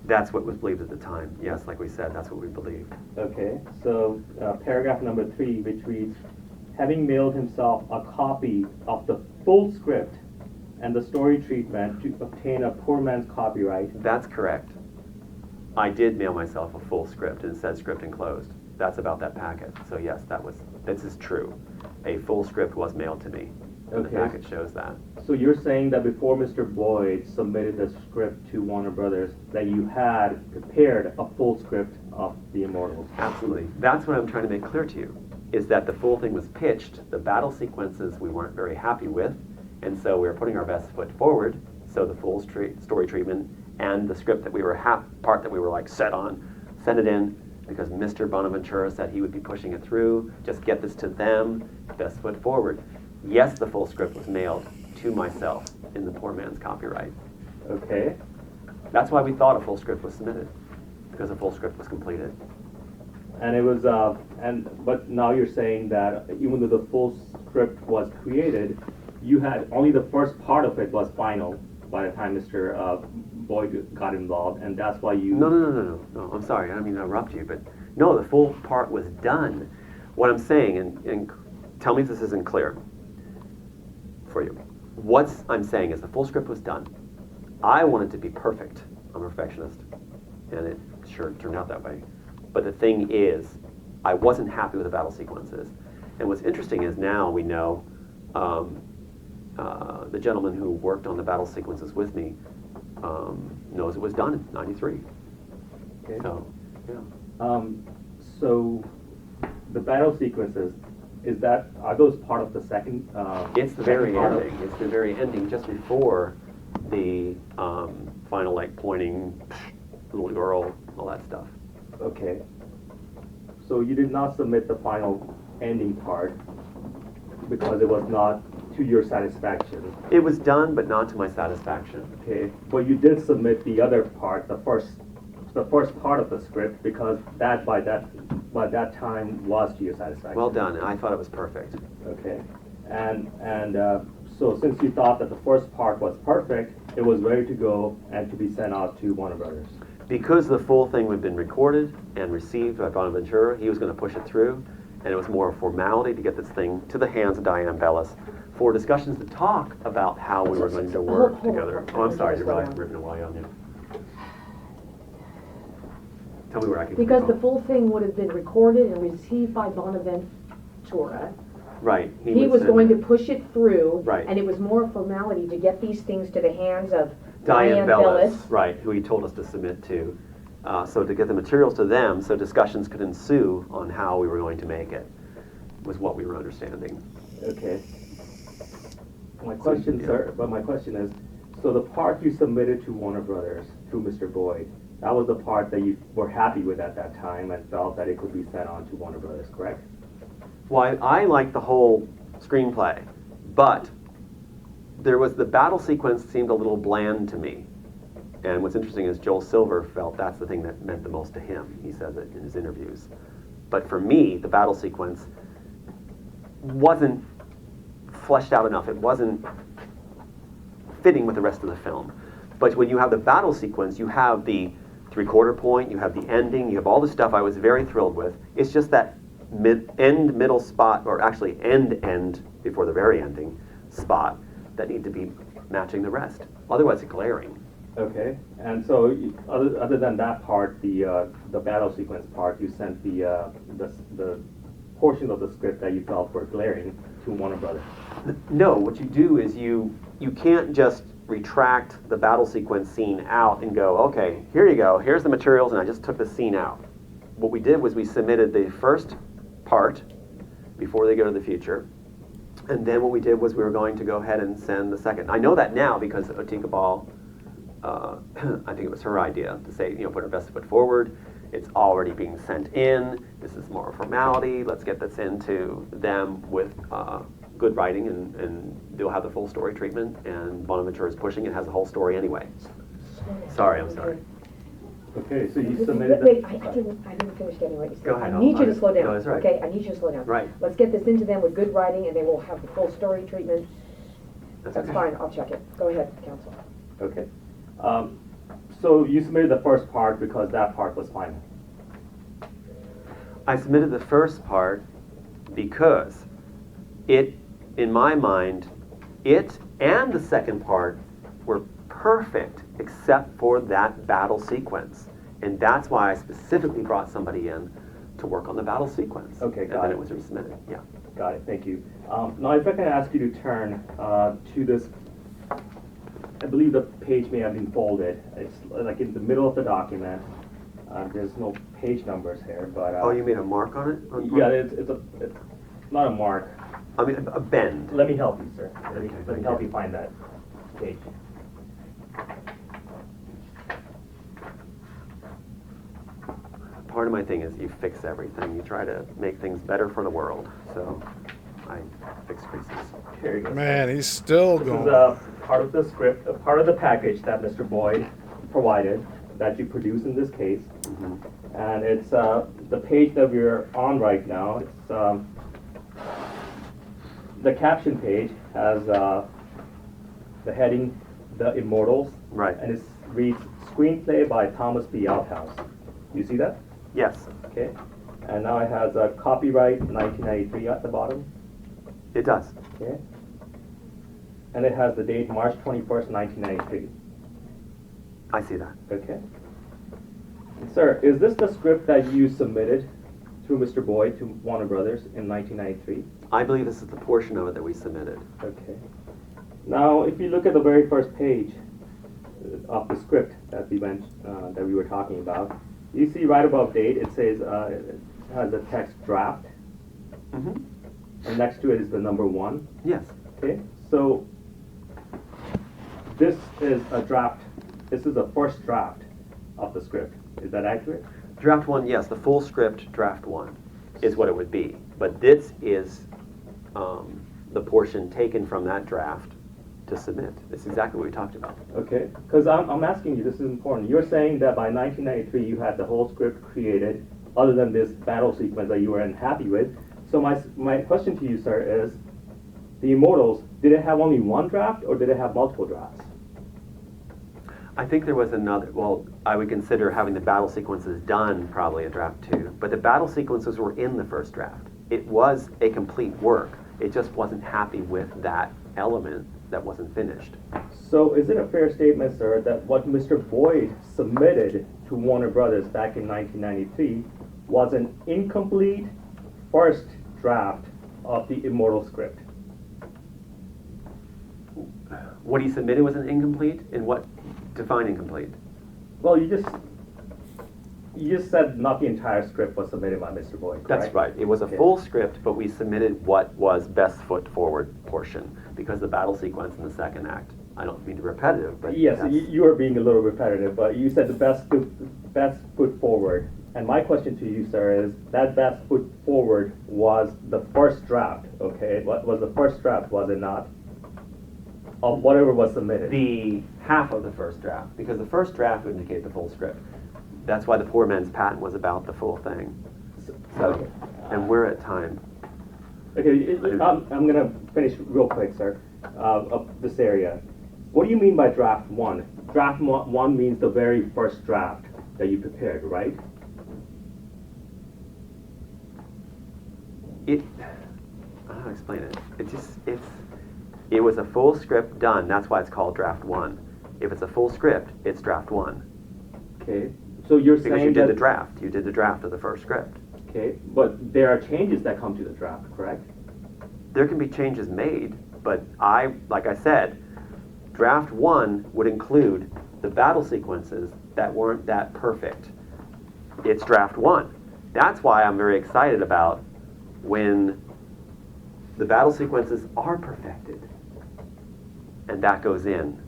That's what was believed at the time. Yes, like we said, that's what we believed. Okay, so paragraph number 3, which reads, having mailed himself a copy of the full script and the story treatment to obtain a poor man's copyright. That's correct. I did mail myself a full script and it said script enclosed. That's about that packet. So yes, this is true. A full script was mailed to me. And Okay. the packet shows that. So you're saying that before Mr. Boyd submitted the script to Warner Brothers, that you had prepared a full script of The Immortals? Absolutely. That's what I'm trying to make clear to you, is that the full thing was pitched. The battle sequences we weren't very happy with, and so we were putting our best foot forward. So the full story treatment and the script that we were part that we were like set on, send it in, because Mr. Bonaventura said he would be pushing it through. Just get this to them, best foot forward. Yes, the full script was mailed to myself in the poor man's copyright. Okay. That's why we thought a full script was submitted, because a full script was completed. And it was, but now you're saying that even though the full script was created, you had only the first part of it was final by the time Mr. Boyd got involved, and that's why you... No, I'm sorry, I don't mean to interrupt you, but no, the full part was done. What I'm saying, and tell me if this isn't clear for you. What I'm saying is the full script was done. I want it to be perfect. I'm a perfectionist, and it sure turned out that way. But the thing is, I wasn't happy with the battle sequences. And what's interesting is now we know the gentleman who worked on the battle sequences with me knows it was done in '93. Okay. So, yeah. So the battle sequences, are those part of the second? It's the very ending. It's the very ending, just before the final, like pointing, little girl, all that stuff. Okay. So you did not submit the final ending part because it was not to your satisfaction. It was done, but not to my satisfaction. Okay. But you did submit the other part, the first the first part of the script because that by that time was to your satisfaction. Well done. I thought it was perfect. Okay, and so since you thought that the first part was perfect, it was ready to go and to be sent out to Warner Brothers. Because the full thing had been recorded and received by Bonaventura, he was going to push it through, and it was more a formality to get this thing to the hands of Diane Bellis for discussions to talk about how we were going to work together. Oh, I'm sorry, you're really ripping away on you. Tell me where I can. Because the full thing would have been recorded and received by Bonaventura. Right. He was going to push it through. Right. And it was more a formality to get these things to the hands of Diane Bellis, right, who he told us to submit to. So to get the materials to them so discussions could ensue on how we were going to make it was what we were understanding. Okay. My question, sir, but my question is, so the part you submitted to Warner Brothers through Mr. Boyd, that was the part that you were happy with at that time and felt that it could be sent on to Warner Brothers, correct? Well, I liked the whole screenplay, but there was the battle sequence seemed a little bland to me. And what's interesting is Joel Silver felt that's the thing that meant the most to him. He says it in his interviews. But for me, the battle sequence wasn't fleshed out enough. It wasn't fitting with the rest of the film. But when you have the battle sequence, you have the three-quarter point, you have the ending, you have all the stuff I was very thrilled with. It's just that middle spot, or actually end before the very ending spot, that need to be matching the rest. Otherwise, it's glaring. Okay, and so other than that part, the battle sequence part, you sent the portion of the script that you felt were glaring to Warner Brothers. No, what you do is you can't just retract the battle sequence scene out and go, okay, here you go, here's the materials, and I just took the scene out. What we did was we submitted the first part before they go to the future, and then what we did was we were going to go ahead and send the second. I know that now because Otika Ball, I think it was her idea to say, put our best foot forward. It's already being sent in. This is more a formality. Let's get this into them with good writing, and they'll have the full story treatment. And Bonaventura is pushing it, has the whole story anyway. Sorry, I'm sorry. Okay, so you submitted. Wait, I didn't finish getting what you said. Go ahead. I need you to slow down. No, that's right. Okay, I need you to slow down. Right. Let's get this into them with good writing, and they will have the full story treatment. That's okay. fine. I'll check it. Go ahead, counsel. Okay. So you submitted the first part because that part was final. I submitted the first part because it, in my mind, it and the second part were perfect except for that battle sequence. And that's why I specifically brought somebody in to work on the battle sequence. Okay, got it. And then it was resubmitted, yeah. Got it, thank you. Now if I can ask you to turn to this, I believe the page may have been folded. It's like in the middle of the document. There's no page numbers here, but... oh, you made a mark on it? Yeah, it's not a mark. I mean, a bend. Let me help you, sir. Let me thank help you. you find that page. Part of my thing is you fix everything. You try to make things better for the world. So I fix creases. Here you go. Man, he's still This going. is part of the script, part of the package that Mr. Boyd provided that you produced in this case. Mm-hmm. And it's the page that we're on right now. It's the caption page has the heading "The Immortals," Right. and it reads "Screenplay by Thomas B. Althouse." You see that? Yes, Okay. And now it has a copyright 1993 at the bottom. it does. Okay. And it has the date March 21st, 1993. I see that. Okay. Sir, is this the script that you submitted through Mr. Boyd to Warner Brothers in 1993? I believe this is the portion of it that we submitted. Okay. Now, if you look at the very first page of the script that we were talking about, you see right above date it says it has the text draft, Mm-hmm. and next to it is the number 1. Yes. Okay. So this is a draft. This is the first draft of the script. Is that accurate? Draft 1, yes, the full script, draft 1, is what it would be. But this is the portion taken from that draft to submit. It's exactly what we talked about. Okay, because I'm asking you, this is important. You're saying that by 1993 you had the whole script created, other than this battle sequence that you were unhappy with. So my question to you, sir, is the Immortals, did it have only one draft or did it have multiple drafts? I think there was another, well, I would consider having the battle sequences done probably a draft 2, but the battle sequences were in the first draft. It was a complete work. It just wasn't happy with that element that wasn't finished. So is it a fair statement, sir, that what Mr. Boyd submitted to Warner Brothers back in 1993 was an incomplete first draft of the Immortal script? What he submitted was an incomplete? In what? Define incomplete. Well, you just said not the entire script was submitted by Mr. Boyd, correct? That's right. It was a full script, but we submitted what was best foot forward portion because the battle sequence in the second act. I don't mean to be repetitive, but yes, you are being a little repetitive, but you said the best foot forward. And my question to you, sir, is that best foot forward was the first draft, okay? What was the first draft, was it not? Of whatever was submitted. The half of the first draft, because the first draft would indicate the full script. That's why the poor man's patent was about the full thing. So, and we're at time. Okay, I'm gonna finish real quick, sir, of this area. What do you mean by draft 1? Draft 1 means the very first draft that you prepared, right? I don't know how to explain it. It was a full script done. That's why it's called draft 1. If it's a full script, it's draft 1. Okay, so you're saying because you did the draft. You did the draft of the first script. Okay, but there are changes that come to the draft, correct? There can be changes made, but like I said, draft 1 would include the battle sequences that weren't that perfect. It's draft 1. That's why I'm very excited about when the battle sequences are perfected and that goes in.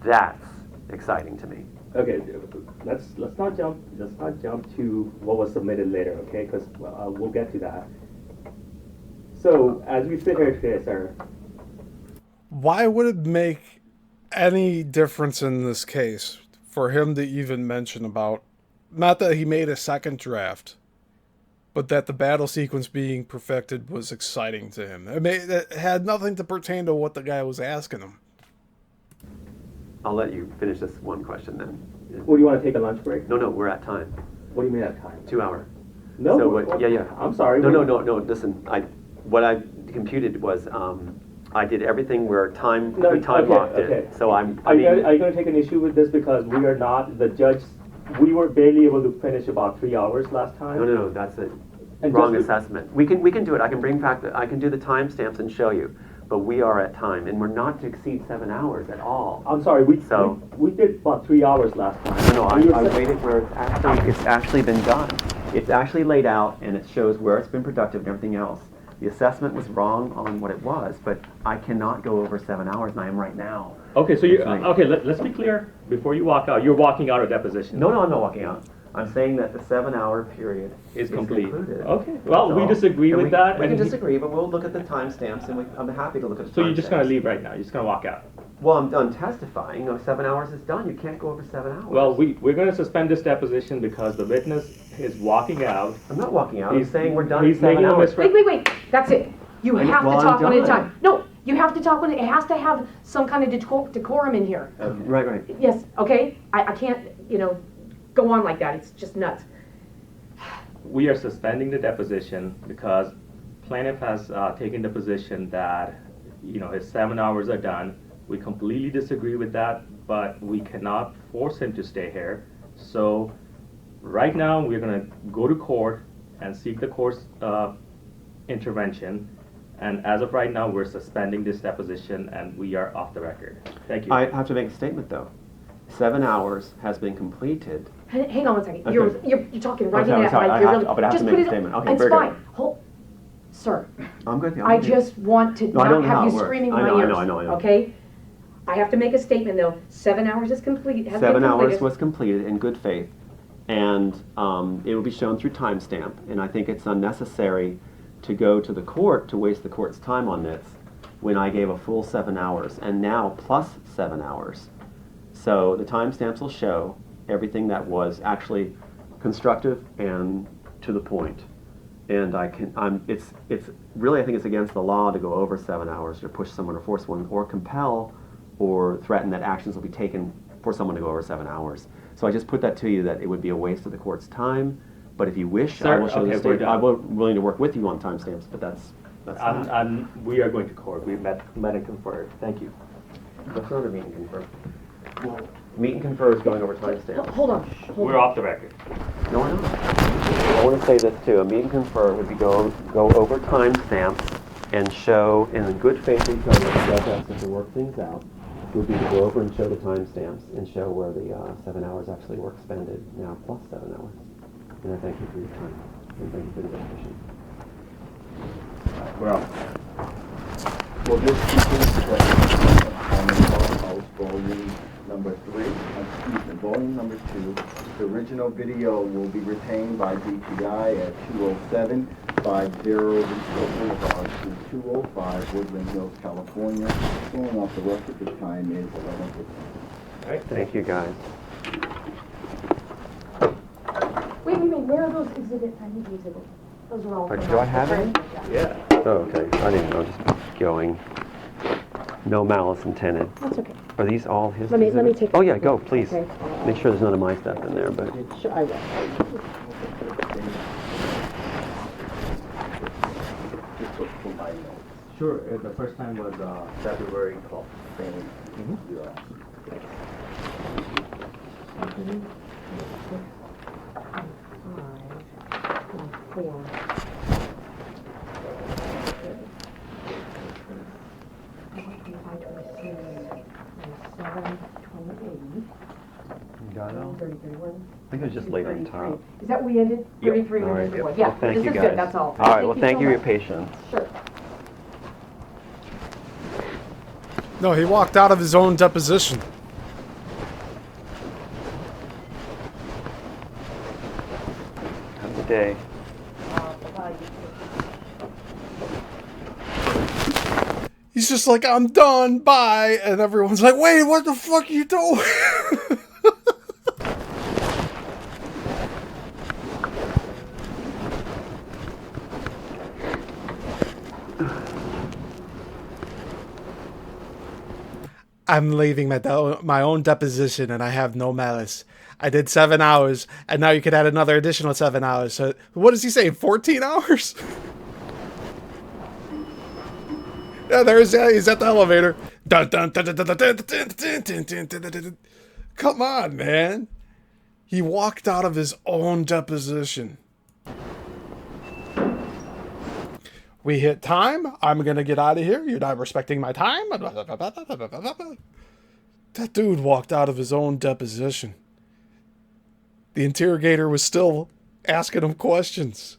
That's exciting to me. Okay, let's not jump to what was submitted later, okay? Because we'll get to that. So as we sit here today, sir, why would it make any difference in this case for him to even mention about, not that he made a second draft, but that the battle sequence being perfected was exciting to him? It had nothing to pertain to what the guy was asking him. I'll let you finish this one question then. Well, do you want to take a lunch break? No, we're at time. What do you mean at time? 2 hour. No. So yeah. I'm sorry. No. Listen, what I computed was I did everything where time locked it. So are you going to take an issue with this because we are not the judge? We were barely able to finish about 3 hours last time. No, that's a wrong assessment. We can do it. I can bring back I can do the timestamps and show you. But we are at time, and we're not to exceed 7 hours at all. I'm sorry, we did about 3 hours last time. No, I waited where it's actually been done. It's actually laid out, and it shows where it's been productive and everything else. The assessment was wrong on what it was, but I cannot go over 7 hours, and I am right now. Okay, so let's be clear. Before you walk out, you're walking out of deposition. No, I'm not walking out. I'm saying that the 7 hour period is complete. Included. Okay. Well, we disagree with that. We can disagree, but we'll look at the timestamps, and I'm happy to look at the timestamps. So you're just going to leave right now? You're just going to walk out? Well, I'm done testifying. 7 hours is done. You can't go over 7 hours. Well, we're going to suspend this deposition because the witness is walking out. I'm not walking out. He's saying we're done. He's making a Wait. That's it. You have to talk one at a time. No, you have to talk one. It has to have some kind of decorum in here. Right. Yes. Okay. I can't. Go on like that. It's just nuts. We are suspending the deposition because plaintiff has taken the position that his 7 hours are done. We completely disagree with that, but we cannot force him to stay here. So right now we're going to go to court and seek the court's intervention. And as of right now, we're suspending this deposition and we are off the record. Thank you. I have to make a statement though. 7 hours has been completed. Hang on one second. Okay. You're talking right in that sorry, mic. But I have to make a statement. Okay, it's very fine. good. Sir. I'm good. I just want to not have you screaming in my ears. I know. Okay? I have to make a statement though. 7 hours is complete. 7 hours was completed in good faith, and it will be shown through timestamp. And I think it's unnecessary to go to the court to waste the court's time on this. when I gave a full 7 hours, and now plus 7 hours. So the timestamps will show everything that was actually constructive and to the point. And it's really, I think it's against the law to go over 7 hours, to push someone or force one, or compel or threaten that actions will be taken for someone to go over 7 hours. So I just put that to you, that it would be a waste of the court's time. But if you wish, Sir, I will show okay, the state. we're I'm done. willing to work with you on timestamps, but that's not. We are going to court. We met and conferred. Thank you. That's not a meet and confer. Meet and confer is going over timestamps. Hold on. We're off the record. No, we're not. I want to say this too. A meet and confer would be go over timestamps and show in good faith and tell the judge asked us to work things out. Would be to go over and show the timestamps and show where the 7 hours actually were expended now plus 7 hours. And I thank you for your time and thank you for the discussion. Well, will this continue Althouse volume number 3, volume number 2. The original video will be retained by DPI at 207 50 Boulevard to 205 Woodland Hills, California. Going off the record, the time is 11:15. All right, thank you guys. Wait, where are those exhibits? I need the exhibits. Those are all. Do I have any? Yeah. Oh, okay. I didn't know. Just going. No malice intended. That's okay. Are these all his? Let me exhibits? take. Oh yeah, go please. Okay. Make sure there's none of my stuff in there, but. Sure, I will. Sure. The first time was February 12th. Got it all? 30, 31. I think it was just later on top. Is that where we ended? Yep. 33 All right. and 31. Yep. Yeah, Well, thank this you is guys. good, that's all. All right. Well, thank you for so your much. patience. Sure. No, he walked out of his own deposition. Have a good day. He's just like, I'm done, bye. And everyone's like, wait, what the fuck are you doing? I'm leaving my own deposition and I have no malice. I did 7 hours and now you could add another additional 7 hours. So what does he say, 14 hours? Yeah, he's at the elevator. Dun, dun, dun, dun, dun, dun, dun, dun, dun, dun, dun, dun, dun, dun. Come on, man. He walked out of his own deposition. We hit time. I'm going to get out of here. You're not respecting my time. That dude walked out of his own deposition. The interrogator was still asking him questions.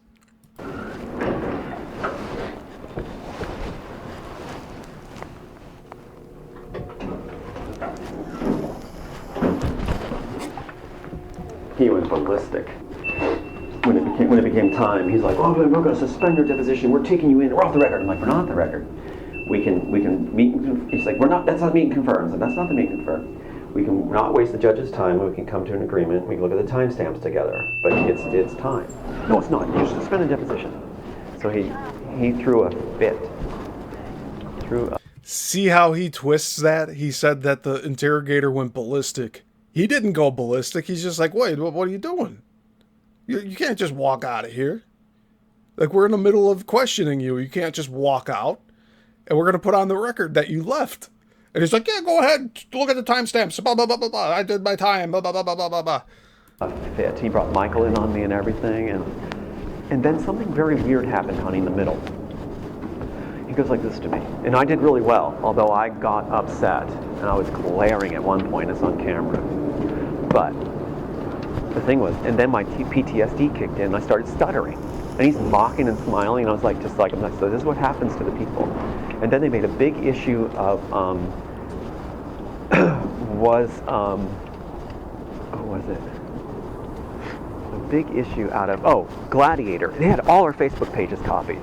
He went ballistic. When it became time, he's like, "Oh, we're going to suspend your deposition. We're taking you in. We're off the record." I'm like, "We're not off the record. We can meet and confer." He's like, "We're not. That's not meet and confer." I said, "That's not the meet and confer. We can not waste the judge's time. We can come to an agreement. We can look at the timestamps together. But it's time." "No, it's not. You suspend the deposition." So he threw a fit. See how he twists that? He said that the interrogator went ballistic. He didn't go ballistic. He's just like, wait, what are you doing? You can't just walk out of here. Like, we're in the middle of questioning you. You can't just walk out. And we're going to put on the record that you left. And he's like, yeah, go ahead. Look at the timestamps. Blah, blah, blah, blah, blah. I did my time. Blah, blah, blah, blah, blah, blah. Fit. He brought Michael in on me and everything. And then something very weird happened, honey, in the middle. He goes like this to me. And I did really well, although I got upset. And I was glaring at one point. It's on camera. But the thing was, and then my PTSD kicked in and I started stuttering. And he's mocking and smiling, and I was like, I'm like, so this is what happens to the people. And then they made a big issue of, what was it? A big issue out of, Gladiator. They had all our Facebook pages copied.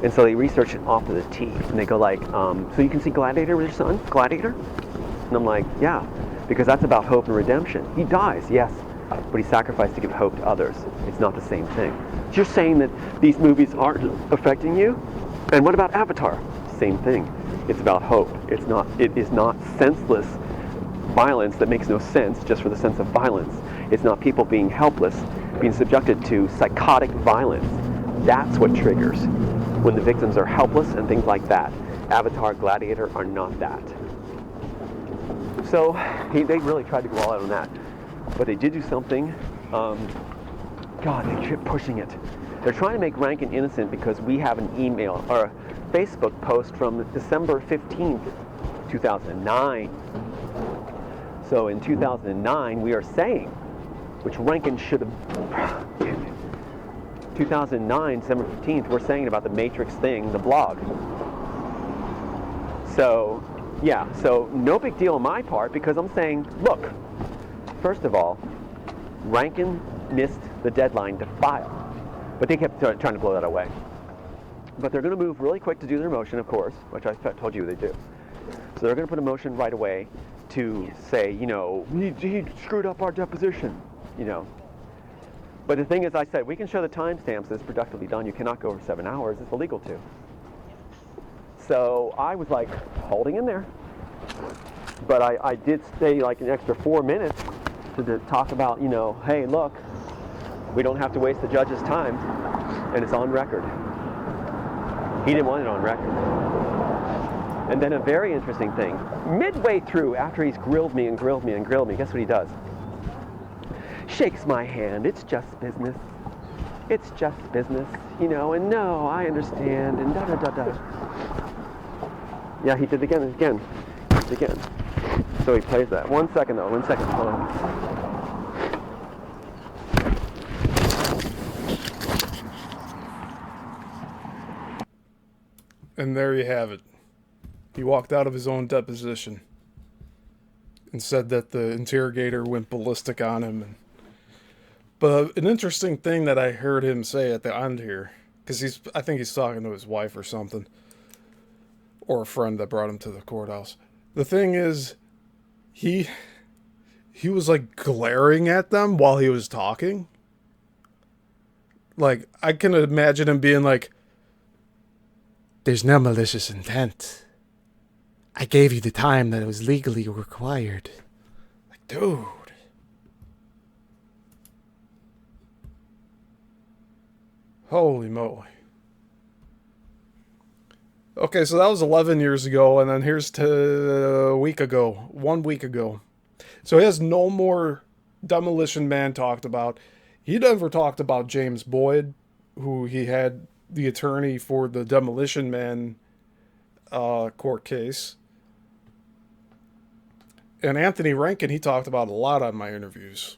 And so they research it off to the T. And they go like, so you can see Gladiator with your son? Gladiator? And I'm like, yeah, because that's about hope and redemption. He dies, yes, but he sacrificed to give hope to others. It's not the same thing. You're saying that these movies aren't affecting you? And what about Avatar? Same thing. It's about hope. It is not senseless violence that makes no sense just for the sense of violence. It's not people being helpless, being subjected to psychotic violence. That's what triggers when the victims are helpless and things like that. Avatar, Gladiator are not that. So they really tried to go all out on that. But they did do something. God, they kept pushing it. They're trying to make Rankin innocent because we have an email or a Facebook post from December 15th, 2009. So in 2009, we are saying, which Rankin should have, 2009, December 15th, we're saying about the Matrix thing, the blog. So, yeah, so no big deal on my part because I'm saying, look, first of all, Rankin missed the deadline to file. But they kept trying to blow that away. But they're going to move really quick to do their motion, of course, which I told you they do. So they're going to put a motion right away to say, you know, he screwed up our deposition, you know. But the thing is, I said, we can show the timestamps that it's productively done. You cannot go over 7 hours. It's illegal to. So I was like holding in there. But I did stay like an extra 4 minutes to talk about, you know, hey, look, we don't have to waste the judge's time, and it's on record. He didn't want it on record. And then a very interesting thing, midway through, after he's grilled me and grilled me and grilled me, guess what he does? Shakes my hand. It's just business. It's just business, you know, and no, I understand, and da-da-da-da. Yeah, he did it again and again. Again. So he plays that. 1 second, though. 1 second. Hold on. And there you have it. He walked out of his own deposition and said that the interrogator went ballistic on him. But an interesting thing that I heard him say at the end here, because I think he's talking to his wife or something, or a friend that brought him to the courthouse. The thing is, he was like glaring at them while he was talking. Like, I can imagine him being like, "There's no malicious intent. I gave you the time that was legally required." Like, dude. Holy moly. Okay, so that was 11 years ago, and then here's to a week ago. 1 week ago. So he has no more Demolition Man talked about. He never talked about James Boyd, who he had the attorney for the Demolition Man court case. And Anthony Rankin, he talked about a lot on my interviews.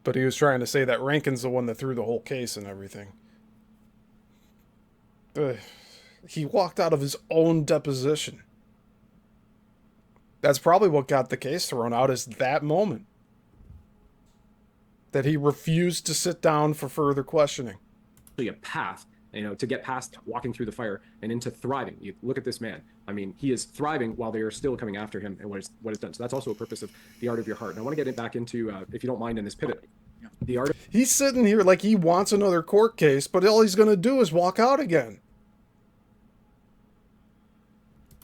But he was trying to say that Rankin's the one that threw the whole case and everything. He walked out of his own deposition. That's probably what got the case thrown out, is that moment. That he refused to sit down for further questioning. A path, you know, to get past walking through the fire and into thriving. You look at this man. I mean, he is thriving while they are still coming after him and what it's done. So that's also a purpose of the art of your heart. And I want to get it back into, if you don't mind, in this pivot. The art. He's sitting here like he wants another court case, but all he's going to do is walk out again.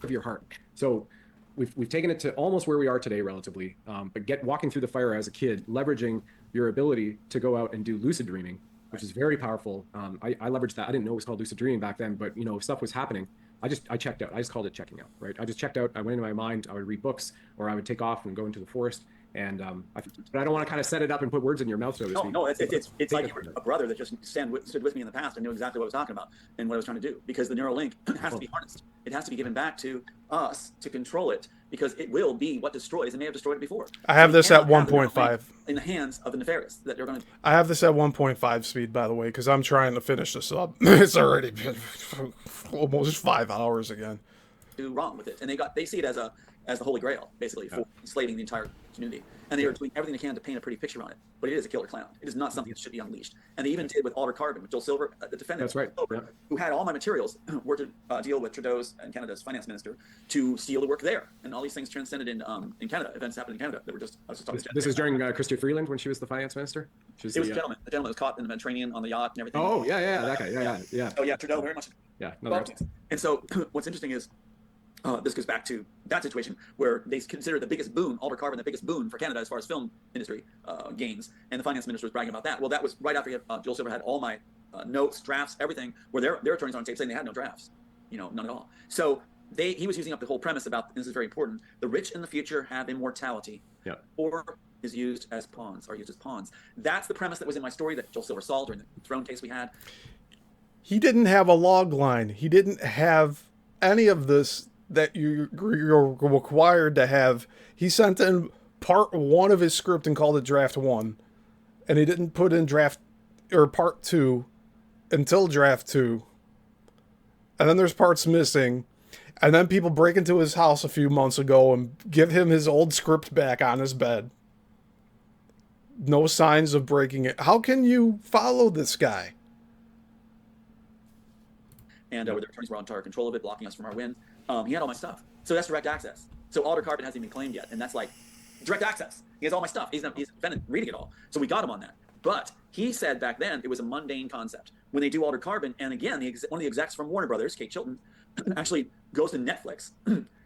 Of your heart. So we've taken it to almost where we are today, relatively. But walking through the fire as a kid, leveraging your ability to go out and do lucid dreaming, which is very powerful. I leveraged that. I didn't know it was called lucid dreaming back then, but you know, if stuff was happening, I checked out. I just called it checking out, right? I just checked out. I went into my mind. I would read books, or I would take off and go into the forest. And but I don't want to kind of set it up and put words in your mouth, so to speak. No, it's like you were a brother that just stood with me in the past and knew exactly what I was talking about and what I was trying to do, because the neural link has to be harnessed. It has to be given back to us to control it, because it will be what destroys. It may have destroyed it before. I have this at 1.5 in the hands of the nefarious that they're going to. I have this at 1.5 speed, by the way, because I'm trying to finish this up. It's already been almost 5 hours again. Do wrong with it, and they see it as a as the Holy Grail, basically, for enslaving the entire community. And they are doing everything they can to paint a pretty picture on it. But it is a killer clown. It is not something that should be unleashed. And they even did with Alder Carbon, with Joel Silver, the defendant, That's right. Silver, who had all my materials, were to deal with Trudeau's and Canada's finance minister to steal the work there. And all these things transcended in Canada. Events happened in Canada that were just, I was just talking This is during Chrystia Freeland when she was the finance minister? It was a gentleman. The gentleman was caught in the Mediterranean on the yacht and everything. Oh, yeah, that guy. Yeah. Oh, yeah, Trudeau, very much. Yeah, And so what's interesting is, this goes back to that situation where they consider the biggest boon, Alder Carbon, the biggest boon for Canada as far as film industry gains, and the finance minister was bragging about that. Well, that was right after Joel Silver had all my notes, drafts, everything, where their attorneys on tape saying they had no drafts, none at all. So he was using up the whole premise about, and this is very important, the rich in the future have immortality, or is used as pawns, are used as pawns. That's the premise that was in my story that Joel Silver solved during the throne case we had. He didn't have a log line. He didn't have any of this that you're required to have. He sent in part 1 of his script and called it draft 1, and he didn't put in part 2 until draft 2, and then there's parts missing, and then people break into his house a few months ago and give him his old script back on his bed. No signs of breaking it. How can you follow this guy? And where their attorneys were on entire control of it, blocking us from our win. He had all my stuff. So that's direct access. So Alder Carbon hasn't even been claimed yet. And that's like direct access. He has all my stuff. He's a defendant reading it all. So we got him on that. But he said back then it was a mundane concept. When they do Alder Carbon, and again, one of the execs from Warner Brothers, Kate Chilton, actually goes to Netflix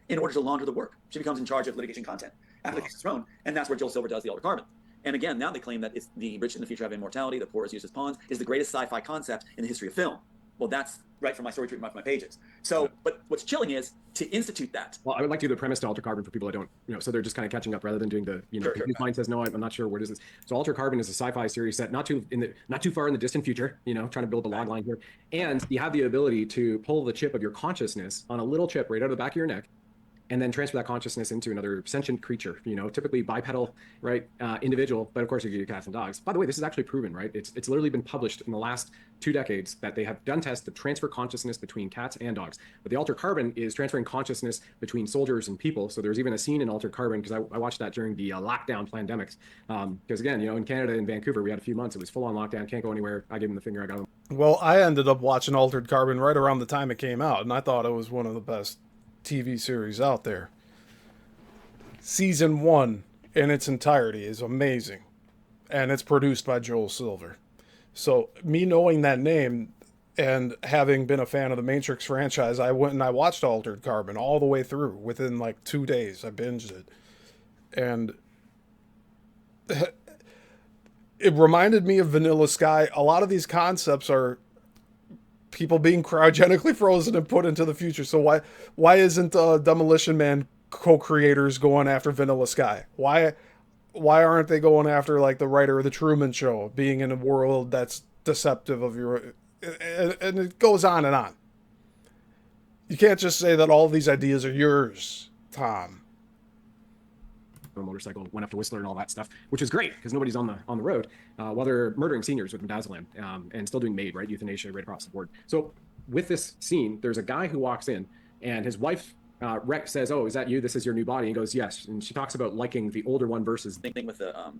in order to launder the work. She becomes in charge of litigation content after the case is thrown. And that's where Joel Silver does the Alder Carbon. And again, now they claim that it's the rich in the future have immortality, the poor is used as pawns, is the greatest sci-fi concept in the history of film. Well, that's right from my story treatment off my pages. So, but what's chilling is to institute that. Well, I would like to do the premise to Alter Carbon for people that don't, so they're just kind of catching up rather than doing the, whose mind says no, I'm not sure what is this. So Alter Carbon is a sci-fi series set not too far in the distant future, trying to build the log line here. And you have the ability to pull the chip of your consciousness on a little chip right out of the back of your neck, and then transfer that consciousness into another sentient creature, typically bipedal, right, individual, but of course you get your cats and dogs. By the way, this is actually proven, right? It's literally been published in the last 2 decades that they have done tests to transfer consciousness between cats and dogs. But the Alter Carbon is transferring consciousness between soldiers and people. So there's even a scene in Alter Carbon, because I watched that during the lockdown pandemics. Because again, in Canada, in Vancouver, we had a few months, it was full on lockdown, can't go anywhere. I gave him the finger, I got him. Well, I ended up watching Altered Carbon right around the time it came out, and I thought it was one of the best TV series out there. Season 1 in its entirety is amazing, and it's produced by Joel Silver. So me knowing that name and having been a fan of the Matrix franchise, I went and I watched Altered Carbon all the way through within like 2 days. I binged it, and it reminded me of Vanilla Sky. A lot of these concepts are people being cryogenically frozen and put into the future. So why isn't Demolition Man co-creators going after Vanilla Sky? Why aren't they going after like the writer of the Truman Show, being in a world that's deceptive of your, and it goes on and on. You can't just say that all of these ideas are yours, Tom. A motorcycle, went after Whistler and all that stuff, which is great because nobody's on the road while they're murdering seniors with midazolam and still doing MAID, right? Euthanasia right across the board. So with this scene, there's a guy who walks in and his wife Rex says, "Oh, is that you? This is your new body." He goes, "Yes." And she talks about liking the older one versus the thing with the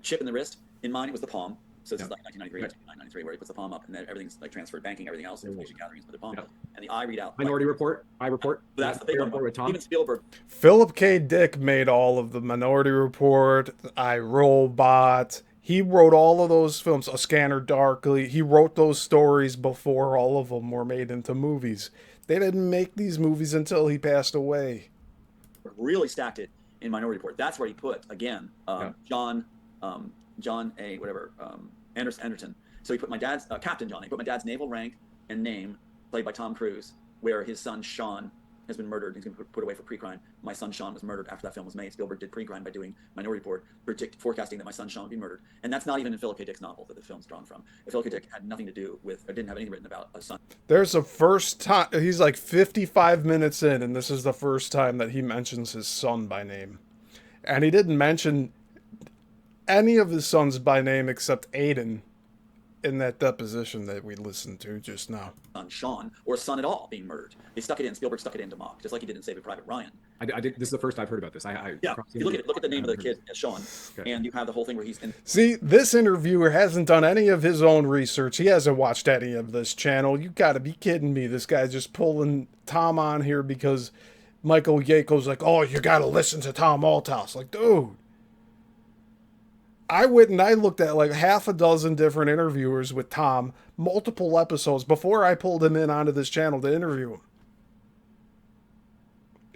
chip in the wrist. In mine, it was the palm. So this is like 1993, 1993, where he puts the palm up, and then everything's like transferred banking, everything else, information gathering, with the palm, and the eye readout. Minority Report, I report. That's the big one. With Tom. Even Spielberg. Philip K. Dick made all of the Minority Report, I, Robot. He wrote all of those films. A Scanner Darkly. He wrote those stories before all of them were made into movies. They didn't make these movies until he passed away. Really stacked it in Minority Report. That's where he put again John A. whatever Anderson. So he put my dad's Captain John. He put my dad's naval rank and name, played by Tom Cruise, where his son Sean has been murdered. He's been put away for pre-crime. My son Sean was murdered after that film was made. Spielberg did pre-crime by doing Minority Report, forecasting that my son Sean would be murdered. And that's not even in Philip K. Dick's novel that the film's drawn from. Philip K. Dick had nothing to do with, or didn't have anything written about a son. There's a first time, he's like 55 minutes in, and this is the first time that he mentions his son by name. And he didn't mention any of his sons by name except Aiden in that deposition that we listened to just now. Son Sean, or son at all, being murdered. They stuck it in. Spielberg stuck it in to mock, just like he did in Saving Private Ryan. I did. This is the first I've heard about this. Yeah, you look at it. Look at the name of the kid, Sean, Okay. and you have the whole thing where he's in. See, this interviewer hasn't done any of his own research. He hasn't watched any of this channel. You got to be kidding me. This guy's just pulling Tom on here because Michael Yako's like, oh, you got to listen to Tom Althouse. Like, dude. I went and I looked at like half a dozen different interviewers with Tom, multiple episodes, before I pulled him in onto this channel to interview him.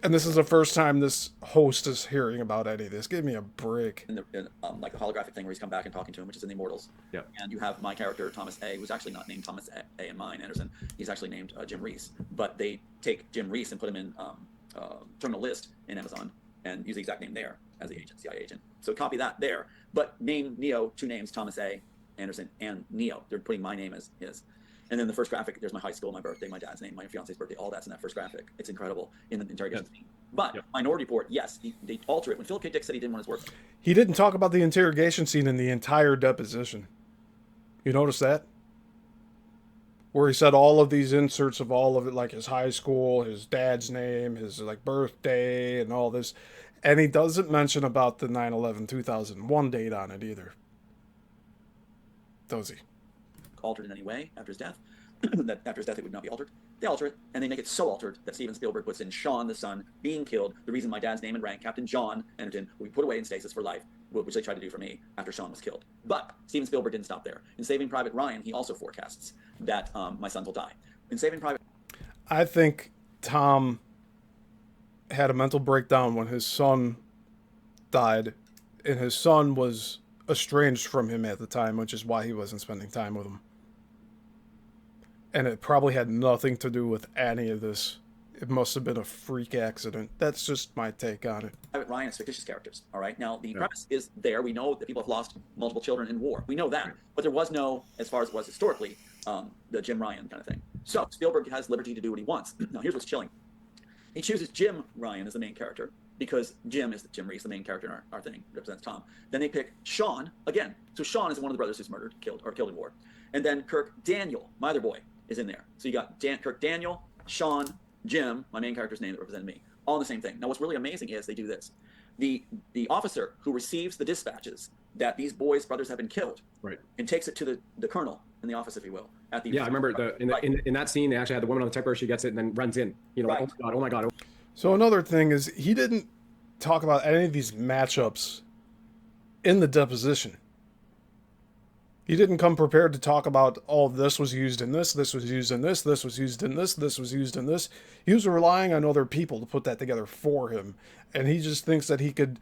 And this is the first time this host is hearing about any of this. Give me a break. In like a holographic thing where he's come back and talking to him, which is in the Immortals. Yeah. And you have my character, Thomas A., who's actually not named Thomas A. in mine, Anderson. He's actually named Jim Reese. But they take Jim Reese and put him in Terminal List in Amazon and use the exact name there as the agent, CIA agent. So copy that there. But name Neo, 2 names, Thomas A., Anderson, and Neo. They're putting my name as his. And then the first graphic, there's my high school, my birthday, my dad's name, my fiance's birthday, all that's in that first graphic. It's incredible in the interrogation scene. But Minority Report, yes, they alter it. When Philip K. Dick said he didn't want his work. He didn't talk about the interrogation scene in the entire deposition. You notice that? Where he said all of these inserts of all of it, like his high school, his dad's name, his like birthday, and all this. And he doesn't mention about the 9/11/2001 date on it either. Does he? Altered in any way after his death, that after his death it would not be altered. They alter it, and they make it so altered that Steven Spielberg puts in Sean, the son, being killed. The reason my dad's name and rank, Captain John Enterton, will be put away in stasis for life, which they tried to do for me after Sean was killed. But Steven Spielberg didn't stop there. In Saving Private Ryan, he also forecasts that my sons will die. In Saving Private... I think Tom had a mental breakdown when his son died, and his son was estranged from him at the time, which is why he wasn't spending time with him. And it probably had nothing to do with any of this. It must have been a freak accident. That's just my take on it. Private Ryan is fictitious characters, all right? Now, the premise is there. We know that people have lost multiple children in war. We know that. But there was no, as far as it was historically, the Jim Ryan kind of thing. So Spielberg has liberty to do what he wants. Now, here's what's chilling. He chooses Jim Ryan as the main character because Jim is Jim Reese, the main character in our thing, represents Tom. Then they pick Sean again. So Sean is one of the brothers who's murdered, killed in war. And then Kirk Daniel, my other boy, is in there. So you got Kirk Daniel, Sean, Jim, my main character's name that represented me, all in the same thing. Now what's really amazing is they do this. The officer who receives the dispatches that these boys' brothers have been killed, right, and takes it to the colonel in the office, if you will. At the I remember in that scene they actually had the woman on the tech where she gets it and then runs in. You know, like, oh my god. So another thing is he didn't talk about any of these matchups in the deposition. He didn't come prepared to talk about, oh, this was used in this was used in this was used in this was used in this. He was relying on other people to put that together for him. And he just thinks that he could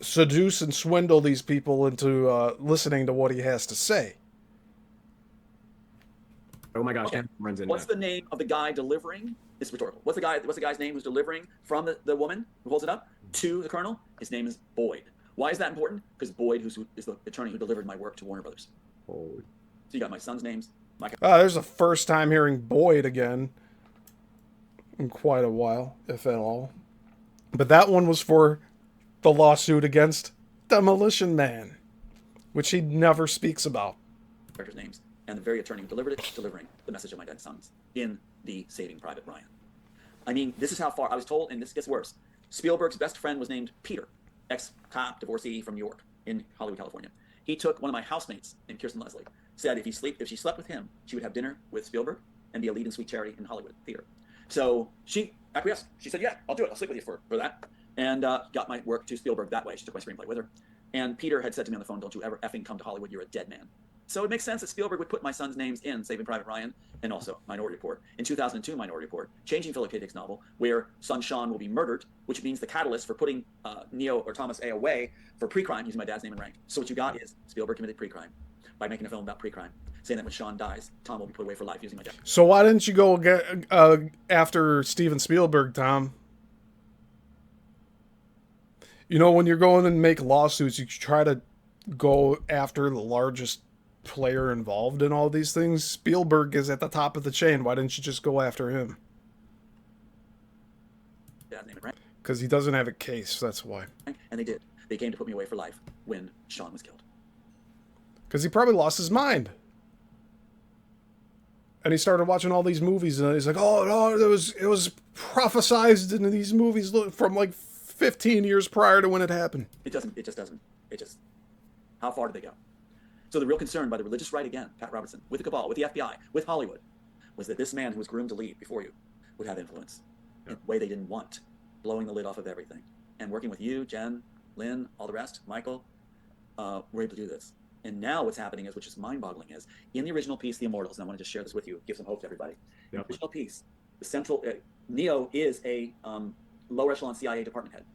seduce and swindle these people into listening to what he has to say. Oh my gosh, runs in. What's the name of the guy delivering? It's rhetorical. What's the guy's name who's delivering from the woman who holds it up to the colonel? His name is Boyd. Why is that important? Because Boyd, who is the attorney who delivered my work to Warner Brothers. Oh. So you got my son's names. There's the first time hearing Boyd again in quite a while, if at all. But that one was for the lawsuit against Demolition Man, which he never speaks about. Characters' names and the very attorney who delivered it, delivering the message of my dead sons in the Saving Private Ryan. I mean, this is how far I was told, and this gets worse. Spielberg's best friend was named Peter, ex-cop, divorcee from New York in Hollywood, California. He took one of my housemates named Kirsten Leslie, said if she slept with him, she would have dinner with Spielberg and be a lead in Sweet Charity in Hollywood theater. So she acquiesced. She said, yeah, I'll do it. I'll sleep with you for that. And got my work to Spielberg that way. She took my screenplay with her. And Peter had said to me on the phone, don't you ever effing come to Hollywood. You're a dead man. So it makes sense that Spielberg would put my son's names in Saving Private Ryan and also Minority Report. In 2002, Minority Report, changing Philip K. Dick's novel, where son Sean will be murdered, which means the catalyst for putting Neo or Thomas A. away for pre-crime using my dad's name and rank. So what you got is Spielberg committed pre-crime by making a film about pre-crime, saying that when Sean dies, Tom will be put away for life using my dad. So why didn't you go get, after Steven Spielberg, Tom? You know, when you're going and make lawsuits, you try to go after the largest player involved in all these things. Spielberg is at the top of the chain. Why didn't you just go after him? Because he doesn't have a case, that's why. And they did. They came to put me away for life when Sean was killed. Because he probably lost his mind. And he started watching all these movies, and he's like, "Oh no, it was prophesized in these movies from like 15 years prior to when it happened." It doesn't. It just doesn't. It just. How far did they go? So the real concern by the religious right again, Pat Robertson, with the cabal, with the FBI, with Hollywood, was that this man who was groomed to lead before you would have influence in a way they didn't want, blowing the lid off of everything. And working with you, Jen, Lynn, all the rest, Michael, we're able to do this. And now what's happening is, which is mind-boggling, is in the original piece, The Immortals, and I want to just share this with you, give some hope to everybody. Yep. The original piece, the central, Neo is a lower echelon CIA department head.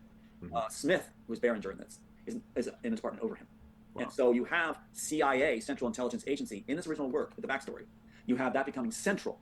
Smith, who's Behringer in this, is in a department over him. Wow. And so you have CIA, Central Intelligence Agency, in this original work, with the backstory. You have that becoming central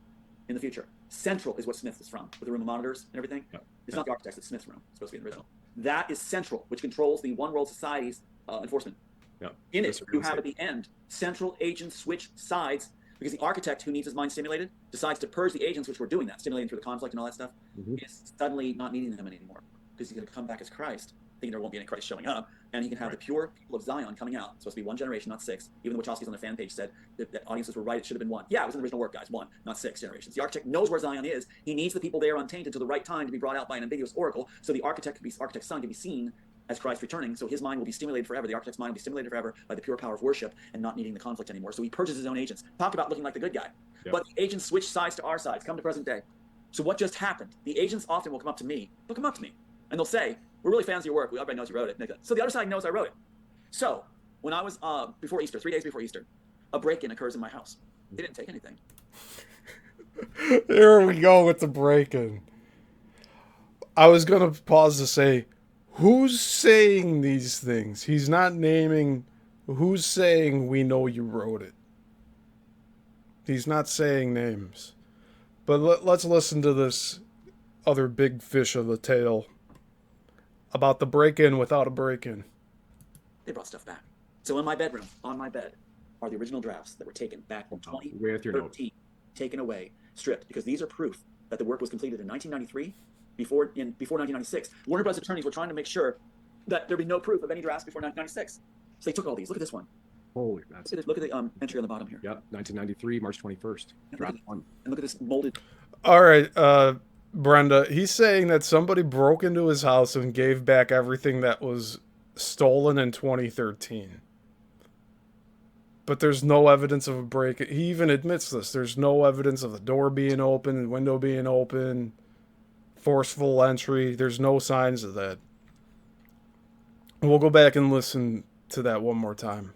in the future. Central is what Smith is from, with the room of monitors and everything. Yep. It's not the architects, it's Smith's room. It's supposed to be in the original. That is central, which controls the One World Society's enforcement. Yep. In it, you have at the end, central agents switch sides, because the architect who needs his mind stimulated decides to purge the agents which were doing that, stimulating through the conflict and all that stuff, is suddenly not needing them anymore, because he's going to come back as Christ, thinking there won't be any Christ showing up, and he can have the pure people of Zion coming out. It's supposed to be one generation, not six. Even the Wachowskis on their fan page said that audiences were right, it should have been one. Yeah, it was in the original work, guys, one, not six generations. The architect knows where Zion is. He needs the people there untainted to the right time to be brought out by an ambiguous oracle, so the architect's son can be seen as Christ returning, so his mind will be stimulated forever. The architect's mind will be stimulated forever by the pure power of worship and not needing the conflict anymore. So he purges his own agents. Talk about looking like the good guy. Yep. But the agents switch sides to our sides, come to present day. So what just happened? The agents often will come up to me, and they'll say, "We're really fans of your work. Everybody knows you wrote it." So the other side knows I wrote it. So when I was, before Easter, 3 days before Easter, a break-in occurs in my house. They didn't take anything. Here we go with the break-in. I was going to pause to say, who's saying these things? He's not naming who's saying we know you wrote it. He's not saying names. But let's listen to this other big fish of the tale about the break-in without a break-in. They brought stuff back. So in my bedroom, on my bed, are the original drafts that were taken back in 2013, taken away, stripped, because these are proof that the work was completed in 1993, before 1996. Warner Bros. Attorneys were trying to make sure that there'd be no proof of any drafts before 1996. So they took all these. Look at this one. Holy, that's... Look at the entry on the bottom here. Yep, 1993, March 21st. Draft 1. And look at this molded... All right, Brenda, he's saying that somebody broke into his house and gave back everything that was stolen in 2013. But there's no evidence of a break. He even admits this. There's no evidence of the door being open, the window being open, forceful entry. There's no signs of that. We'll go back and listen to that one more time.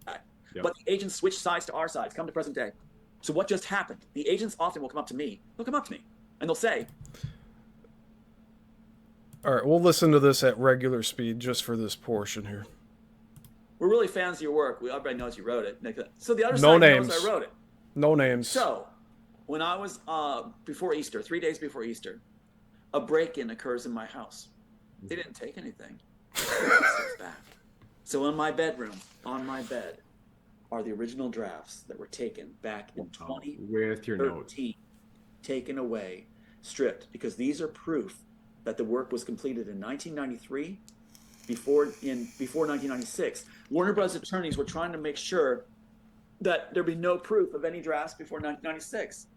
Yep. But the agents switch sides to our sides, come to present day. So what just happened? The agents often will come up to me. They'll come up to me, and they'll say... All right, we'll listen to this at regular speed just for this portion here. "We're really fans of your work. Everybody knows you wrote it." So the other side knows I wrote it. No names. So when I was, before Easter, 3 days before Easter, a break-in occurs in my house. They didn't take anything. Back. So in my bedroom, on my bed, are the original drafts that were taken back in 2013, taken away, stripped, because these are proof that the work was completed in 1993, before 1996. Warner Bros. Attorneys were trying to make sure that there'd be no proof of any drafts before 1996.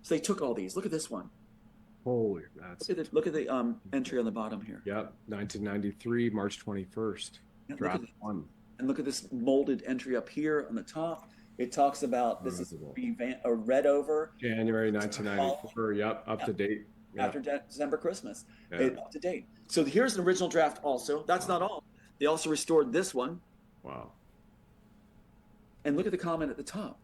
So they took all these. Look at this one. Holy, that's... Look at the entry on the bottom here. Yep, 1993, March 21st. Draft 1. And look at this molded entry up here on the top. It talks about this is being read over. January 1994. Yep, up to date. Yep. After December Christmas. Up to date. So here's the original draft also. That's not all. They also restored this one. Wow. And look at the comment at the top.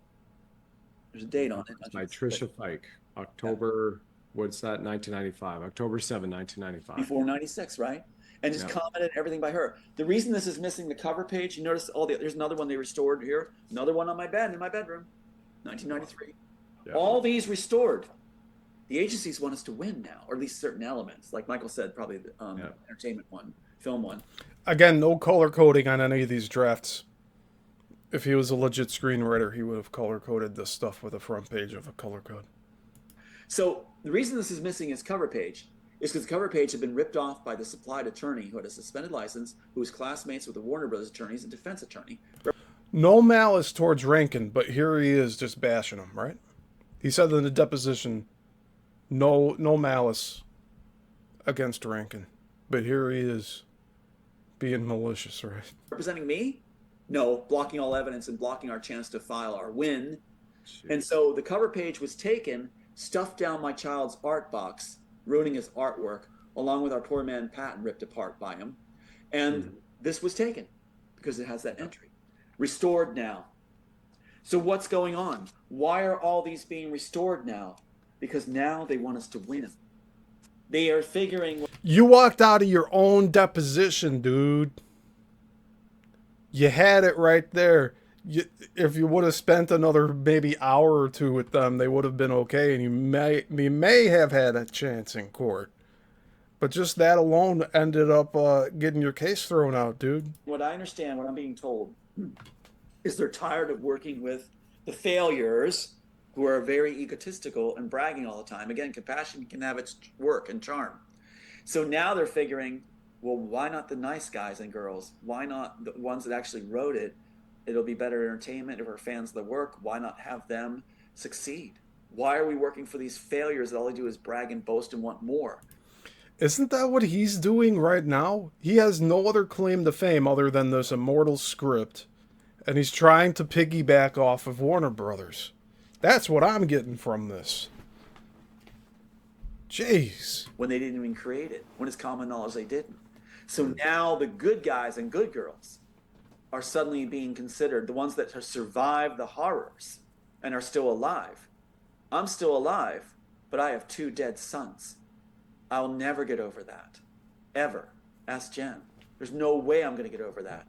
There's a date on it. By Tricia Fike. October, what's that, 1995. October 7, 1995. Before 96, right? And just commented everything by her. The reason this is missing the cover page, you notice there's another one they restored here. Another one on my bed in my bedroom. 1993. Yep. All these restored. The agencies want us to win now, or at least certain elements. Like Michael said, probably the entertainment one, film one. Again, no color coding on any of these drafts. If he was a legit screenwriter, he would have color coded this stuff with a front page of a color code. So the reason this is missing his cover page is because the cover page had been ripped off by the supplied attorney who had a suspended license, who was classmates with the Warner Brothers attorneys and defense attorney. No malice towards Rankin, but here he is just bashing him, right? He said in the deposition, no malice against Rankin, but here he is being malicious, right? Representing me? No, blocking all evidence and blocking our chance to file our win. And so the cover page was taken, stuffed down my child's art box, ruining his artwork, along with our poor man patent ripped apart by him. And this was taken because it has that entry. Restored now. So what's going on? Why are all these being restored now? Because now they want us to win. They are figuring... You walked out of your own deposition, dude. You had it right there. If you would have spent another maybe hour or two with them, they would have been okay, and you may have had a chance in court. But just that alone ended up getting your case thrown out, dude. What I understand, what I'm being told, is they're tired of working with the failures who are very egotistical and bragging all the time. Again, compassion can have its work and charm. So now they're figuring, well, why not the nice guys and girls? Why not the ones that actually wrote it? It'll be better entertainment if our fans of the work. Why not have them succeed? Why are we working for these failures that all they do is brag and boast and want more? Isn't that what he's doing right now? He has no other claim to fame other than this immortal script, and he's trying to piggyback off of Warner Brothers. That's what I'm getting from this. Jeez. When they didn't even create it, when it's common knowledge they didn't. So now the good guys and good girls are suddenly being considered the ones that have survived the horrors and are still alive. I'm still alive, but I have 2 dead sons. I'll never get over that. Ever. Ask Jen. There's no way I'm going to get over that.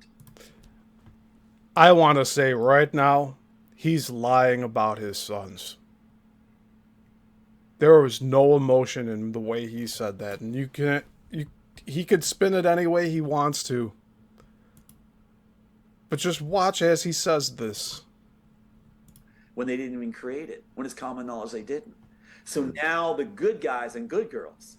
I want to say right now, he's lying about his sons. There was no emotion in the way he said that, and he could spin it any way he wants to. But just watch as he says this. When they didn't even create it, when it's common knowledge they didn't. So now the good guys and good girls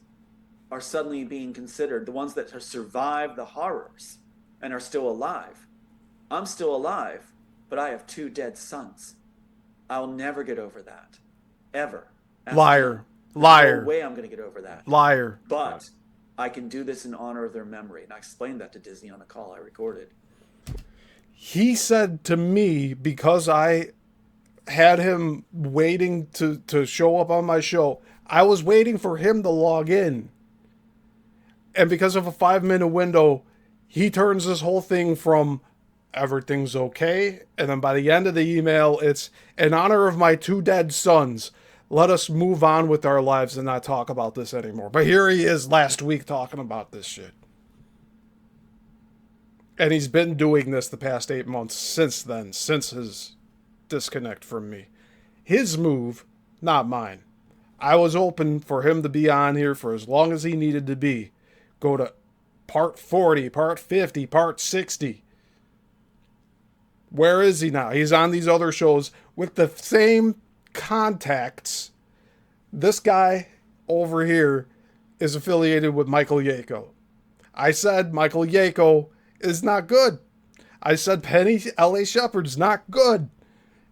are suddenly being considered the ones that have survived the horrors and are still alive. I'm still alive, but I have 2 dead sons. I'll never get over that. Ever. Liar. There's Liar. no way I'm going to get over that. Liar. But I can do this in honor of their memory. And I explained that to Disney on a call I recorded. He said to me, because I had him waiting to show up on my show, I was waiting for him to log in. And because of a 5-minute window, he turns this whole thing from everything's okay, and then by the end of the email, it's in honor of my 2 dead sons. Let us move on with our lives and not talk about this anymore. But here he is last week talking about this shit. And he's been doing this the past 8 months since then, since his disconnect from me. His move, not mine. I was open for him to be on here for as long as he needed to be. Go to part 40, part 50, part 60. Where is he now? He's on these other shows with the same contacts. This guy over here is affiliated with Michael Yako. I said Michael Yako is not good. I said Penny L.A. Shepherd's not good.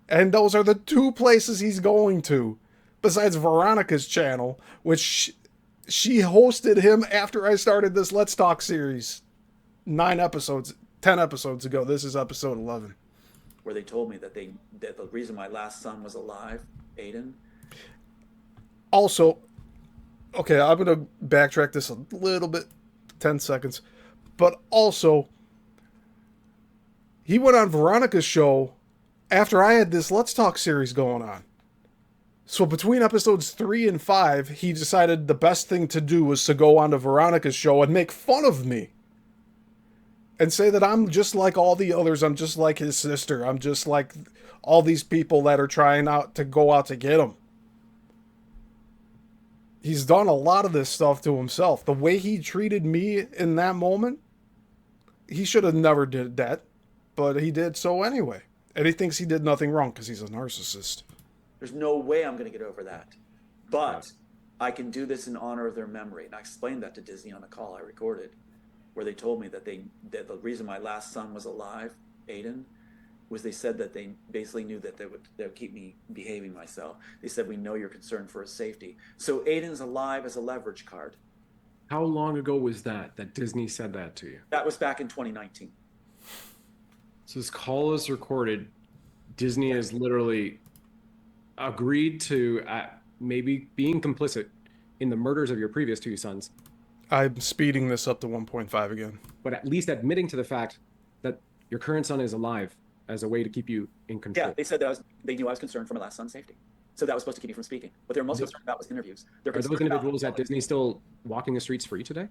And those are the 2 places he's going to. Besides Veronica's channel, which she hosted him after I started this Let's Talk series 10 episodes ago. This is episode 11. Where they told me that the reason my last son was alive, Aiden. Also, okay, I'm going to backtrack this a little bit, 10 seconds. But also, he went on Veronica's show after I had this Let's Talk series going on. So between episodes 3 and 5, he decided the best thing to do was to go on to Veronica's show and make fun of me. And say that I'm just like all the others. I'm just like his sister. I'm just like all these people that are trying to go out to get him. He's done a lot of this stuff to himself. The way he treated me in that moment, he should have never did that. But he did so anyway. And he thinks he did nothing wrong because he's a narcissist. There's no way I'm going to get over that. But I can do this in honor of their memory. And I explained that to Disney on a call I recorded, where they told me that that the reason my last son was alive, Aiden, was they said that they basically knew that they would keep me behaving myself. They said, we know you're concerned for his safety. So Aiden's alive as a leverage card. How long ago was that Disney said that to you? That was back in 2019. So this call is recorded. Disney has literally agreed to maybe being complicit in the murders of your previous two sons. I'm speeding this up to 1.5 again. But at least admitting to the fact that your current son is alive as a way to keep you in control. Yeah, they said that they knew I was concerned for my last son's safety. So that was supposed to keep me from speaking. What they were most concerned about was interviews. Are those individuals at Disney still walking the streets free today?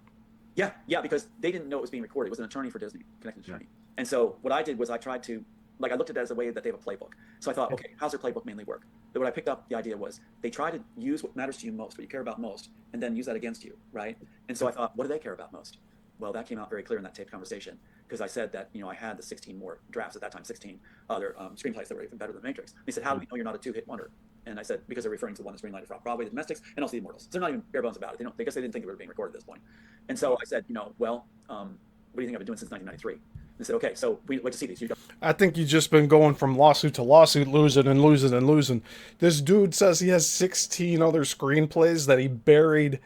Yeah, because they didn't know it was being recorded. It was an attorney for Disney, connected attorney. And so what I did was I tried to, I looked at it as a way that they have a playbook. So I thought, okay, how's their playbook mainly work? But what I picked up, the idea was they try to use what matters to you most, what you care about most, and then use that against you, right? And so I thought, what do they care about most? Well, that came out very clear in that taped conversation, because I said that, I had the 16 more drafts at that time, 16 other screenplays that were even better than Matrix. They said, how do we know you're not a two-hit wonder? And I said, because they're referring to the one that's greenlighted for Broadway, the Domestics, and also the Immortals. So they're not even bare bones about it. I guess they didn't think they were being recorded at this point. And so I said, what do you think I've been doing since 1993? And they said, okay, so we'd like to see these. I think you've just been going from lawsuit to lawsuit, losing and losing and losing. This dude says he has 16 other screenplays that he buried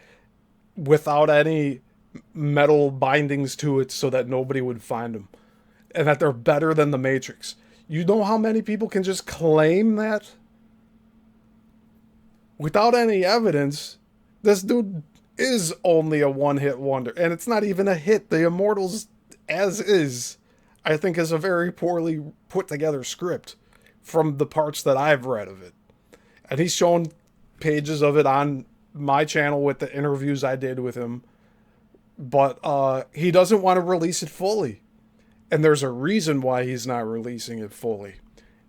without any metal bindings to it so that nobody would find them. And that they're better than The Matrix. You know how many people can just claim that? Without any evidence, this dude is only a one-hit wonder. And it's not even a hit. The Immortals, as is, I think is a very poorly put-together script from the parts that I've read of it. And he's shown pages of it on my channel with the interviews I did with him. But he doesn't want to release it fully. And there's a reason why he's not releasing it fully.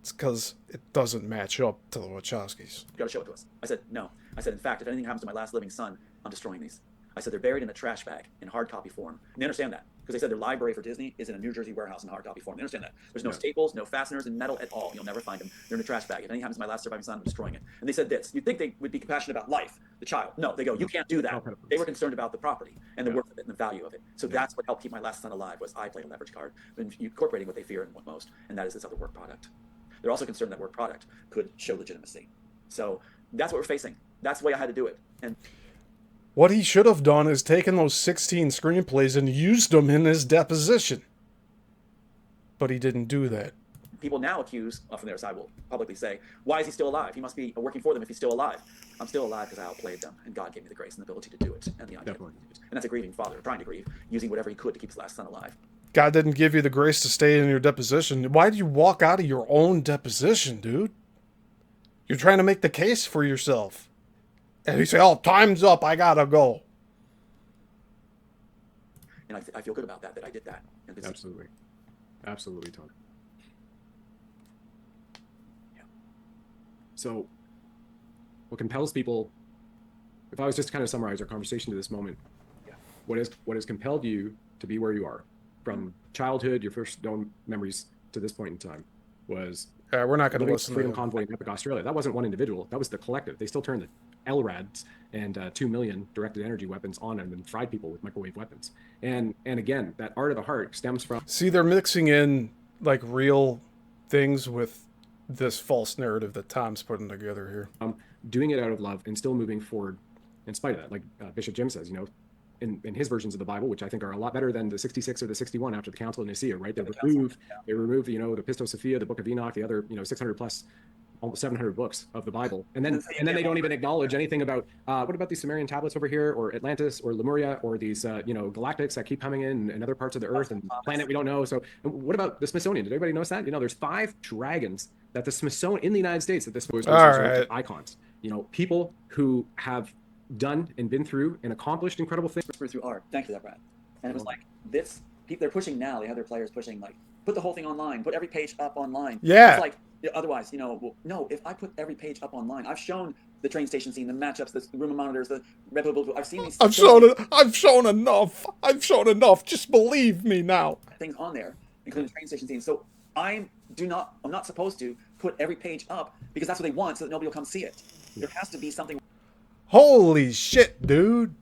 It's because it doesn't match up to the Wachowskis. You gotta show it to us. I said, no. I said, in fact, if anything happens to my last living son, I'm destroying these. I said, they're buried in a trash bag in hard copy form. And they understand that, because they said their library for Disney is in a New Jersey warehouse in hard copy form. They understand that. There's no staples, no fasteners, and metal at all. You'll never find them. They're in a trash bag. If anything happens to my last surviving son, I'm destroying it. And they said this. You'd think they would be compassionate about life, the child. No, they go, you can't do that. They were concerned about the property and the worth of it and the value of it. So that's what helped keep my last son alive, was I played a leverage card, incorporating what they fear and want most, and that is this other work product. They're also concerned that work product could show legitimacy. So that's what we're facing. That's the way I had to do it. And what he should have done is taken those 16 screenplays and used them in his deposition. But he didn't do that. People now accuse, from their side will publicly say, why is he still alive? He must be working for them if he's still alive. I'm still alive because I outplayed them, and God gave me the grace and the ability to do it, and the idea. And that's a grieving father, trying to grieve, using whatever he could to keep his last son alive. God didn't give you the grace to stay in your deposition. Why did you walk out of your own deposition, dude? You're trying to make the case for yourself. And you say, oh, time's up, I gotta go. And I feel good about that I did that. Absolutely. Absolutely, Tony. Yeah. So, what compels people, if I was just to kind of summarize our conversation to this moment, what has compelled you to be where you are, from childhood, your first known memories to this point in time, was we're not going to listen Freedom to Convoy in Epic Australia. That wasn't one individual. That was the collective. They still turned the LRADs and 2 million directed energy weapons on them and fried people with microwave weapons. And again, that art of the heart stems from... See, they're mixing in like real things with this false narrative that Tom's putting together here. Doing it out of love and still moving forward in spite of that. Like Bishop Jim says, in his versions of the Bible, which I think are a lot better than the 66 or the 61 after the Council of Nicaea, right? They removed, the Pisto Sophia, the Book of Enoch, the other, 600 plus, almost 700 books of the Bible, and then they don't even acknowledge anything about what about these Sumerian tablets over here, or Atlantis, or Lemuria, or these galactics that keep coming in and other parts of the Earth and planet we don't know. So what about the Smithsonian? Did everybody notice that? There's 5 dragons that the Smithsonian in the United States that this was icons. People who have done and been through and accomplished incredible things through art. Thank you for that, Brad. And it was like this. They're pushing now. They have their players pushing put the whole thing online, put every page up online. Yeah. It's like otherwise, no. If I put every page up online, I've shown the train station scene, the matchups, the room of monitors, the I've seen these. I've shown enough. I've shown enough. Just believe me now. Things on there, including the train station scene. So I'm not supposed to put every page up because that's what they want, so that nobody will come see it. There has to be something. Holy shit, dude.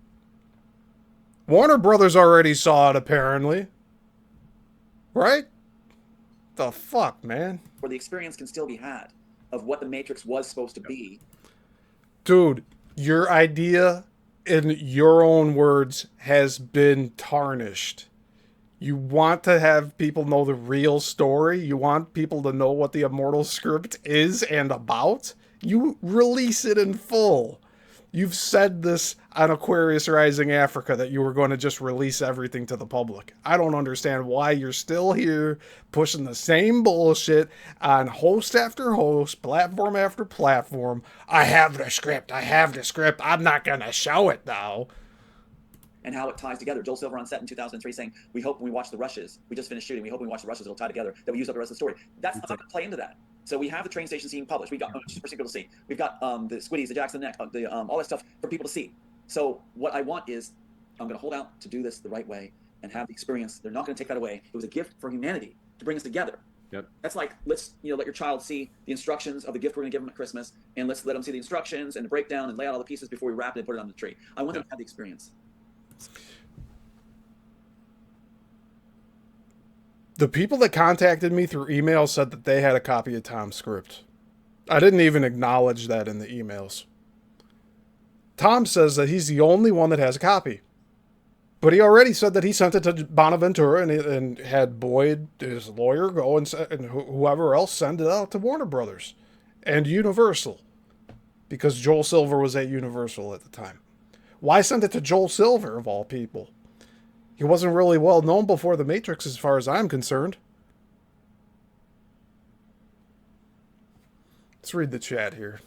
Warner Brothers already saw it, apparently. Right? The fuck, man? Where the experience can still be had of what the Matrix was supposed to be. Dude, your idea, in your own words, has been tarnished. You want to have people know the real story? You want people to know what the Immortal script is and about? You release it in full. You've said this on Aquarius Rising Africa that you were going to just release everything to the public. I don't understand why you're still here pushing the same bullshit on host after host, platform after platform. I have the script. I'm not going to show it now. And how it ties together. Joel Silver on set in 2003 saying, we hope when we watch the rushes, we just finished shooting, we hope when we watch the rushes it'll tie together, that we use up the rest of the story. That's not going to play into that. So we have the train station scene published. We've got for people to see. We've got the Squiddies, the Jackson Neck, all that stuff for people to see. So what I want is, I'm going to hold out to do this the right way and have the experience. They're not going to take that away. It was a gift for humanity to bring us together. Yep. That's like, let's let your child see the instructions of the gift we're going to give them at Christmas, and let's let them see the instructions and the breakdown and lay out all the pieces before we wrap it and put it on the tree. I want them to have the experience. The people that contacted me through email said that they had a copy of Tom's script. I didn't even acknowledge that in the emails. Tom says that he's the only one that has a copy. But he already said that he sent it to Bonaventura and had Boyd, his lawyer, go and whoever else send it out to Warner Brothers and Universal. Because Joel Silver was at Universal at the time. Why send it to Joel Silver, of all people? He wasn't really well known before The Matrix, as far as I'm concerned. Let's read the chat here.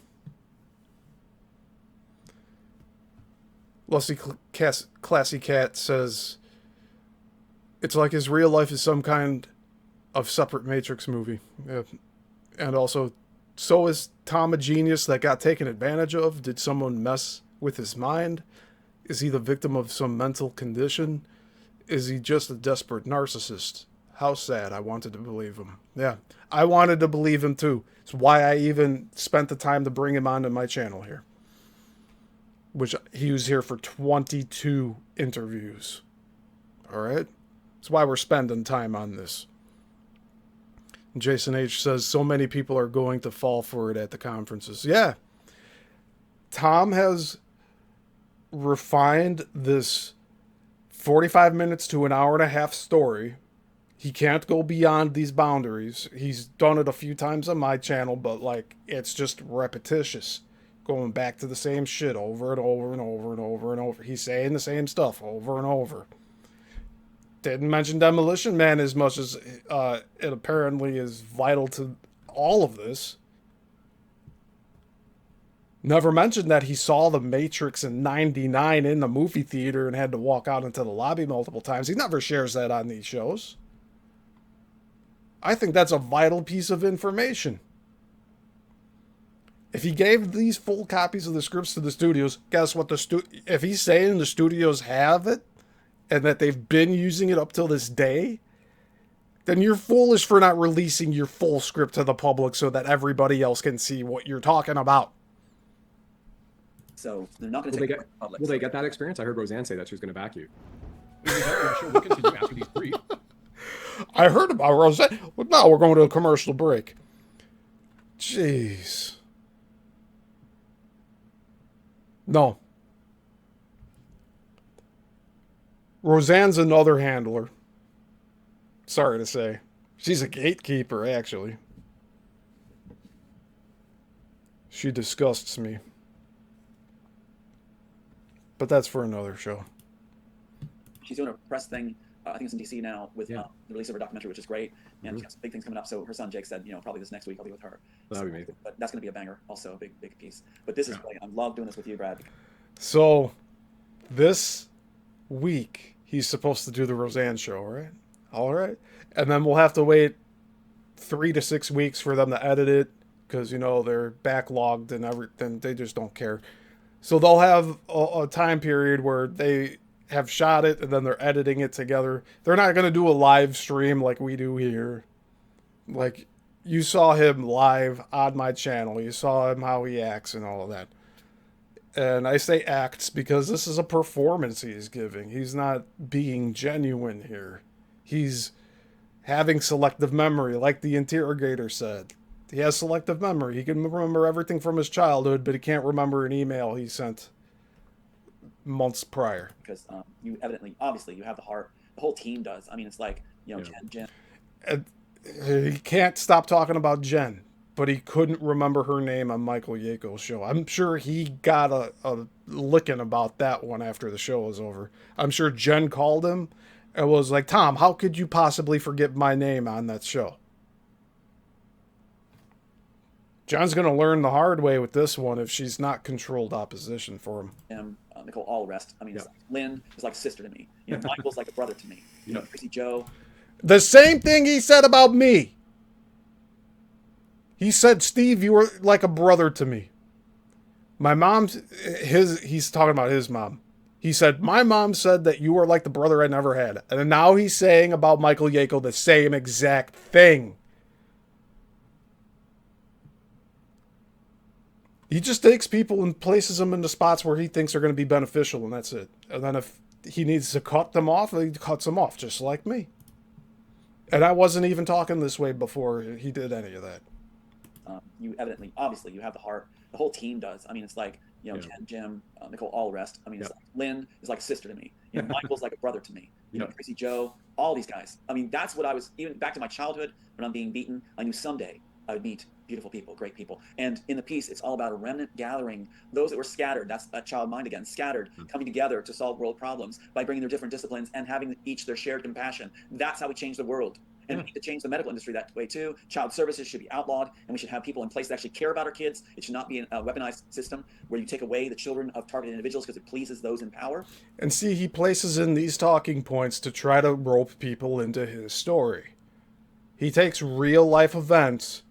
Classy Cat says, it's like his real life is some kind of separate Matrix movie. Yeah. And also, so is Tom a genius that got taken advantage of? Did someone mess with his mind? Is he the victim of some mental condition? Is he just a desperate narcissist? How sad. I wanted to believe him. Yeah, I wanted to believe him too. It's why I even spent the time to bring him onto my channel here. Which he was here for 22 interviews. All right? That's why we're spending time on this. Jason H. says, so many people are going to fall for it at the conferences. Yeah. Tom has refined this 45 minutes to an hour and a half story. He can't go beyond these boundaries. He's done it a few times on my channel, but like it's just repetitious. Going back to the same shit over and over and over and over and over. He's saying the same stuff over and over. Didn't mention Demolition Man as much as it apparently is vital to all of this. Never mentioned that he saw The Matrix in '99 in the movie theater and had to walk out into the lobby multiple times. He never shares that on these shows. I think that's a vital piece of information. If he gave these full copies of the scripts to the studios, guess what? If he's saying the studios have it and that they've been using it up till this day, then you're foolish for not releasing your full script to the public so that everybody else can see what you're talking about. So they're not going to take it to the public. Will they get that experience? I heard Roseanne say that she was going to back you. Sure, we'll continue after these three. I heard about Roseanne. Well, now we're going to a commercial break. Jeez. No. Roseanne's another handler. Sorry to say. She's a gatekeeper, actually. She disgusts me. But that's for another show. She's doing a press thing. I think it's in DC now with the release of her documentary, which is great. And she has big things coming up. So her son Jake said, probably this next week I'll be with her. That'd be amazing. But that's going to be a banger, also a big piece. But this is brilliant. I love doing this with you, Brad. So this week he's supposed to do the Roseanne show, right? All right. And then we'll have to wait 3 to 6 weeks for them to edit it because, they're backlogged and everything. They just don't care. So they'll have a time period where they have shot it and then they're editing it together. They're not going to do a live stream like we do here. Like, you saw him live on my channel. You saw him how he acts and all of that. And I say acts because this is a performance he's giving. He's not being genuine here. He's having selective memory, like the interrogator said. He has selective memory. He can remember everything from his childhood, but he can't remember an email he sent months prior. Because you evidently, obviously, you have the heart. The whole team does. I mean, it's like, Jen. And he can't stop talking about Jen, but he couldn't remember her name on Michael Yako's show. I'm sure he got a licking about that one after the show was over. I'm sure Jen called him and was like, Tom, how could you possibly forget my name on that show? John's going to learn the hard way with this one if she's not controlled opposition for him. Nicole, all the rest. I mean, it's like, Lynn is like a sister to me. Michael's like a brother to me. Chrissy Joe. The same thing he said about me. He said, Steve, you were like a brother to me. My mom's, he's talking about his mom. He said, my mom said that you were like the brother I never had. And now he's saying about Michael Yako the same exact thing. He just takes people and places them into spots where he thinks are going to be beneficial, and that's it. And then if he needs to cut them off, he cuts them off, just like me. And I wasn't even talking this way before he did any of that. You evidently, obviously, you have the heart. The whole team does. I mean, it's like, Jen, Jim, Nicole, all the rest. I mean, it's like, Lynn is like a sister to me. Michael's like a brother to me. Chrissy Joe, all these guys. I mean, that's what I was, even back to my childhood when I'm being beaten, I knew someday I would meet beautiful people, great people. And in the piece, it's all about a remnant gathering, those that were scattered, that's that child mind again, scattered, coming together to solve world problems by bringing their different disciplines and having each their shared compassion. That's how we change the world. And we need to change the medical industry that way too. Child services should be outlawed, and we should have people in place that actually care about our kids. It should not be a weaponized system where you take away the children of targeted individuals because it pleases those in power. And see, he places in these talking points to try to rope people into his story. He takes real life events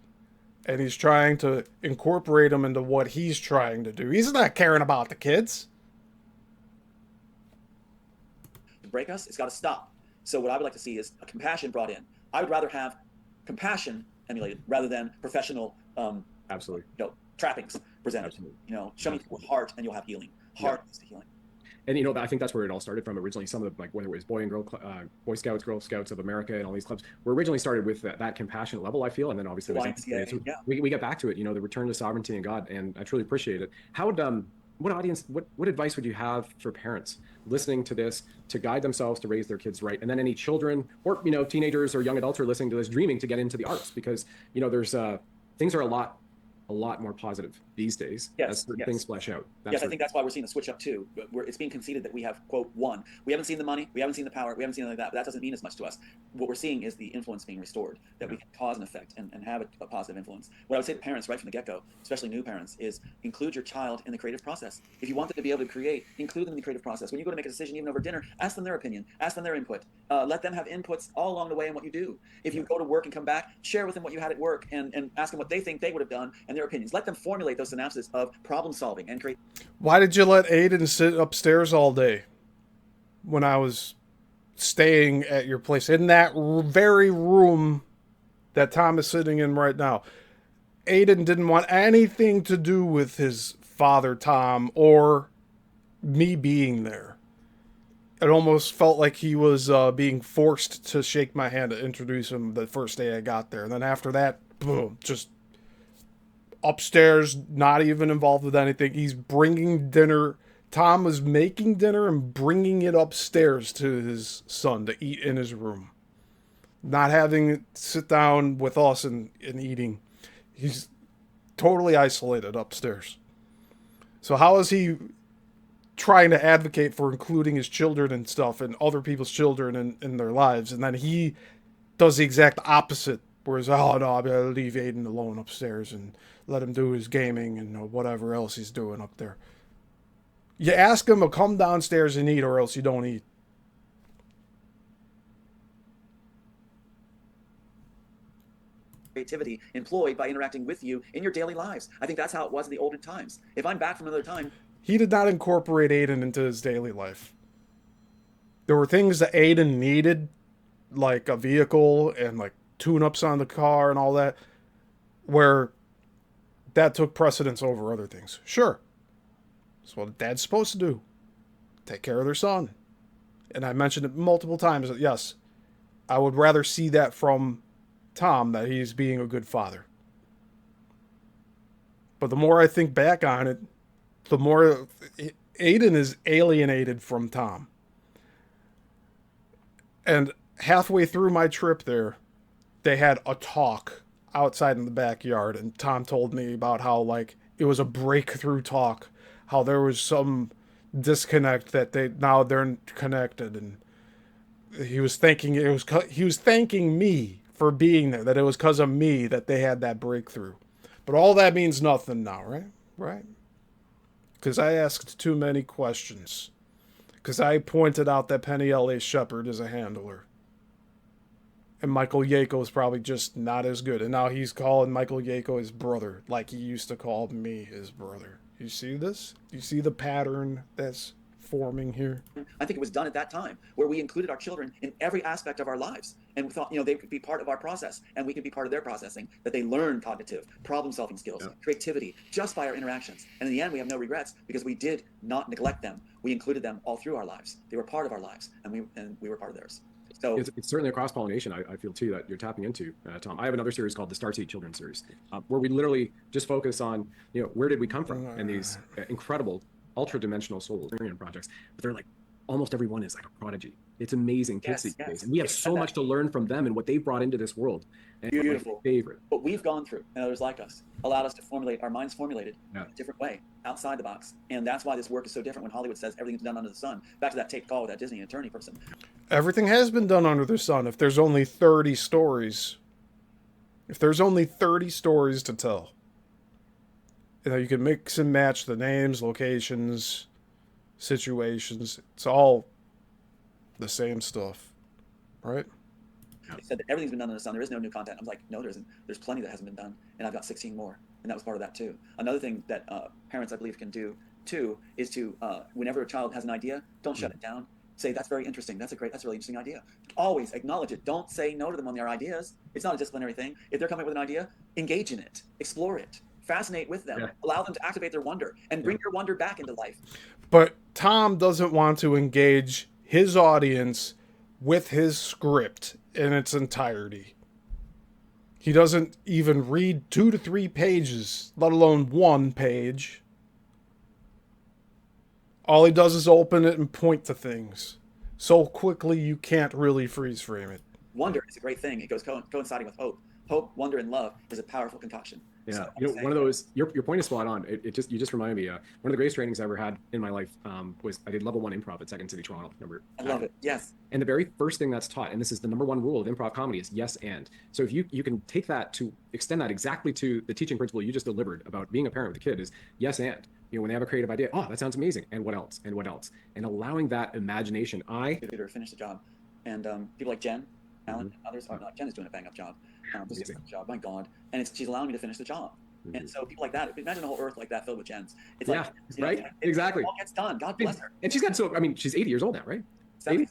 and he's trying to incorporate them into what he's trying to do. He's not caring about the kids. To break us, it's got to stop. So what I would like to see is a compassion brought in. I would rather have compassion emulated rather than professional absolutely trappings presented. Absolutely. Show me people with heart and you'll have healing. Heart is the healing. And I think that's where it all started from originally. Some of the, like, whether it was Boy Scouts, Girl Scouts of America, and all these clubs were originally started with that compassionate level, I feel, and then obviously we get back to it. The return to sovereignty and God, and I truly appreciate it. How would what advice would you have for parents listening to this to guide themselves to raise their kids right, and then any children or teenagers or young adults who are listening to this dreaming to get into the arts, because there's things are a lot more positive these days as certain things flesh out. I think that's why we're seeing a switch up too. It's being conceded that we have, quote, won. We haven't seen the money, we haven't seen the power, we haven't seen anything like that, but that doesn't mean as much to us. What we're seeing is the influence being restored, that we can cause an effect and have a positive influence. What I would say to parents right from the get-go, especially new parents, is include your child in the creative process. If you want them to be able to create, include them in the creative process. When you go to make a decision, even over dinner, ask them their opinion, ask them their input. Let them have inputs all along the way in what you do. If you go to work and come back, share with them what you had at work and ask them what they think they would have done and their opinions. Let them formulate those synapses of problem solving and create. Why did you let Aiden sit upstairs all day when I was staying at your place in that very room that Tom is sitting in right now? Aiden didn't want anything to do with his father, Tom, or me being there. It almost felt like he was being forced to shake my hand to introduce him the first day I got there. And then after that, boom, just upstairs, not even involved with anything. He's bringing dinner. Tom was making dinner and bringing it upstairs to his son to eat in his room. Not having it sit down with us and eating. He's totally isolated upstairs. So how is he trying to advocate for including his children and stuff and other people's children in their lives? And then he does the exact opposite. Whereas, oh no, I'm going to leave Aiden alone upstairs and let him do his gaming and whatever else he's doing up there. You ask him to come downstairs and eat, or else you don't eat. Creativity employed by interacting with you in your daily lives. I think that's how it was in the olden times. If I'm back from another time. He did not incorporate Aiden into his daily life. There were things that Aiden needed, like a vehicle and like tune-ups on the car and all that, where that took precedence over other things. Sure. That's what a dad's supposed to do. Take care of their son. And I mentioned it multiple times that, yes, I would rather see that from Tom, that he's being a good father. But the more I think back on it, the more Aiden is alienated from Tom. And halfway through my trip there, they had a talk outside in the backyard, and Tom told me about how, like, it was a breakthrough talk, how there was some disconnect that they're connected, and he was thanking me for being there, that it was because of me that they had that breakthrough. But all that means nothing now, right? Because I asked too many questions. Because I pointed out that Penny L.A. Shepherd is a handler. And Michael Yako is probably just not as good. And now he's calling Michael Yako his brother, like he used to call me his brother. You see this? You see the pattern that's forming here? I think it was done at that time, where we included our children in every aspect of our lives. And we thought, they could be part of our process, and we could be part of their processing, that they learn cognitive, problem-solving skills, creativity, just by our interactions. And in the end, we have no regrets, because we did not neglect them. We included them all through our lives. They were part of our lives, and we were part of theirs. So it's certainly a cross-pollination, I feel, too, that you're tapping into, Tom. I have another series called the Starseed Children's Series, where we literally just focus on, where did we come from, and these incredible ultra-dimensional souls projects. But they're like, almost every one is like a prodigy. It's amazing kids these days. And we have so much to learn from them and what they've brought into this world. And beautiful. My favorite. What we've gone through, and others like us, allowed us to formulate, our minds formulated in a different way, outside the box. And that's why this work is so different when Hollywood says everything's done under the sun. Back to that tape call with that Disney attorney person. Everything has been done under the sun. If there's only 30 stories, to tell, you can mix and match the names, locations, situations. It's all the same stuff, right? They said that everything's been done under the sun. There is no new content. I'm like, no, there isn't. There's plenty that hasn't been done, and I've got 16 more, and that was part of that too. Another thing that parents, I believe, can do too is to, whenever a child has an idea, don't shut it down. Say, that's very interesting. That's a really interesting idea. Always acknowledge it. Don't say no to them on their ideas. It's not a disciplinary thing. If they're coming up with an idea, engage in it, explore it, fascinate with them, allow them to activate their wonder, and bring your wonder back into life. But Tom doesn't want to engage his audience with his script in its entirety. He doesn't even read 2 to 3 pages, let alone 1 page. All he does is open it and point to things so quickly you can't really freeze frame it. Wonder is a great thing. It goes coinciding with hope. Hope, wonder, and love is a powerful concoction. Yeah, so one of those. Your point is spot on. You just reminded me. One of the greatest trainings I ever had in my life was I did level 1 improv at Second City, Toronto. I love it. Yes. And the very first thing that's taught, and this is the number 1 rule of improv comedy, is yes and. So if you can take that to extend that exactly to the teaching principle you just delivered about being a parent with a kid is yes and. When they have a creative idea, oh, that sounds amazing, and what else, and what else, and allowing that imagination. Finish the job, and people like Jen, Alan, and others are not. Jen is doing a bang up job. This is a job, my God, and she's allowing me to finish the job. And so people like that, imagine a whole earth like that filled with Jens. It's like, right? Exactly. It all gets done. God bless her. And she's got she's 80 years old now, right? 70,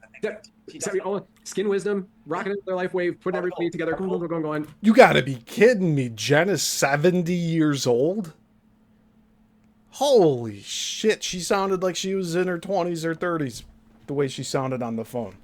skin wisdom, rocking into their life wave, putting everything together, going. You gotta be kidding me. Jen is 70 years old? Holy shit, she sounded like she was in her 20s or 30s, the way she sounded on the phone.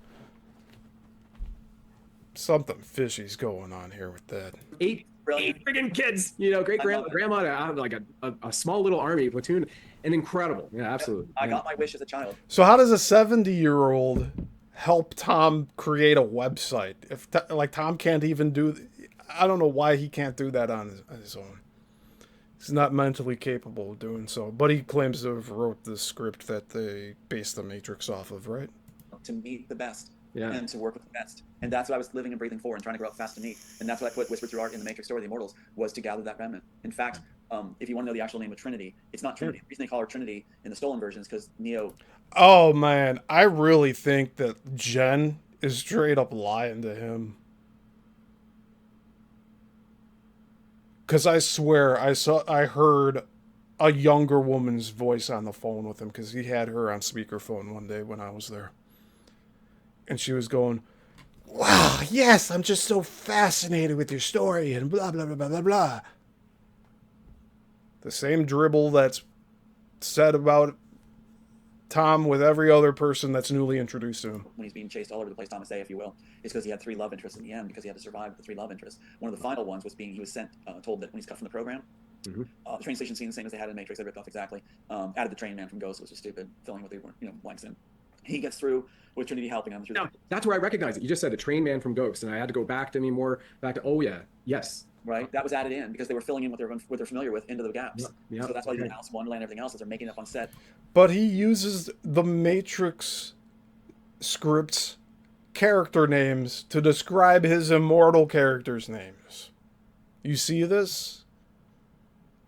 Something fishy's going on here with that. 8 friggin' kids, great grandma to have like a small little army platoon, and incredible. Yeah, absolutely. I got my wish as a child. So how does a 70-year-old help Tom create a website? If Tom can't even do, I don't know why he can't do that on his own. He's not mentally capable of doing so, but he claims to have wrote the script that they based the Matrix off of, right? To meet the best. And to work with the best. And that's what I was living and breathing for and trying to grow up fast to meet. And that's what I put Whispered Through Art in the Matrix story, The Immortals, was to gather that remnant. In fact, if you want to know the actual name of Trinity, it's not Trinity. The reason they call her Trinity in the stolen version is because Neo... Oh, man. I really think that Jen is straight up lying to him. Because I swear, I heard a younger woman's voice on the phone with him, because he had her on speakerphone one day when I was there. And she was going, wow, yes, I'm just so fascinated with your story, and blah, blah, blah, blah, blah, blah. The same dribble that's said about Tom with every other person that's newly introduced to him. When he's being chased all over the place, Thomas A, if you will, is because he had 3 love interests in the end, because he had to survive the 3 love interests. One of the final ones was he was sent, told that when he's cut from the program, the train station scene, the same as they had in Matrix, they ripped off exactly. Added the train man from Ghost, which was stupid, filling what they were, blanks in. He gets through with Trinity helping him through. Now, that's where I recognize it. You just said the train man from Ghost, and I had to go back to oh yeah, yes. Right, that was added in because they were filling in what they're familiar with into the gaps. Yeah. So that's why they did Alice in Wonderland and everything else, is they're making it up on set. But he uses the Matrix script's character names to describe his immortal characters' names. You see this?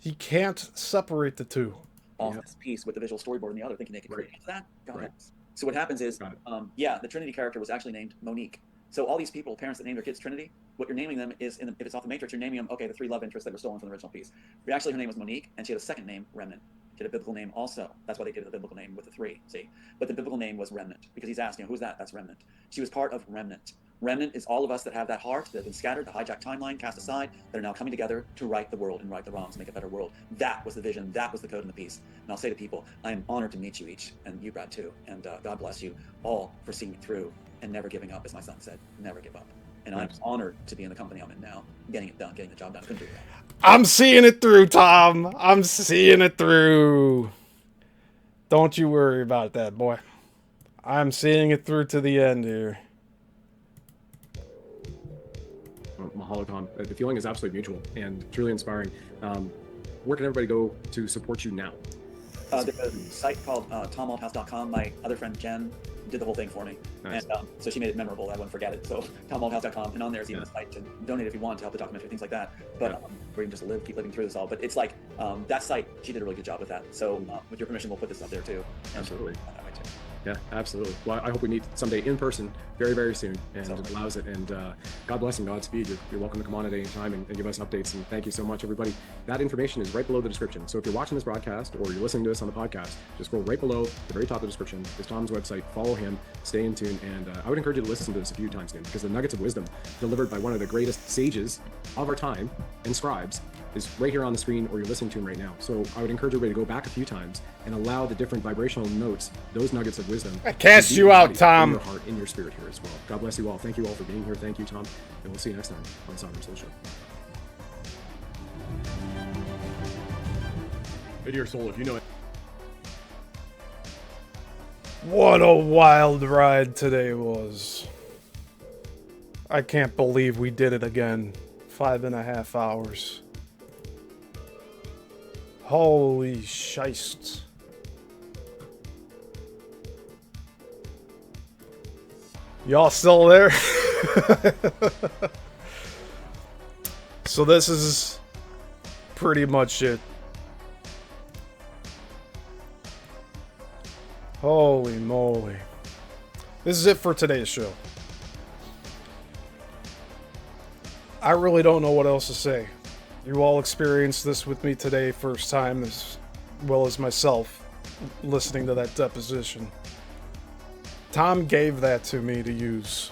He can't separate the two. Off this piece with the visual storyboard and the other, thinking they could create that. God knows. So what happens is, the Trinity character was actually named Monique. So all these people, parents that name their kids Trinity, what you're naming them is, if it's off the Matrix, you're naming them, okay, the 3 love interests that were stolen from the original piece. Actually, her name was Monique, and she had a second name, Remnant. She had a biblical name also. That's why they gave it the biblical name with the 3, see? But the biblical name was Remnant, because he's asked, who's that? That's Remnant. She was part of Remnant. Remnant is all of us that have that heart, that have been scattered, the hijacked timeline, cast aside, that are now coming together to right the world and right the wrongs, make a better world. That was the vision. That was the code in the piece. And I'll say to people, I am honored to meet you each, and you, Brad, too. And God bless you all for seeing me through and never giving up, as my son said. Never give up. And I'm honored to be in the company I'm in now, getting it done, getting the job done. Couldn't do that. I'm seeing it through, Tom. I'm seeing it through. Don't you worry about that, boy. I'm seeing it through to the end here. Mahalo, Tom. The feeling is absolutely mutual and truly inspiring. Where can everybody go to support you now? There's a site called TomAlthouse.com. My other friend Jen did the whole thing for me. Nice. And so she made it memorable. I wouldn't forget it. So TomAlthouse.com, and on there is even a site to donate if you want to help the documentary, things like that. But or even just keep living through this all. But it's like that site, she did a really good job with that. So with your permission, we'll put this up there too. Absolutely. That way too. Yeah, absolutely. Well, I hope we meet someday in person very, very soon, and it allows it. And God bless and Godspeed. You're welcome to come on at any time and give us updates. And thank you so much, everybody. That information is right below the description. So if you're watching this broadcast or you're listening to this on the podcast, just scroll right below the very top of the description is Tom's website. Follow him, stay in tune, and I would encourage you to listen to this a few times again, because the nuggets of wisdom delivered by one of the greatest sages of our time and scribes is right here on the screen, or you're listening to him right now. So I would encourage everybody to go back a few times and allow the different vibrational notes, those nuggets of wisdom. I cast you out, Tom. In your heart, in your spirit here as well. God bless you all. Thank you all for being here. Thank you, Tom. And we'll see you next time on the Yissilmissil Show. Hey, dear soul, if you know it. What a wild ride today was. I can't believe we did it again. 5.5 hours. Holy shiest. Y'all still there? So this is pretty much it. Holy moly. This is it for today's show. I really don't know what else to say. You all experienced this with me today, first time, as well as myself, listening to that deposition. Tom gave that to me to use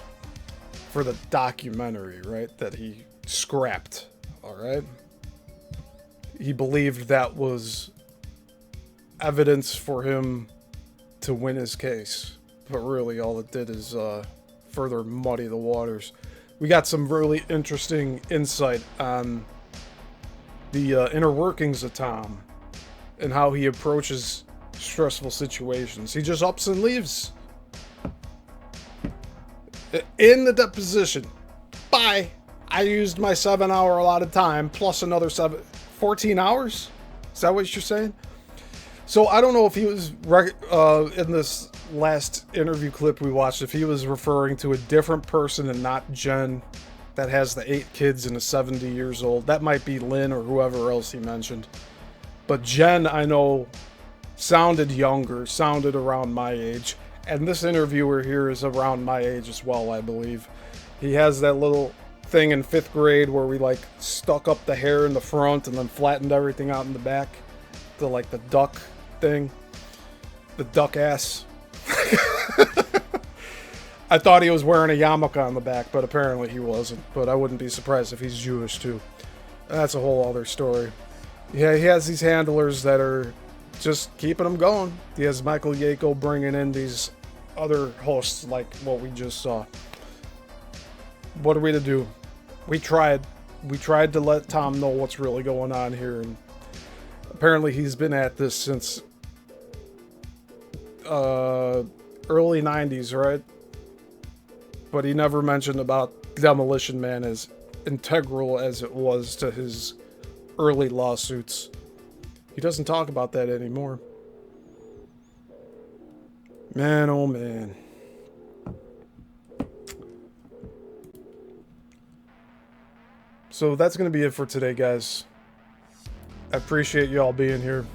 for the documentary, right? That he scrapped, alright? He believed that was evidence for him to win his case. But really, all it did is further muddy the waters. We got some really interesting insight on the inner workings of Tom and how he approaches stressful situations. He just ups and leaves. In the deposition, bye. I used my 7-hour allotted time plus another 14 hours? Is that what you're saying? So I don't know if he was in this last interview clip we watched, if he was referring to a different person and not Jen that has the 8 kids and is 70 years old. That might be Lynn or whoever else he mentioned. But Jen, I know, sounded younger, sounded around my age. And this interviewer here is around my age as well, I believe. He has that little thing in 5th grade where we like stuck up the hair in the front and then flattened everything out in the back. The like the duck thing. The duck ass. I thought he was wearing a yarmulke on the back, but apparently he wasn't. But I wouldn't be surprised if he's Jewish too. That's a whole other story. Yeah, he has these handlers that are just keeping them going. He has Michael Yako bringing in these other hosts like what we just saw. What are we to do? We tried to let Tom know what's really going on here, and apparently he's been at this since early 90s, right? But he never mentioned about Demolition Man as integral as it was to his early lawsuits. He doesn't talk about that anymore. Man, oh man. So that's going to be it for today, guys. I appreciate you all being here.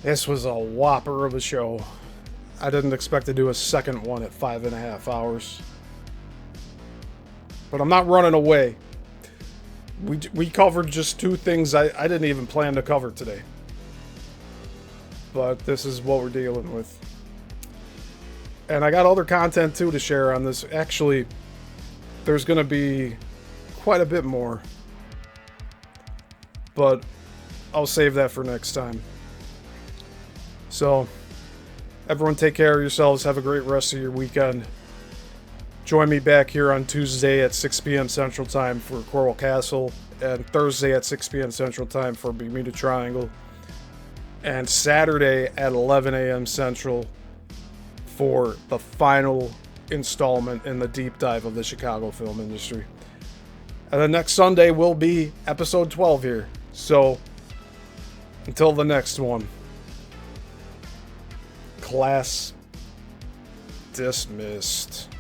This was a whopper of a show. I didn't expect to do a second one at 5.5 hours. But I'm not running away. We covered just 2 things I didn't even plan to cover today. But this is what we're dealing with. And I got other content too to share on this. Actually, there's going to be quite a bit more. But I'll save that for next time. So, everyone take care of yourselves. Have a great rest of your weekend. Join me back here on Tuesday at 6 p.m. Central Time for Coral Castle, and Thursday at 6 p.m. Central Time for Bermuda Triangle, and Saturday at 11 a.m. Central for the final installment in the deep dive of the Chicago film industry. And the next Sunday will be episode 12 here. So, until the next one, class dismissed.